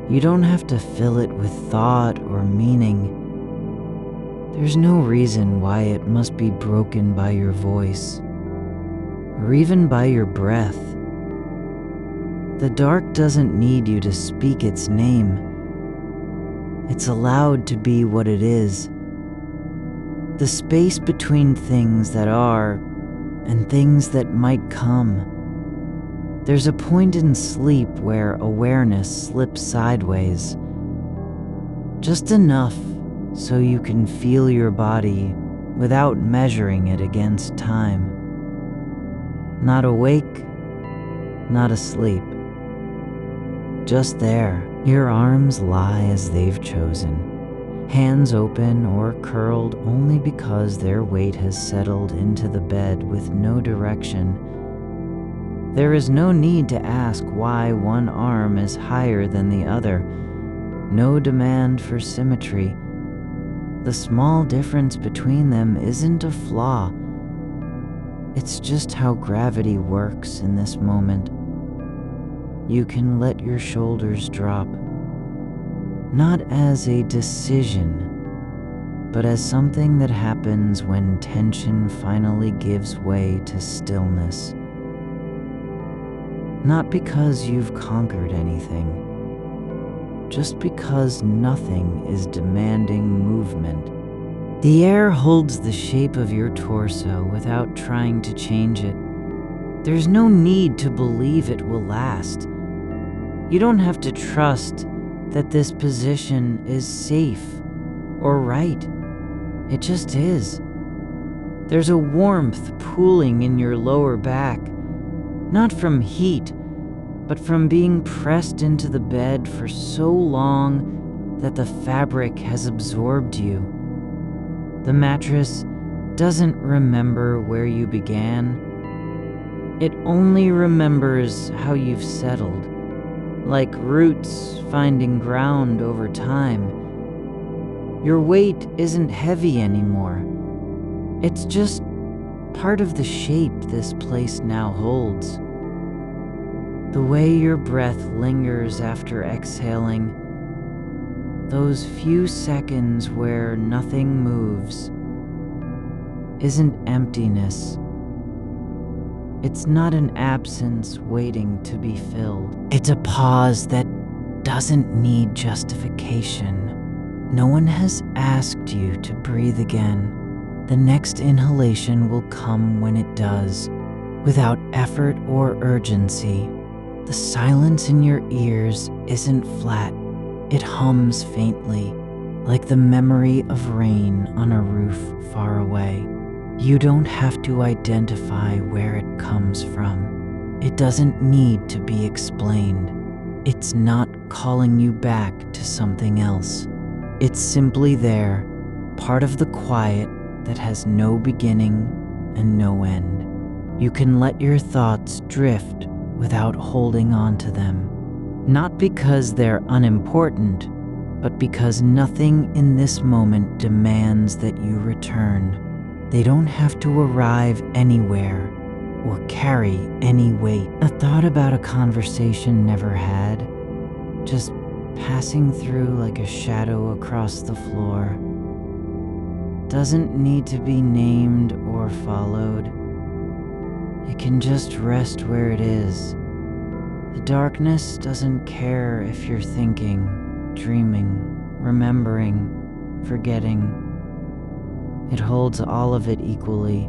You don't have to fill it with thought or meaning. There's no reason why it must be broken by your voice, or even by your breath. The dark doesn't need you to speak its name. It's allowed to be what it is. The space between things that are and things that might come. There's a point in sleep where awareness slips sideways, just enough so you can feel your body without measuring it against time. Not awake, not asleep. Just there, your arms lie as they've chosen, hands open or curled only because their weight has settled into the bed with no direction. There is no need to ask why one arm is higher than the other. No demand for symmetry. The small difference between them isn't a flaw. It's just how gravity works in this moment. You can let your shoulders drop, not as a decision, but as something that happens when tension finally gives way to stillness. Not because you've conquered anything, just because nothing is demanding movement. The air holds the shape of your torso without trying to change it. There's no need to believe it will last. You don't have to trust that this position is safe or right. It just is. There's a warmth pooling in your lower back, not from heat, but from being pressed into the bed for so long that the fabric has absorbed you. The mattress doesn't remember where you began. It only remembers how you've settled, like roots finding ground over time. Your weight isn't heavy anymore. It's just part of the shape this place now holds. The way your breath lingers after exhaling, those few seconds where nothing moves, isn't emptiness. It's not an absence waiting to be filled. It's a pause that doesn't need justification. No one has asked you to breathe again. The next inhalation will come when it does, without effort or urgency. The silence in your ears isn't flat. It hums faintly, like the memory of rain on a roof far away. You don't have to identify where it comes from. It doesn't need to be explained. It's not calling you back to something else. It's simply there, part of the quiet that has no beginning and no end. You can let your thoughts drift without holding on to them. Not because they're unimportant, but because nothing in this moment demands that you return. They don't have to arrive anywhere or carry any weight. A thought about a conversation never had, just passing through like a shadow across the floor, doesn't need to be named or followed. It can just rest where it is. The darkness doesn't care if you're thinking, dreaming, remembering, forgetting. It holds all of it equally.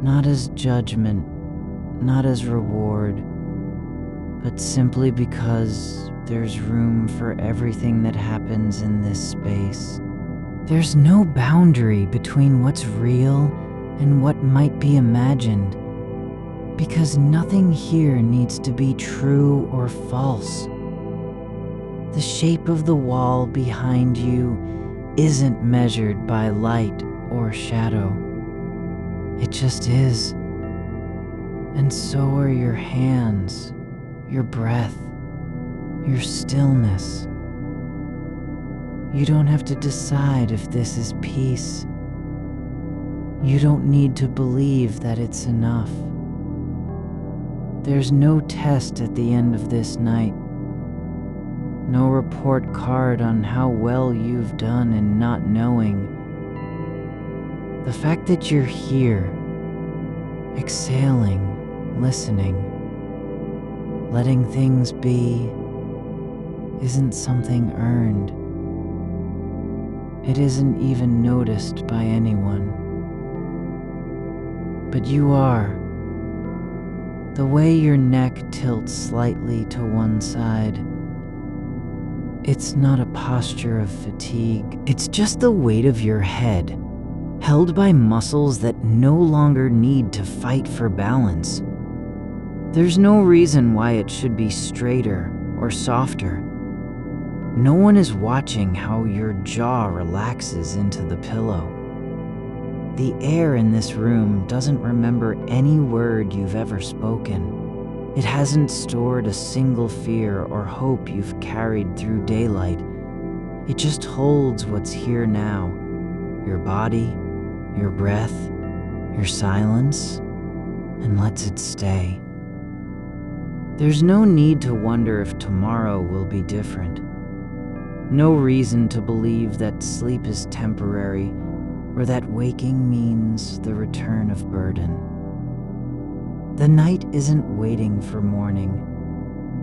Not as judgment, not as reward, but simply because there's room for everything that happens in this space. There's no boundary between what's real and what might be imagined, because nothing here needs to be true or false. The shape of the wall behind you isn't measured by light or shadow. It just is. And so are your hands, your breath, your stillness. You don't have to decide if this is peace. You don't need to believe that it's enough. There's no test at the end of this night. No report card on how well you've done in not knowing. The fact that you're here, exhaling, listening, letting things be, isn't something earned. It isn't even noticed by anyone. But you are. The way your neck tilts slightly to one side, it's not a posture of fatigue. It's just the weight of your head, held by muscles that no longer need to fight for balance. There's no reason why it should be straighter or softer. No one is watching how your jaw relaxes into the pillow. The air in this room doesn't remember any word you've ever spoken. It hasn't stored a single fear or hope you've carried through daylight. It just holds what's here now. Your body, your breath, your silence, and lets it stay. There's no need to wonder if tomorrow will be different. No reason to believe that sleep is temporary or that waking means the return of burden. The night isn't waiting for morning.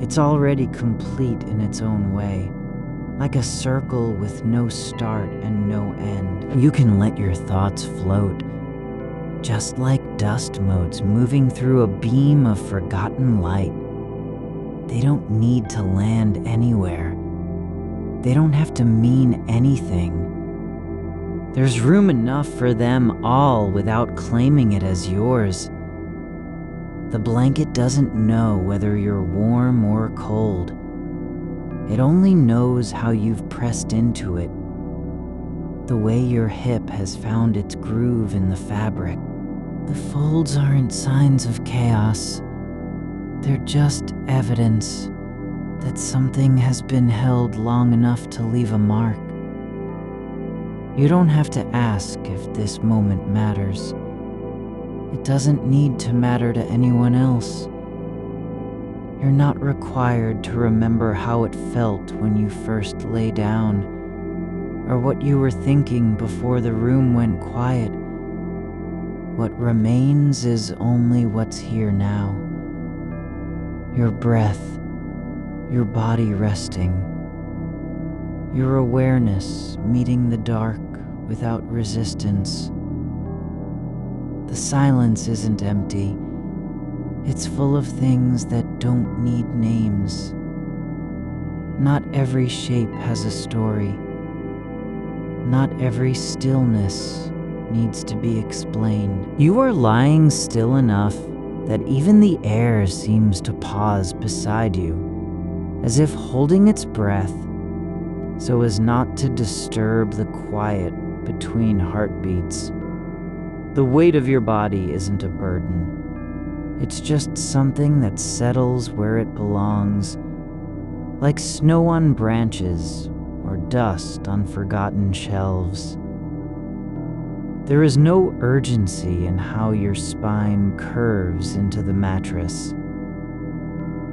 It's already complete in its own way, like a circle with no start and no end. You can let your thoughts float, just like dust motes moving through a beam of forgotten light. They don't need to land anywhere. They don't have to mean anything. There's room enough for them all without claiming it as yours. The blanket doesn't know whether you're warm or cold. It only knows how you've pressed into it, the way your hip has found its groove in the fabric. The folds aren't signs of chaos. They're just evidence that something has been held long enough to leave a mark. You don't have to ask if this moment matters. It doesn't need to matter to anyone else. You're not required to remember how it felt when you first lay down, or what you were thinking before the room went quiet. What remains is only what's here now. Your breath, your body resting, your awareness meeting the dark without resistance. The silence isn't empty. It's full of things that don't need names. Not every shape has a story. Not every stillness needs to be explained. You are lying still enough that even the air seems to pause beside you, as if holding its breath so as not to disturb the quiet between heartbeats. The weight of your body isn't a burden. It's just something that settles where it belongs, like snow on branches or dust on forgotten shelves. There is no urgency in how your spine curves into the mattress.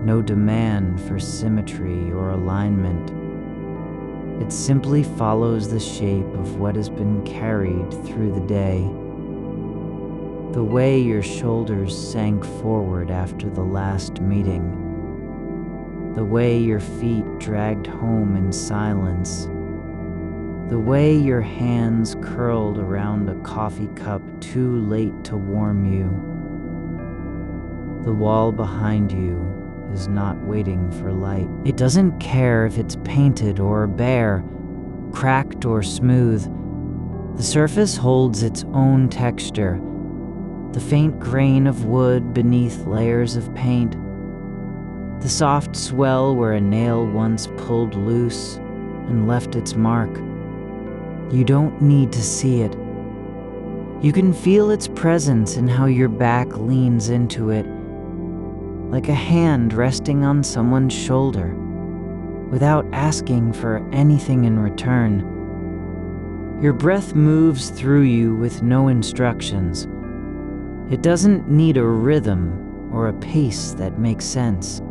No demand for symmetry or alignment. It simply follows the shape of what has been carried through the day. The way your shoulders sank forward after the last meeting. The way your feet dragged home in silence. The way your hands curled around a coffee cup too late to warm you. The wall behind you is not waiting for light. It doesn't care if it's painted or bare, cracked or smooth. The surface holds its own texture. The faint grain of wood beneath layers of paint. The soft swell where a nail once pulled loose and left its mark. You don't need to see it. You can feel its presence in how your back leans into it, like a hand resting on someone's shoulder, without asking for anything in return. Your breath moves through you with no instructions. It doesn't need a rhythm or a pace that makes sense.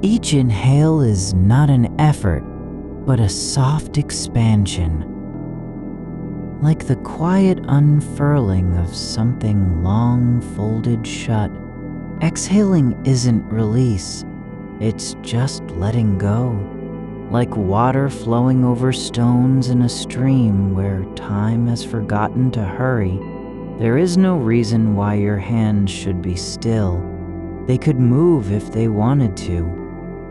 Each inhale is not an effort, but a soft expansion, like the quiet unfurling of something long folded shut. Exhaling isn't release, it's just letting go, like water flowing over stones in a stream where time has forgotten to hurry. There is no reason why your hands should be still. They could move if they wanted to,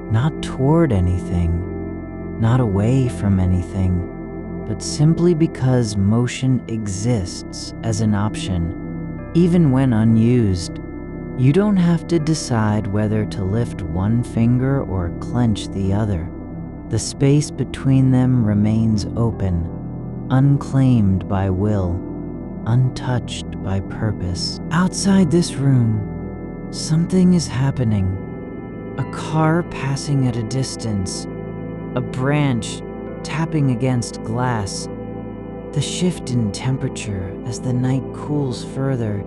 not toward anything, not away from anything, but simply because motion exists as an option, even when unused. You don't have to decide whether to lift one finger or clench the other. The space between them remains open, unclaimed by will, untouched by purpose. Outside this room, something is happening. A car passing at a distance, a branch tapping against glass, the shift in temperature as the night cools further.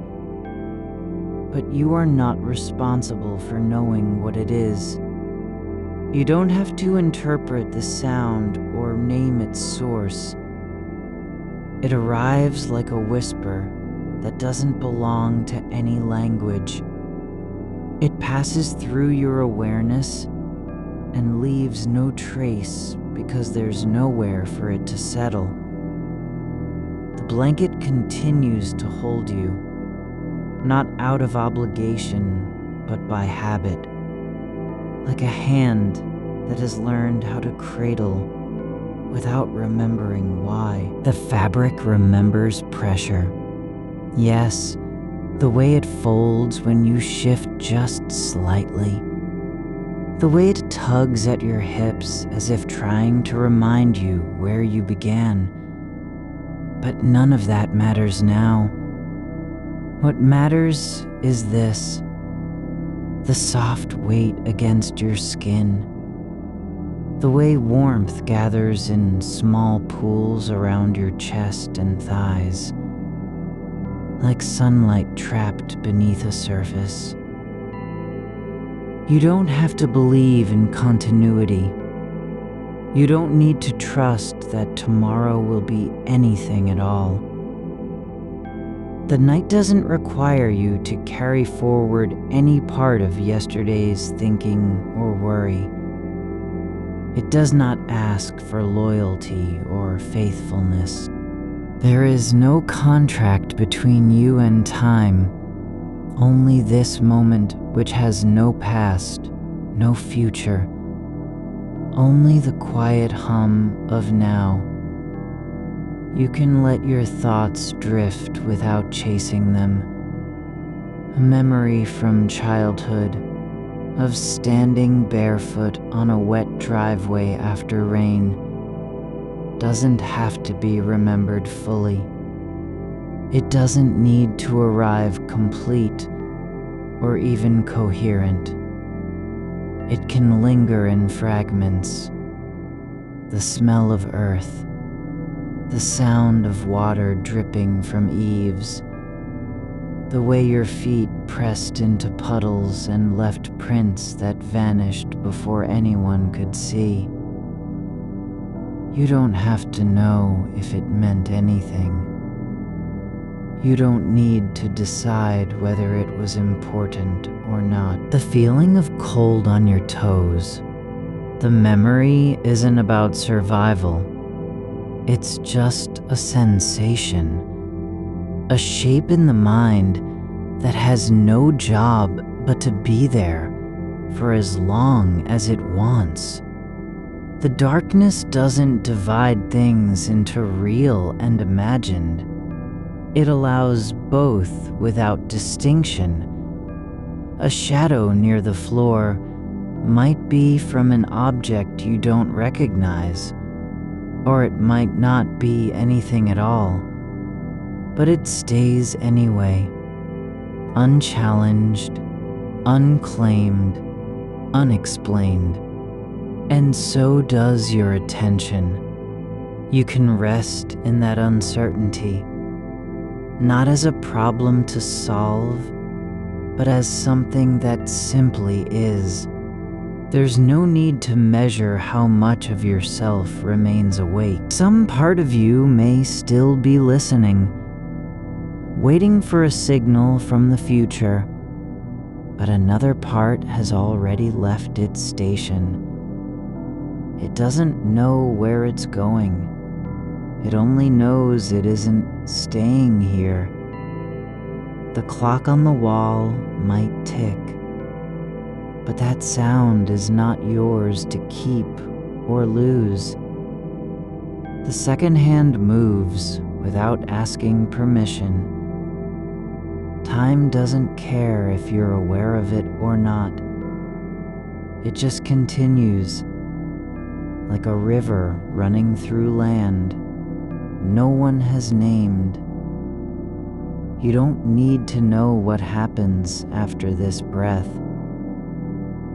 But you are not responsible for knowing what it is. You don't have to interpret the sound or name its source. It arrives like a whisper that doesn't belong to any language. It passes through your awareness and leaves no trace because there's nowhere for it to settle. The blanket continues to hold you, not out of obligation, but by habit, like a hand that has learned how to cradle without remembering why. The fabric remembers pressure. Yes, the way it folds when you shift just slightly. The way it tugs at your hips as if trying to remind you where you began. But none of that matters now. What matters is this: the soft weight against your skin, The way warmth gathers in small pools around your chest and thighs, like sunlight trapped beneath a surface. You don't have to believe in continuity. You don't need to trust that tomorrow will be anything at all. The night doesn't require you to carry forward any part of yesterday's thinking or worry. It does not ask for loyalty or faithfulness. There is no contract between you and time, only this moment which has no past, no future, only the quiet hum of now. You can let your thoughts drift without chasing them. A memory from childhood of standing barefoot on a wet driveway after rain doesn't have to be remembered fully. It doesn't need to arrive complete or even coherent. It can linger in fragments. The smell of earth, the sound of water dripping from eaves, the way your feet pressed into puddles and left prints that vanished before anyone could see. You don't have to know if it meant anything. You don't need to decide whether it was important or not. The feeling of cold on your toes, the memory isn't about survival. It's just a sensation, a shape in the mind that has no job but to be there for as long as it wants. The darkness doesn't divide things into real and imagined. It allows both without distinction. A shadow near the floor might be from an object you don't recognize, or it might not be anything at all, but it stays anyway, unchallenged, unclaimed, unexplained. And so does your attention. You can rest in that uncertainty, not as a problem to solve, but as something that simply is. There's no need to measure how much of yourself remains awake. Some part of you may still be listening, waiting for a signal from the future, but another part has already left its station. It doesn't know where it's going. It only knows it isn't staying here. The clock on the wall might tick, but that sound is not yours to keep or lose. The second hand moves without asking permission. Time doesn't care if you're aware of it or not. It just continues, like a river running through land no one has named. You don't need to know what happens after this breath.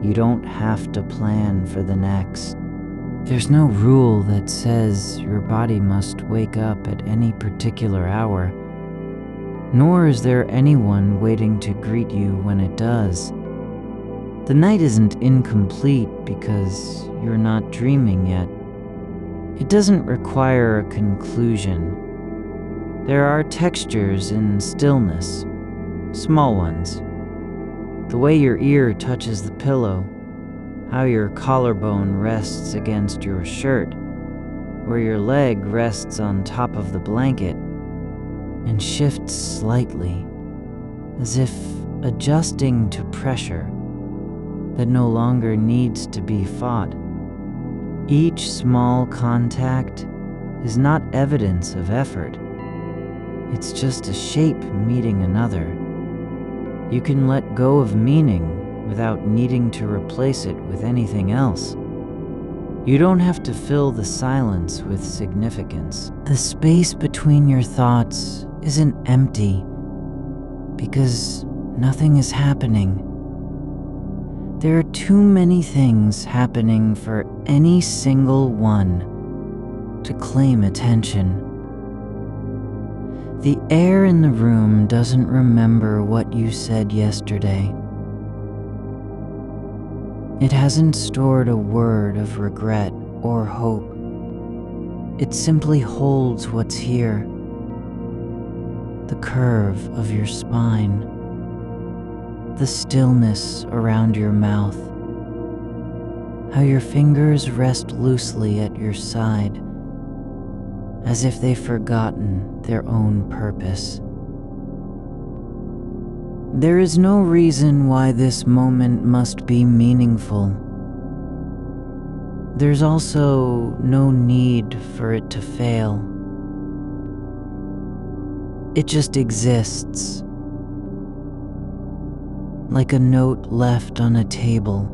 You don't have to plan for the next. There's no rule that says your body must wake up at any particular hour, nor is there anyone waiting to greet you when it does. The night isn't incomplete because you're not dreaming yet. It doesn't require a conclusion. There are textures in stillness, small ones. The way your ear touches the pillow, how your collarbone rests against your shirt, where your leg rests on top of the blanket and shifts slightly, as if adjusting to pressure that no longer needs to be fought. Each small contact is not evidence of effort. It's just a shape meeting another. You can let go of meaning without needing to replace it with anything else. You don't have to fill the silence with significance. The space between your thoughts isn't empty because nothing is happening. There are too many things happening for any single one to claim attention. The air in the room doesn't remember what you said yesterday. It hasn't stored a word of regret or hope. It simply holds what's here. The curve of your spine, the stillness around your mouth, how your fingers rest loosely at your side, as if they've forgotten their own purpose. There is no reason why this moment must be meaningful. There's also no need for it to fail. It just exists, like a note left on a table,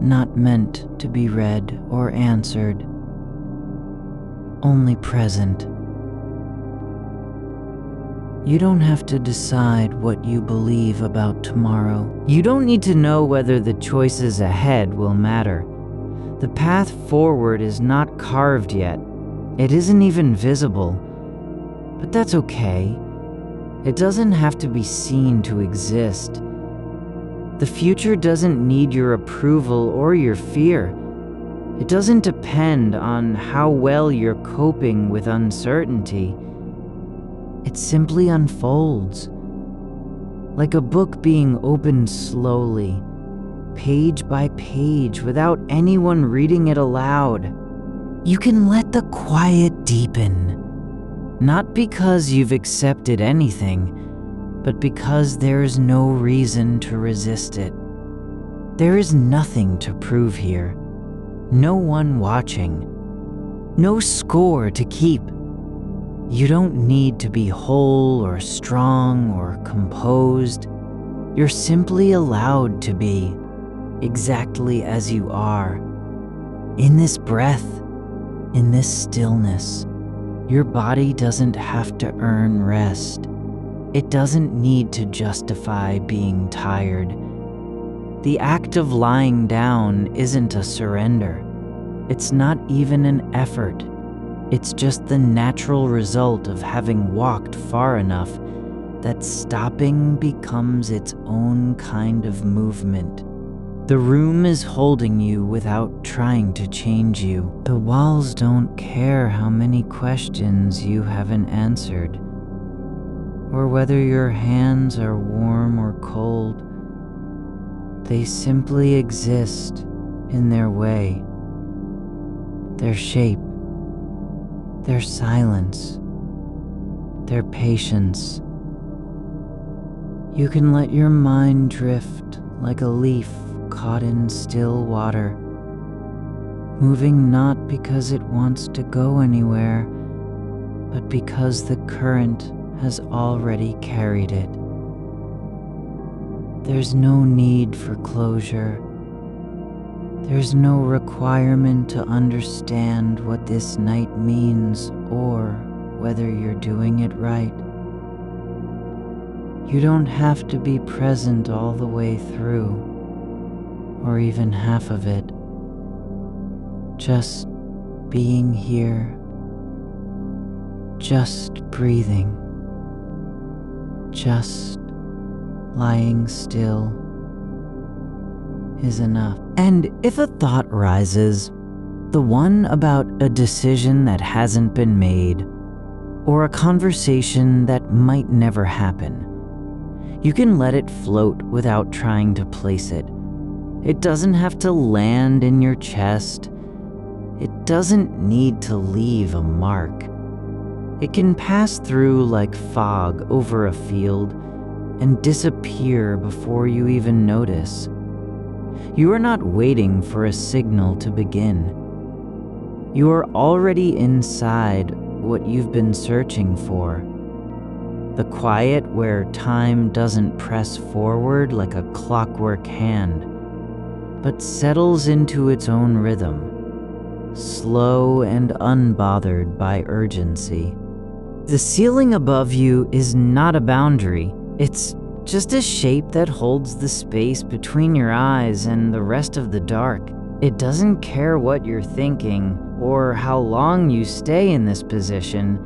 not meant to be read or answered, only present. You don't have to decide what you believe about tomorrow. You don't need to know whether the choices ahead will matter. The path forward is not carved yet. It isn't even visible. But that's okay. It doesn't have to be seen to exist. The future doesn't need your approval or your fear. It doesn't depend on how well you're coping with uncertainty. It simply unfolds, like a book being opened slowly, page by page, without anyone reading it aloud. You can let the quiet deepen, not because you've accepted anything, but because there's no reason to resist it. There is nothing to prove here, no one watching, no score to keep. You don't need to be whole or strong or composed. You're simply allowed to be, exactly as you are. In this breath, in this stillness, your body doesn't have to earn rest. It doesn't need to justify being tired. The act of lying down isn't a surrender. It's not even an effort. It's just the natural result of having walked far enough that stopping becomes its own kind of movement. The room is holding you without trying to change you. The walls don't care how many questions you haven't answered, or whether your hands are warm or cold. They simply exist in their way, their shape, their silence, their patience. You can let your mind drift like a leaf caught in still water, moving not because it wants to go anywhere, but because the current has already carried it. There's no need for closure. There's no requirement to understand what this night means or whether you're doing it right. You don't have to be present all the way through, or even half of it. Just being here, just breathing, just lying still is enough. And if a thought rises, the one about a decision that hasn't been made, or a conversation that might never happen, you can let it float without trying to place it. It doesn't have to land in your chest. It doesn't need to leave a mark. It can pass through like fog over a field and disappear before you even notice. You are not waiting for a signal to begin. You are already inside what you've been searching for. The quiet where time doesn't press forward like a clockwork hand, but settles into its own rhythm, slow and unbothered by urgency. The ceiling above you is not a boundary. It's just a shape that holds the space between your eyes and the rest of the dark. It doesn't care what you're thinking or how long you stay in this position.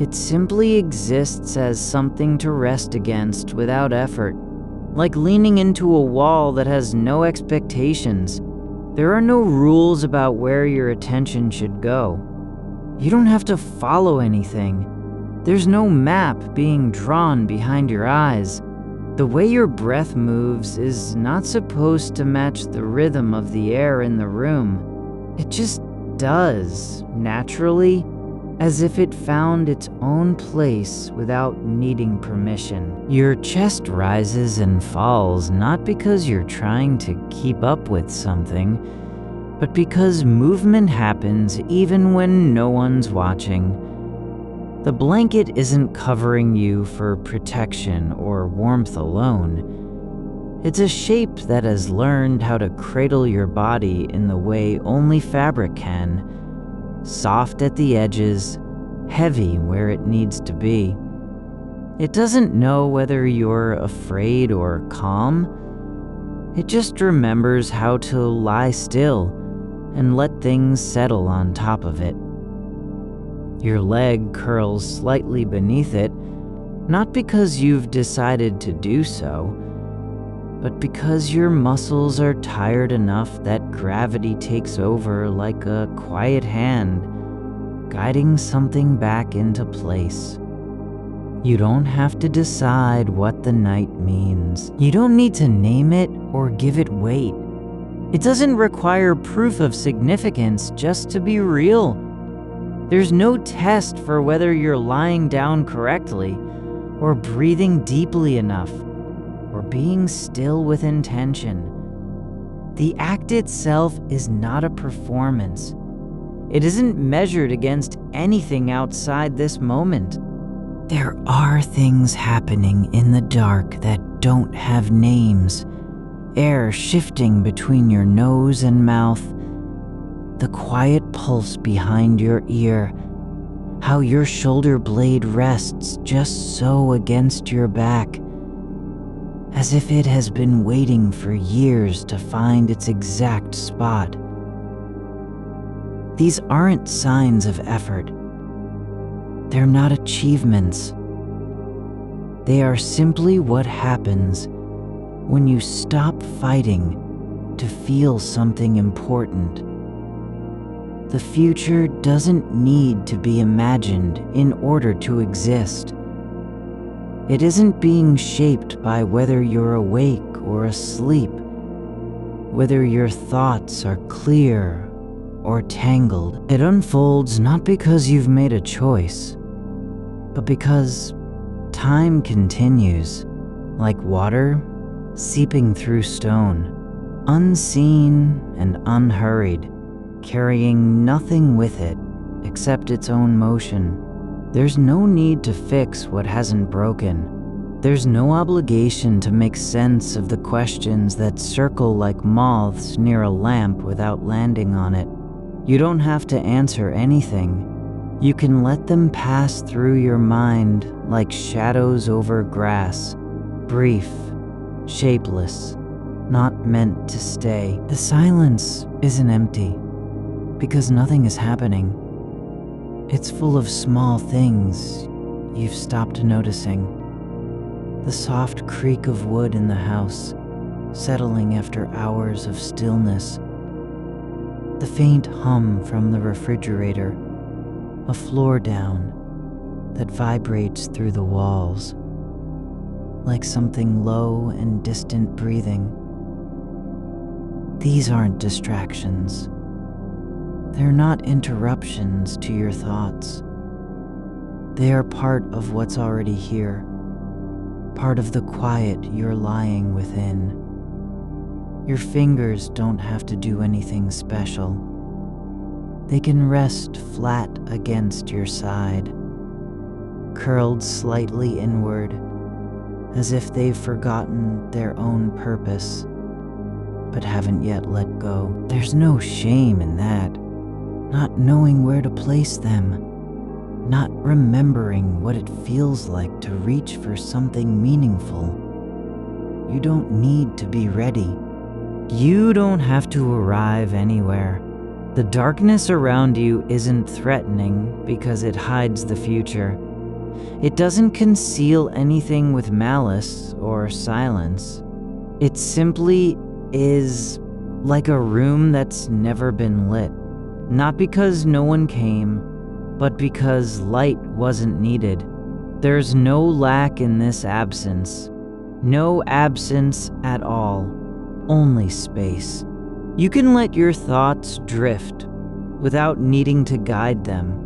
It simply exists as something to rest against without effort, like leaning into a wall that has no expectations. There are no rules about where your attention should go. You don't have to follow anything. There's no map being drawn behind your eyes. The way your breath moves is not supposed to match the rhythm of the air in the room. It just does, naturally, as if it found its own place without needing permission. Your chest rises and falls not because you're trying to keep up with something, but because movement happens even when no one's watching. The blanket isn't covering you for protection or warmth alone. It's a shape that has learned how to cradle your body in the way only fabric can, soft at the edges, heavy where it needs to be. It doesn't know whether you're afraid or calm. It just remembers how to lie still and let things settle on top of it. Your leg curls slightly beneath it, not because you've decided to do so, but because your muscles are tired enough that gravity takes over like a quiet hand, guiding something back into place. You don't have to decide what the night means. You don't need to name it or give it weight. It doesn't require proof of significance just to be real. There's no test for whether you're lying down correctly, or breathing deeply enough, or being still with intention. The act itself is not a performance. It isn't measured against anything outside this moment. There are things happening in the dark that don't have names. Air shifting between your nose and mouth, the quiet pulse behind your ear, how your shoulder blade rests just so against your back, as if it has been waiting for years to find its exact spot. These aren't signs of effort. They're not achievements. They are simply what happens when you stop fighting to feel something important. The future doesn't need to be imagined in order to exist. It isn't being shaped by whether you're awake or asleep, whether your thoughts are clear or tangled. It unfolds not because you've made a choice, but because time continues, like water seeping through stone, unseen and unhurried, carrying nothing with it except its own motion. There's no need to fix what hasn't broken. There's no obligation to make sense of the questions that circle like moths near a lamp without landing on it. You don't have to answer anything. You can let them pass through your mind like shadows over grass, brief, shapeless, not meant to stay. The silence isn't empty, because nothing is happening. It's full of small things you've stopped noticing. The soft creak of wood in the house, settling after hours of stillness. The faint hum from the refrigerator, a floor down that vibrates through the walls, like something low and distant breathing. These aren't distractions. They're not interruptions to your thoughts. They are part of what's already here, part of the quiet you're lying within. Your fingers don't have to do anything special. They can rest flat against your side, curled slightly inward, as if they've forgotten their own purpose, but haven't yet let go. There's no shame in that. Not knowing where to place them, not remembering what it feels like to reach for something meaningful. You don't need to be ready. You don't have to arrive anywhere. The darkness around you isn't threatening because it hides the future. It doesn't conceal anything with malice or silence. It simply is like a room that's never been lit. Not because no one came, but because light wasn't needed. There's no lack in this absence. No absence at all. Only space. You can let your thoughts drift without needing to guide them.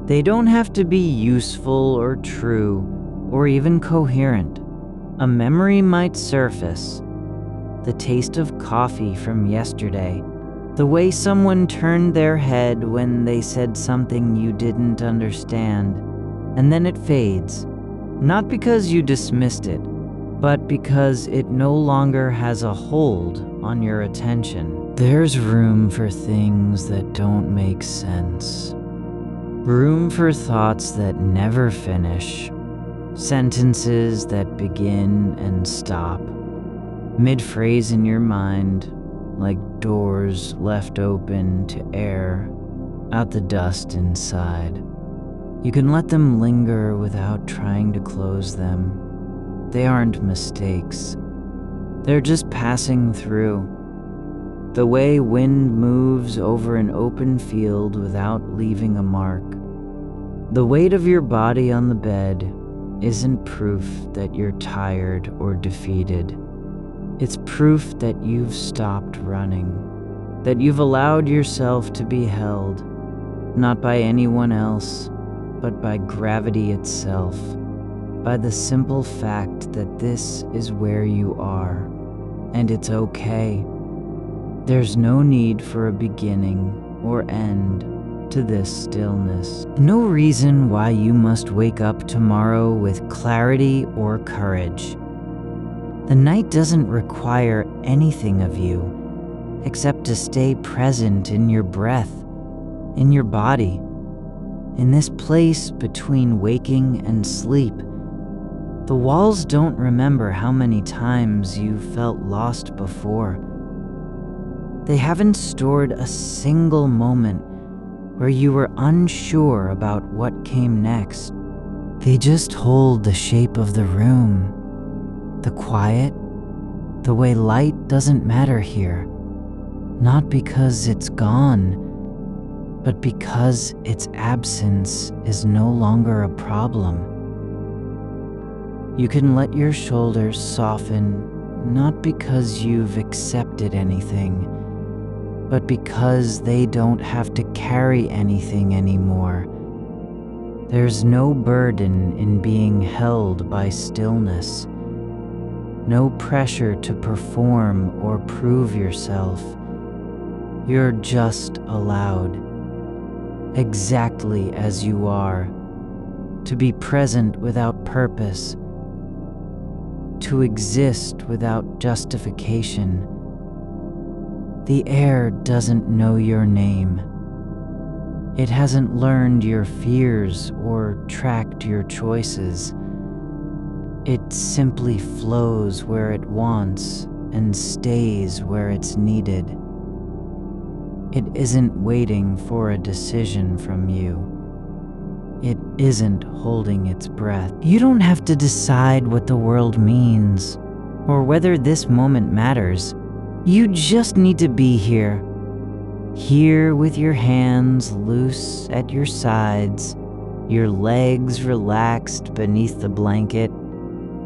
They don't have to be useful or true or even coherent. A memory might surface. The taste of coffee from yesterday. The way someone turned their head when they said something you didn't understand. And then it fades. Not because you dismissed it, but because it no longer has a hold on your attention. There's room for things that don't make sense. Room for thoughts that never finish. Sentences that begin and stop. Mid-phrase in your mind, like doors left open to air out the dust inside. You can let them linger without trying to close them. They aren't mistakes. They're just passing through. The way wind moves over an open field without leaving a mark. The weight of your body on the bed isn't proof that you're tired or defeated. It's proof that you've stopped running, that you've allowed yourself to be held, not by anyone else, but by gravity itself. By the simple fact that this is where you are, and it's okay. There's no need for a beginning or end to this stillness. No reason why you must wake up tomorrow with clarity or courage. The night doesn't require anything of you except to stay present in your breath, in your body, in this place between waking and sleep. The walls don't remember how many times you felt lost before. They haven't stored a single moment where you were unsure about what came next. They just hold the shape of the room, the quiet, the way light doesn't matter here. Not because it's gone, but because its absence is no longer a problem. You can let your shoulders soften, not because you've accepted anything, but because they don't have to carry anything anymore. There's no burden in being held by stillness, no pressure to perform or prove yourself. You're just allowed, exactly as you are, to be present without purpose, to exist without justification. The air doesn't know your name. It hasn't learned your fears or tracked your choices. It simply flows where it wants and stays where it's needed. It isn't waiting for a decision from you. It isn't holding its breath. You don't have to decide what the world means or whether this moment matters. You just need to be here. Here with your hands loose at your sides, your legs relaxed beneath the blanket,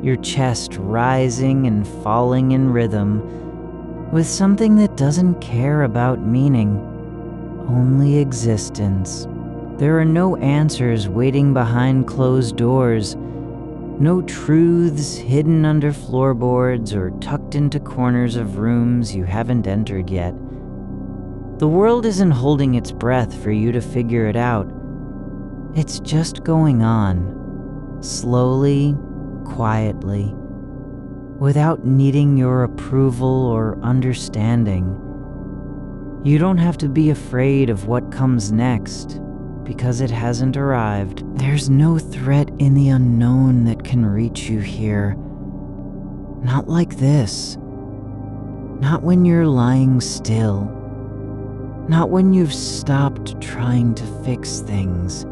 your chest rising and falling in rhythm with something that doesn't care about meaning, only existence. There are no answers waiting behind closed doors, no truths hidden under floorboards or tucked into corners of rooms you haven't entered yet. The world isn't holding its breath for you to figure it out. It's just going on, slowly, quietly, without needing your approval or understanding. You don't have to be afraid of what comes next, because it hasn't arrived. There's no threat in the unknown that can reach you here. Not like this. Not when you're lying still. Not when you've stopped trying to fix things.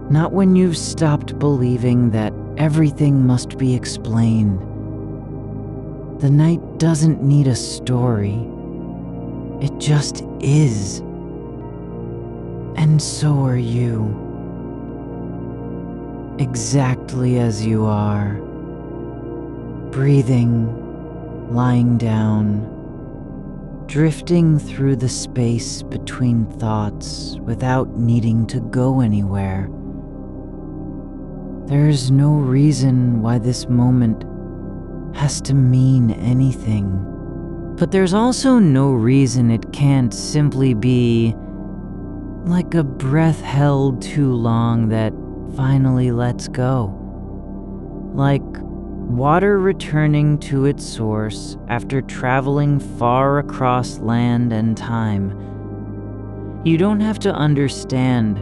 Not when you've stopped believing that everything must be explained. The night doesn't need a story. It just is. And so are you. Exactly as you are. Breathing, lying down, drifting through the space between thoughts without needing to go anywhere. There's no reason why this moment has to mean anything. But there's also no reason it can't simply be like a breath held too long that finally lets go. Like water returning to its source after traveling far across land and time. You don't have to understand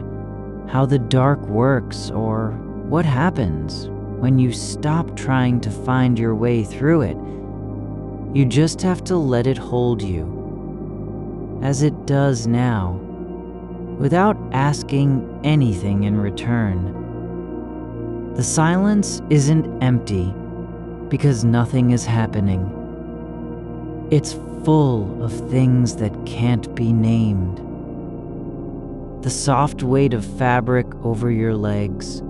how the dark works or what happens when you stop trying to find your way through it. You just have to let it hold you, as it does now, without asking anything in return. The silence isn't empty because nothing is happening. It's full of things that can't be named. The soft weight of fabric over your legs,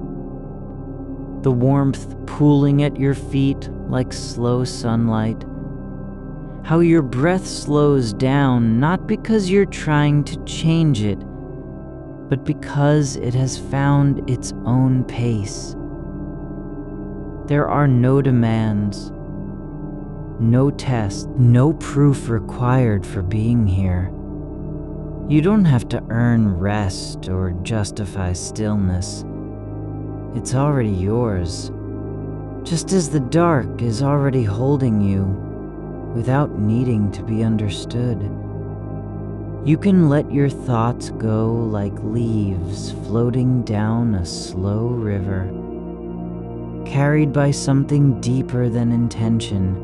the warmth pooling at your feet like slow sunlight, how your breath slows down not because you're trying to change it, but because it has found its own pace. There are no demands, no tests, no proof required for being here. You don't have to earn rest or justify stillness. It's already yours, just as the dark is already holding you without needing to be understood. You can let your thoughts go like leaves floating down a slow river, carried by something deeper than intention,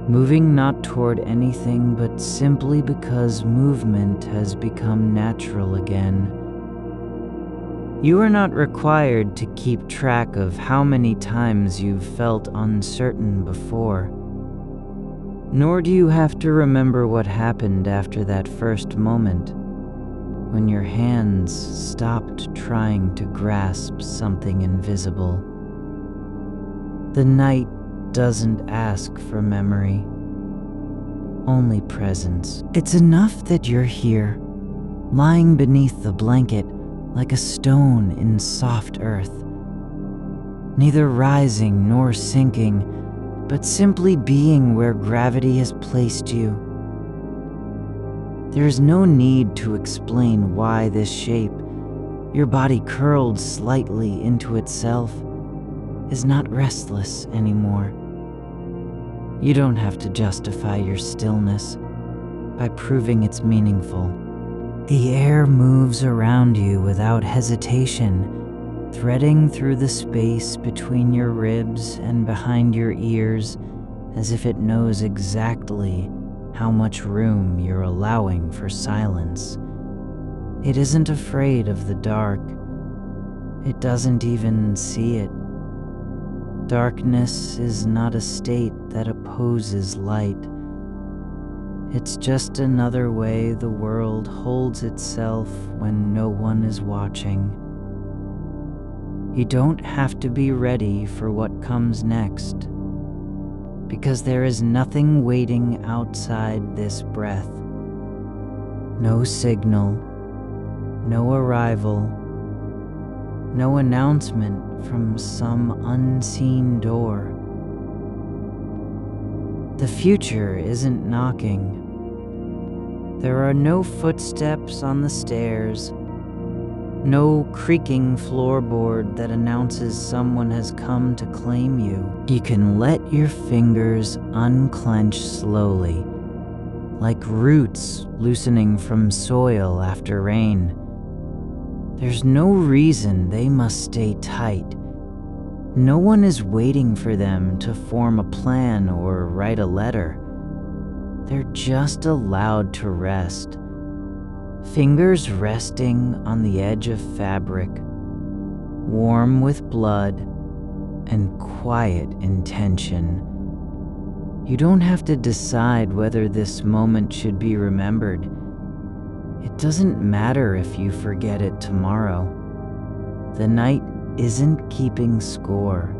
moving not toward anything but simply because movement has become natural again. You are not required to keep track of how many times you've felt uncertain before, nor do you have to remember what happened after that first moment, when your hands stopped trying to grasp something invisible. The night doesn't ask for memory, only presence. It's enough that you're here, lying beneath the blanket like a stone in soft earth, neither rising nor sinking, but simply being where gravity has placed you. There is no need to explain why this shape, your body curled slightly into itself, is not restless anymore. You don't have to justify your stillness by proving it's meaningful. The air moves around you without hesitation, threading through the space between your ribs and behind your ears, as if it knows exactly how much room you're allowing for silence. It isn't afraid of the dark. It doesn't even see it. Darkness is not a state that opposes light. It's just another way the world holds itself when no one is watching. You don't have to be ready for what comes next, because there is nothing waiting outside this breath. No signal, no arrival, no announcement from some unseen door. The future isn't knocking. There are no footsteps on the stairs, no creaking floorboard that announces someone has come to claim you. You can let your fingers unclench slowly, like roots loosening from soil after rain. There's no reason they must stay tight. No one is waiting for them to form a plan or write a letter. They're just allowed to rest. Fingers resting on the edge of fabric, warm with blood and quiet intention. You don't have to decide whether this moment should be remembered. It doesn't matter if you forget it tomorrow. The night isn't keeping score.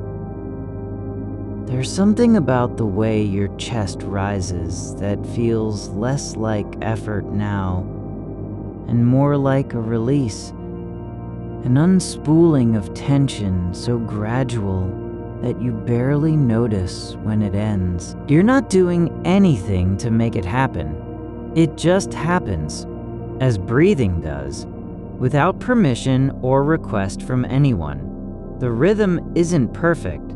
There's something about the way your chest rises that feels less like effort now and more like a release, an unspooling of tension so gradual that you barely notice when it ends. You're not doing anything to make it happen. It just happens, as breathing does, without permission or request from anyone. The rhythm isn't perfect.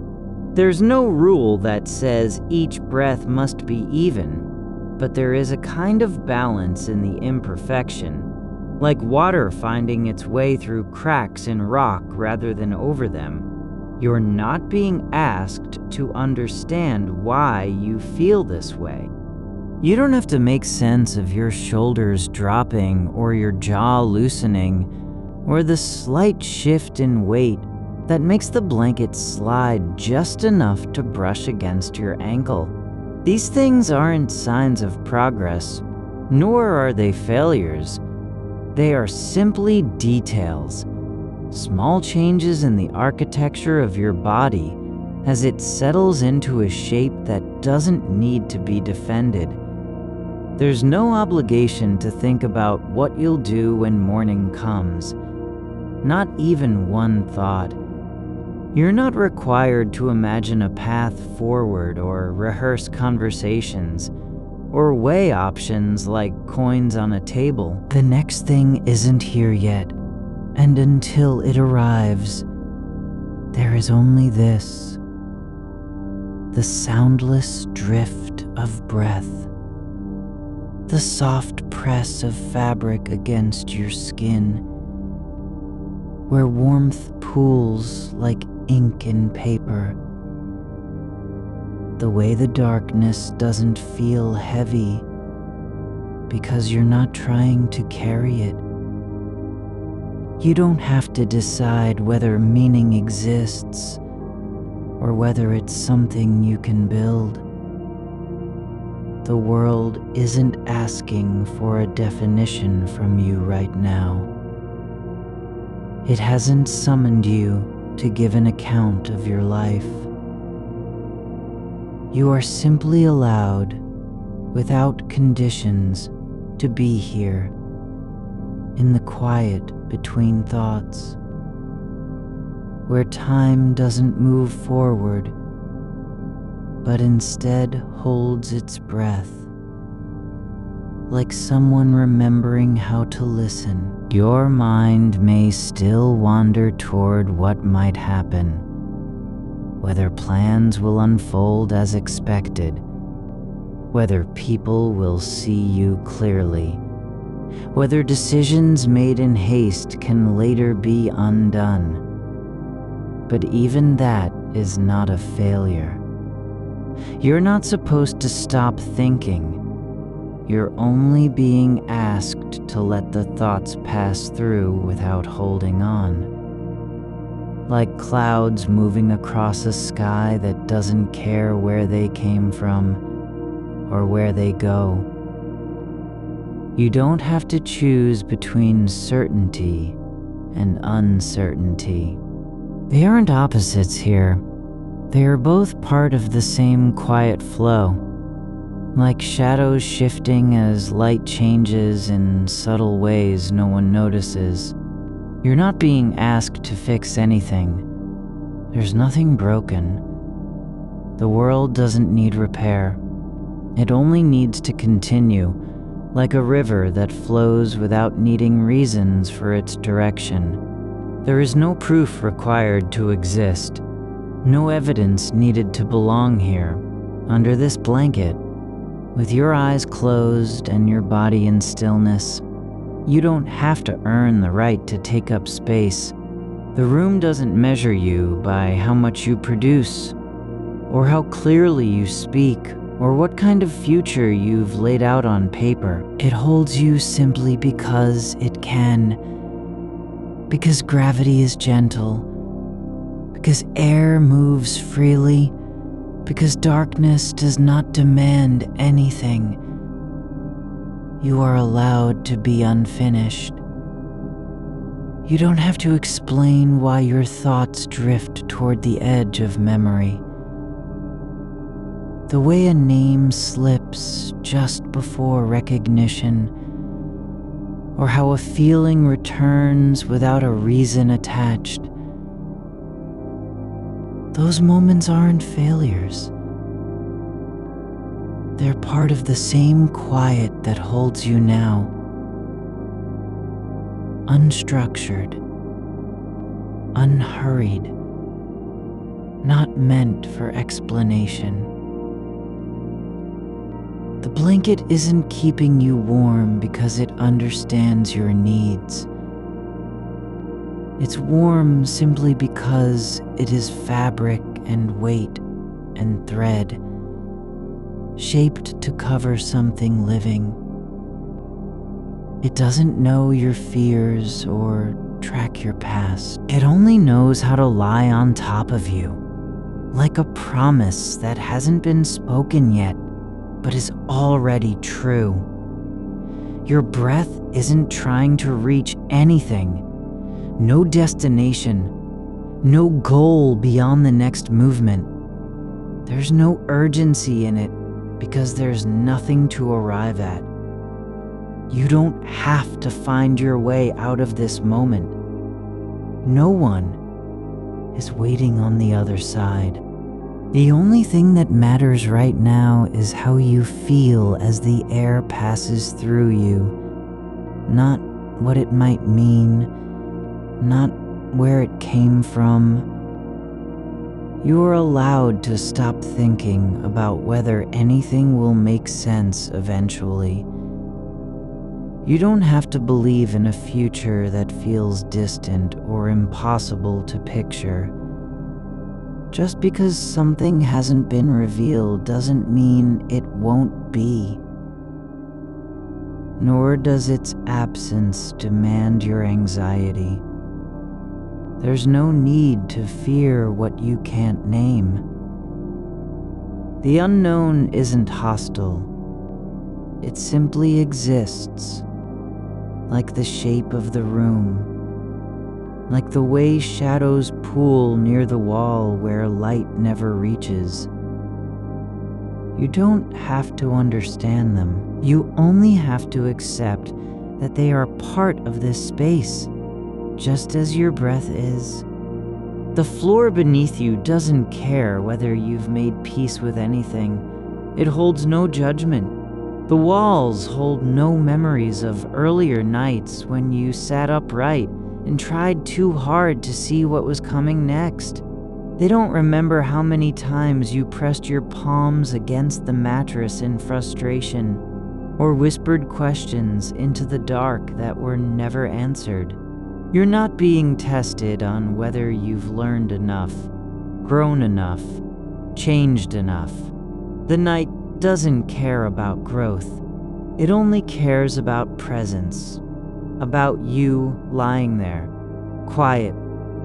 There's no rule that says each breath must be even, but there is a kind of balance in the imperfection, like water finding its way through cracks in rock rather than over them. You're not being asked to understand why you feel this way. You don't have to make sense of your shoulders dropping or your jaw loosening or the slight shift in weight that makes the blanket slide just enough to brush against your ankle. These things aren't signs of progress, nor are they failures. They are simply details. Small changes in the architecture of your body as it settles into a shape that doesn't need to be defended. There's no obligation to think about what you'll do when morning comes. Not even one thought. You're not required to imagine a path forward or rehearse conversations or weigh options like coins on a table. The next thing isn't here yet. And until it arrives, there is only this, the soundless drift of breath, the soft press of fabric against your skin, where warmth pools like ink in paper, the way the darkness doesn't feel heavy because you're not trying to carry it. You don't have to decide whether meaning exists or whether it's something you can build. The world isn't asking for a definition from you right now. It hasn't summoned you to give an account of your life. You are simply allowed, without conditions, to be here, in the quiet between thoughts, where time doesn't move forward, but instead holds its breath, like someone remembering how to listen. Your mind may still wander toward what might happen, whether plans will unfold as expected, whether people will see you clearly, whether decisions made in haste can later be undone. But even that is not a failure. You're not supposed to stop thinking. You're only being asked to let the thoughts pass through without holding on. Like clouds moving across a sky that doesn't care where they came from or where they go. You don't have to choose between certainty and uncertainty. They aren't opposites here. They are both part of the same quiet flow, like shadows shifting as light changes in subtle ways no one notices. You're not being asked to fix anything. There's nothing broken. The world doesn't need repair. It only needs to continue, like a river that flows without needing reasons for its direction. There is no proof required to exist, no evidence needed to belong here, under this blanket. With your eyes closed and your body in stillness, you don't have to earn the right to take up space. The room doesn't measure you by how much you produce, or how clearly you speak, or what kind of future you've laid out on paper. It holds you simply because it can. Because gravity is gentle. Because air moves freely. Because darkness does not demand anything. You are allowed to be unfinished. You don't have to explain why your thoughts drift toward the edge of memory. The way a name slips just before recognition, or how a feeling returns without a reason attached. Those moments aren't failures. They're part of the same quiet that holds you now. Unstructured, unhurried, not meant for explanation. The blanket isn't keeping you warm because it understands your needs. It's warm simply because it is fabric and weight and thread, shaped to cover something living. It doesn't know your fears or track your past. It only knows how to lie on top of you, like a promise that hasn't been spoken yet, but is already true. Your breath isn't trying to reach anything, no destination, no goal beyond the next movement. There's no urgency in it because there's nothing to arrive at. You don't have to find your way out of this moment. No one is waiting on the other side. The only thing that matters right now is how you feel as the air passes through you, not what it might mean, not where it came from. You are allowed to stop thinking about whether anything will make sense eventually. You don't have to believe in a future that feels distant or impossible to picture. Just because something hasn't been revealed doesn't mean it won't be. Nor does its absence demand your anxiety. There's no need to fear what you can't name. The unknown isn't hostile. It simply exists, like the shape of the room, like the way shadows pool near the wall where light never reaches. You don't have to understand them. You only have to accept that they are part of this space, just as your breath is. The floor beneath you doesn't care whether you've made peace with anything. It holds no judgment. The walls hold no memories of earlier nights when you sat upright and tried too hard to see what was coming next. They don't remember how many times you pressed your palms against the mattress in frustration, or whispered questions into the dark that were never answered. You're not being tested on whether you've learned enough, grown enough, changed enough. The night doesn't care about growth. It only cares about presence, about you lying there, quiet,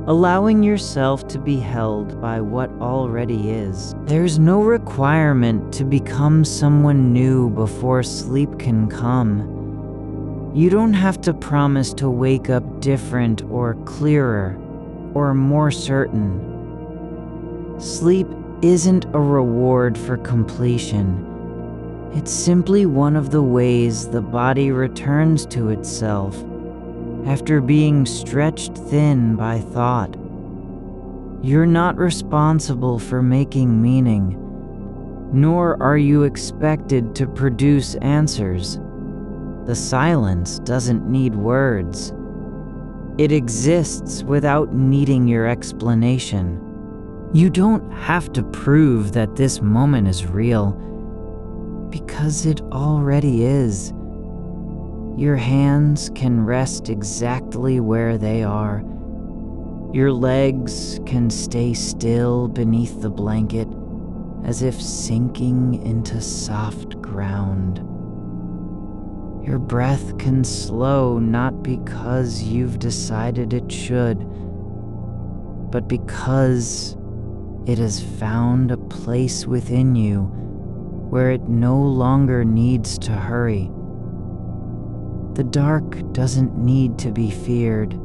allowing yourself to be held by what already is. There's no requirement to become someone new before sleep can come. You don't have to promise to wake up different or clearer or more certain. Sleep isn't a reward for completion. It's simply one of the ways the body returns to itself after being stretched thin by thought. You're not responsible for making meaning, nor are you expected to produce answers. The silence doesn't need words. It exists without needing your explanation. You don't have to prove that this moment is real, because it already is. Your hands can rest exactly where they are, Your legs can stay still beneath the blanket, as if sinking into soft ground. Your breath can slow not because you've decided it should, but because it has found a place within you where it no longer needs to hurry. The dark doesn't need to be feared.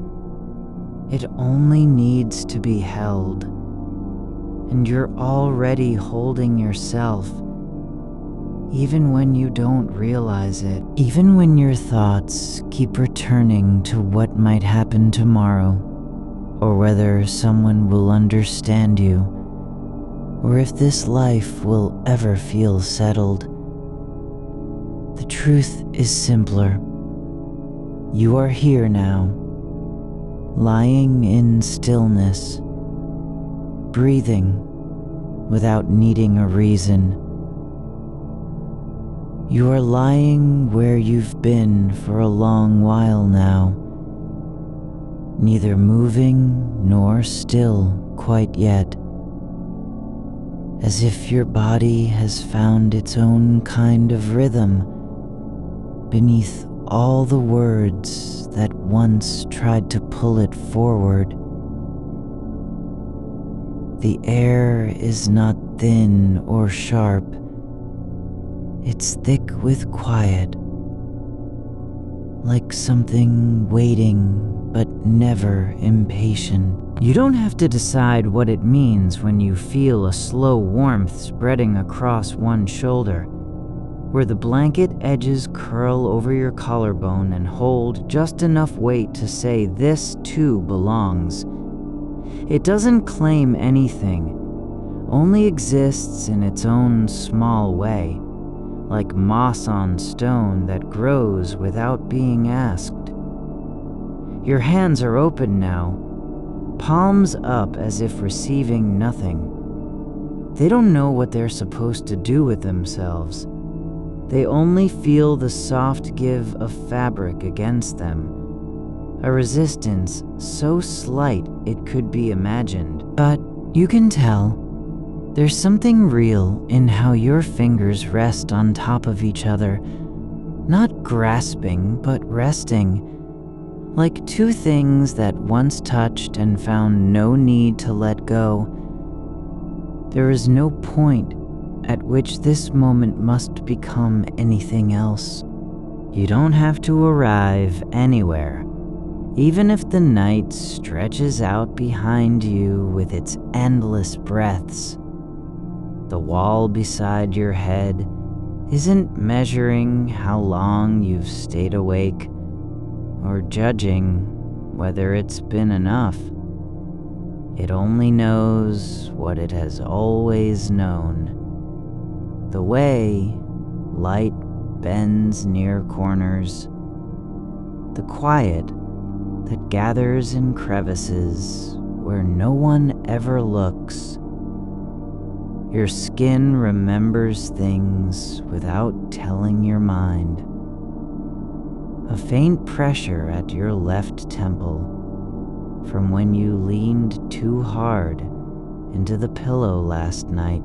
It only needs to be held. And you're already holding yourself, even when you don't realize it. Even when your thoughts keep returning to what might happen tomorrow, or whether someone will understand you, or if this life will ever feel settled. The truth is simpler. You are here now, lying in stillness, breathing without needing a reason. You are lying where you've been for a long while now, neither moving nor still quite yet, as if your body has found its own kind of rhythm beneath all the words that once tried to pull it forward. The air is not thin or sharp. It's thick with quiet, like something waiting but never impatient. You don't have to decide what it means when you feel a slow warmth spreading across one shoulder, where the blanket edges curl over your collarbone and hold just enough weight to say this too belongs. It doesn't claim anything, only exists in its own small way, like moss on stone that grows without being asked. Your hands are open now, palms up as if receiving nothing. They don't know what they're supposed to do with themselves. They only feel the soft give of fabric against them, a resistance so slight it could be imagined. But you can tell there's something real in how your fingers rest on top of each other, not grasping, but resting, like two things that once touched and found no need to let go. There is no point at which this moment must become anything else. You don't have to arrive anywhere, even if the night stretches out behind you with its endless breaths. The wall beside your head isn't measuring how long you've stayed awake or judging whether it's been enough. It only knows what it has always known. The way light bends near corners, the quiet that gathers in crevices where no one ever looks. Your skin remembers things without telling your mind. A faint pressure at your left temple from when you leaned too hard into the pillow last night.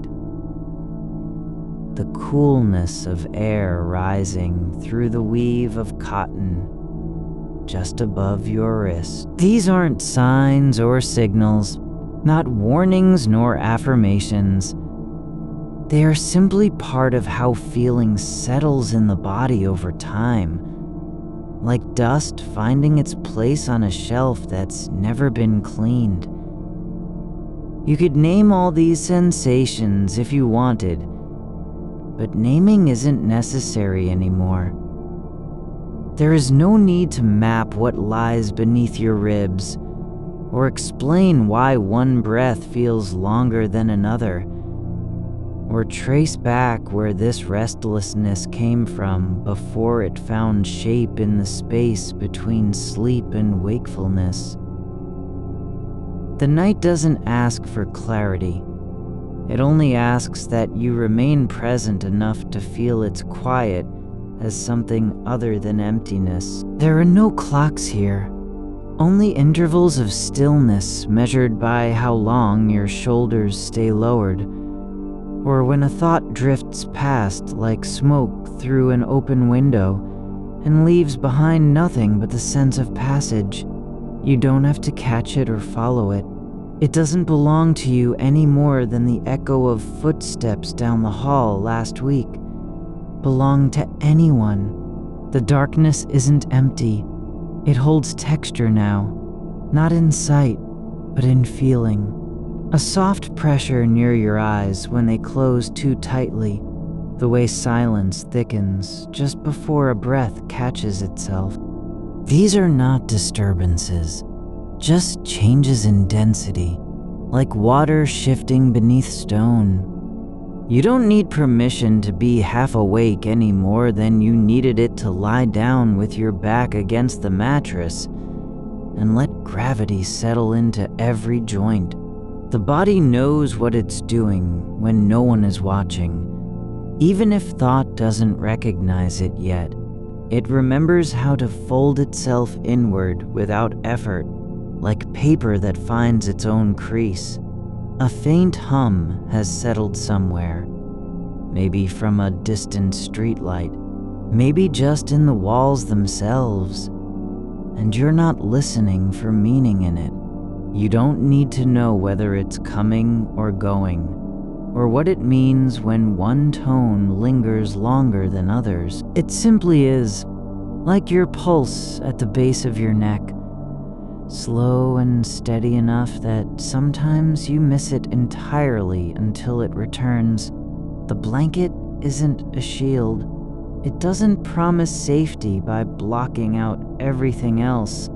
The coolness of air rising through the weave of cotton just above your wrist. These aren't signs or signals, not warnings nor affirmations. They are simply part of how feeling settles in the body over time, like dust finding its place on a shelf that's never been cleaned. You could name all these sensations if you wanted, but naming isn't necessary anymore. There is no need to map what lies beneath your ribs, or explain why one breath feels longer than another, or trace back where this restlessness came from before it found shape in the space between sleep and wakefulness. The night doesn't ask for clarity. It only asks that you remain present enough to feel its quiet as something other than emptiness. There are no clocks here, Only intervals of stillness measured by how long your shoulders stay lowered, or when a thought drifts past like smoke through an open window and leaves behind nothing but the sense of passage. You don't have to catch it or follow it. It doesn't belong to you any more than the echo of footsteps down the hall last week belonged to anyone. The darkness isn't empty. It holds texture now, not in sight, but in feeling. A soft pressure near your eyes when they close too tightly, the way silence thickens just before a breath catches itself. These are not disturbances, just changes in density, like water shifting beneath stone. You don't need permission to be half awake any more than you needed it to lie down with your back against the mattress and let gravity settle into every joint. The body knows what it's doing when no one is watching. Even if thought doesn't recognize it yet, it remembers how to fold itself inward without effort, like paper that finds its own crease. A faint hum has settled somewhere, maybe from a distant streetlight, maybe just in the walls themselves, and you're not listening for meaning in it. You don't need to know whether it's coming or going, or what it means when one tone lingers longer than others. It simply is, like your pulse at the base of your neck, slow and steady enough that sometimes you miss it entirely until it returns. The blanket isn't a shield. It doesn't promise safety by blocking out everything else.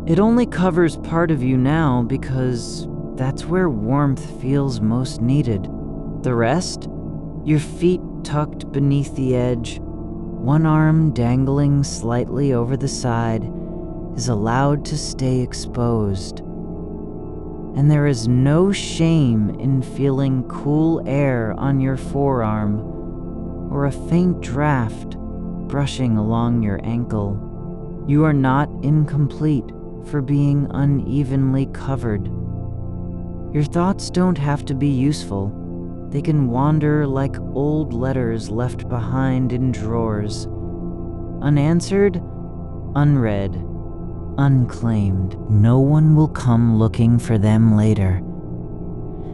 It only covers part of you now because that's where warmth feels most needed. The rest, your feet tucked beneath the edge, one arm dangling slightly over the side, is allowed to stay exposed. And there is no shame in feeling cool air on your forearm or a faint draft brushing along your ankle. You are not incomplete for being unevenly covered. Your thoughts don't have to be useful. They can wander like old letters left behind in drawers, unanswered, unread, unclaimed. No one will come looking for them later.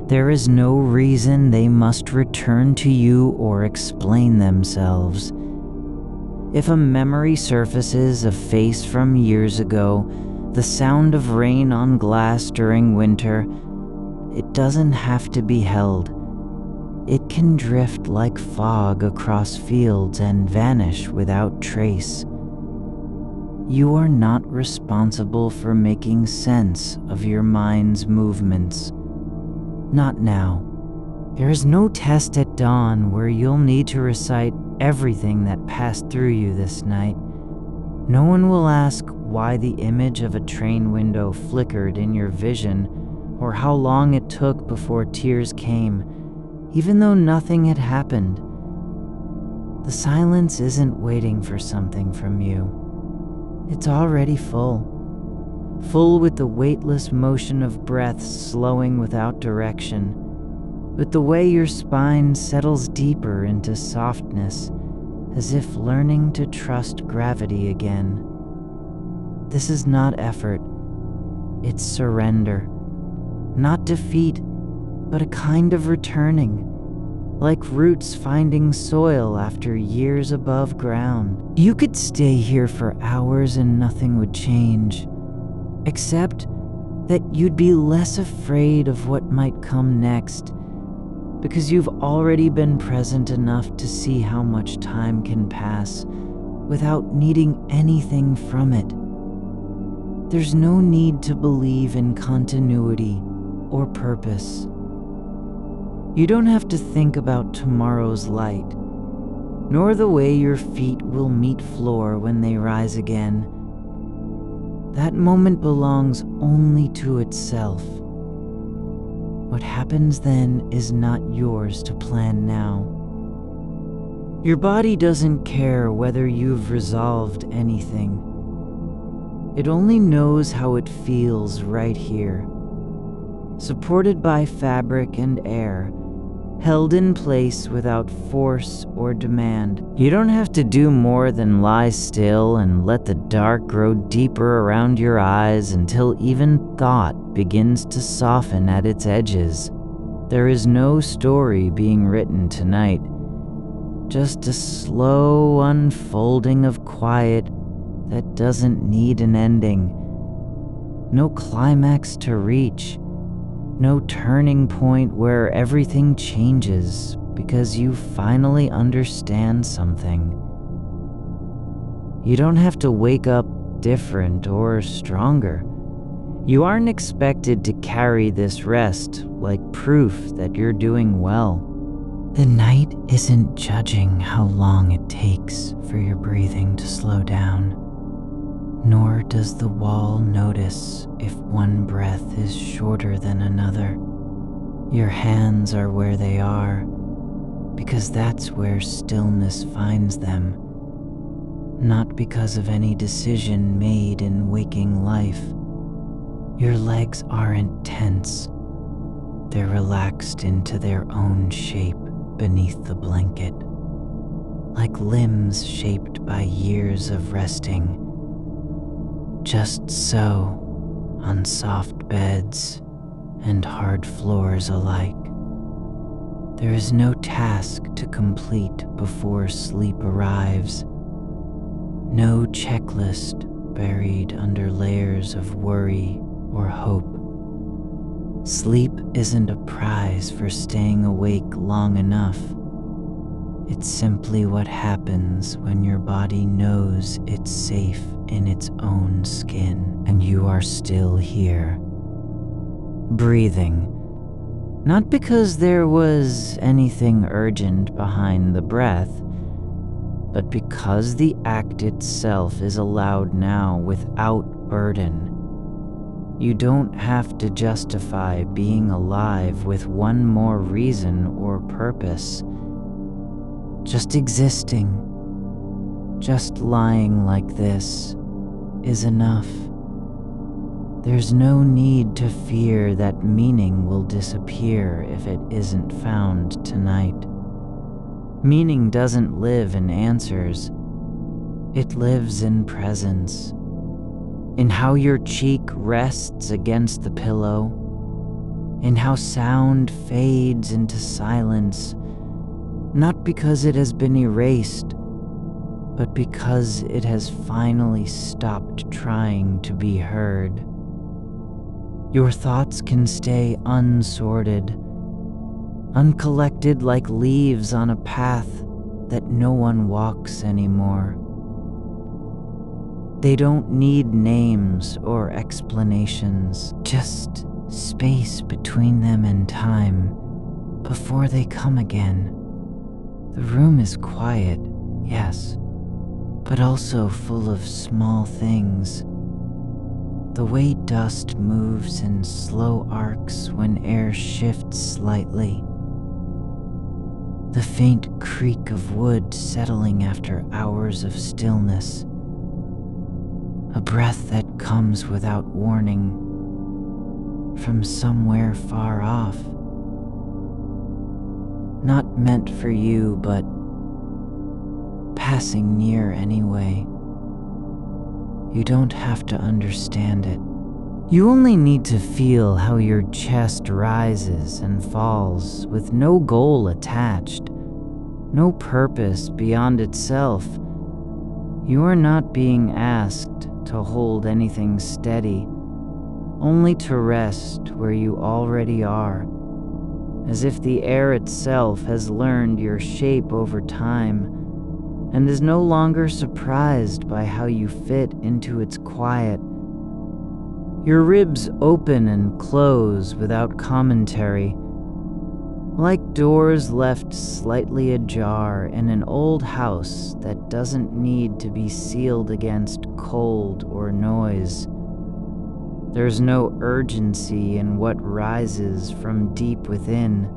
There is no reason they must return to you or explain themselves. If a memory surfaces a face from years ago, the sound of rain on glass during winter, it doesn't have to be held. It can drift like fog across fields and vanish without trace. You are not responsible for making sense of your mind's movements. Not now. There is no test at dawn where you'll need to recite everything that passed through you this night. No one will ask why the image of a train window flickered in your vision or how long it took before tears came, even though nothing had happened. The silence isn't waiting for something from you. It's already full with the weightless motion of breath slowing without direction, with the way your spine settles deeper into softness, as if learning to trust gravity again. This is not effort, it's surrender. Not defeat, but a kind of returning, like roots finding soil after years above ground. You could stay here for hours and nothing would change, except that you'd be less afraid of what might come next, because you've already been present enough to see how much time can pass without needing anything from it. There's no need to believe in continuity or purpose. You don't have to think about tomorrow's light, nor the way your feet will meet floor when they rise again. That moment belongs only to itself. What happens then is not yours to plan now. Your body doesn't care whether you've resolved anything. It only knows how it feels right here, supported by fabric and air, held in place without force or demand. You don't have to do more than lie still and let the dark grow deeper around your eyes until even thought begins to soften at its edges. There is no story being written tonight, just a slow unfolding of quiet that doesn't need an ending. No climax to reach, no turning point where everything changes because you finally understand something. You don't have to wake up different or stronger. You aren't expected to carry this rest like proof that you're doing well. The night isn't judging how long it takes for your breathing to slow down, nor does the wall notice if one breath is shorter than another. Your hands are where they are, because that's where stillness finds them, not because of any decision made in waking life. Your legs aren't tense. They're relaxed into their own shape beneath the blanket, like limbs shaped by years of resting. Just so, on soft beds and hard floors alike. There is no task to complete before sleep arrives. No checklist buried under layers of worry or hope. Sleep isn't a prize for staying awake long enough. It's simply what happens when your body knows it's safe in its own skin and you are still here. Breathing. Not because there was anything urgent behind the breath, but because the act itself is allowed now without burden. You don't have to justify being alive with one more reason or purpose. Just existing, just lying like this is enough. There's no need to fear that meaning will disappear if it isn't found tonight. Meaning doesn't live in answers. It lives in presence, in how your cheek rests against the pillow, in how sound fades into silence, not because it has been erased, but because it has finally stopped trying to be heard. Your thoughts can stay unsorted, uncollected like leaves on a path that no one walks anymore. They don't need names or explanations, just space between them and time before they come again. The room is quiet, yes, but also full of small things. The way dust moves in slow arcs when air shifts slightly. The faint creak of wood settling after hours of stillness. A breath that comes without warning from somewhere far off. Not meant for you, but passing near anyway. You don't have to understand it. You only need to feel how your chest rises and falls with no goal attached, no purpose beyond itself. You are not being asked to hold anything steady, only to rest where you already are, as if the air itself has learned your shape over time and is no longer surprised by how you fit into its quiet. Your ribs open and close without commentary, like doors left slightly ajar in an old house that doesn't need to be sealed against cold or noise. There's no urgency in what rises from deep within.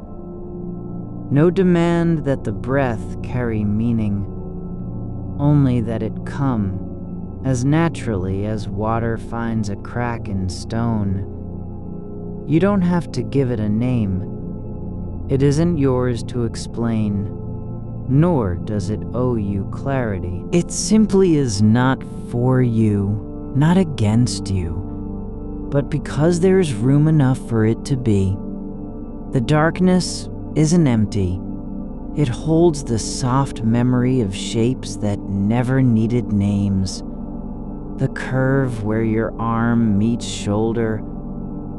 No demand that the breath carry meaning, only that it come as naturally as water finds a crack in stone. You don't have to give it a name. It isn't yours to explain, nor does it owe you clarity. It simply is not for you, not against you, but because there's room enough for it to be. The darkness isn't empty. It holds the soft memory of shapes that never needed names. The curve where your arm meets shoulder,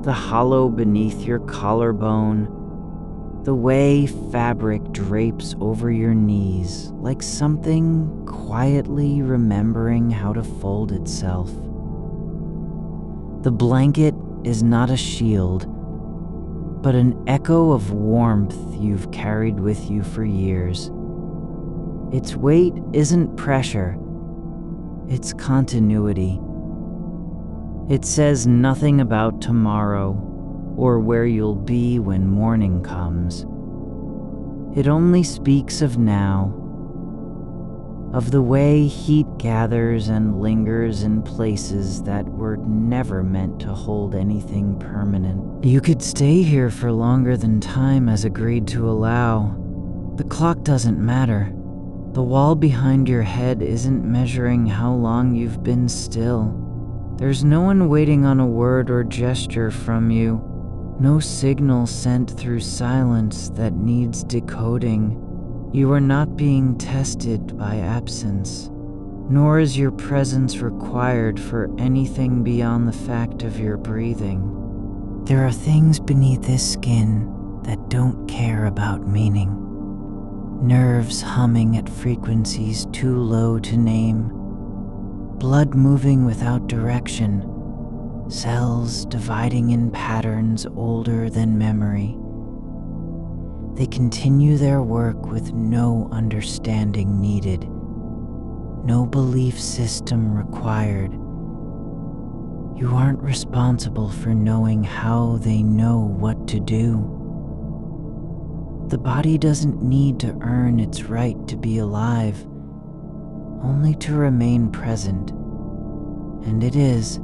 the hollow beneath your collarbone, the way fabric drapes over your knees like something quietly remembering how to fold itself. The blanket is not a shield, but an echo of warmth you've carried with you for years. Its weight isn't pressure, it's continuity. It says nothing about tomorrow or where you'll be when morning comes. It only speaks of now, of the way heat gathers and lingers in places that were never meant to hold anything permanent. You could stay here for longer than time has agreed to allow. The clock doesn't matter. The wall behind your head isn't measuring how long you've been still. There's no one waiting on a word or gesture from you. No signal sent through silence that needs decoding. You are not being tested by absence, nor is your presence required for anything beyond the fact of your breathing. There are things beneath this skin that don't care about meaning. Nerves humming at frequencies too low to name. Blood moving without direction. Cells dividing in patterns older than memory. They continue their work with no understanding needed, no belief system required. You aren't responsible for knowing how they know what to do. The body doesn't need to earn its right to be alive, only to remain present. And it is.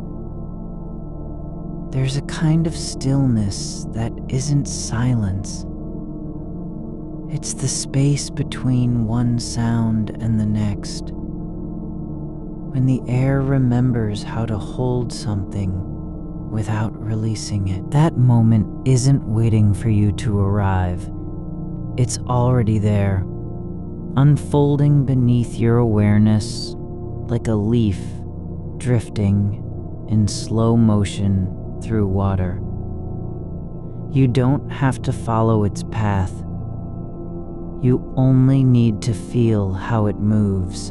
There's a kind of stillness that isn't silence. It's the space between one sound and the next. When the air remembers how to hold something without releasing it. That moment isn't waiting for you to arrive. It's already there, unfolding beneath your awareness like a leaf drifting in slow motion through water. You don't have to follow its path. You only need to feel how it moves,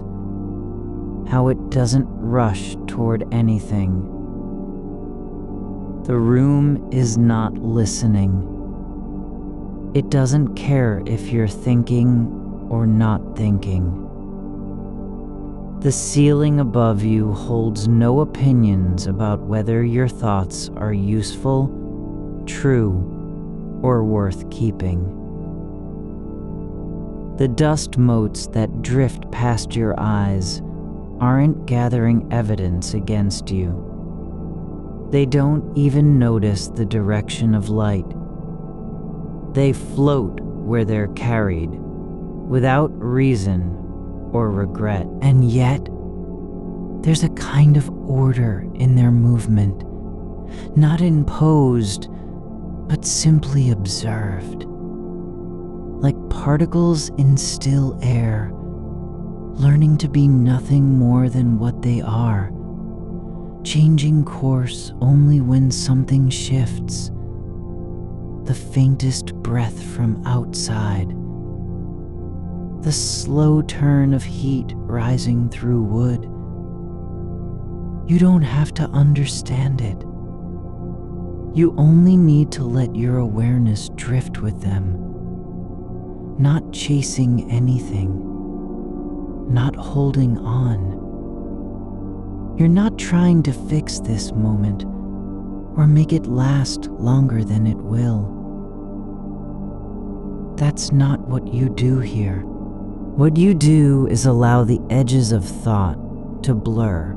how it doesn't rush toward anything. The room is not listening. It doesn't care if you're thinking or not thinking. The ceiling above you holds no opinions about whether your thoughts are useful, true, or worth keeping. The dust motes that drift past your eyes aren't gathering evidence against you. They don't even notice the direction of light. They float where they're carried, without reason or regret. And yet, there's a kind of order in their movement, not imposed, but simply observed. Like particles in still air, learning to be nothing more than what they are, changing course only when something shifts. The faintest breath from outside, the slow turn of heat rising through wood. You don't have to understand it. You only need to let your awareness drift with them, not chasing anything, not holding on. You're not trying to fix this moment or make it last longer than it will. That's not what you do here. What you do is allow the edges of thought to blur,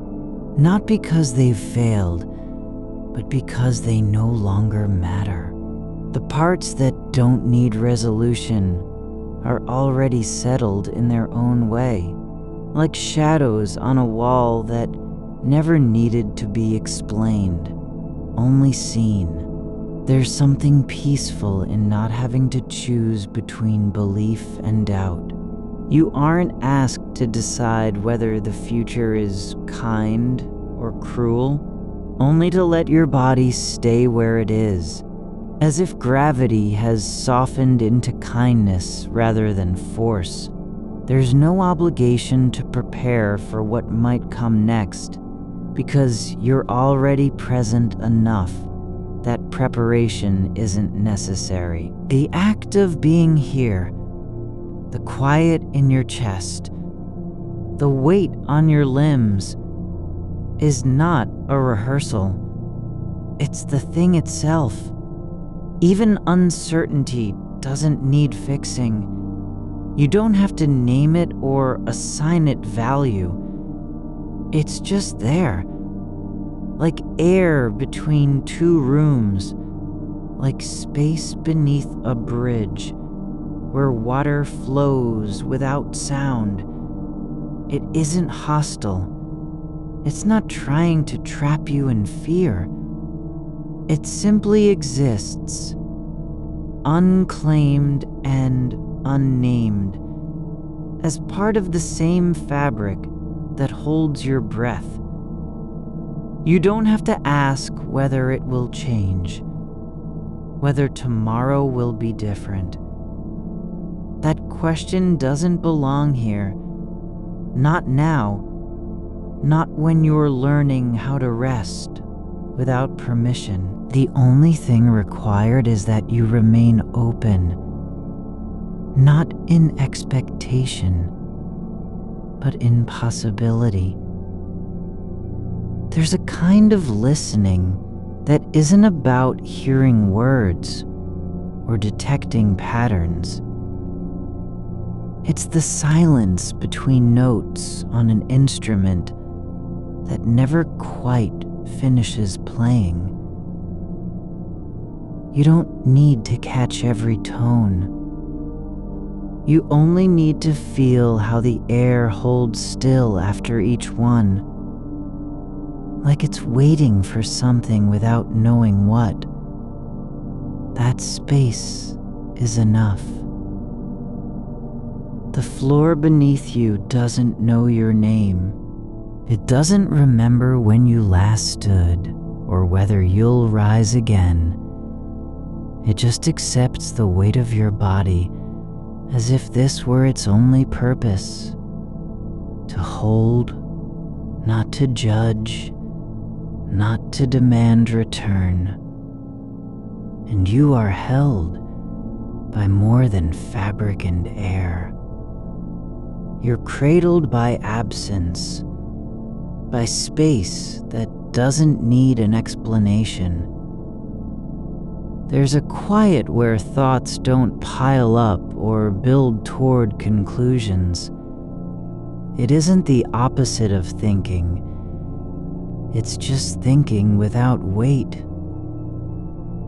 Not because they've failed, but because they no longer matter. The parts that don't need resolution are already settled in their own way, like shadows on a wall that never needed to be explained, only seen. There's something peaceful in not having to choose between belief and doubt. You aren't asked to decide whether the future is kind or cruel, only to let your body stay where it is, as if gravity has softened into kindness rather than force. There's no obligation to prepare for what might come next, because you're already present enough that preparation isn't necessary. The act of being here, the quiet in your chest, the weight on your limbs, is not a rehearsal. It's the thing itself. Even uncertainty doesn't need fixing. You don't have to name it or assign it value. It's just there, like air between two rooms, like space beneath a bridge where water flows without sound. It isn't hostile. It's not trying to trap you in fear. It simply exists, unclaimed and unnamed, as part of the same fabric that holds your breath. You don't have to ask whether it will change, whether tomorrow will be different. That question doesn't belong here. Not now. Not when you're learning how to rest without permission. The only thing required is that you remain open, not in expectation, but in possibility. There's a kind of listening that isn't about hearing words or detecting patterns. It's the silence between notes on an instrument that never quite finishes playing. You don't need to catch every tone. You only need to feel how the air holds still after each one, like it's waiting for something without knowing what. That space is enough. The floor beneath you doesn't know your name. It doesn't remember when you last stood or whether you'll rise again. It just accepts the weight of your body as if this were its only purpose: to hold, not to judge, not to demand return. And you are held by more than fabric and air. You're cradled by absence, by space that doesn't need an explanation. There's a quiet where thoughts don't pile up or build toward conclusions. It isn't the opposite of thinking. It's just thinking without weight.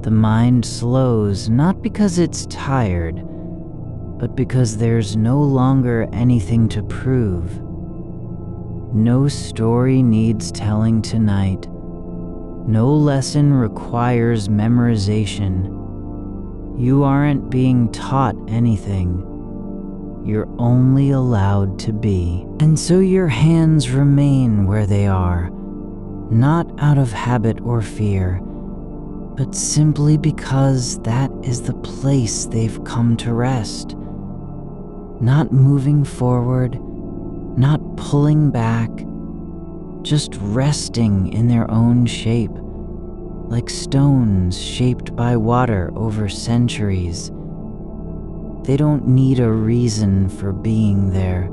The mind slows not because it's tired, but because there's no longer anything to prove. No story needs telling tonight. No lesson requires memorization. You aren't being taught anything. You're only allowed to be. And so your hands remain where they are, not out of habit or fear, but simply because that is the place they've come to rest. Not moving forward, not pulling back, just resting in their own shape, like stones shaped by water over centuries. They don't need a reason for being there.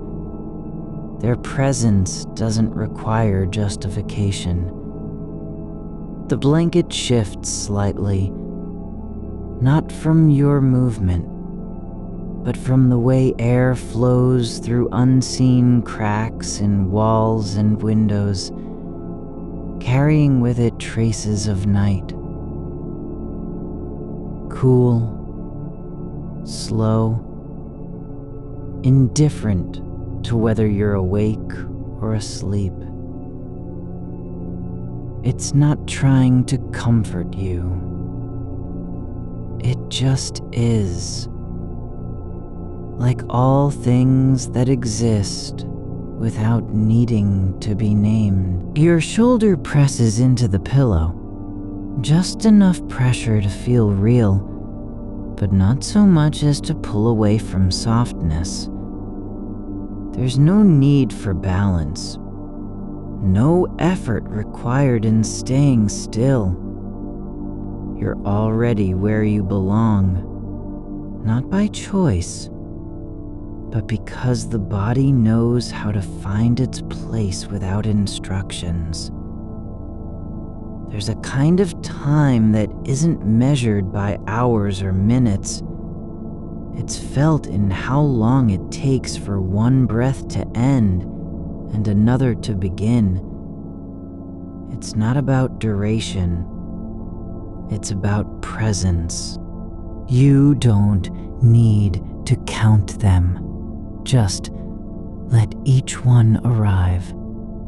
Their presence doesn't require justification. The blanket shifts slightly, not from your movement, but from the way air flows through unseen cracks in walls and windows, carrying with it traces of night. Cool, slow, indifferent to whether you're awake or asleep. It's not trying to comfort you. It just is. Like all things that exist without needing to be named. Your shoulder presses into the pillow, just enough pressure to feel real, but not so much as to pull away from softness. There's no need for balance, no effort required in staying still. You're already where you belong, not by choice, but because the body knows how to find its place without instructions. There's a kind of time that isn't measured by hours or minutes. It's felt in how long it takes for one breath to end and another to begin. It's not about duration. It's about presence. You don't need to count them. Just let each one arrive,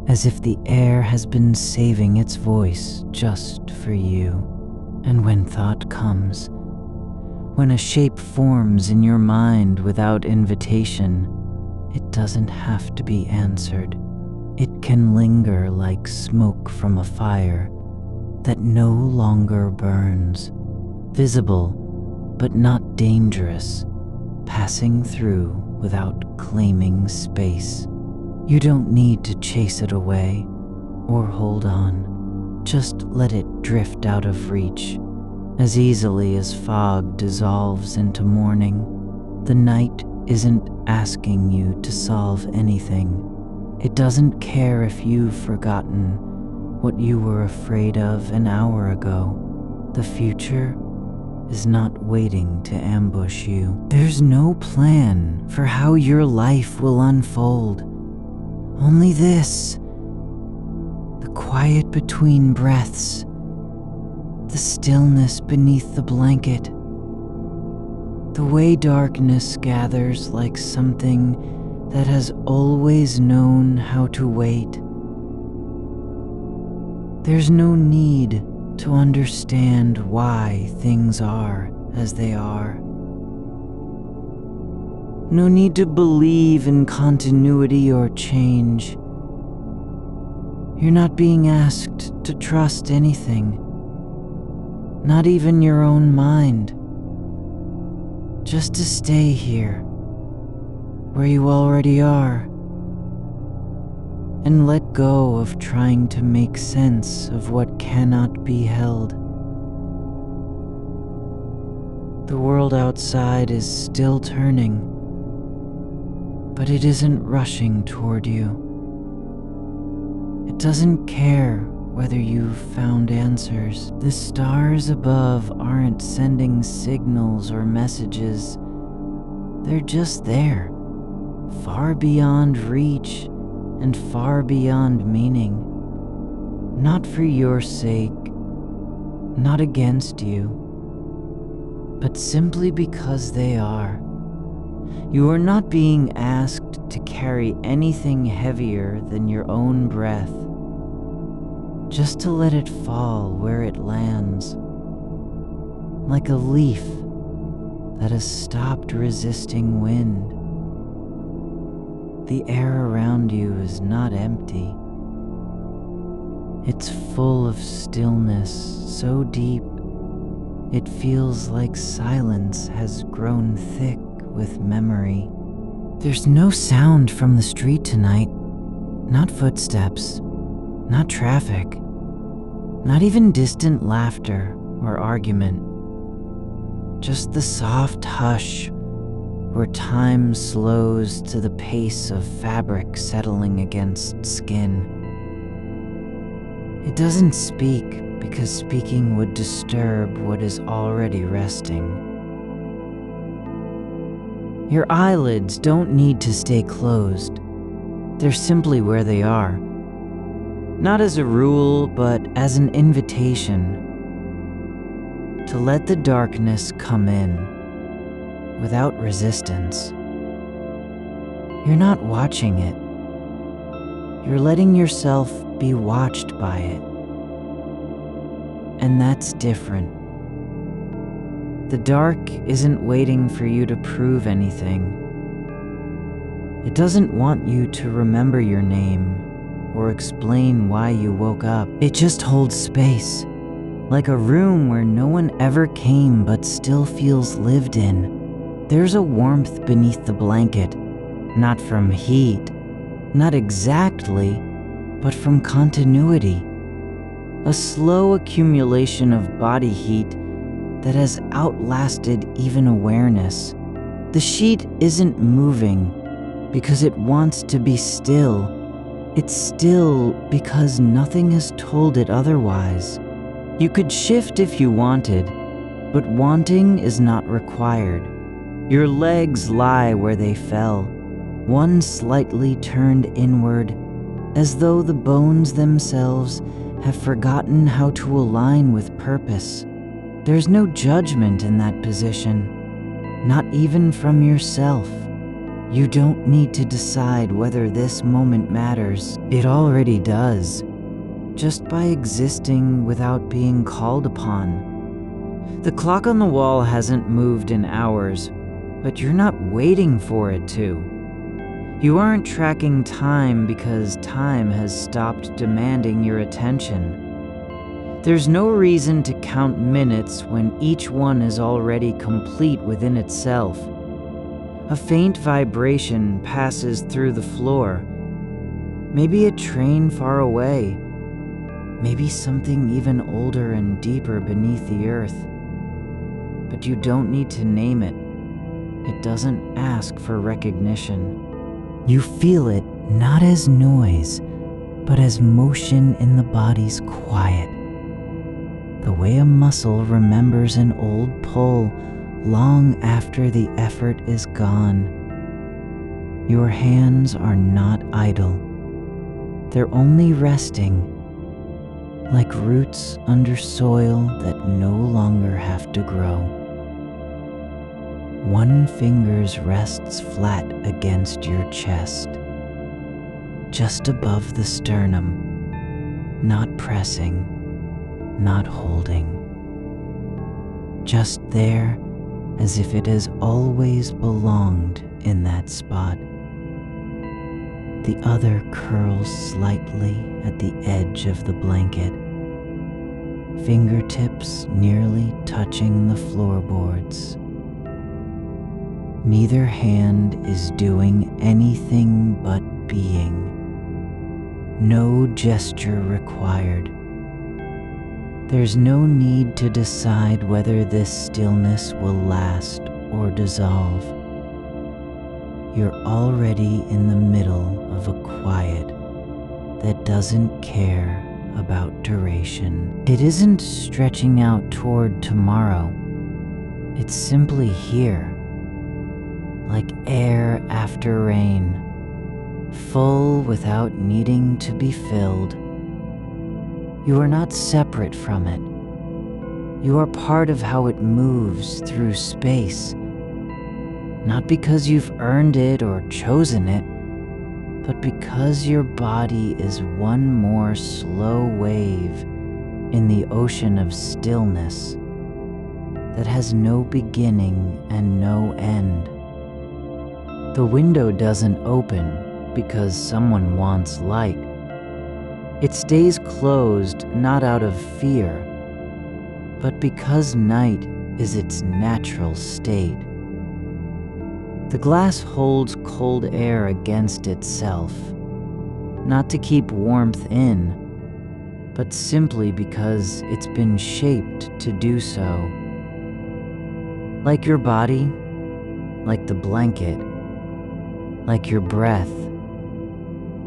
as if the air has been saving its voice just for you. And when thought comes, when a shape forms in your mind without invitation, it doesn't have to be answered. It can linger like smoke from a fire that no longer burns, visible but not dangerous, passing through without claiming space. You don't need to chase it away or hold on. Just let it drift out of reach, as easily as fog dissolves into morning. The night isn't asking you to solve anything. It doesn't care if you've forgotten what you were afraid of an hour ago. The future is not waiting to ambush you. There's no plan for how your life will unfold. Only this: the quiet between breaths, the stillness beneath the blanket, the way darkness gathers like something that has always known how to wait. There's no need to understand why things are as they are. No need to believe in continuity or change. You're not being asked to trust anything, not even your own mind. Just to stay here, where you already are, and let go of trying to make sense of what cannot be held. The world outside is still turning, but it isn't rushing toward you. It doesn't care whether you've found answers. The stars above aren't sending signals or messages. They're just there, far beyond reach and far beyond meaning. Not for your sake, not against you, but simply because they are. You are not being asked to carry anything heavier than your own breath, just to let it fall where it lands, like a leaf that has stopped resisting wind. The air around you is not empty. It's full of stillness so deep it feels like silence has grown thick with memory. There's no sound from the street tonight. Not footsteps, not traffic, not even distant laughter or argument. Just the soft hush where time slows to the pace of fabric settling against skin. It doesn't speak because speaking would disturb what is already resting. Your eyelids don't need to stay closed. They're simply where they are. Not as a rule, but as an invitation to let the darkness come in without resistance. You're not watching it. You're letting yourself be watched by it. And that's different. The dark isn't waiting for you to prove anything. It doesn't want you to remember your name or explain why you woke up. It just holds space, like a room where no one ever came but still feels lived in. There's a warmth beneath the blanket, not from heat, not exactly, but from continuity. A slow accumulation of body heat that has outlasted even awareness. The sheet isn't moving because it wants to be still. It's still because nothing has told it otherwise. You could shift if you wanted, but wanting is not required. Your legs lie where they fell, one slightly turned inward, as though the bones themselves have forgotten how to align with purpose. There's no judgment in that position, not even from yourself. You don't need to decide whether this moment matters. It already does, just by existing without being called upon. The clock on the wall hasn't moved in hours, but you're not waiting for it to. You aren't tracking time because time has stopped demanding your attention. There's no reason to count minutes when each one is already complete within itself. A faint vibration passes through the floor. Maybe a train far away. Maybe something even older and deeper beneath the earth. But you don't need to name it. It doesn't ask for recognition. You feel it not as noise, but as motion in the body's quiet. The way a muscle remembers an old pull long after the effort is gone. Your hands are not idle. They're only resting, like roots under soil that no longer have to grow. One finger rests flat against your chest, just above the sternum, not pressing, not holding. Just there, as if it has always belonged in that spot. The other curls slightly at the edge of the blanket, fingertips nearly touching the floorboards. Neither hand is doing anything but being. No gesture required. There's no need to decide whether this stillness will last or dissolve. You're already in the middle of a quiet that doesn't care about duration. It isn't stretching out toward tomorrow. It's simply here, like air after rain, full without needing to be filled. You are not separate from it. You are part of how it moves through space, not because you've earned it or chosen it, but because your body is one more slow wave in the ocean of stillness that has no beginning and no end. The window doesn't open because someone wants light. It stays closed not out of fear, but because night is its natural state. The glass holds cold air against itself, not to keep warmth in, but simply because it's been shaped to do so. Like your body, like the blanket, like your breath,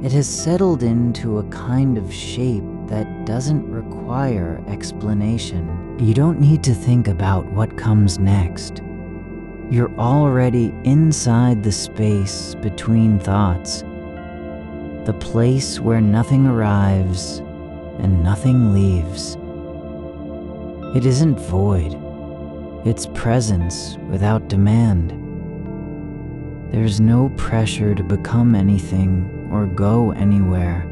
it has settled into a kind of shape that doesn't require explanation. You don't need to think about what comes next. You're already inside the space between thoughts. the place where nothing arrives and nothing leaves. It isn't void, it's presence without demand. There's no pressure to become anything or go anywhere.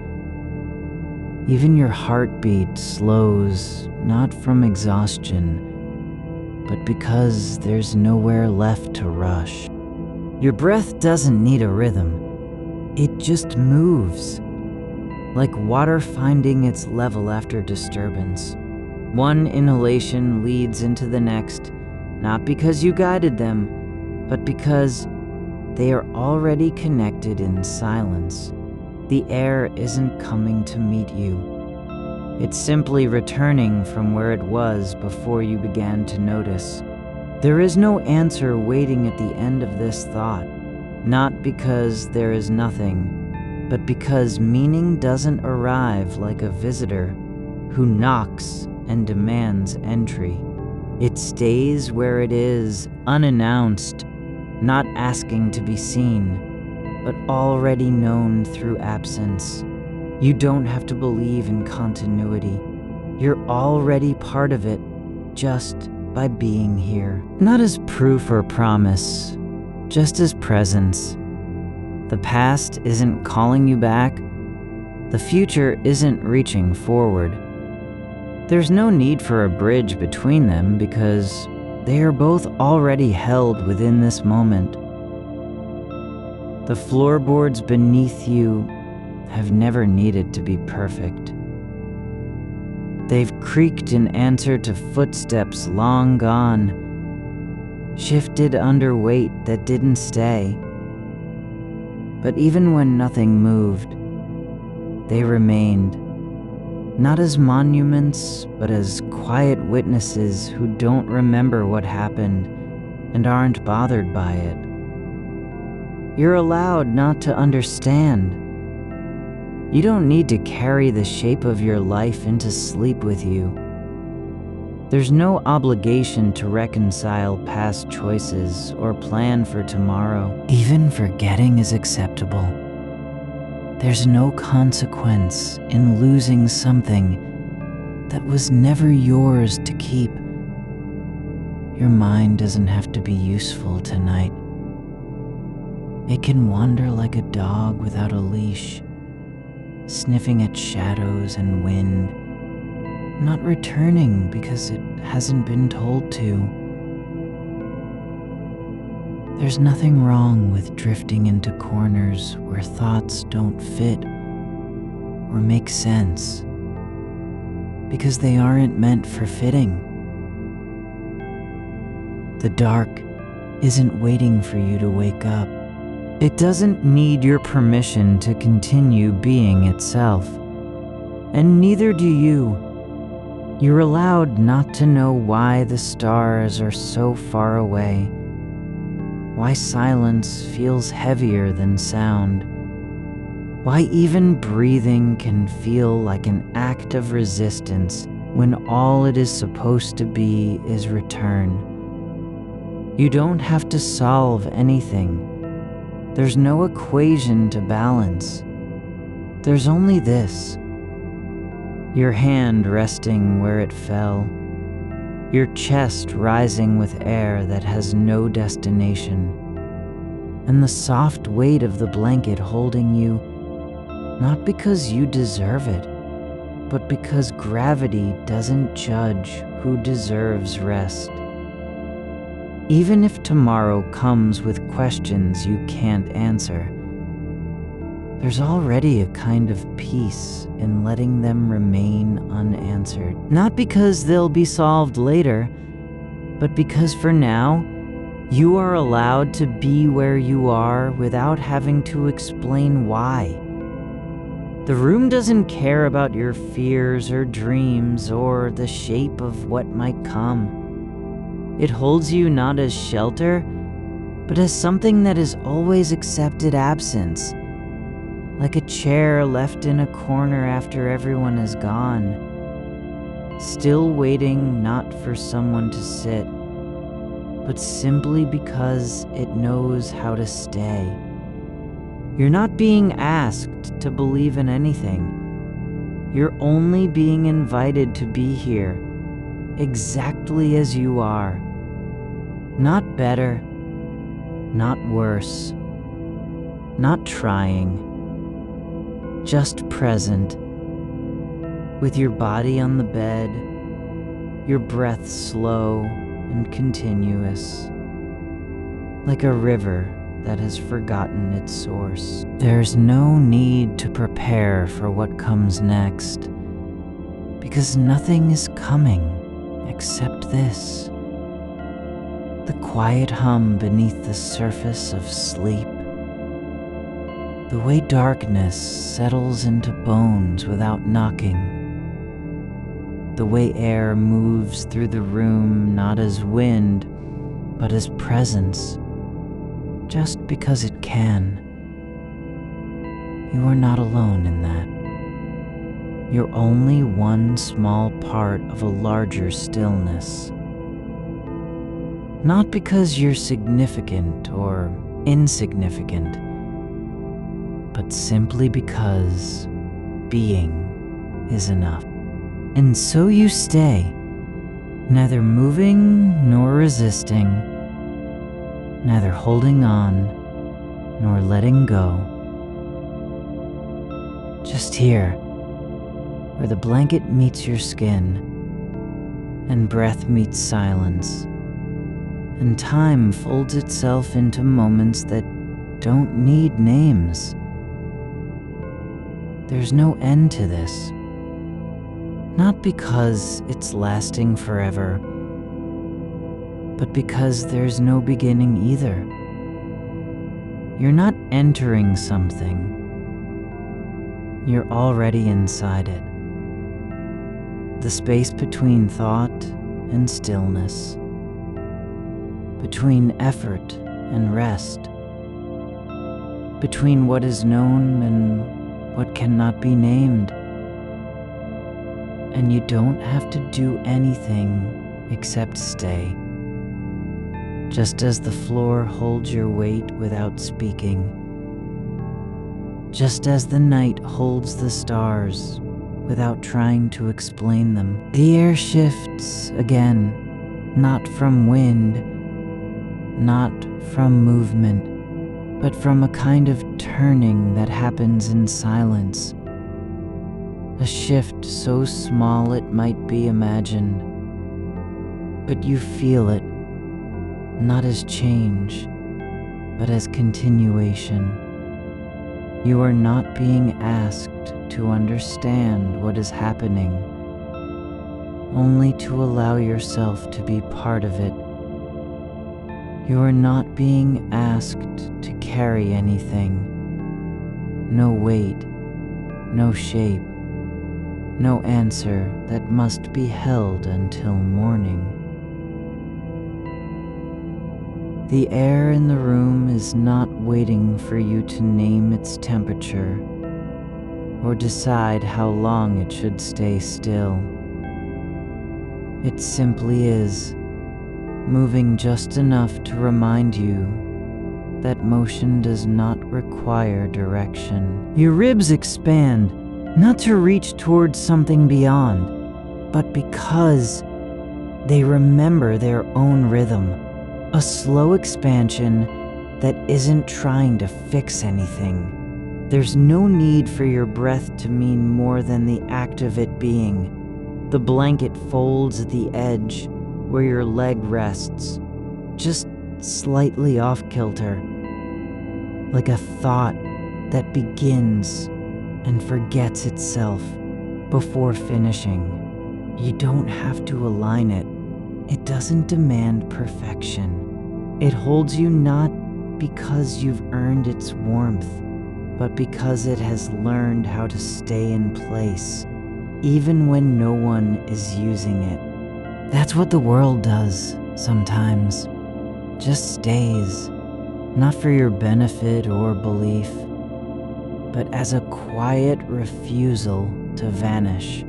Even your heartbeat slows, not from exhaustion, but because there's nowhere left to rush. Your breath doesn't need a rhythm, it just moves, like water finding its level after disturbance. One inhalation leads into the next, not because you guided them, but because they are already connected in silence. The air isn't coming to meet you. It's simply returning from where it was before you began to notice. There is no answer waiting at the end of this thought, not because there is nothing, but because meaning doesn't arrive like a visitor who knocks and demands entry. It stays where it is, unannounced, not asking to be seen, but already known through absence. You don't have to believe in continuity. You're already part of it, just by being here. Not as proof or promise, just as presence. The past isn't calling you back. The future isn't reaching forward. There's no need for a bridge between them because they are both already held within this moment. The floorboards beneath you have never needed to be perfect. They've creaked in answer to footsteps long gone, shifted under weight that didn't stay. But even when nothing moved, they remained, not as monuments, but as quiet witnesses who don't remember what happened and aren't bothered by it. You're allowed not to understand. You don't need to carry the shape of your life into sleep with you. There's no obligation to reconcile past choices or plan for tomorrow. Even forgetting is acceptable. There's no consequence in losing something that was never yours to keep. Your mind doesn't have to be useful tonight. It can wander like a dog without a leash, sniffing at shadows and wind, not returning because it hasn't been told to. There's nothing wrong with drifting into corners where thoughts don't fit or make sense, because they aren't meant for fitting. The dark isn't waiting for you to wake up. It doesn't need your permission to continue being itself, and neither do you. You're allowed not to know why the stars are so far away, why silence feels heavier than sound, why even breathing can feel like an act of resistance when all it is supposed to be is return. You don't have to solve anything. There's no equation to balance. There's only this. Your hand resting where it fell, your chest rising with air that has no destination, and the soft weight of the blanket holding you, not because you deserve it, but because gravity doesn't judge who deserves rest. Even if tomorrow comes with questions you can't answer, there's already a kind of peace in letting them remain unanswered. Not because they'll be solved later, but because for now, you are allowed to be where you are without having to explain why. The room doesn't care about your fears or dreams or the shape of what might come. It holds you not as shelter, but as something that is always accepted absence, like a chair left in a corner after everyone is gone, still waiting not for someone to sit, but simply because it knows how to stay. You're not being asked to believe in anything. You're only being invited to be here, exactly as you are. Not better, not worse, not trying, just present, with your body on the bed, your breath slow and continuous, like a river that has forgotten its source. There's no need to prepare for what comes next, because nothing is coming except this. The quiet hum beneath the surface of sleep. The way darkness settles into bones without knocking. The way air moves through the room not as wind, but as presence, just because it can. You are not alone in that. You're only one small part of a larger stillness. Not because you're significant or insignificant, but simply because being is enough. And so you stay, neither moving nor resisting, neither holding on nor letting go. Just here, where the blanket meets your skin, and breath meets silence, and time folds itself into moments that don't need names. There's no end to this. Not because it's lasting forever, but because there's no beginning either. You're not entering something. You're already inside it. The space between thought and stillness, between effort and rest, between what is known and what cannot be named. And you don't have to do anything except stay. Just as the floor holds your weight without speaking. Just as the night holds the stars without trying to explain them. The air shifts again, not from wind, not from movement, but from a kind of turning that happens in silence. A shift so small it might be imagined, but you feel it, not as change, but as continuation. You are not being asked to understand what is happening, only to allow yourself to be part of it. You are not being asked to carry anything. No weight, no shape, no answer that must be held until morning. The air in the room is not waiting for you to name its temperature or decide how long it should stay still. It simply is, moving just enough to remind you that motion does not require direction. Your ribs expand, not to reach towards something beyond, but because they remember their own rhythm. A slow expansion that isn't trying to fix anything. There's no need for your breath to mean more than the act of it being. The blanket folds at the edge where your leg rests, just slightly off kilter, like a thought that begins and forgets itself before finishing. You don't have to align it. It doesn't demand perfection. It holds you not because you've earned its warmth, but because it has learned how to stay in place, even when no one is using it. That's what the world does sometimes. Just stays, not for your benefit or belief, but as a quiet refusal to vanish.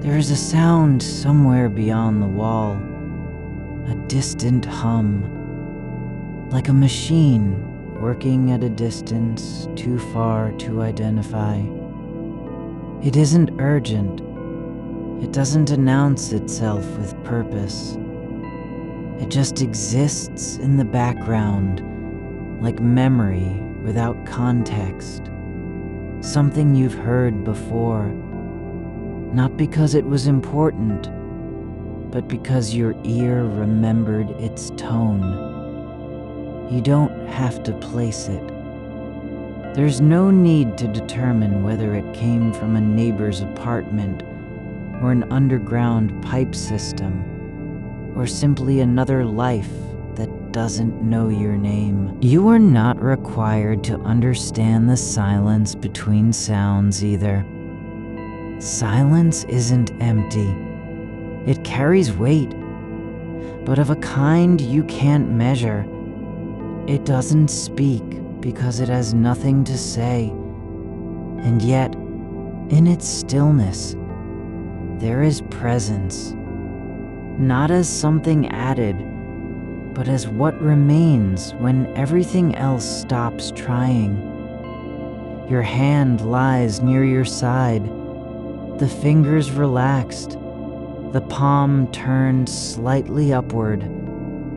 There is a sound somewhere beyond the wall, a distant hum, like a machine working at a distance too far to identify. It isn't urgent. It doesn't announce itself with purpose. It just exists in the background, like memory without context. Something you've heard before, not because it was important, but because your ear remembered its tone. You don't have to place it. There's no need to determine whether it came from a neighbor's apartment or an underground pipe system, or simply another life that doesn't know your name. You are not required to understand the silence between sounds either. Silence isn't empty. It carries weight, but of a kind you can't measure. It doesn't speak because it has nothing to say, and yet, in its stillness, there is presence, not as something added, but as what remains when everything else stops trying. Your hand lies near your side, the fingers relaxed, the palm turned slightly upward,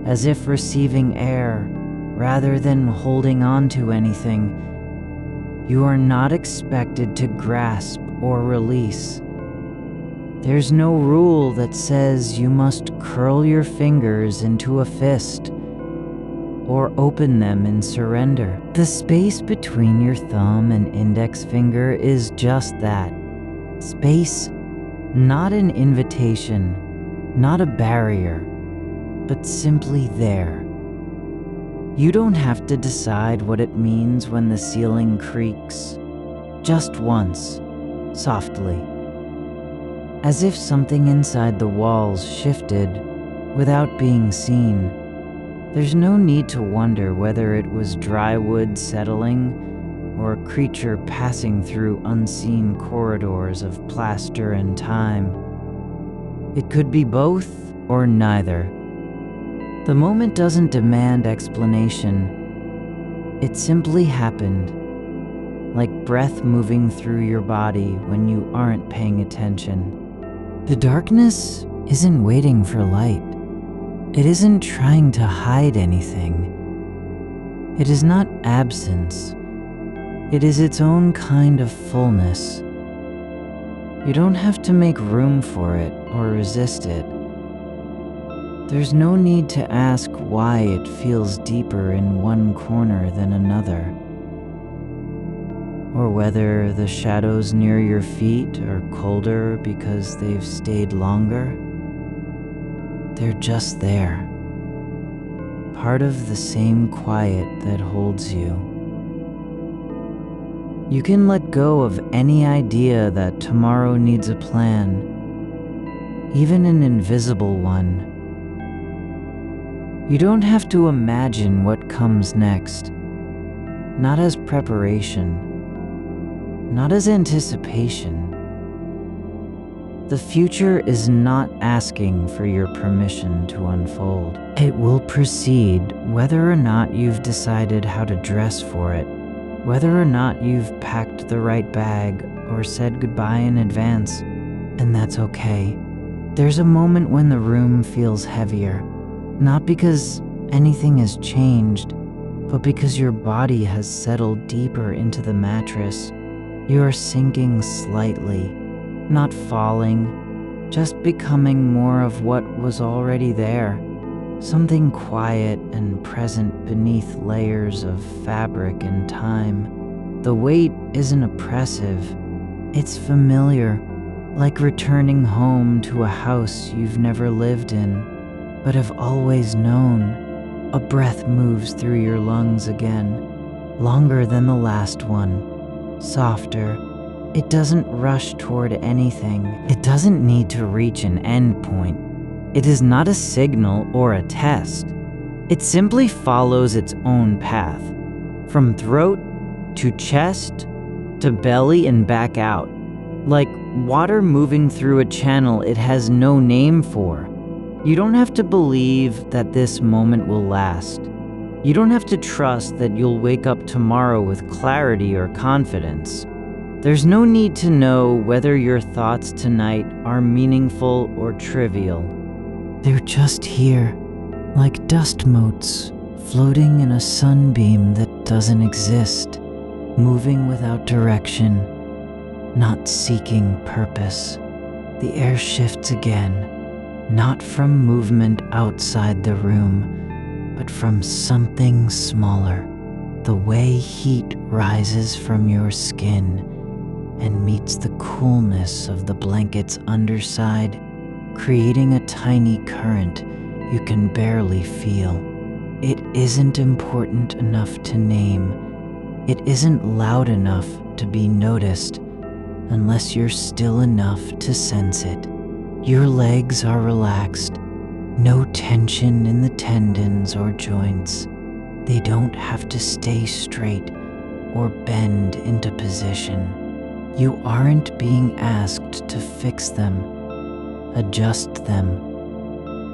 as if receiving air rather than holding on to anything. You are not expected to grasp or release. There's no rule that says you must curl your fingers into a fist or open them in surrender. The space between your thumb and index finger is just that. Space, not an invitation, not a barrier, but simply there. You don't have to decide what it means when the ceiling creaks. Just once, softly. As if something inside the walls shifted without being seen. There's no need to wonder whether it was dry wood settling or a creature passing through unseen corridors of plaster and time. It could be both or neither. The moment doesn't demand explanation. It simply happened, like breath moving through your body when you aren't paying attention. The darkness isn't waiting for light. It isn't trying to hide anything. It is not absence. It is its own kind of fullness. You don't have to make room for it or resist it. There's no need to ask why it feels deeper in one corner than another, or whether the shadows near your feet are colder because they've stayed longer. They're just there, part of the same quiet that holds you. You can let go of any idea that tomorrow needs a plan, even an invisible one. You don't have to imagine what comes next, not as preparation, not as anticipation. The future is not asking for your permission to unfold. It will proceed whether or not you've decided how to dress for it, whether or not you've packed the right bag or said goodbye in advance, and that's okay. There's a moment when the room feels heavier, not because anything has changed, but because your body has settled deeper into the mattress. You are sinking slightly, not falling, just becoming more of what was already there, something quiet and present beneath layers of fabric and time. The weight isn't oppressive, it's familiar, like returning home to a house you've never lived in, but have always known. A breath moves through your lungs again, longer than the last one, softer. It doesn't rush toward anything. It doesn't need to reach an end point. It is not a signal or a test. It simply follows its own path, from throat to chest to belly and back out, like water moving through a channel it has no name for. You don't have to believe that this moment will last. You don't have to trust that you'll wake up tomorrow with clarity or confidence. There's no need to know whether your thoughts tonight are meaningful or trivial. They're just here, like dust motes, floating in a sunbeam that doesn't exist, moving without direction, not seeking purpose. The air shifts again, not from movement outside the room, but from something smaller. The way heat rises from your skin and meets the coolness of the blanket's underside, creating a tiny current you can barely feel. It isn't important enough to name. It isn't loud enough to be noticed unless you're still enough to sense it. Your legs are relaxed, no tension in the tendons or joints. They don't have to stay straight or bend into position. You aren't being asked to fix them, adjust them,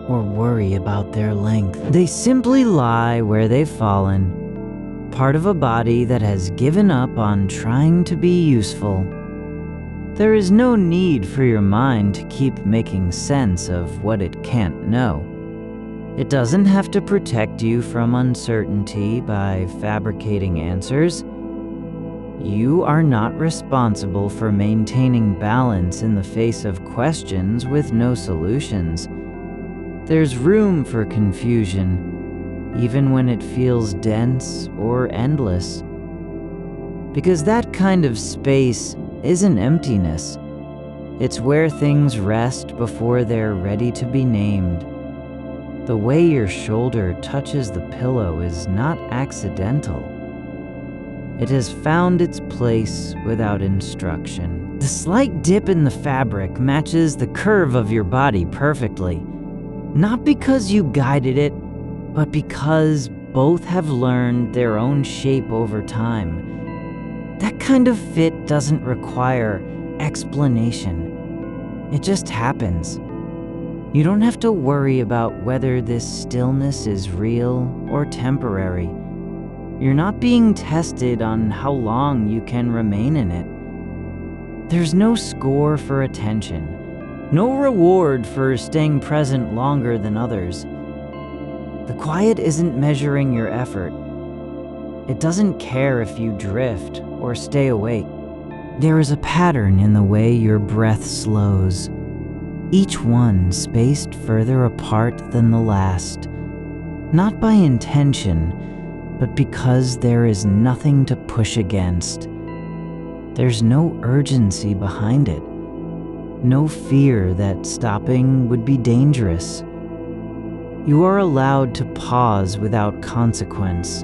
or worry about their length. They simply lie where they've fallen, part of a body that has given up on trying to be useful. There is no need for your mind to keep making sense of what it can't know. It doesn't have to protect you from uncertainty by fabricating answers. You are not responsible for maintaining balance in the face of questions with no solutions. There's room for confusion, even when it feels dense or endless. Because that kind of space isn't emptiness. It's where things rest before they're ready to be named. The way your shoulder touches the pillow is not accidental. It has found its place without instruction. The slight dip in the fabric matches the curve of your body perfectly. Not because you guided it, but because both have learned their own shape over time. That kind of fit doesn't require explanation. It just happens. You don't have to worry about whether this stillness is real or temporary. You're not being tested on how long you can remain in it. There's no score for attention, no reward for staying present longer than others. The quiet isn't measuring your effort. It doesn't care if you drift or stay awake. There is a pattern in the way your breath slows, each one spaced further apart than the last, not by intention, but because there is nothing to push against. There's no urgency behind it, no fear that stopping would be dangerous. You are allowed to pause without consequence.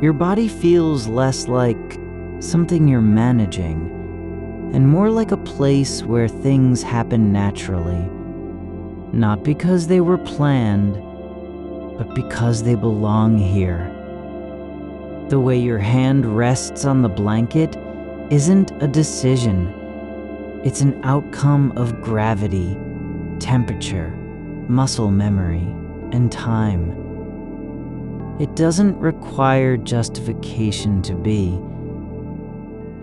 Your body feels less like something you're managing, and more like a place where things happen naturally, not because they were planned, but because they belong here. The way your hand rests on the blanket isn't a decision. It's an outcome of gravity, temperature, muscle memory, and time. It doesn't require justification to be.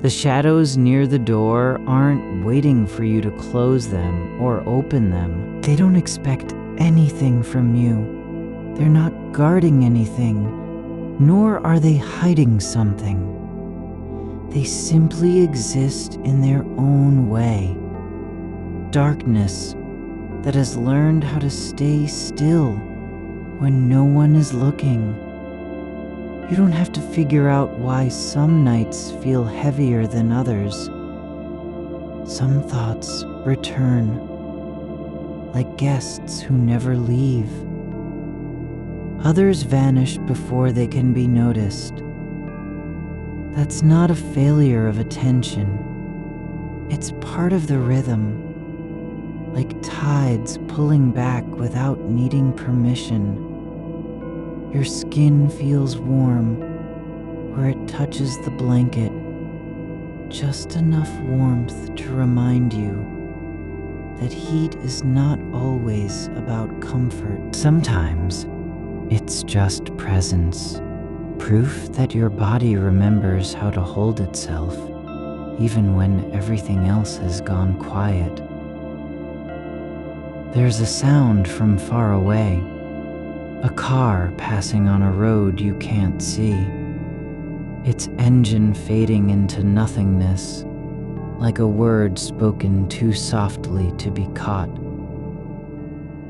The shadows near the door aren't waiting for you to close them or open them. They don't expect anything from you. They're not guarding anything, nor are they hiding something. They simply exist in their own way. Darkness that has learned how to stay still when no one is looking. You don't have to figure out why some nights feel heavier than others. Some thoughts return, like guests who never leave. Others vanish before they can be noticed. That's not a failure of attention. It's part of the rhythm, like tides pulling back without needing permission. Your skin feels warm where it touches the blanket, just enough warmth to remind you that heat is not always about comfort. Sometimes It's just presence. Proof that your body remembers how to hold itself, even when everything else has gone quiet. There's a sound from far away, a car passing on a road you can't see, its engine fading into nothingness, like a word spoken too softly to be caught.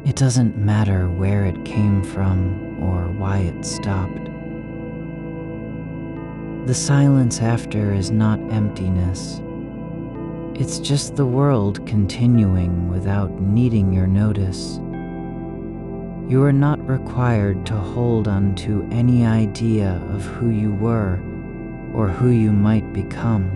It doesn't matter where it came from or why it stopped. The silence after is not emptiness. It's just the world continuing without needing your notice. You are not required to hold on to any idea of who you were or who you might become.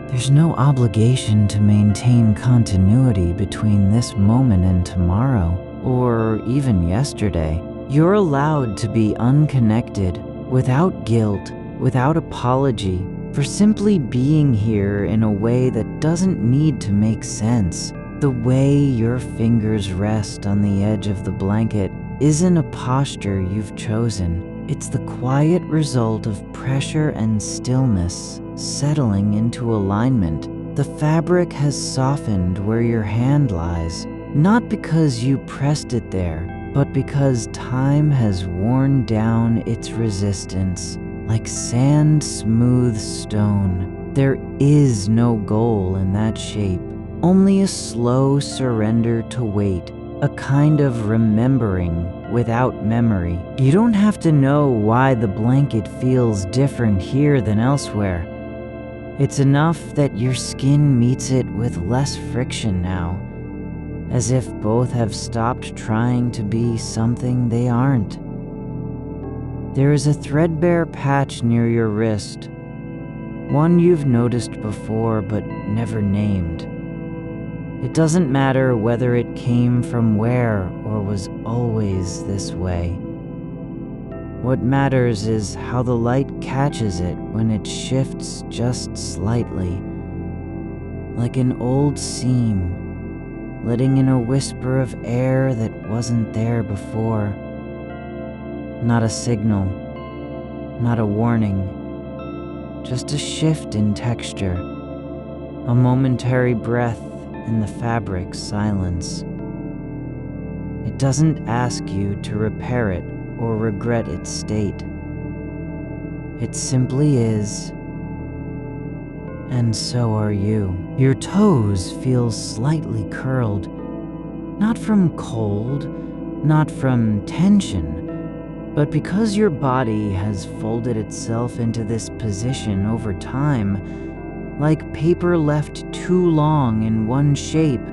There's no obligation to maintain continuity between this moment and tomorrow, or even yesterday. You're allowed to be unconnected, without guilt, without apology, for simply being here in a way that doesn't need to make sense. The way your fingers rest on the edge of the blanket isn't a posture you've chosen. It's the quiet result of pressure and stillness settling into alignment. The fabric has softened where your hand lies, not because you pressed it there, but because time has worn down its resistance. Like sand smooth stone, there is no goal in that shape, only a slow surrender to weight, a kind of remembering without memory. You don't have to know why the blanket feels different here than elsewhere. It's enough that your skin meets it with less friction now, as if both have stopped trying to be something they aren't. There is a threadbare patch near your wrist, one you've noticed before but never named. It doesn't matter whether it came from where or was always this way. What matters is how the light catches it when it shifts just slightly, like an old seam, letting in a whisper of air that wasn't there before. Not a signal, not a warning, just a shift in texture, a momentary breath in the fabric's silence. It doesn't ask you to repair it or regret its state. It simply is, and so are you. Your toes feel slightly curled, not from cold, not from tension, but because your body has folded itself into this position over time, like paper left too long in one shape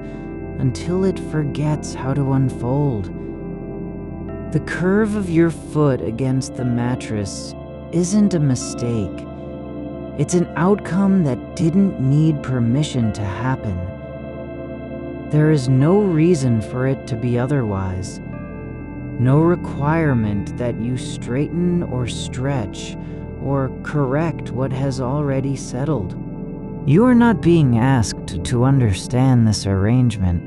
until it forgets how to unfold. The curve of your foot against the mattress isn't a mistake. It's an outcome that didn't need permission to happen. There is no reason for it to be otherwise. No requirement that you straighten or stretch or correct what has already settled. You are not being asked to understand this arrangement.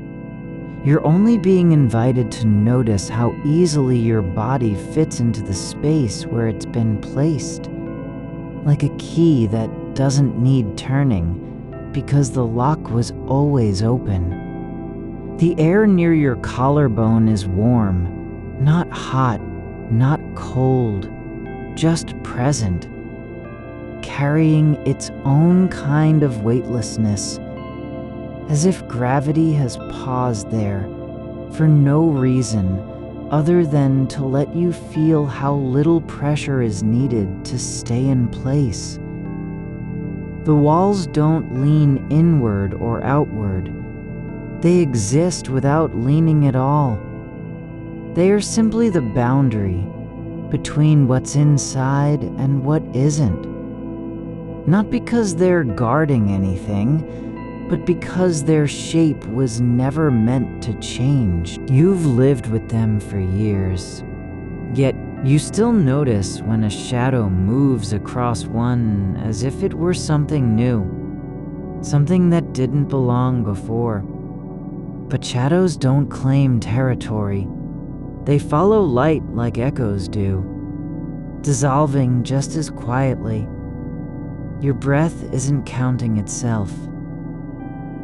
You're only being invited to notice how easily your body fits into the space where it's been placed, like a key that doesn't need turning because the lock was always open. The air near your collarbone is warm, not hot, not cold, just present, carrying its own kind of weightlessness, as if gravity has paused there for no reason other than to let you feel how little pressure is needed to stay in place. The walls don't lean inward or outward. They exist without leaning at all. They are simply the boundary between what's inside and what isn't. Not because they're guarding anything, but because their shape was never meant to change. You've lived with them for years, yet you still notice when a shadow moves across one as if it were something new, something that didn't belong before. But shadows don't claim territory. They follow light like echoes do, dissolving just as quietly. Your breath isn't counting itself.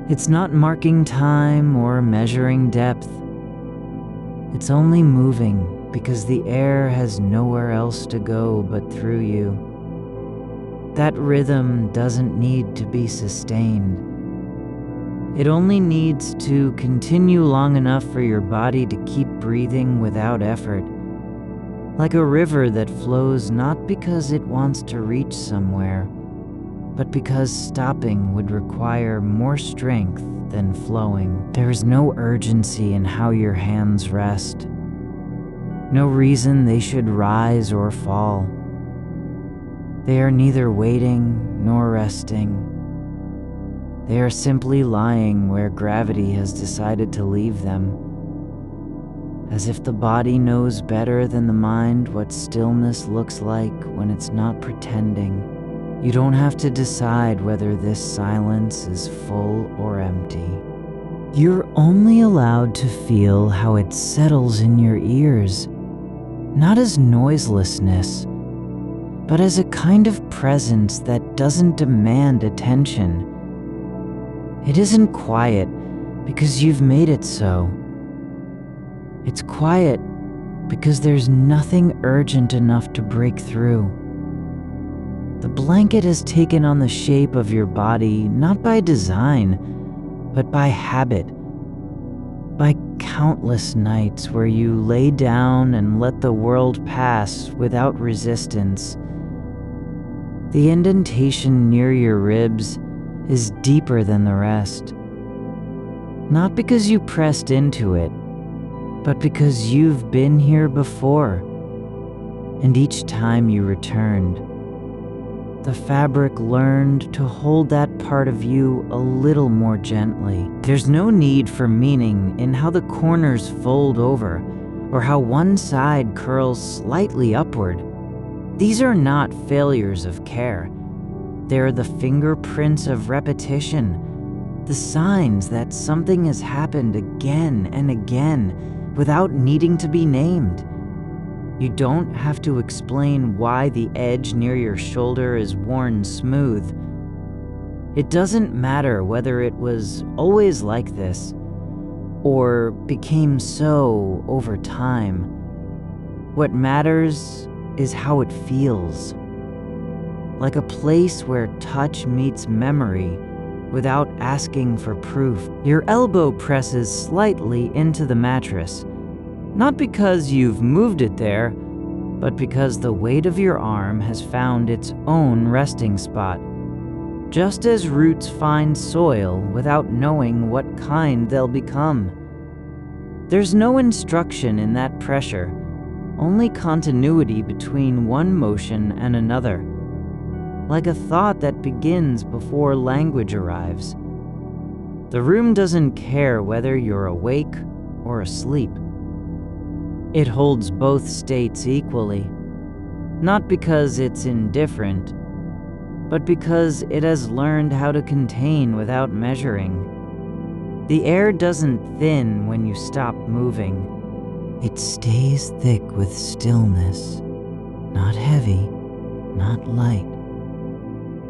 It's not marking time or measuring depth. It's only moving because the air has nowhere else to go but through you. That rhythm doesn't need to be sustained. It only needs to continue long enough for your body to keep breathing without effort, like a river that flows not because it wants to reach somewhere, but because stopping would require more strength than flowing. There is no urgency in how your hands rest, no reason they should rise or fall. They are neither waiting nor resting. They are simply lying where gravity has decided to leave them, as if the body knows better than the mind what stillness looks like when it's not pretending. You don't have to decide whether this silence is full or empty. You're only allowed to feel how it settles in your ears, not as noiselessness, but as a kind of presence that doesn't demand attention. It isn't quiet because you've made it so. It's quiet because there's nothing urgent enough to break through. The blanket has taken on the shape of your body not by design, but by habit. By countless nights where you lay down and let the world pass without resistance. The indentation near your ribs is deeper than the rest. Not because you pressed into it, but because you've been here before, and each time you returned, the fabric learned to hold that part of you a little more gently. There's no need for meaning in how the corners fold over or how one side curls slightly upward. These are not failures of care. They're the fingerprints of repetition, the signs that something has happened again and again without needing to be named. You don't have to explain why the edge near your shoulder is worn smooth. It doesn't matter whether it was always like this or became so over time. What matters is how it feels. Like a place where touch meets memory without asking for proof. Your elbow presses slightly into the mattress. Not because you've moved it there, but because the weight of your arm has found its own resting spot. Just as roots find soil without knowing what kind they'll become. There's no instruction in that pressure, only continuity between one motion and another. Like a thought that begins before language arrives. The room doesn't care whether you're awake or asleep. It holds both states equally, not because it's indifferent, but because it has learned how to contain without measuring. The air doesn't thin when you stop moving. It stays thick with stillness, not heavy, not light,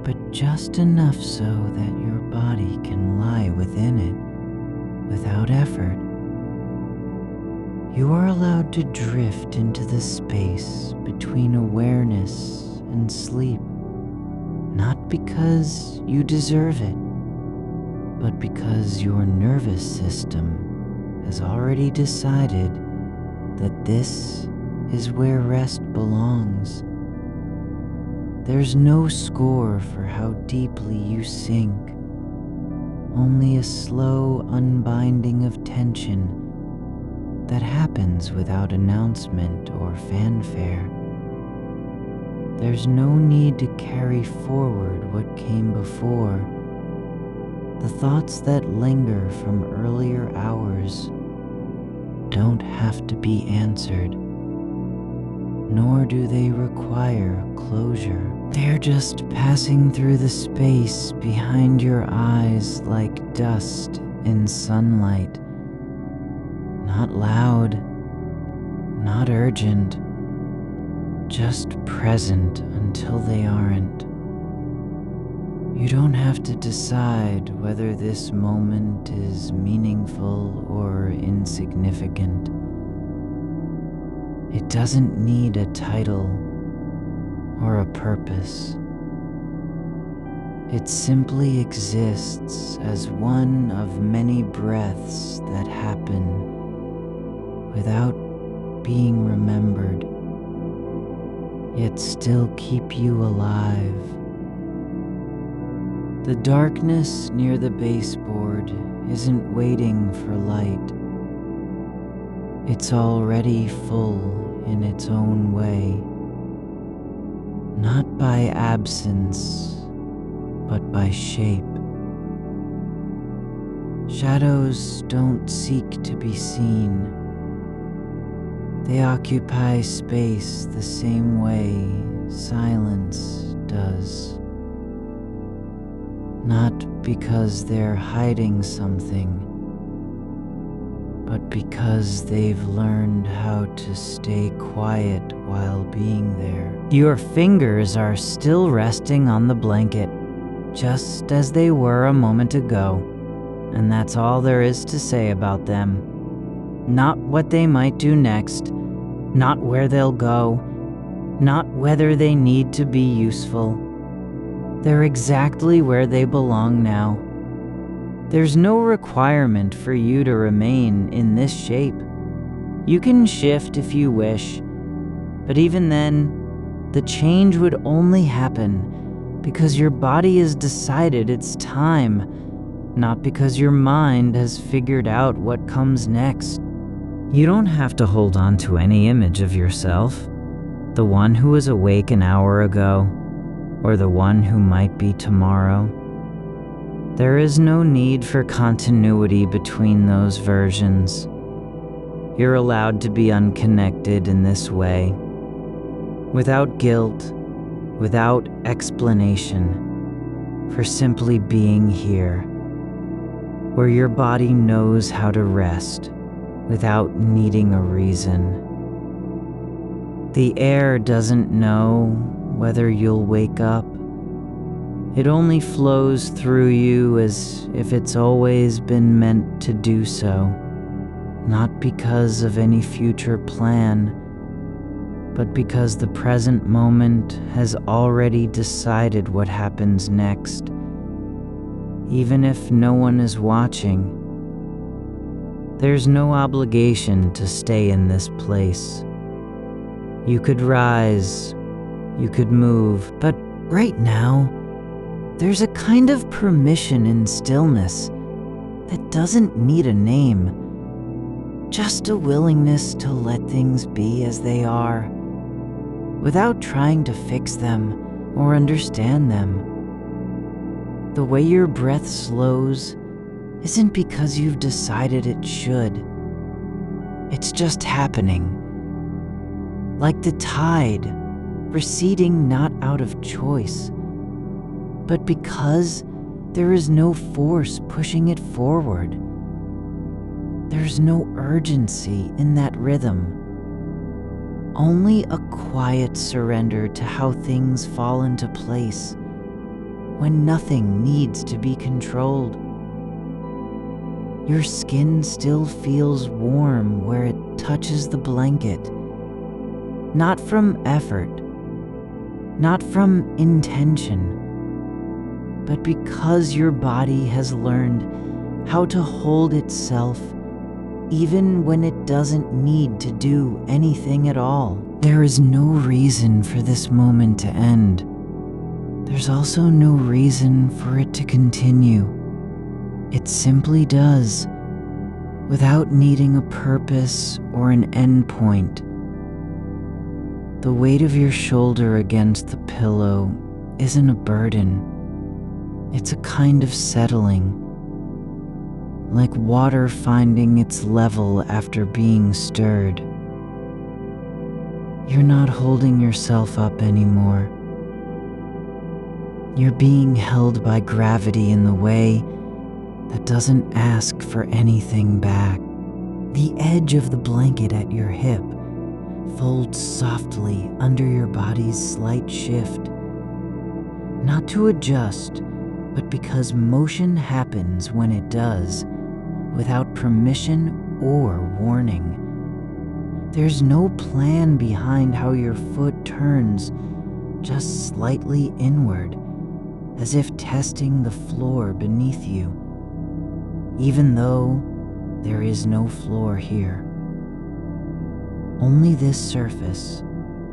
but just enough so that your body can lie within it without effort. You are allowed to drift into the space between awareness and sleep, not because you deserve it, but because your nervous system has already decided that this is where rest belongs. There's no score for how deeply you sink, only a slow unbinding of tension that happens without announcement or fanfare. There's no need to carry forward what came before. The thoughts that linger from earlier hours don't have to be answered, nor do they require closure. They're just passing through the space behind your eyes like dust in sunlight. Not loud, not urgent, just present until they aren't. You don't have to decide whether this moment is meaningful or insignificant. It doesn't need a title or a purpose. It simply exists as one of many breaths that happen without being remembered, yet still keep you alive. The darkness near the baseboard isn't waiting for light. It's already full in its own way, not by absence, but by shape. Shadows don't seek to be seen. They occupy space the same way silence does. Not because they're hiding something, but because they've learned how to stay quiet while being there. Your fingers are still resting on the blanket, just as they were a moment ago, and that's all there is to say about them. Not what they might do next, not where they'll go, not whether they need to be useful. They're exactly where they belong now. There's no requirement for you to remain in this shape. You can shift if you wish, but even then, the change would only happen because your body has decided it's time, not because your mind has figured out what comes next. You don't have to hold on to any image of yourself, the one who was awake an hour ago, or the one who might be tomorrow. There is no need for continuity between those versions. You're allowed to be unconnected in this way, without guilt, without explanation, for simply being here, where your body knows how to rest without needing a reason. The air doesn't know whether you'll wake up. It only flows through you as if it's always been meant to do so, not because of any future plan, but because the present moment has already decided what happens next, even if no one is watching. There's no obligation to stay in this place. You could rise, you could move, but right now, there's a kind of permission in stillness that doesn't need a name, just a willingness to let things be as they are, without trying to fix them or understand them. The way your breath slows isn't because you've decided it should. It's just happening. Like the tide, receding not out of choice, but because there is no force pushing it forward. There's no urgency in that rhythm. Only a quiet surrender to how things fall into place when nothing needs to be controlled. Your skin still feels warm where it touches the blanket, not from effort, not from intention, but because your body has learned how to hold itself even when it doesn't need to do anything at all. There is no reason for this moment to end. There's also no reason for it to continue. It simply does, without needing a purpose or an end point. The weight of your shoulder against the pillow isn't a burden. It's a kind of settling, like water finding its level after being stirred. You're not holding yourself up anymore. You're being held by gravity in the way that doesn't ask for anything back. The edge of the blanket at your hip folds softly under your body's slight shift. Not to adjust, but because motion happens when it does, without permission or warning. There's no plan behind how your foot turns, just slightly inward, as if testing the floor beneath you, even though there is no floor here. Only this surface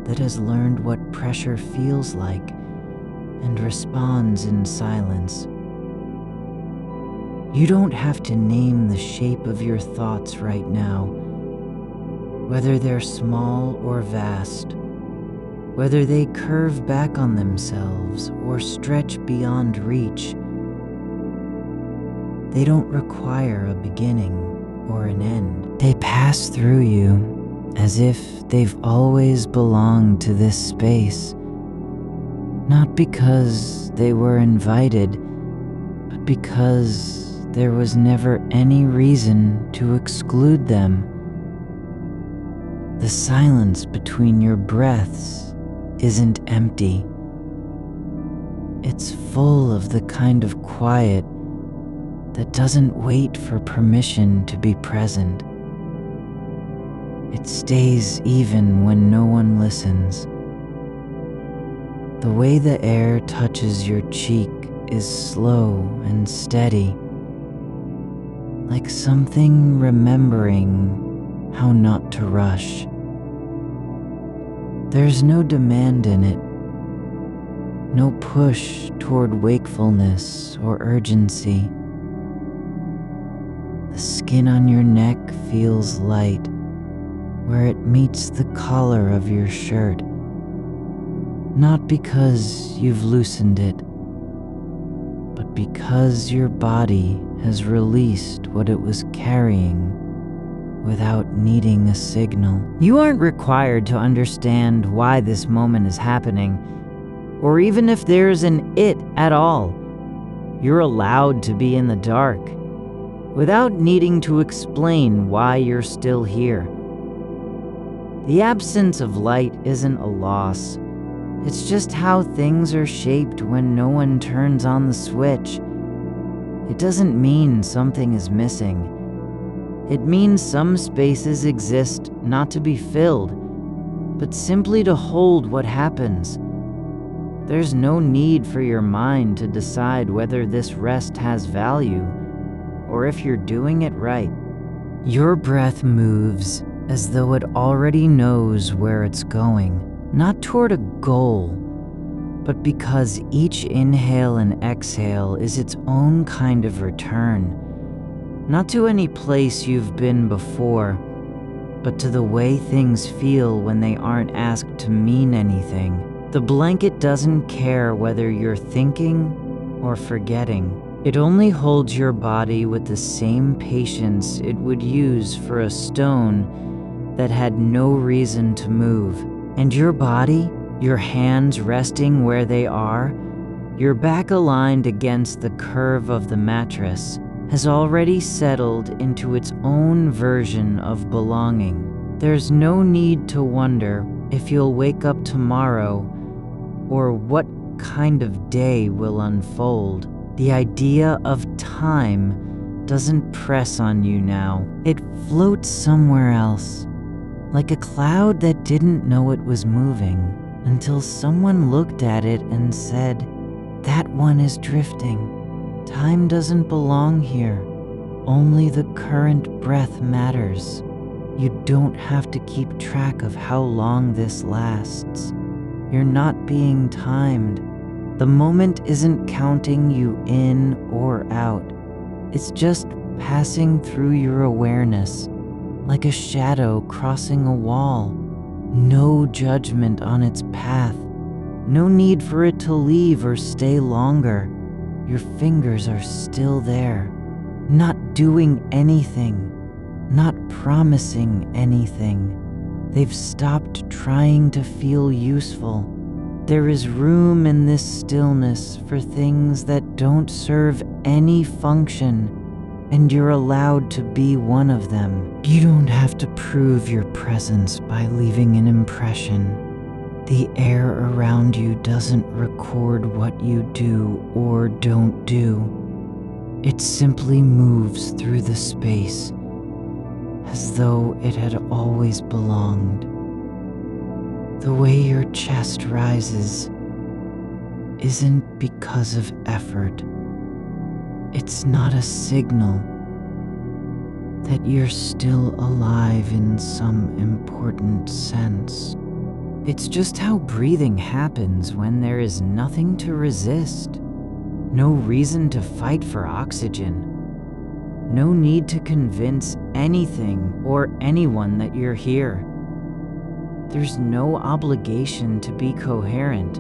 that has learned what pressure feels like and responds in silence. You don't have to name the shape of your thoughts right now, whether they're small or vast, whether they curve back on themselves or stretch beyond reach. They don't require a beginning or an end. They pass through you as if they've always belonged to this space, not because they were invited, but because there was never any reason to exclude them. The silence between your breaths isn't empty. It's full of the kind of quiet that doesn't wait for permission to be present. It stays even when no one listens. The way the air touches your cheek is slow and steady, like something remembering how not to rush. There's no demand in it, no push toward wakefulness or urgency. The skin on your neck feels light where it meets the collar of your shirt, not because you've loosened it, but because your body has released what it was carrying without needing a signal. You aren't required to understand why this moment is happening, or even if there's an it at all. You're allowed to be in the dark, without needing to explain why you're still here. The absence of light isn't a loss. It's just how things are shaped when no one turns on the switch. It doesn't mean something is missing. It means some spaces exist not to be filled, but simply to hold what happens. There's no need for your mind to decide whether this rest has value, or if you're doing it right. Your breath moves as though it already knows where it's going, not toward a goal, but because each inhale and exhale is its own kind of return, not to any place you've been before, but to the way things feel when they aren't asked to mean anything. The blanket doesn't care whether you're thinking or forgetting. It only holds your body with the same patience it would use for a stone that had no reason to move. And your body, your hands resting where they are, your back aligned against the curve of the mattress, has already settled into its own version of belonging. There's no need to wonder if you'll wake up tomorrow or what kind of day will unfold. The idea of time doesn't press on you now. It floats somewhere else, like a cloud that didn't know it was moving until someone looked at it and said, "That one is drifting. Time doesn't belong here. Only the current breath matters. You don't have to keep track of how long this lasts. You're not being timed. The moment isn't counting you in or out. It's just passing through your awareness, like a shadow crossing a wall. No judgment on its path. No need for it to leave or stay longer. Your fingers are still there, not doing anything, not promising anything. They've stopped trying to feel useful. There is room in this stillness for things that don't serve any function, and you're allowed to be one of them. You don't have to prove your presence by leaving an impression. The air around you doesn't record what you do or don't do. It simply moves through the space as though it had always belonged. The way your chest rises isn't because of effort. It's not a signal that you're still alive in some important sense. It's just how breathing happens when there is nothing to resist. No reason to fight for oxygen. No need to convince anything or anyone that you're here. There's no obligation to be coherent.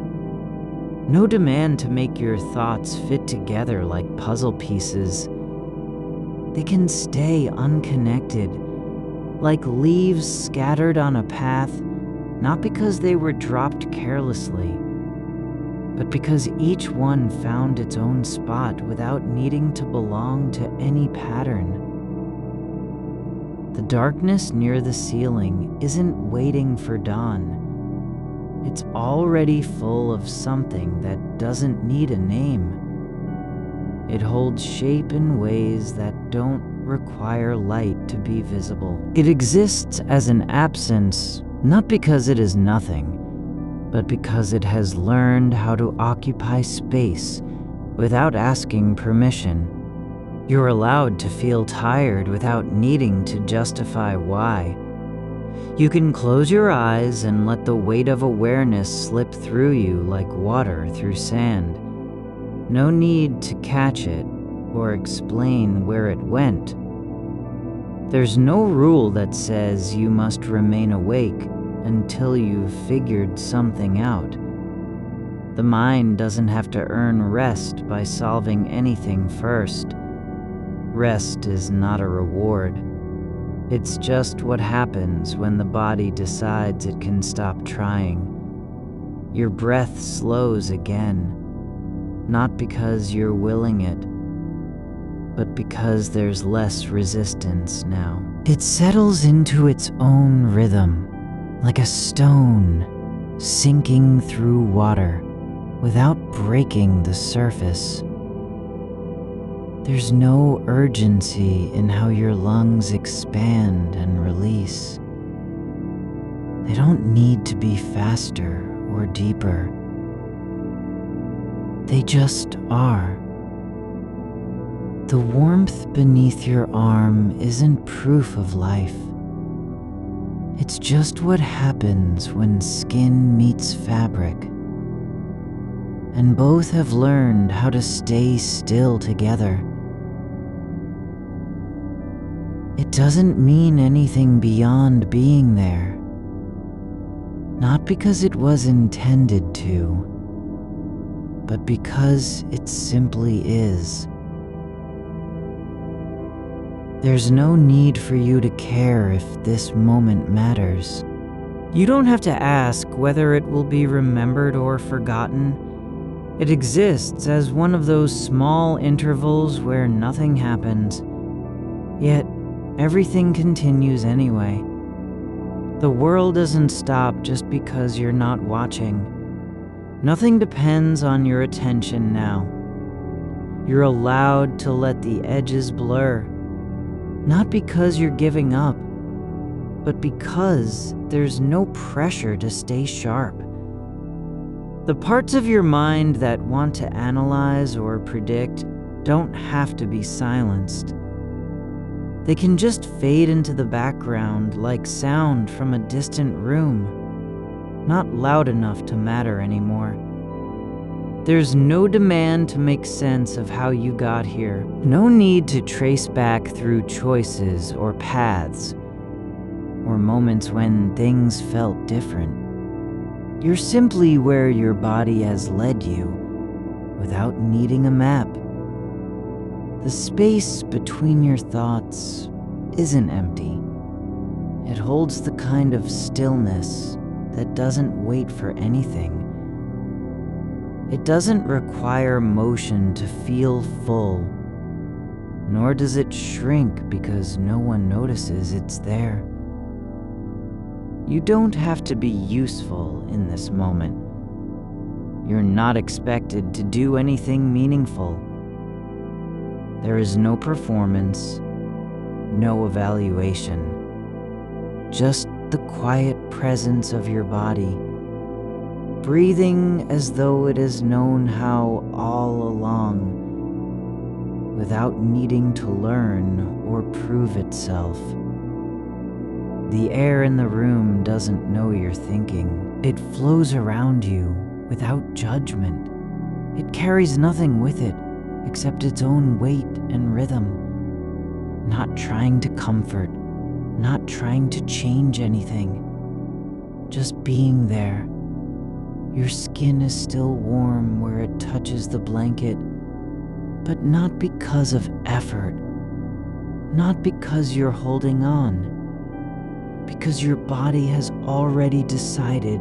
No demand to make your thoughts fit together like puzzle pieces. They can stay unconnected, like leaves scattered on a path, not because they were dropped carelessly, but because each one found its own spot without needing to belong to any pattern. The darkness near the ceiling isn't waiting for dawn. It's already full of something that doesn't need a name. It holds shape in ways that don't require light to be visible. It exists as an absence, not because it is nothing, but because it has learned how to occupy space without asking permission. You're allowed to feel tired without needing to justify why. You can close your eyes and let the weight of awareness slip through you like water through sand. No need to catch it or explain where it went. There's no rule that says you must remain awake until you've figured something out. The mind doesn't have to earn rest by solving anything first. Rest is not a reward. It's just what happens when the body decides it can stop trying. Your breath slows again, not because you're willing it, but because there's less resistance now. It settles into its own rhythm, like a stone sinking through water without breaking the surface. There's no urgency in how your lungs expand and release. They don't need to be faster or deeper. They just are. The warmth beneath your arm isn't proof of life. It's just what happens when skin meets fabric, and both have learned how to stay still together. It doesn't mean anything beyond being there, not because it was intended to, but because it simply is. There's no need for you to care if this moment matters. You don't have to ask whether it will be remembered or forgotten. It exists as one of those small intervals where nothing happens, yet everything continues anyway. The world doesn't stop just because you're not watching. Nothing depends on your attention now. You're allowed to let the edges blur. Not because you're giving up, but because there's no pressure to stay sharp. The parts of your mind that want to analyze or predict don't have to be silenced. They can just fade into the background like sound from a distant room, not loud enough to matter anymore. There's no demand to make sense of how you got here. No need to trace back through choices or paths, or moments when things felt different. You're simply where your body has led you, without needing a map. The space between your thoughts isn't empty. It holds the kind of stillness that doesn't wait for anything. It doesn't require motion to feel full, nor does it shrink because no one notices it's there. You don't have to be useful in this moment. You're not expected to do anything meaningful. There is no performance, no evaluation, just the quiet presence of your body, breathing as though it has known how all along, without needing to learn or prove itself. The air in the room doesn't know you're thinking. It flows around you without judgment. It carries nothing with it except its own weight and rhythm. Not trying to comfort, not trying to change anything, just being there. Your skin is still warm where it touches the blanket, but not because of effort, not because you're holding on, because your body has already decided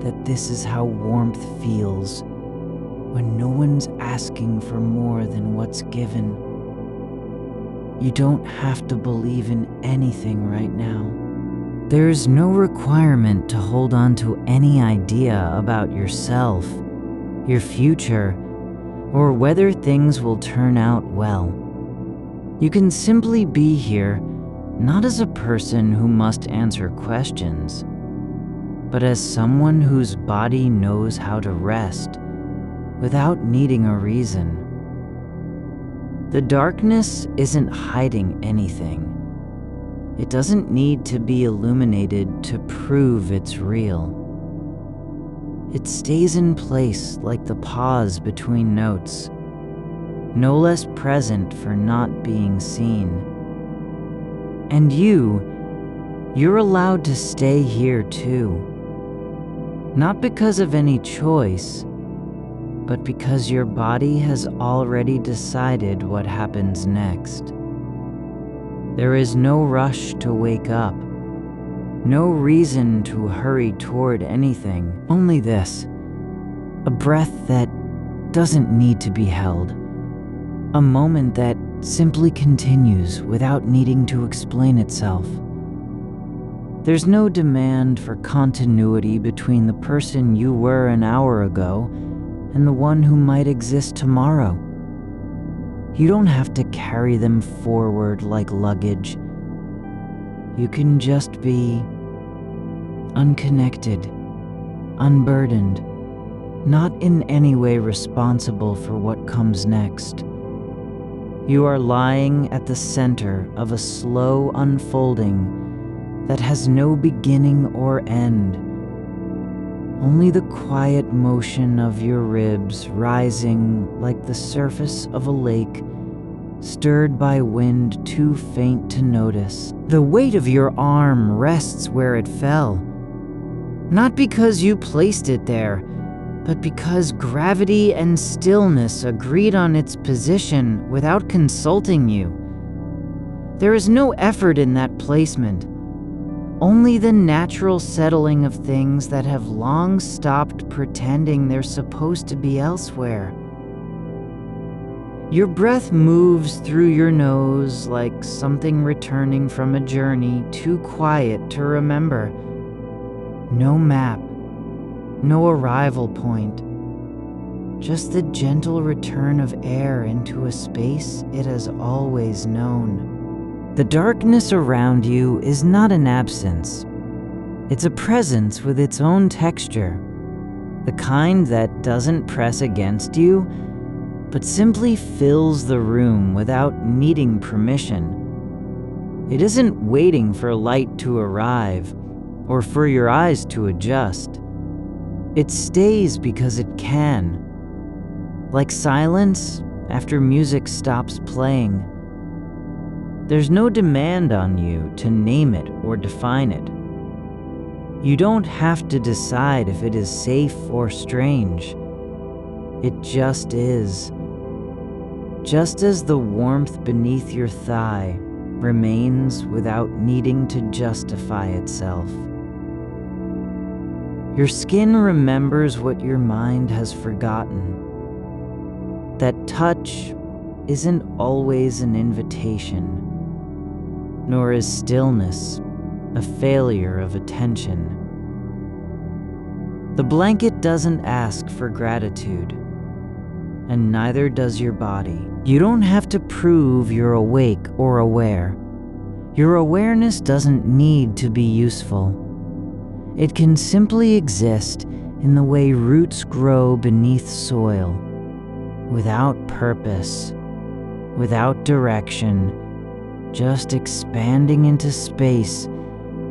that this is how warmth feels when no one's asking for more than what's given. You don't have to believe in anything right now. There's no requirement to hold on to any idea about yourself, your future, or whether things will turn out well. You can simply be here, not as a person who must answer questions, but as someone whose body knows how to rest without needing a reason. The darkness isn't hiding anything. It doesn't need to be illuminated to prove it's real. It stays in place like the pause between notes, no less present for not being seen. And you're allowed to stay here too. Not because of any choice, but because your body has already decided what happens next. There is no rush to wake up, no reason to hurry toward anything, only this, a breath that doesn't need to be held, a moment that simply continues without needing to explain itself. There's no demand for continuity between the person you were an hour ago and the one who might exist tomorrow. You don't have to carry them forward like luggage. You can just be unconnected, unburdened, not in any way responsible for what comes next. You are lying at the center of a slow unfolding that has no beginning or end. Only the quiet motion of your ribs rising like the surface of a lake, stirred by wind too faint to notice. The weight of your arm rests where it fell, not because you placed it there, but because gravity and stillness agreed on its position without consulting you. There is no effort in that placement, only the natural settling of things that have long stopped pretending they're supposed to be elsewhere. Your breath moves through your nose like something returning from a journey too quiet to remember. No map, no arrival point, just the gentle return of air into a space it has always known. The darkness around you is not an absence. It's a presence with its own texture, the kind that doesn't press against you, but simply fills the room without needing permission. It isn't waiting for light to arrive or for your eyes to adjust. It stays because it can. Like silence after music stops playing. There's no demand on you to name it or define it. You don't have to decide if it is safe or strange. It just is. Just as the warmth beneath your thigh remains without needing to justify itself. Your skin remembers what your mind has forgotten. That touch isn't always an invitation, nor is stillness a failure of attention. The blanket doesn't ask for gratitude, and neither does your body. You don't have to prove you're awake or aware. Your awareness doesn't need to be useful. It can simply exist in the way roots grow beneath soil, without purpose, without direction, just expanding into space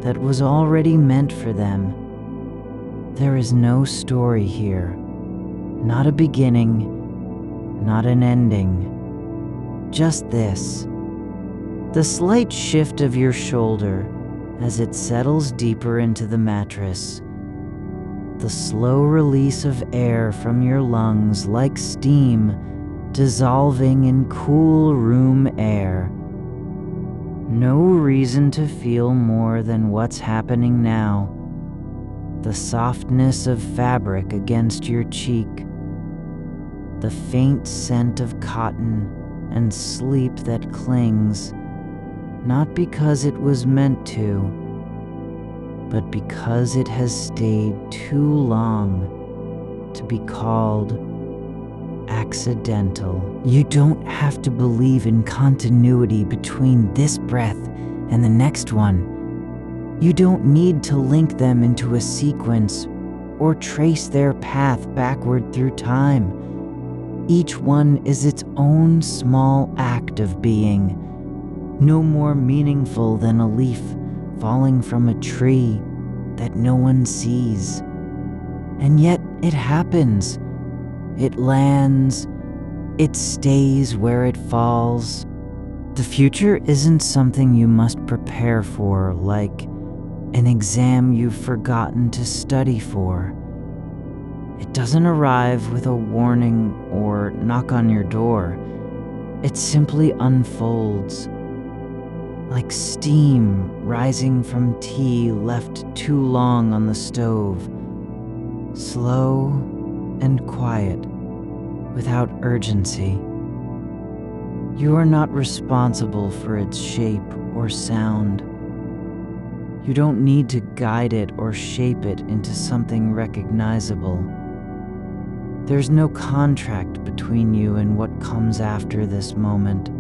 that was already meant for them. There is no story here, not a beginning, not an ending, just this. The slight shift of your shoulder as it settles deeper into the mattress. The slow release of air from your lungs like steam dissolving in cool room air. No reason to feel more than what's happening now. The softness of fabric against your cheek. The faint scent of cotton and sleep that clings, not because it was meant to, but because it has stayed too long to be called accidental. You don't have to believe in continuity between this breath and the next one. You don't need to link them into a sequence or trace their path backward through time. Each one is its own small act of being, no more meaningful than a leaf falling from a tree that no one sees. And yet it happens. It lands. It stays where it falls. The future isn't something you must prepare for, like an exam you've forgotten to study for. It doesn't arrive with a warning or knock on your door. It simply unfolds, like steam rising from tea left too long on the stove, slow and quiet, without urgency. You are not responsible for its shape or sound. You don't need to guide it or shape it into something recognizable. There's no contract between you and what comes after this moment.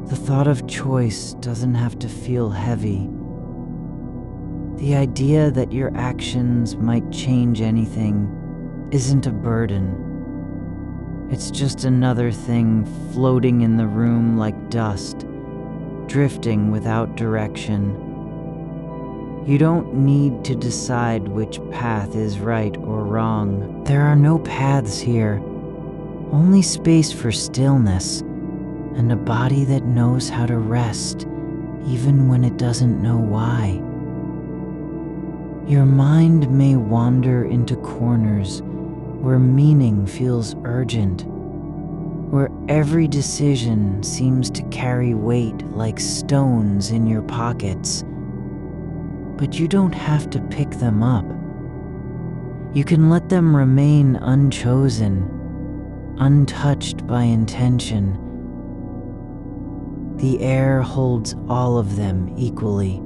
The thought of choice doesn't have to feel heavy. The idea that your actions might change anything isn't a burden. It's just another thing floating in the room like dust, drifting without direction. You don't need to decide which path is right or wrong. There are no paths here, only space for stillness and a body that knows how to rest even when it doesn't know why. Your mind may wander into corners where meaning feels urgent, where every decision seems to carry weight like stones in your pockets. But you don't have to pick them up. You can let them remain unchosen, untouched by intention. The air holds all of them equally.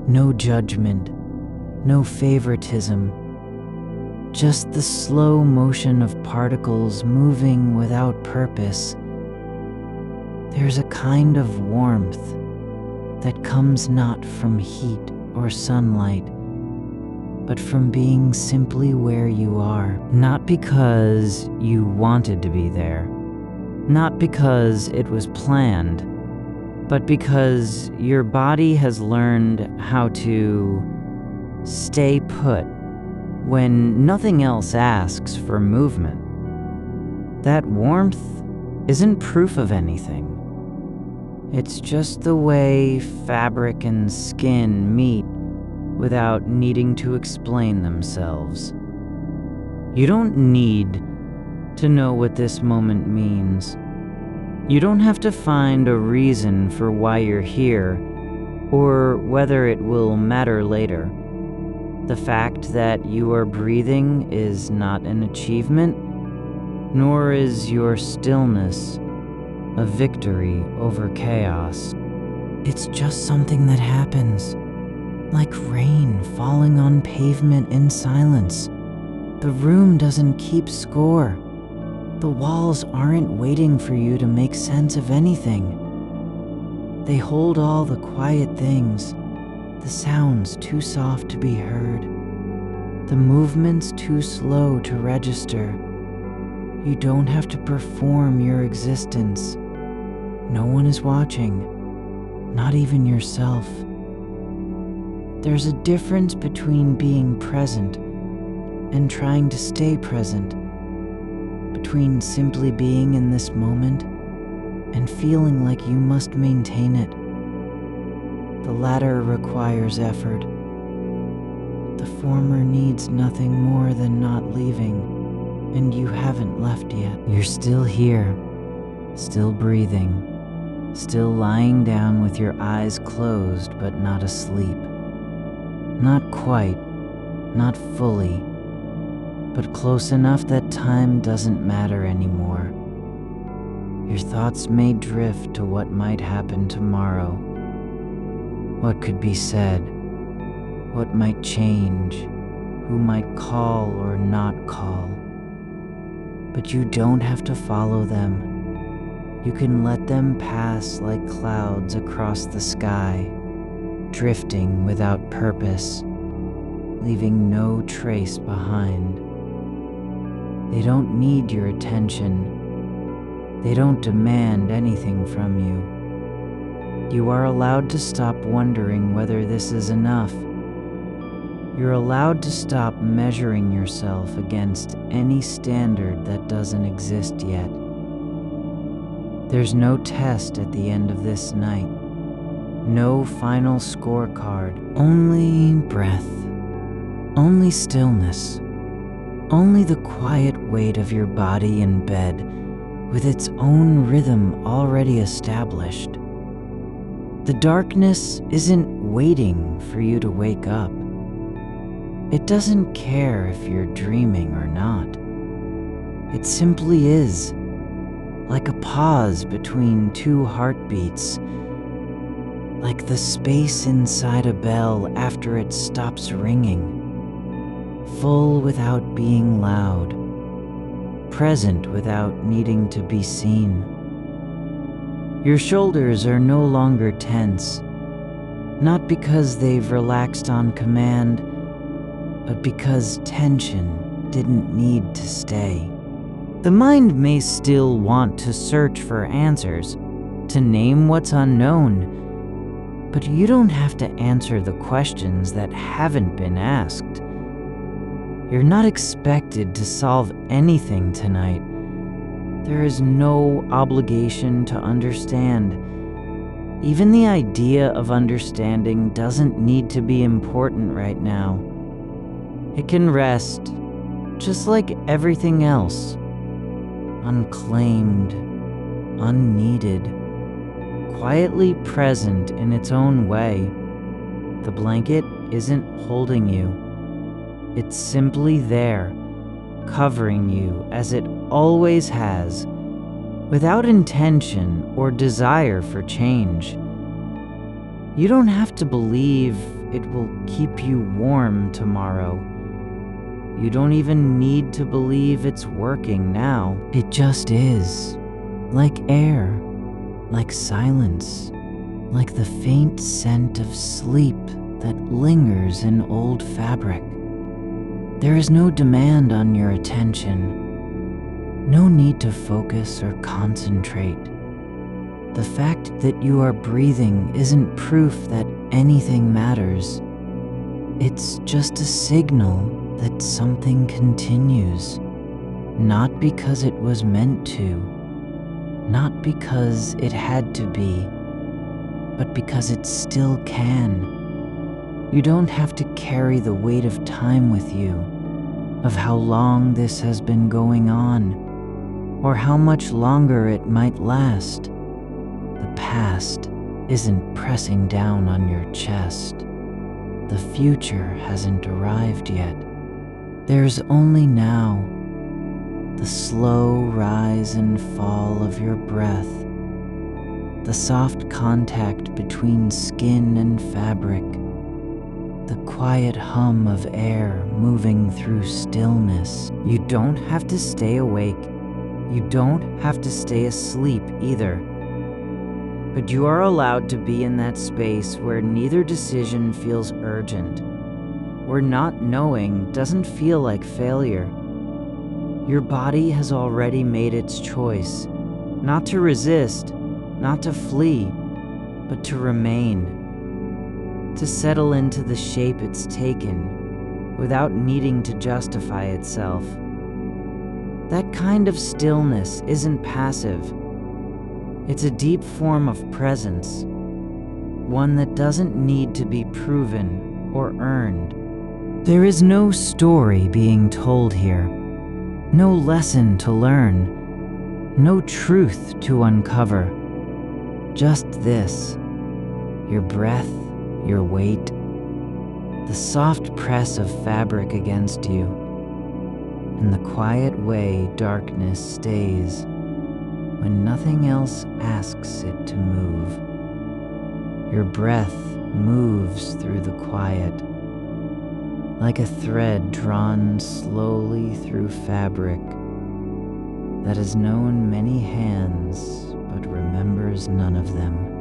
No judgment, no favoritism, just the slow motion of particles moving without purpose. There's a kind of warmth that comes not from heat or sunlight, but from being simply where you are. Not because you wanted to be there, not because it was planned, but because your body has learned how to stay put when nothing else asks for movement. That warmth isn't proof of anything. It's just the way fabric and skin meet without needing to explain themselves. You don't need to know what this moment means. You don't have to find a reason for why you're here or whether it will matter later. The fact that you are breathing is not an achievement, nor is your stillness a victory over chaos. It's just something that happens, like rain falling on pavement in silence. The room doesn't keep score. The walls aren't waiting for you to make sense of anything. They hold all the quiet things, the sounds too soft to be heard, the movements too slow to register. You don't have to perform your existence. No one is watching, not even yourself. There's a difference between being present and trying to stay present, between simply being in this moment and feeling like you must maintain it. The latter requires effort. The former needs nothing more than not leaving, and you haven't left yet. You're still here, still breathing, still lying down with your eyes closed but not asleep. Not quite, not fully, but close enough that time doesn't matter anymore. Your thoughts may drift to what might happen tomorrow, what could be said, what might change, who might call or not call. But you don't have to follow them. You can let them pass like clouds across the sky, drifting without purpose, leaving no trace behind. They don't need your attention. They don't demand anything from you. You are allowed to stop wondering whether this is enough. You're allowed to stop measuring yourself against any standard that doesn't exist yet. There's no test at the end of this night. No final scorecard. Only breath. Only stillness. Only the quiet weight of your body in bed, with its own rhythm already established. The darkness isn't waiting for you to wake up. It doesn't care if you're dreaming or not. It simply is, like a pause between two heartbeats, like the space inside a bell after it stops ringing, full without being loud, present without needing to be seen. Your shoulders are no longer tense, not because they've relaxed on command, but because tension didn't need to stay. The mind may still want to search for answers, to name what's unknown, but you don't have to answer the questions that haven't been asked. You're not expected to solve anything tonight. There is no obligation to understand. Even the idea of understanding doesn't need to be important right now. It can rest, just like everything else, unclaimed, unneeded, quietly present in its own way. The blanket isn't holding you. It's simply there, covering you as it always has, without intention or desire for change. You don't have to believe it will keep you warm tomorrow. You don't even need to believe it's working now. It just is, like air, like silence, like the faint scent of sleep that lingers in old fabric. There is no demand on your attention, no need to focus or concentrate. The fact that you are breathing isn't proof that anything matters. It's just a signal that something continues, not because it was meant to, not because it had to be, but because it still can. You don't have to carry the weight of time with you, of how long this has been going on, or how much longer it might last. The past isn't pressing down on your chest. The future hasn't arrived yet. There's only now. the slow rise and fall of your breath, the soft contact between skin and fabric, the quiet hum of air moving through stillness. You don't have to stay awake. You don't have to stay asleep either. But you are allowed to be in that space where neither decision feels urgent, where not knowing doesn't feel like failure. Your body has already made its choice, not to resist, not to flee, but to remain, to settle into the shape it's taken without needing to justify itself. That kind of stillness isn't passive. It's a deep form of presence, one that doesn't need to be proven or earned. There is no story being told here, no lesson to learn, no truth to uncover. Just this, your breath, your weight, the soft press of fabric against you, and the quiet way darkness stays when nothing else asks it to move. Your breath moves through the quiet, like a thread drawn slowly through fabric that has known many hands but remembers none of them.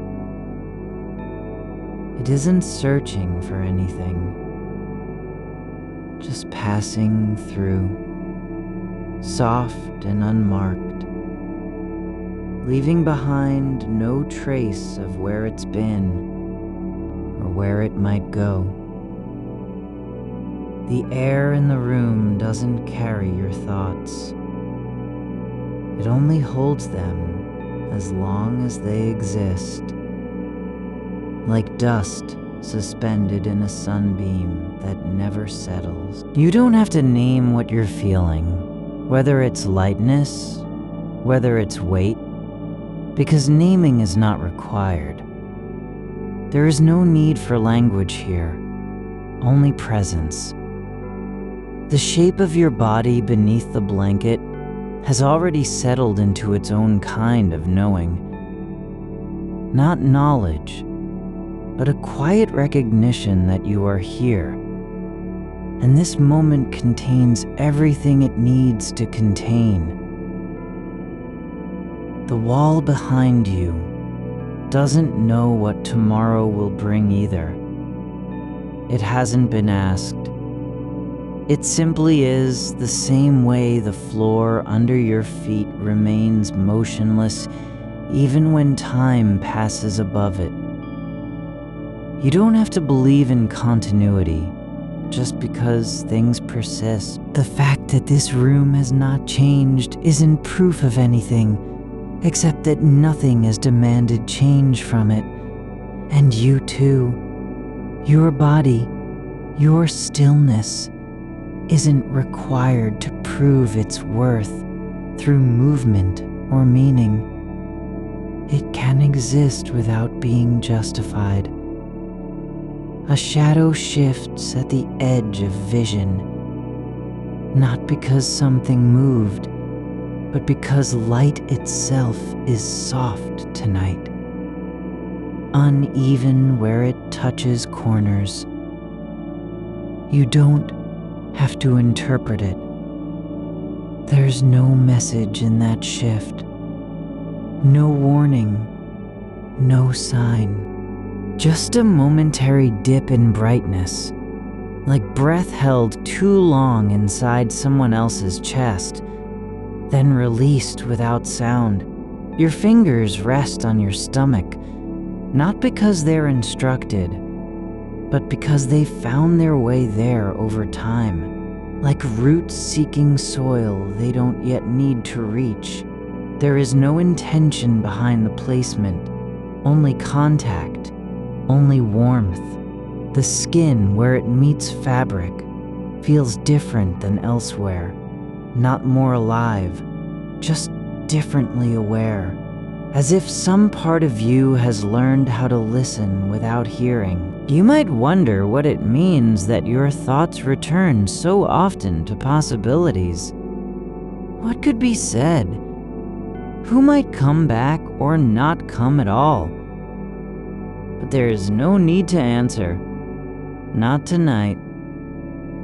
It isn't searching for anything, just passing through, soft and unmarked, leaving behind no trace of where it's been or where it might go. The air in the room doesn't carry your thoughts. It only holds them as long as they exist, like dust suspended in a sunbeam that never settles. You don't have to name what you're feeling, whether it's lightness, whether it's weight, because naming is not required. There is no need for language here, only presence. The shape of your body beneath the blanket has already settled into its own kind of knowing. Not knowledge, but a quiet recognition that you are here. And this moment contains everything it needs to contain. The wall behind you doesn't know what tomorrow will bring either. It hasn't been asked. It simply is the same way the floor under your feet remains motionless even when time passes above it. You don't have to believe in continuity just because things persist. The fact that this room has not changed isn't proof of anything, except that nothing has demanded change from it. And you too, your body, your stillness, isn't required to prove its worth through movement or meaning. It can exist without being justified. A shadow shifts at the edge of vision, not because something moved, but because light itself is soft tonight, uneven where it touches corners. You don't have to interpret it. There's no message in that shift, no warning, no sign, just a momentary dip in brightness, like breath held too long inside someone else's chest, then released without sound. Your fingers rest on your stomach, not because they're instructed, but because they found their way there over time, like roots seeking soil they don't yet need to reach. There is no intention behind the placement, only contact, only warmth. The skin where it meets fabric feels different than elsewhere, not more alive, just differently aware, as if some part of you has learned how to listen without hearing. You might wonder what it means that your thoughts return so often to possibilities. What could be said? Who might come back or not come at all? But there is no need to answer. Not tonight.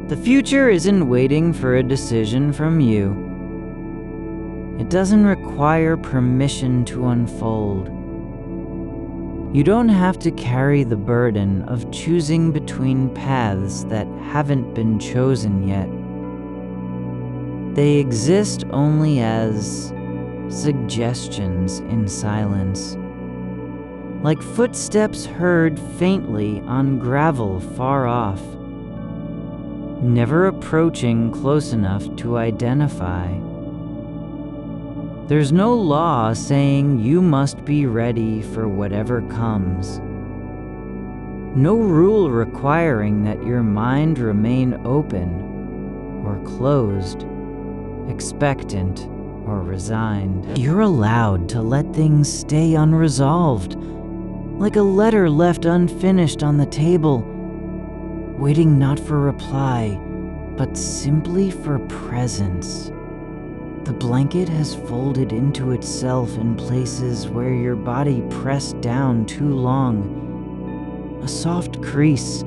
The future isn't waiting for a decision from you. It doesn't require permission to unfold. You don't have to carry the burden of choosing between paths that haven't been chosen yet. They exist only as suggestions in silence, like footsteps heard faintly on gravel far off, never approaching close enough to identify. There's no law saying you must be ready for whatever comes. No rule requiring that your mind remain open or closed, expectant or resigned. You're allowed to let things stay unresolved, like a letter left unfinished on the table, waiting not for reply, but simply for presence. The blanket has folded into itself in places where your body pressed down too long. A soft crease,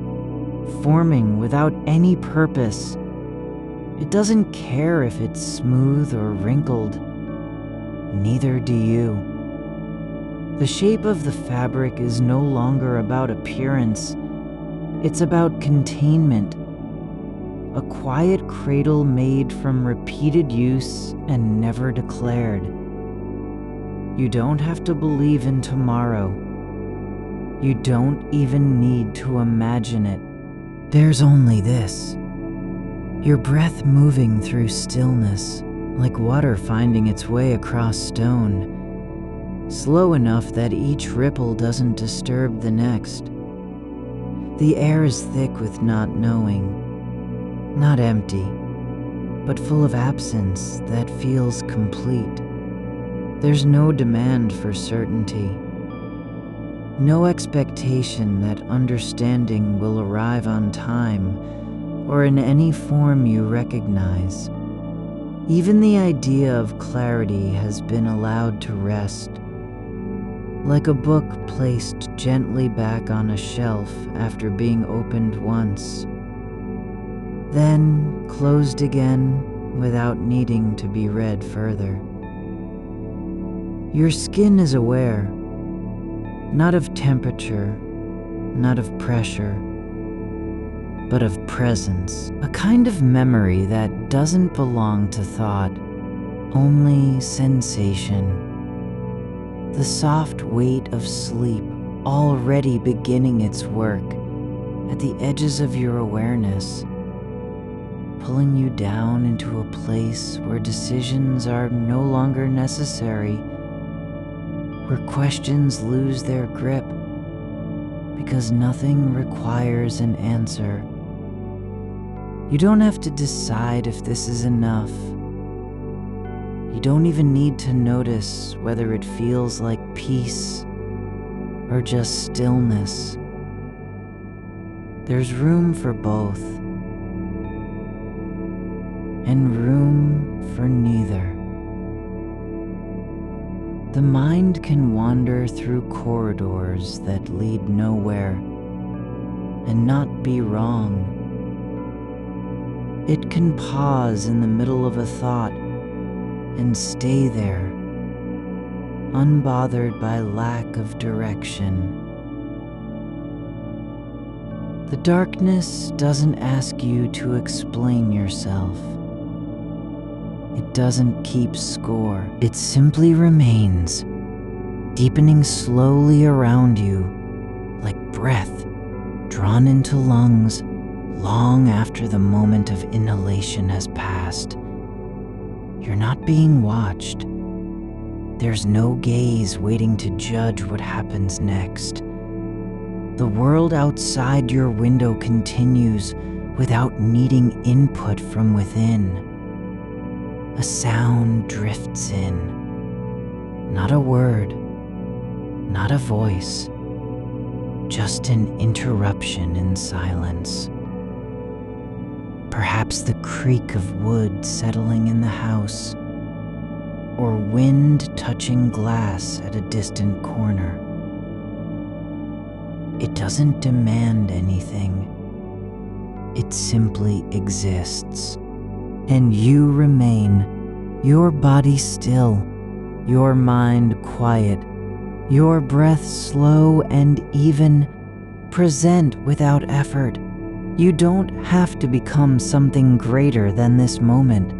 forming without any purpose. It doesn't care if it's smooth or wrinkled. Neither do you. The shape of the fabric is no longer about appearance. It's about containment. A quiet cradle made from repeated use and never declared. You don't have to believe in tomorrow. You don't even need to imagine it. There's only this. Your breath moving through stillness, like water finding its way across stone, slow enough that each ripple doesn't disturb the next. The air is thick with not knowing. Not empty, but full of absence that feels complete. There's no demand for certainty. No expectation that understanding will arrive on time or in any form you recognize. Even the idea of clarity has been allowed to rest, like a book placed gently back on a shelf after being opened once, then closed again without needing to be read further. Your skin is aware, not of temperature, not of pressure, but of presence, a kind of memory that doesn't belong to thought, only sensation. The soft weight of sleep already beginning its work at the edges of your awareness, pulling you down into a place where decisions are no longer necessary, where questions lose their grip, because nothing requires an answer. You don't have to decide if this is enough. You don't even need to notice whether it feels like peace or just stillness. There's room for both, and room for neither. The mind can wander through corridors that lead nowhere and not be wrong. It can pause in the middle of a thought and stay there, unbothered by lack of direction. The darkness doesn't ask you to explain yourself. It doesn't keep score. It simply remains, deepening slowly around you, like breath drawn into lungs long after the moment of inhalation has passed. You're not being watched. There's no gaze waiting to judge what happens next. The world outside your window continues without needing input from within. A sound drifts in. Not a word, not a voice, just an interruption in silence. Perhaps the creak of wood settling in the house, or wind touching glass at a distant corner. It doesn't demand anything. It simply exists. And you remain, your body still, your mind quiet, your breath slow and even, present without effort. You don't have to become something greater than this moment.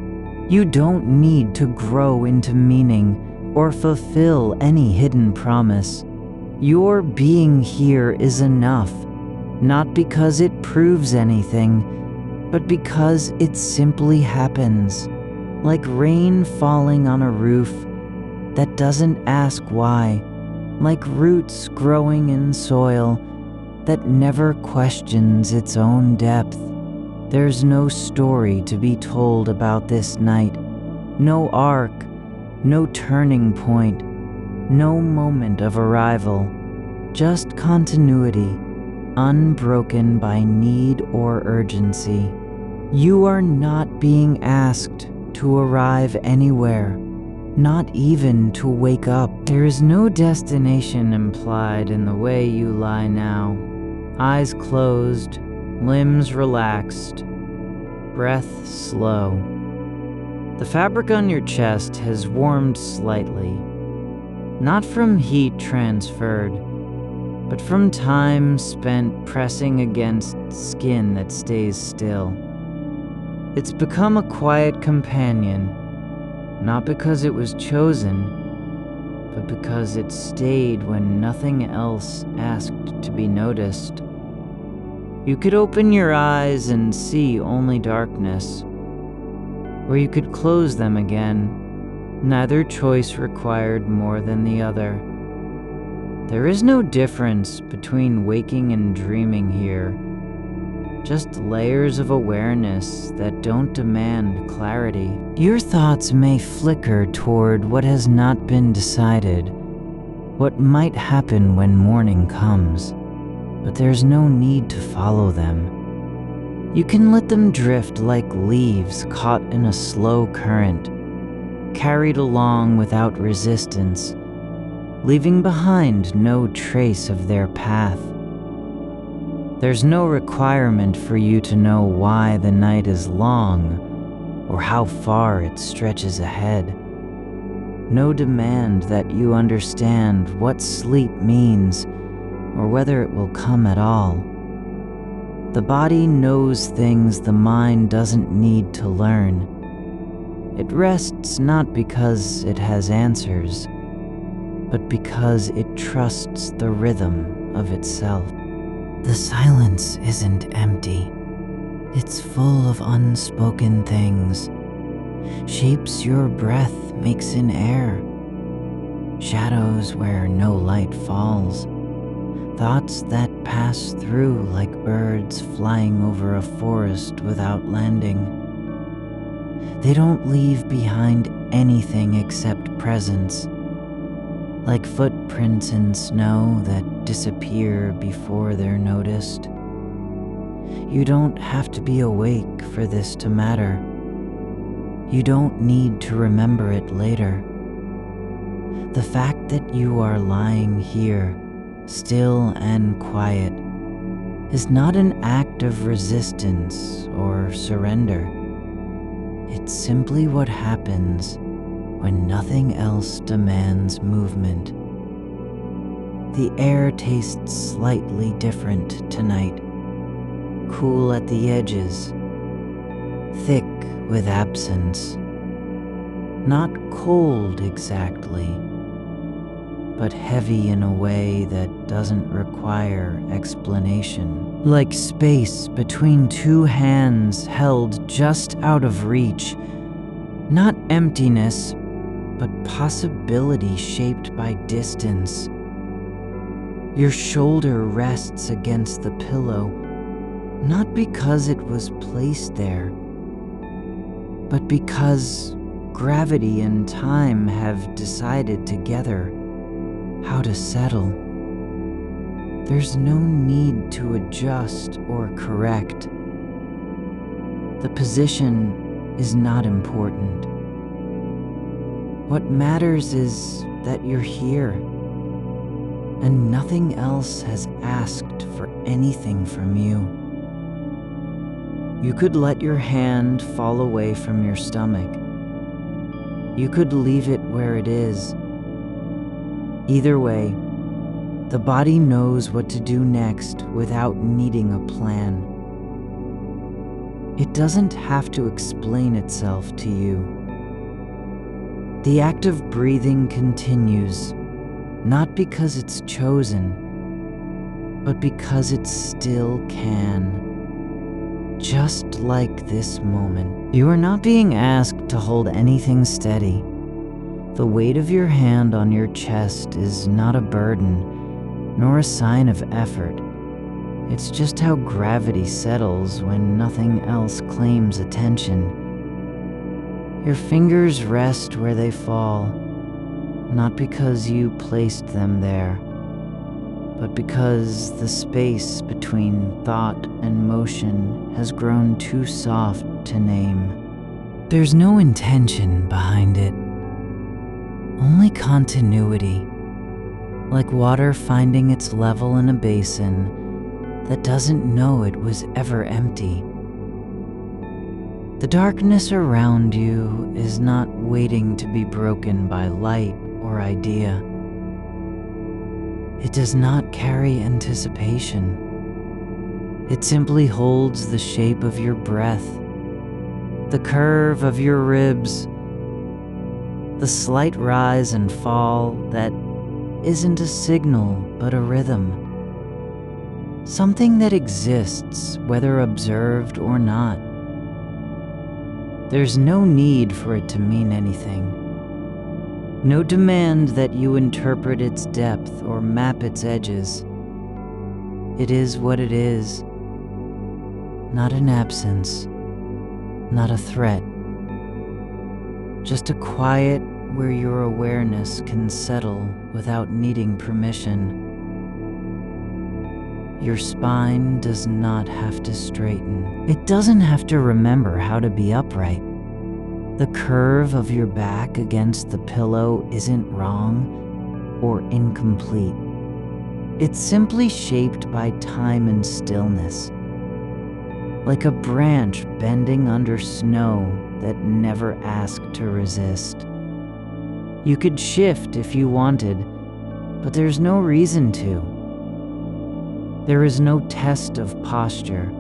You don't need to grow into meaning or fulfill any hidden promise. Your being here is enough, not because it proves anything, but because it simply happens, like rain falling on a roof that doesn't ask why, like roots growing in soil that never questions its own depth. There's no story to be told about this night, no arc, no turning point, no moment of arrival, just continuity, unbroken by need or urgency. You are not being asked to arrive anywhere, not even to wake up. There is no destination implied in the way you lie now. Eyes closed, limbs relaxed, breath slow. The fabric on your chest has warmed slightly, not from heat transferred, but from time spent pressing against skin that stays still. It's become a quiet companion, not because it was chosen, but because it stayed when nothing else asked to be noticed. You could open your eyes and see only darkness, or you could close them again. Neither choice required more than the other. There is no difference between waking and dreaming here, just layers of awareness that don't demand clarity. Your thoughts may flicker toward what has not been decided, what might happen when morning comes, but there's no need to follow them. You can let them drift like leaves caught in a slow current, carried along without resistance, leaving behind no trace of their path. There's no requirement for you to know why the night is long or how far it stretches ahead. No demand that you understand what sleep means or whether it will come at all. The body knows things the mind doesn't need to learn. It rests not because it has answers, but because it trusts the rhythm of itself. The silence isn't empty. It's full of unspoken things. Shapes your breath makes in air. Shadows where no light falls. Thoughts that pass through like birds flying over a forest without landing. They don't leave behind anything except presence, like footprints in snow that disappear before they're noticed. You don't have to be awake for this to matter. You don't need to remember it later. The fact that you are lying here, still and quiet, is not an act of resistance or surrender. It's simply what happens when nothing else demands movement. The air tastes slightly different tonight, cool at the edges, thick with absence, not cold exactly, but heavy in a way that doesn't require explanation. Like space between two hands held just out of reach, not emptiness, but possibility shaped by distance. Your shoulder rests against the pillow, not because it was placed there, but because gravity and time have decided together how to settle. There's no need to adjust or correct. The position is not important. What matters is that you're here, and nothing else has asked for anything from you. You could let your hand fall away from your stomach. You could leave it where it is. Either way, the body knows what to do next without needing a plan. It doesn't have to explain itself to you. The act of breathing continues, not because it's chosen, but because it still can. Just like this moment. You are not being asked to hold anything steady. The weight of your hand on your chest is not a burden, nor a sign of effort. It's just how gravity settles when nothing else claims attention. Your fingers rest where they fall, not because you placed them there, but because the space between thought and motion has grown too soft to name. There's no intention behind it, only continuity, like water finding its level in a basin that doesn't know it was ever empty. The darkness around you is not waiting to be broken by light or idea. It does not carry anticipation. It simply holds the shape of your breath, the curve of your ribs, the slight rise and fall that isn't a signal but a rhythm. Something that exists whether observed or not. There's no need for it to mean anything. No demand that you interpret its depth or map its edges. It is what it is. Not an absence, not a threat. Just a quiet where your awareness can settle without needing permission. Your spine does not have to straighten. It doesn't have to remember how to be upright. The curve of your back against the pillow isn't wrong or incomplete. It's simply shaped by time and stillness, like a branch bending under snow that never asked to resist. You could shift if you wanted, but there's no reason to. There is no test of posture,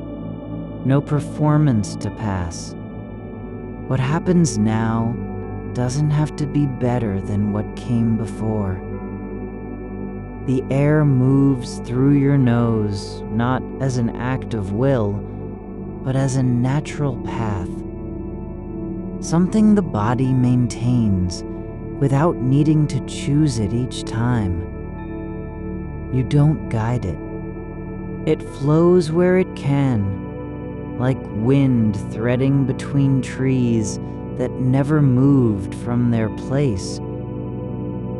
no performance to pass. What happens now doesn't have to be better than what came before. The air moves through your nose, not as an act of will, but as a natural path. Something the body maintains without needing to choose it each time. You don't guide it. It flows where it can, like wind threading between trees that never moved from their place.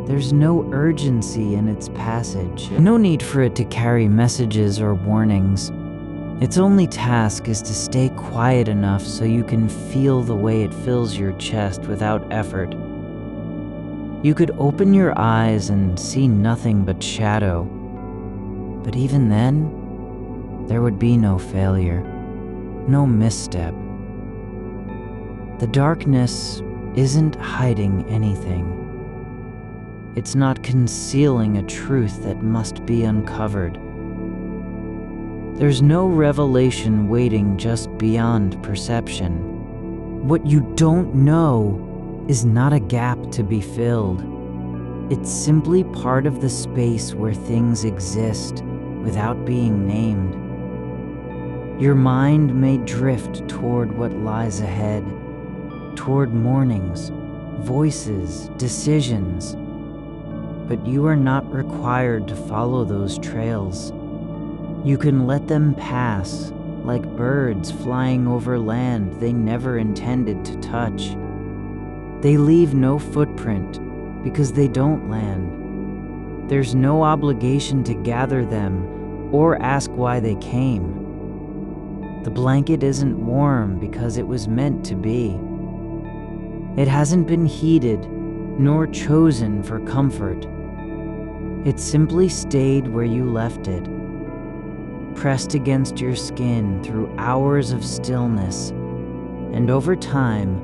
There's no urgency in its passage, no need for it to carry messages or warnings. Its only task is to stay quiet enough so you can feel the way it fills your chest without effort. You could open your eyes and see nothing but shadow, but even then, there would be no failure, no misstep. The darkness isn't hiding anything. It's not concealing a truth that must be uncovered. There's no revelation waiting just beyond perception. What you don't know is not a gap to be filled. It's simply part of the space where things exist without being named. Your mind may drift toward what lies ahead, toward mornings, voices, decisions, but you are not required to follow those trails. You can let them pass, like birds flying over land they never intended to touch. They leave no footprint because they don't land. There's no obligation to gather them or ask why they came. The blanket isn't warm because it was meant to be. It hasn't been heated nor chosen for comfort. It simply stayed where you left it, pressed against your skin through hours of stillness, and over time,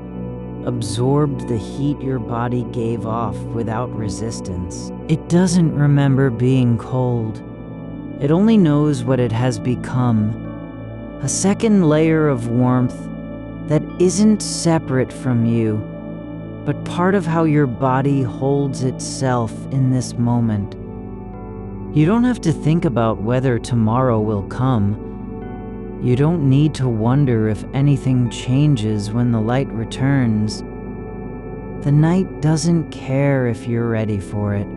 absorbed the heat your body gave off without resistance. It doesn't remember being cold. It only knows what it has become, a second layer of warmth that isn't separate from you, but part of how your body holds itself in this moment. You don't have to think about whether tomorrow will come. You don't need to wonder if anything changes when the light returns. The night doesn't care if you're ready for it.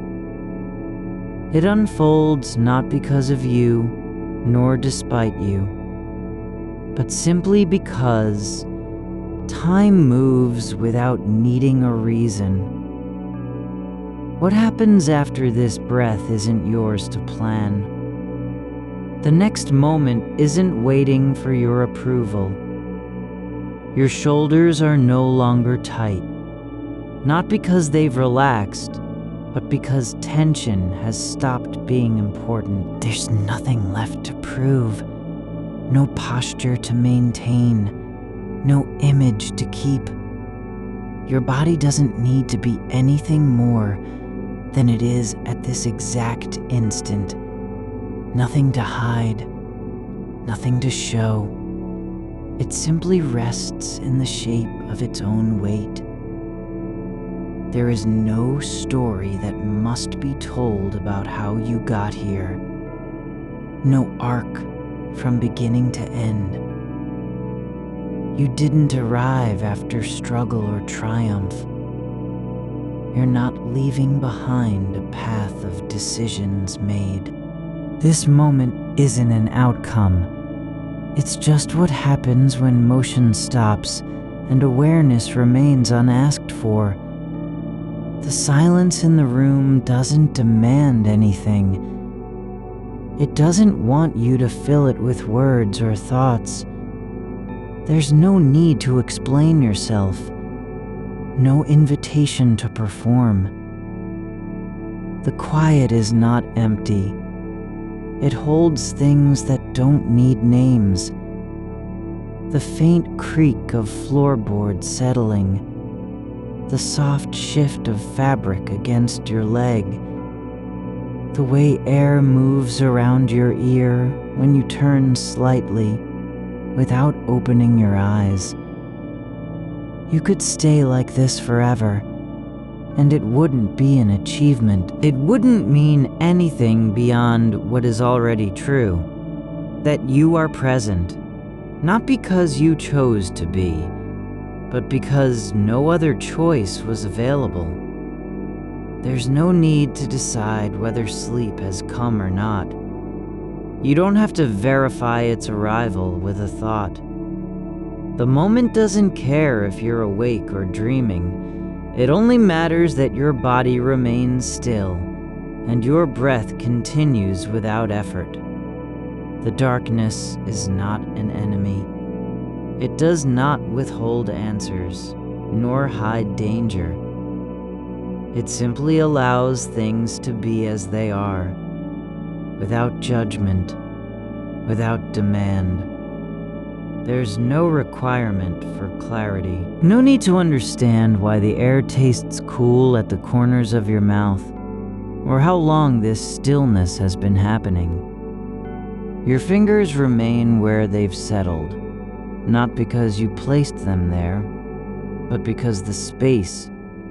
It unfolds not because of you, nor despite you, but simply because time moves without needing a reason. What happens after this breath isn't yours to plan. The next moment isn't waiting for your approval. Your shoulders are no longer tight, not because they've relaxed, but because tension has stopped being important. There's nothing left to prove, no posture to maintain, no image to keep. Your body doesn't need to be anything more than it is at this exact instant. Nothing to hide, nothing to show. It simply rests in the shape of its own weight. There is no story that must be told about how you got here. No arc from beginning to end. You didn't arrive after struggle or triumph. You're not leaving behind a path of decisions made. This moment isn't an outcome. It's just what happens when motion stops and awareness remains unasked for. The silence in the room doesn't demand anything. It doesn't want you to fill it with words or thoughts. There's no need to explain yourself. No invitation to perform. The quiet is not empty. It holds things that don't need names. The faint creak of floorboards settling, the soft shift of fabric against your leg, the way air moves around your ear when you turn slightly without opening your eyes. You could stay like this forever, and it wouldn't be an achievement. It wouldn't mean anything beyond what is already true, that you are present, not because you chose to be, but because no other choice was available. There's no need to decide whether sleep has come or not. You don't have to verify its arrival with a thought. The moment doesn't care if you're awake or dreaming. It only matters that your body remains still and your breath continues without effort. The darkness is not an enemy. It does not withhold answers, nor hide danger. It simply allows things to be as they are, without judgment, without demand. There's no requirement for clarity. No need to understand why the air tastes cool at the corners of your mouth, or how long this stillness has been happening. Your fingers remain where they've settled, not because you placed them there, but because the space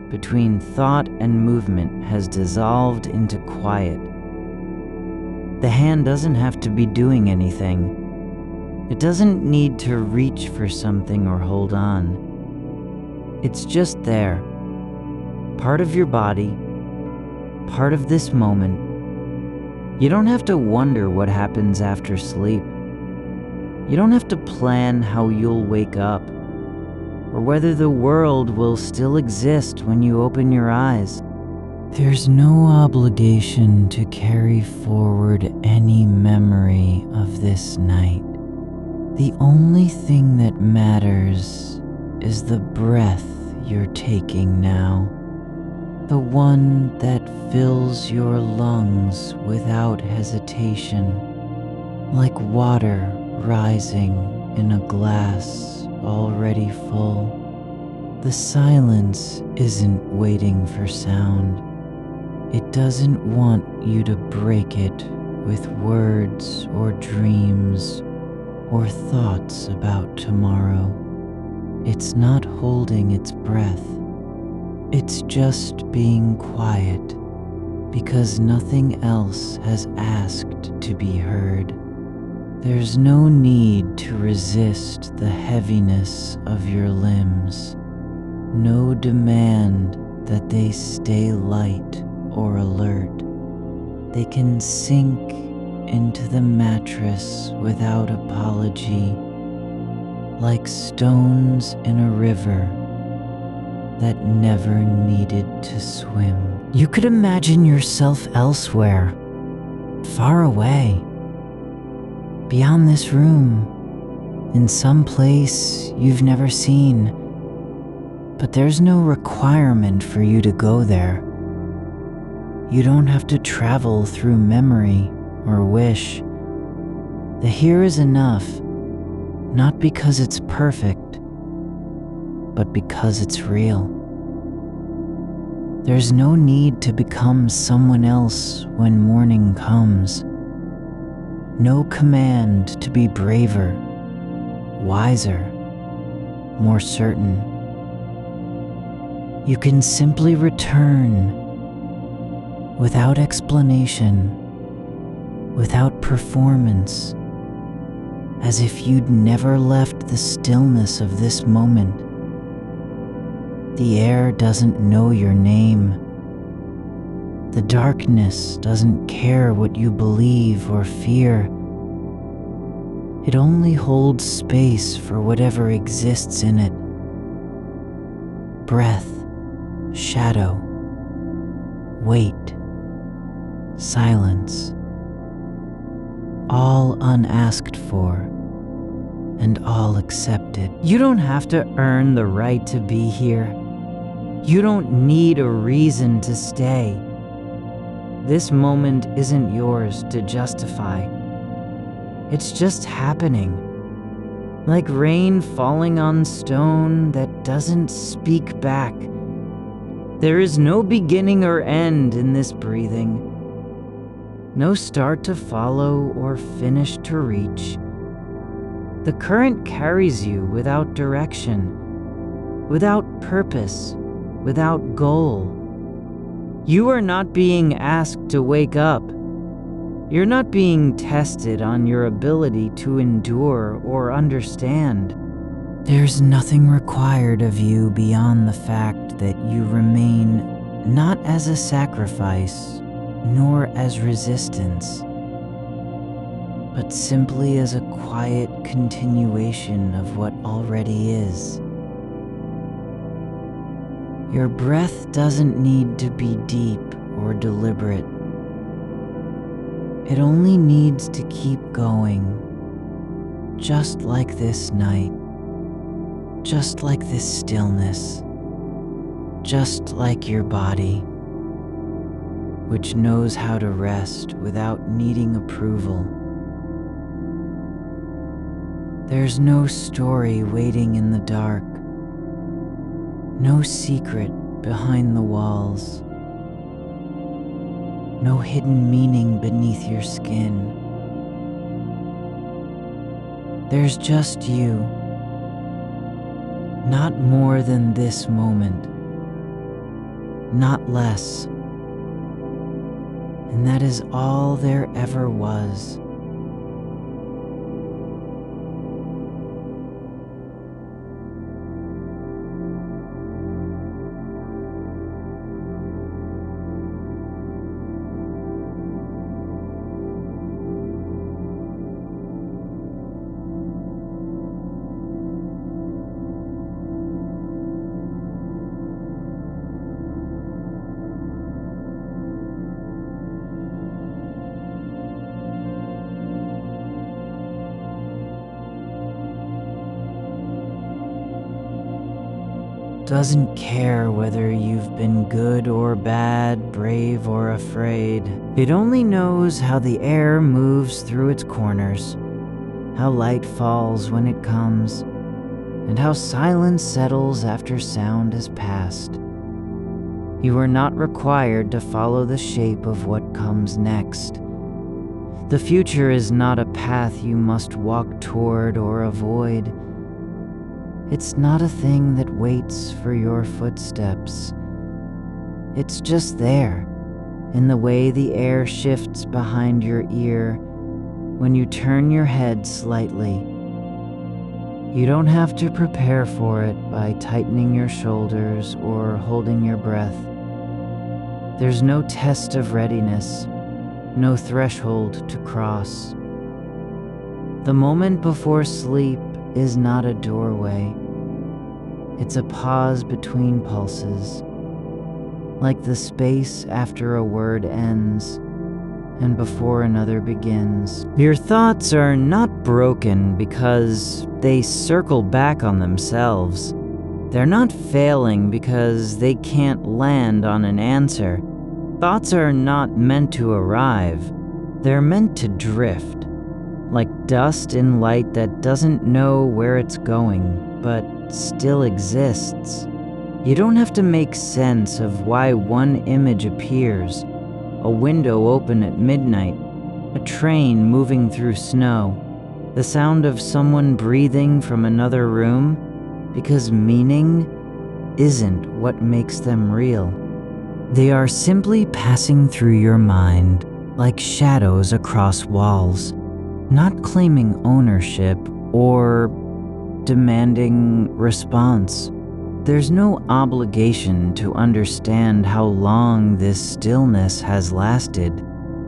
between thought and movement has dissolved into quiet. The hand doesn't have to be doing anything. It doesn't need to reach for something or hold on. It's just there, part of your body, part of this moment. You don't have to wonder what happens after sleep. You don't have to plan how you'll wake up, or whether the world will still exist when you open your eyes. There's no obligation to carry forward any memory of this night. The only thing that matters is the breath you're taking now. the one that fills your lungs without hesitation, like water rising in a glass already full. The silence isn't waiting for sound. It doesn't want you to break it with words or dreams or thoughts about tomorrow. It's not holding its breath. It's just being quiet because nothing else has asked to be heard. There's no need to resist the heaviness of your limbs. No demand that they stay light or alert. They can sink into the mattress without apology, like stones in a river that never needed to swim. You could imagine yourself elsewhere, far away, beyond this room, in some place you've never seen. But there's no requirement for you to go there. You don't have to travel through memory or wish. The here is enough, not because it's perfect, but because it's real. There's no need to become someone else when morning comes. No command to be braver, wiser, more certain. You can simply return without explanation, without performance, as if you'd never left the stillness of this moment. The air doesn't know your name. The darkness doesn't care what you believe or fear. It only holds space for whatever exists in it. Breath, shadow, weight, silence, all unasked for and all accepted. You don't have to earn the right to be here. You don't need a reason to stay. This moment isn't yours to justify. It's just happening, like rain falling on stone that doesn't speak back. There is no beginning or end in this breathing. No start to follow or finish to reach. The current carries you without direction, without purpose, without goal. You are not being asked to wake up. You're not being tested on your ability to endure or understand. There's nothing required of you beyond the fact that you remain not as a sacrifice, nor as resistance, but simply as a quiet continuation of what already is. Your breath doesn't need to be deep or deliberate. It only needs to keep going, just like this night, just like this stillness, just like your body, which knows how to rest without needing approval. There's no story waiting in the dark, no secret behind the walls, no hidden meaning beneath your skin. There's just you, not more than this moment, not less. And that is all there ever was. doesn't care whether you've been good or bad, brave or afraid. It only knows how the air moves through its corners, how light falls when it comes, and how silence settles after sound has passed. You are not required to follow the shape of what comes next. The future is not a path you must walk toward or avoid. It's not a thing that waits for your footsteps. It's just there, in the way the air shifts behind your ear when you turn your head slightly. You don't have to prepare for it by tightening your shoulders or holding your breath. There's no test of readiness, no threshold to cross. The moment before sleep is not a doorway. It's a pause between pulses, like the space after a word ends and before another begins. Your thoughts are not broken because they circle back on themselves. They're not failing because they can't land on an answer. Thoughts are not meant to arrive. They're meant to drift, like dust in light that doesn't know where it's going, but still exists. You don't have to make sense of why one image appears: a window open at midnight, a train moving through snow, the sound of someone breathing from another room, because meaning isn't what makes them real. They are simply passing through your mind like shadows across walls, not claiming ownership or demanding response. There's no obligation to understand how long this stillness has lasted.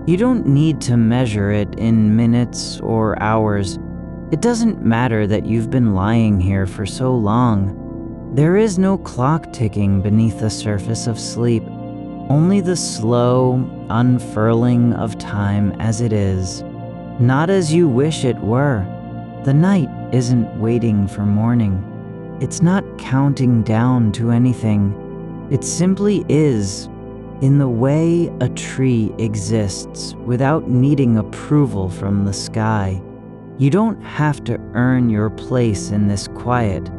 You don't need to measure it in minutes or hours. It doesn't matter that you've been lying here for so long. There is no clock ticking beneath the surface of sleep, only the slow unfurling of time as it is, not as you wish it were. The night isn't waiting for morning. It's not counting down to anything. It simply is, in the way a tree exists without needing approval from the sky. You don't have to earn your place in this quiet.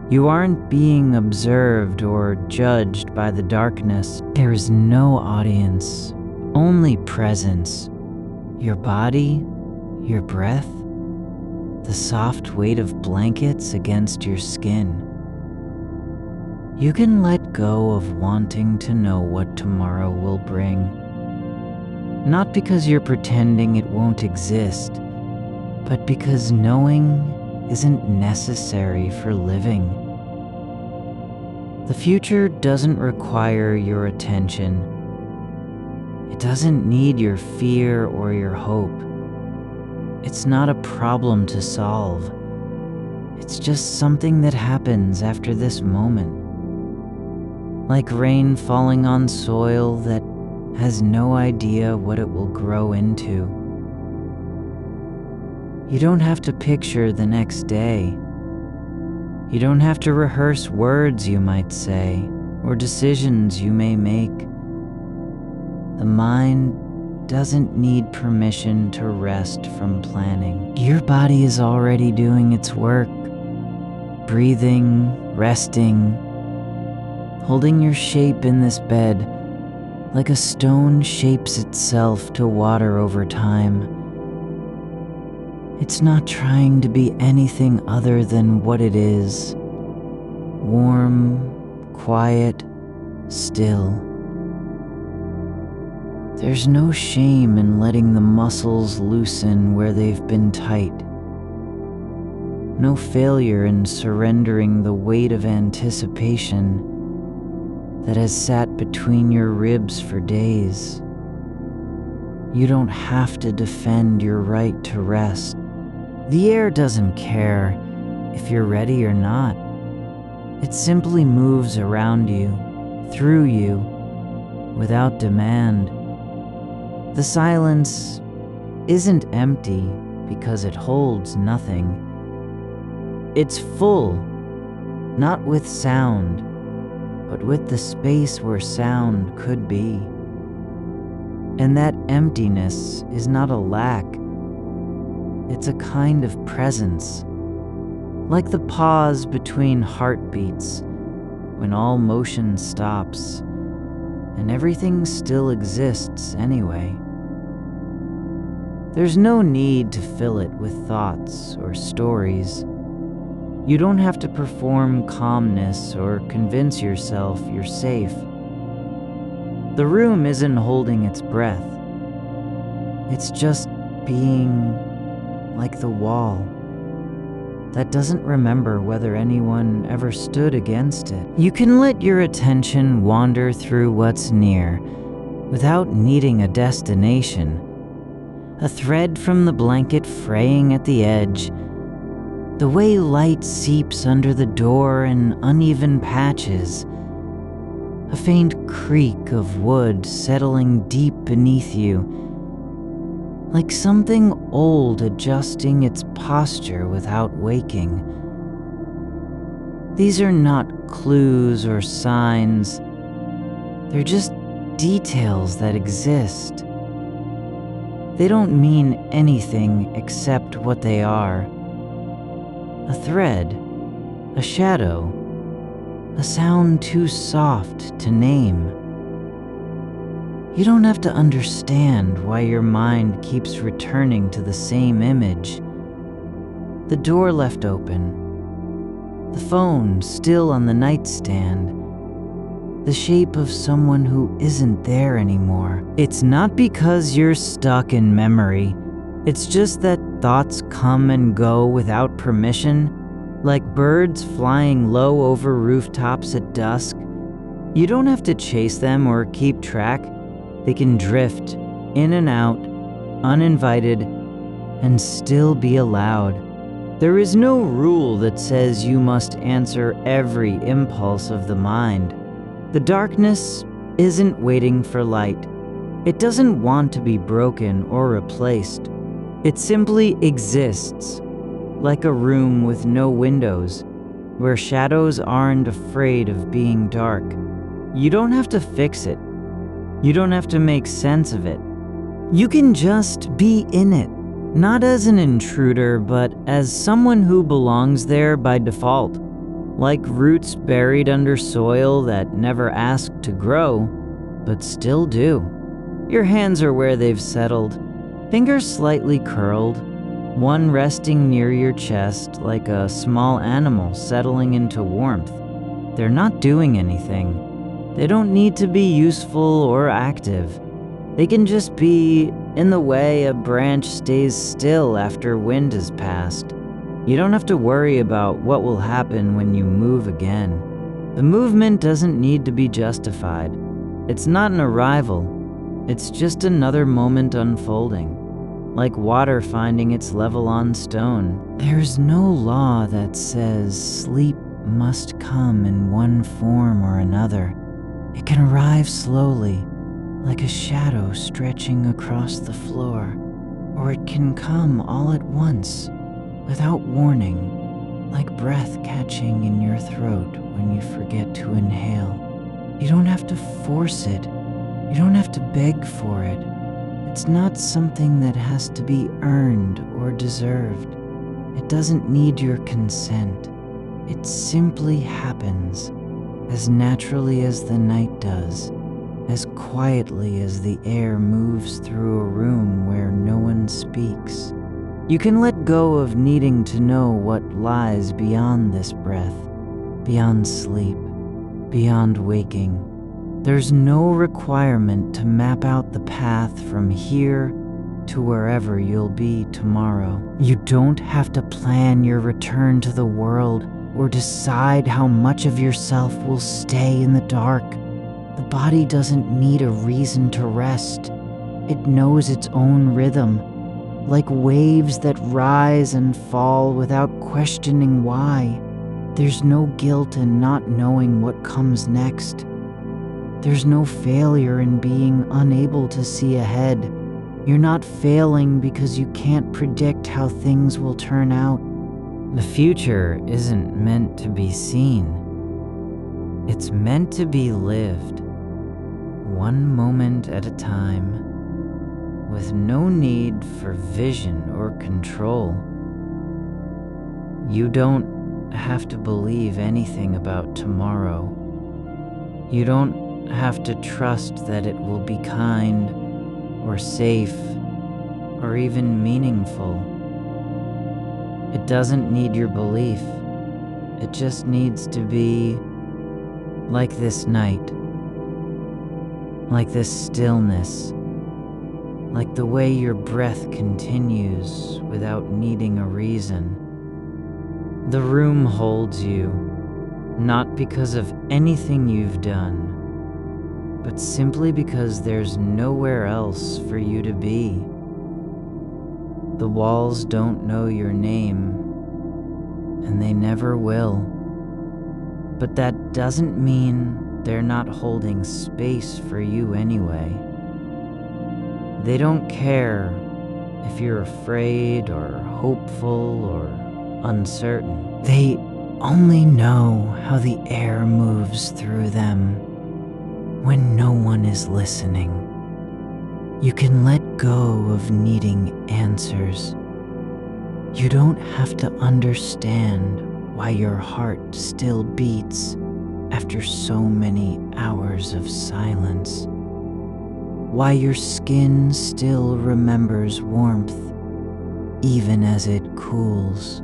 You aren't being observed or judged by the darkness. There is no audience, only presence. Your body, your breath, the soft weight of blankets against your skin. You can let go of wanting to know what tomorrow will bring. Not because you're pretending it won't exist, but because knowing isn't necessary for living. The future doesn't require your attention. It doesn't need your fear or your hope. It's not a problem to solve. It's just something that happens after this moment. Like rain falling on soil that has no idea what it will grow into. You don't have to picture the next day. You don't have to rehearse words you might say or decisions you may make. The mind doesn't need permission to rest from planning. Your body is already doing its work, breathing, resting, holding your shape in this bed like a stone shapes itself to water over time. It's not trying to be anything other than what it is: warm, quiet, still. There's no shame in letting the muscles loosen where they've been tight. No failure in surrendering the weight of anticipation that has sat between your ribs for days. You don't have to defend your right to rest. The air doesn't care if you're ready or not. It simply moves around you, through you, without demand. The silence isn't empty because it holds nothing. It's full, not with sound, but with the space where sound could be. And that emptiness is not a lack, it's a kind of presence, like the pause between heartbeats when all motion stops and everything still exists anyway. There's no need to fill it with thoughts or stories. You don't have to perform calmness or convince yourself you're safe. The room isn't holding its breath. It's just being like the wall that doesn't remember whether anyone ever stood against it. You can let your attention wander through what's near without needing a destination. A thread from the blanket fraying at the edge, the way light seeps under the door in uneven patches, a faint creak of wood settling deep beneath you, like something old adjusting its posture without waking. These are not clues or signs, they're just details that exist. They don't mean anything except what they are. A thread, a shadow, a sound too soft to name. You don't have to understand why your mind keeps returning to the same image. The door left open, the phone still on the nightstand, the shape of someone who isn't there anymore. It's not because you're stuck in memory. It's just that thoughts come and go without permission, like birds flying low over rooftops at dusk. You don't have to chase them or keep track. They can drift in and out, uninvited, and still be allowed. There is no rule that says you must answer every impulse of the mind. The darkness isn't waiting for light. It doesn't want to be broken or replaced. It simply exists, like a room with no windows, where shadows aren't afraid of being dark. You don't have to fix it. You don't have to make sense of it. You can just be in it, not as an intruder, but as someone who belongs there by default, like roots buried under soil that never asked to grow, but still do. Your hands are where they've settled, fingers slightly curled, one resting near your chest like a small animal settling into warmth. They're not doing anything. They don't need to be useful or active. They can just be in the way a branch stays still after wind has passed. You don't have to worry about what will happen when you move again. The movement doesn't need to be justified. It's not an arrival. It's just another moment unfolding, like water finding its level on stone. There's no law that says sleep must come in one form or another. It can arrive slowly, like a shadow stretching across the floor, or it can come all at once, without warning, like breath catching in your throat when you forget to inhale. You don't have to force it. You don't have to beg for it. It's not something that has to be earned or deserved. It doesn't need your consent. It simply happens, as naturally as the night does, as quietly as the air moves through a room where no one speaks. You can let go of needing to know what lies beyond this breath, beyond sleep, beyond waking. There's no requirement to map out the path from here to wherever you'll be tomorrow. You don't have to plan your return to the world or decide how much of yourself will stay in the dark. The body doesn't need a reason to rest. It knows its own rhythm, like waves that rise and fall without questioning why. There's no guilt in not knowing what comes next. There's no failure in being unable to see ahead. You're not failing because you can't predict how things will turn out. The future isn't meant to be seen. It's meant to be lived, one moment at a time, with no need for vision or control. You don't have to believe anything about tomorrow. You don't have to trust that it will be kind or safe or even meaningful. It doesn't need your belief. It just needs to be like this night, like this stillness, like the way your breath continues without needing a reason. The room holds you, not because of anything you've done, but simply because there's nowhere else for you to be. The walls don't know your name, and they never will. But that doesn't mean they're not holding space for you anyway. They don't care if you're afraid or hopeful or uncertain. They only know how the air moves through them when no one is listening. You can let go of needing answers. You don't have to understand why your heart still beats after so many hours of silence. Why your skin still remembers warmth even as it cools.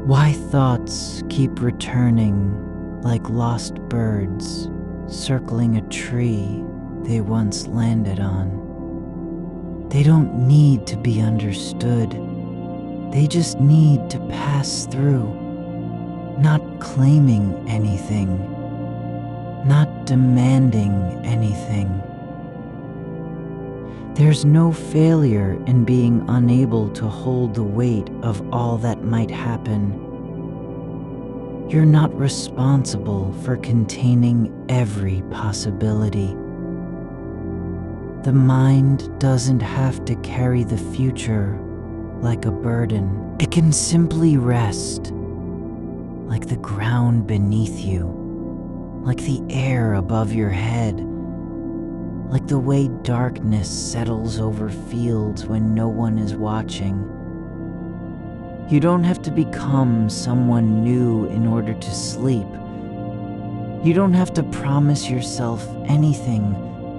Why thoughts keep returning like lost birds circling a tree they once landed on. They don't need to be understood. They just need to pass through, not claiming anything, not demanding anything. There's no failure in being unable to hold the weight of all that might happen. You're not responsible for containing every possibility. The mind doesn't have to carry the future like a burden. It can simply rest, like the ground beneath you, like the air above your head, like the way darkness settles over fields when no one is watching. You don't have to become someone new in order to sleep. You don't have to promise yourself anything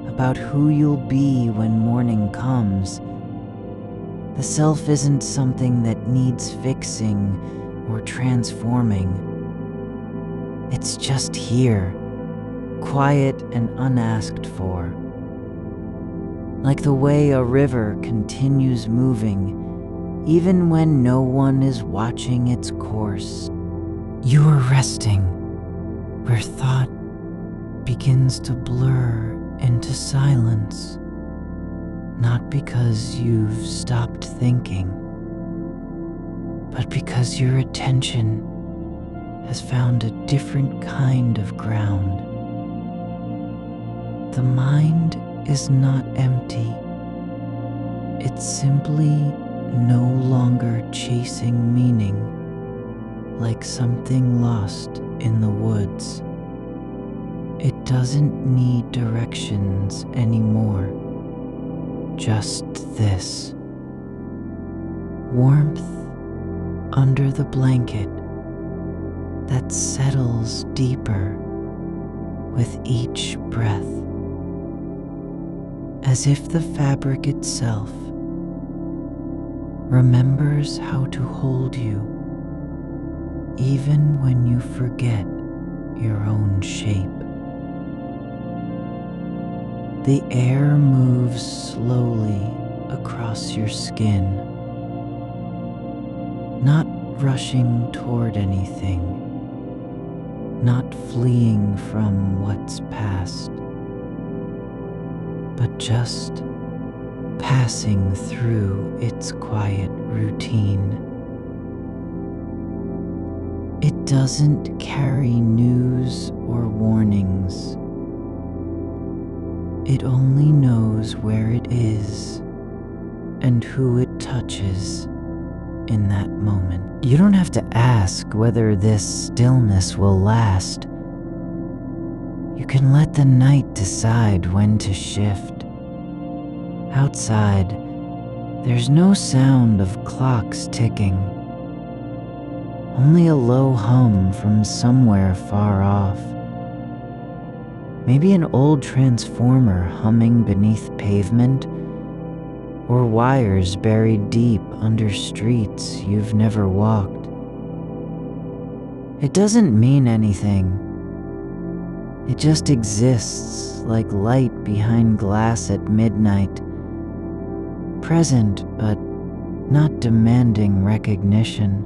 about who you'll be when morning comes. The self isn't something that needs fixing or transforming. It's just here, quiet and unasked for. Like the way a river continues moving even when no one is watching its course. You are resting where thought begins to blur into silence, not because you've stopped thinking, but because your attention has found a different kind of ground. The mind is not empty. It's simply no longer chasing meaning like something lost in the woods. It doesn't need directions anymore. Just this. Warmth under the blanket that settles deeper with each breath, as if the fabric itself remembers how to hold you even when you forget your own shape. The air moves slowly across your skin, not rushing toward anything, not fleeing from what's past, but just passing through its quiet routine. It doesn't carry news or warnings. It only knows where it is and who it touches in that moment. You don't have to ask whether this stillness will last. You can let the night decide when to shift. Outside, there's no sound of clocks ticking, only a low hum from somewhere far off. Maybe an old transformer humming beneath pavement, or wires buried deep under streets you've never walked. It doesn't mean anything. It just exists like light behind glass at midnight, present but not demanding recognition.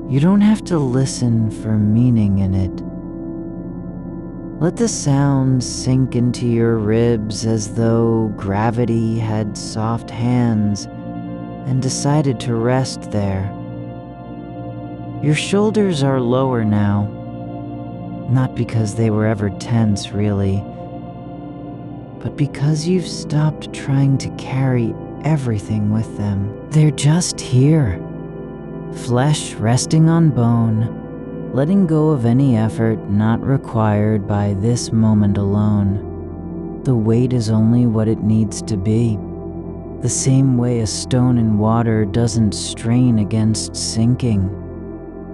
You don't have to listen for meaning in it. Let the sounds sink into your ribs as though gravity had soft hands and decided to rest there. Your shoulders are lower now, not because they were ever tense really, but because you've stopped trying to carry everything with them. They're just here, flesh resting on bone, letting go of any effort not required by this moment alone. The weight is only what it needs to be. The same way a stone in water doesn't strain against sinking.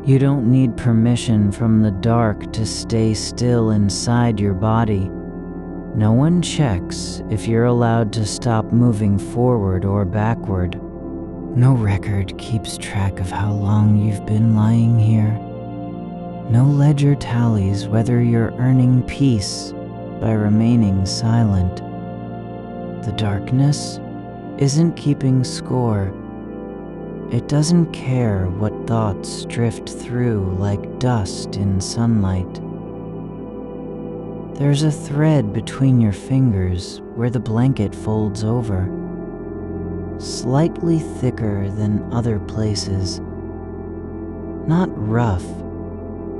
You don't need permission from the dark to stay still inside your body. No one checks if you're allowed to stop moving forward or backward. No record keeps track of how long you've been lying here. No ledger tallies whether you're earning peace by remaining silent. The darkness isn't keeping score. It doesn't care what thoughts drift through like dust in sunlight. There's a thread between your fingers where the blanket folds over, slightly thicker than other places. Not rough,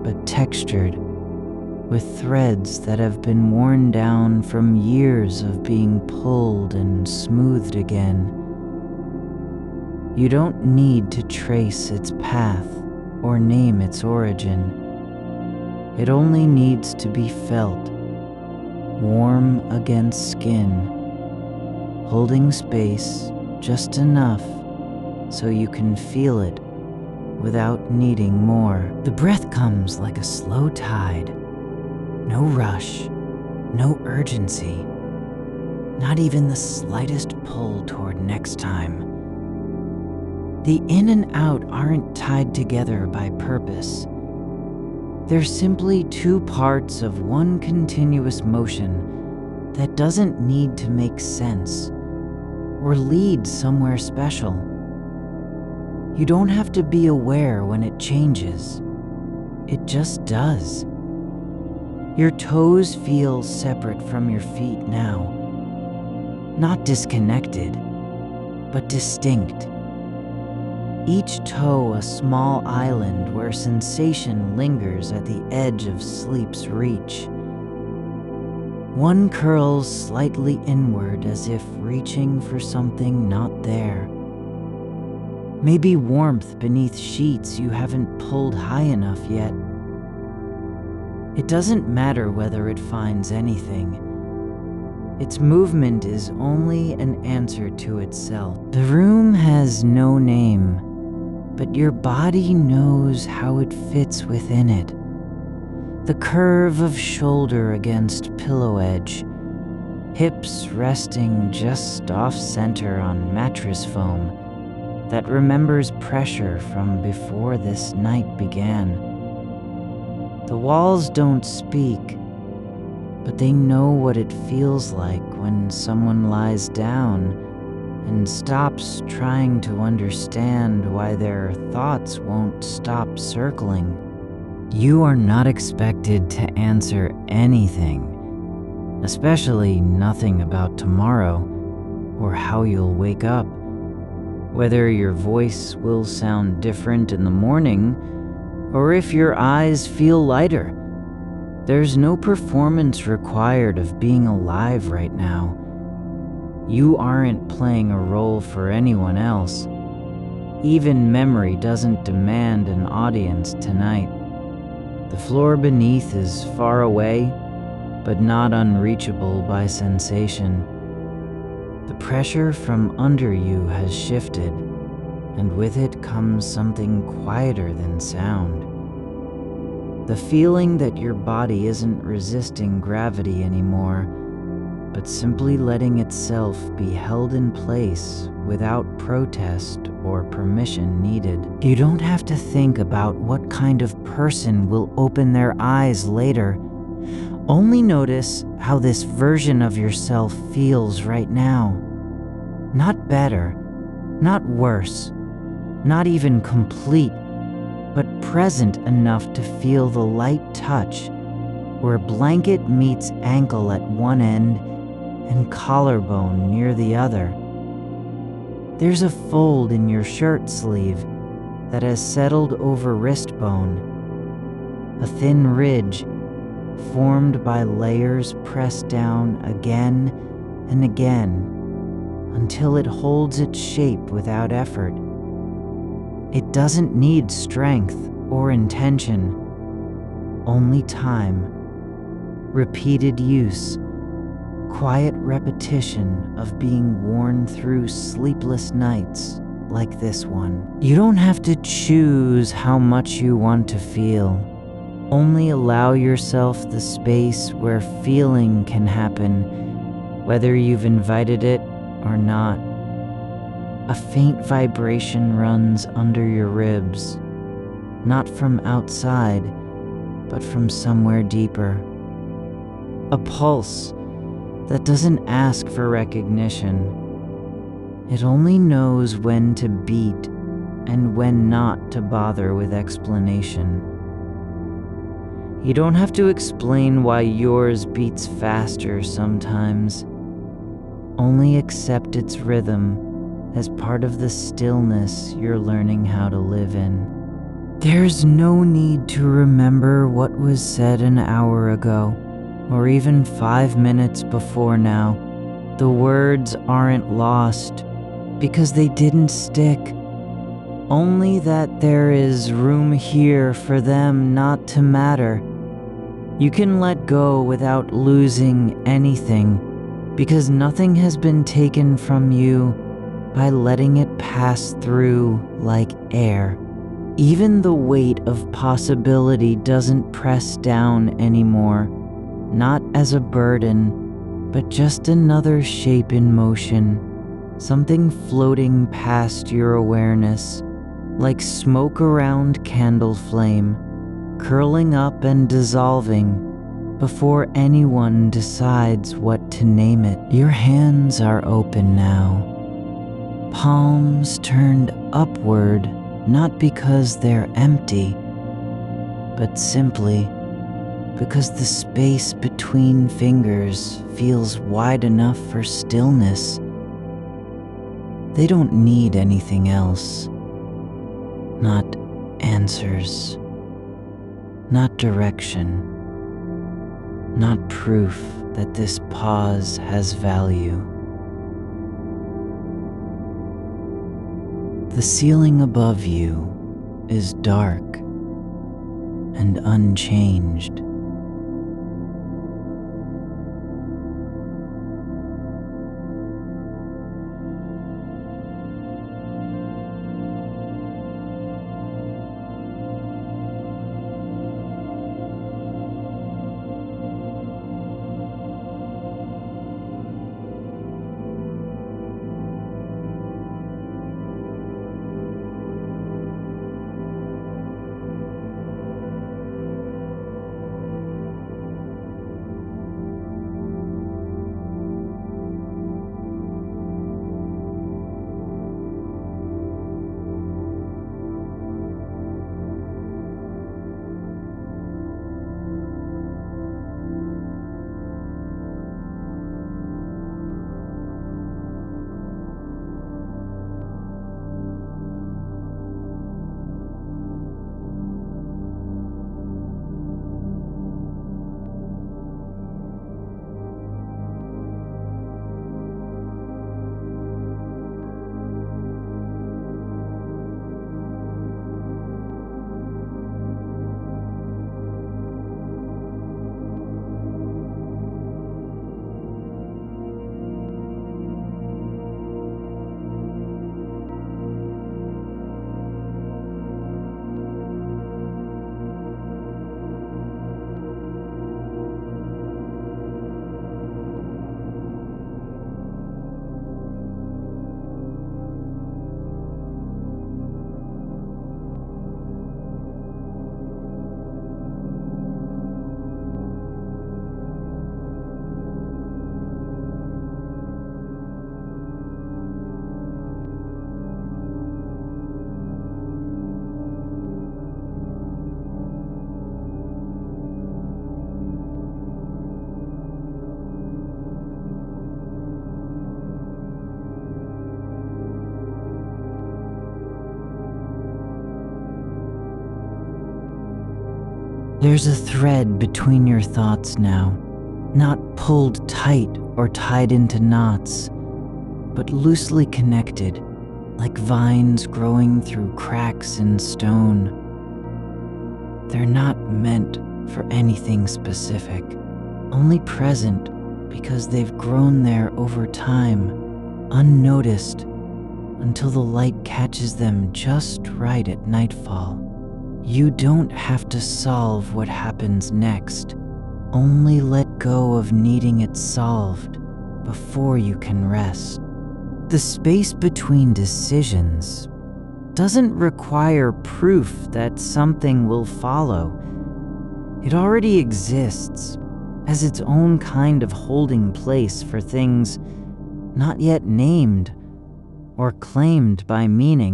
but textured, with threads that have been worn down from years of being pulled and smoothed again. You don't need to trace its path or name its origin. It only needs to be felt, warm against skin, holding space just enough so you can feel it without needing more. The breath comes like a slow tide. No rush, no urgency, not even the slightest pull toward next time. The in and out aren't tied together by purpose. They're simply two parts of one continuous motion that doesn't need to make sense or lead somewhere special. You don't have to be aware when it changes. It just does. Your toes feel separate from your feet now. Not disconnected, but distinct. Each toe a small island where sensation lingers at the edge of sleep's reach. One curls slightly inward as if reaching for something not there. Maybe warmth beneath sheets you haven't pulled high enough yet. It doesn't matter whether it finds anything. Its movement is only an answer to itself. The room has no name, but your body knows how it fits within it. The curve of shoulder against pillow edge, hips resting just off-center on mattress foam that remembers pressure from before this night began. The walls don't speak, but they know what it feels like when someone lies down and stops trying to understand why their thoughts won't stop circling. You are not expected to answer anything, especially nothing about tomorrow or how you'll wake up. Whether your voice will sound different in the morning, or if your eyes feel lighter. There's no performance required of being alive right now. You aren't playing a role for anyone else. Even memory doesn't demand an audience tonight. The floor beneath is far away, but not unreachable by sensation. The pressure from under you has shifted, and with it comes something quieter than sound. The feeling that your body isn't resisting gravity anymore, but simply letting itself be held in place without protest or permission needed. You don't have to think about what kind of person will open their eyes later. Only notice how this version of yourself feels right now. Not better, not worse, not even complete, but present enough to feel the light touch where blanket meets ankle at one end and collarbone near the other. There's a fold in your shirt sleeve that has settled over wrist bone, a thin ridge formed by layers pressed down again and again until it holds its shape without effort. It doesn't need strength or intention, only time, repeated use, quiet repetition of being worn through sleepless nights like this one. You don't have to choose how much you want to feel. Only allow yourself the space where feeling can happen, whether you've invited it or not. A faint vibration runs under your ribs, not from outside, but from somewhere deeper. A pulse that doesn't ask for recognition. It only knows when to beat and when not to bother with explanation. You don't have to explain why yours beats faster sometimes. Only accept its rhythm as part of the stillness you're learning how to live in. There's no need to remember what was said an hour ago, or even 5 minutes before now. The words aren't lost because they didn't stick. Only that there is room here for them not to matter. You can let go without losing anything, because nothing has been taken from you by letting it pass through like air. Even the weight of possibility doesn't press down anymore, not as a burden, but just another shape in motion, something floating past your awareness, like smoke around candle flame, curling up and dissolving before anyone decides what to name it. Your hands are open now, palms turned upward, not because they're empty, but simply because the space between fingers feels wide enough for stillness. They don't need anything else. Not answers, not direction, not proof that this pause has value. The ceiling above you is dark and unchanged. There's a thread between your thoughts now, not pulled tight or tied into knots, but loosely connected, like vines growing through cracks in stone. They're not meant for anything specific, only present because they've grown there over time, unnoticed, until the light catches them just right at nightfall. You don't have to solve what happens next, only let go of needing it solved before you can rest. The space between decisions doesn't require proof that something will follow. It already exists as its own kind of holding place for things not yet named or claimed by meaning.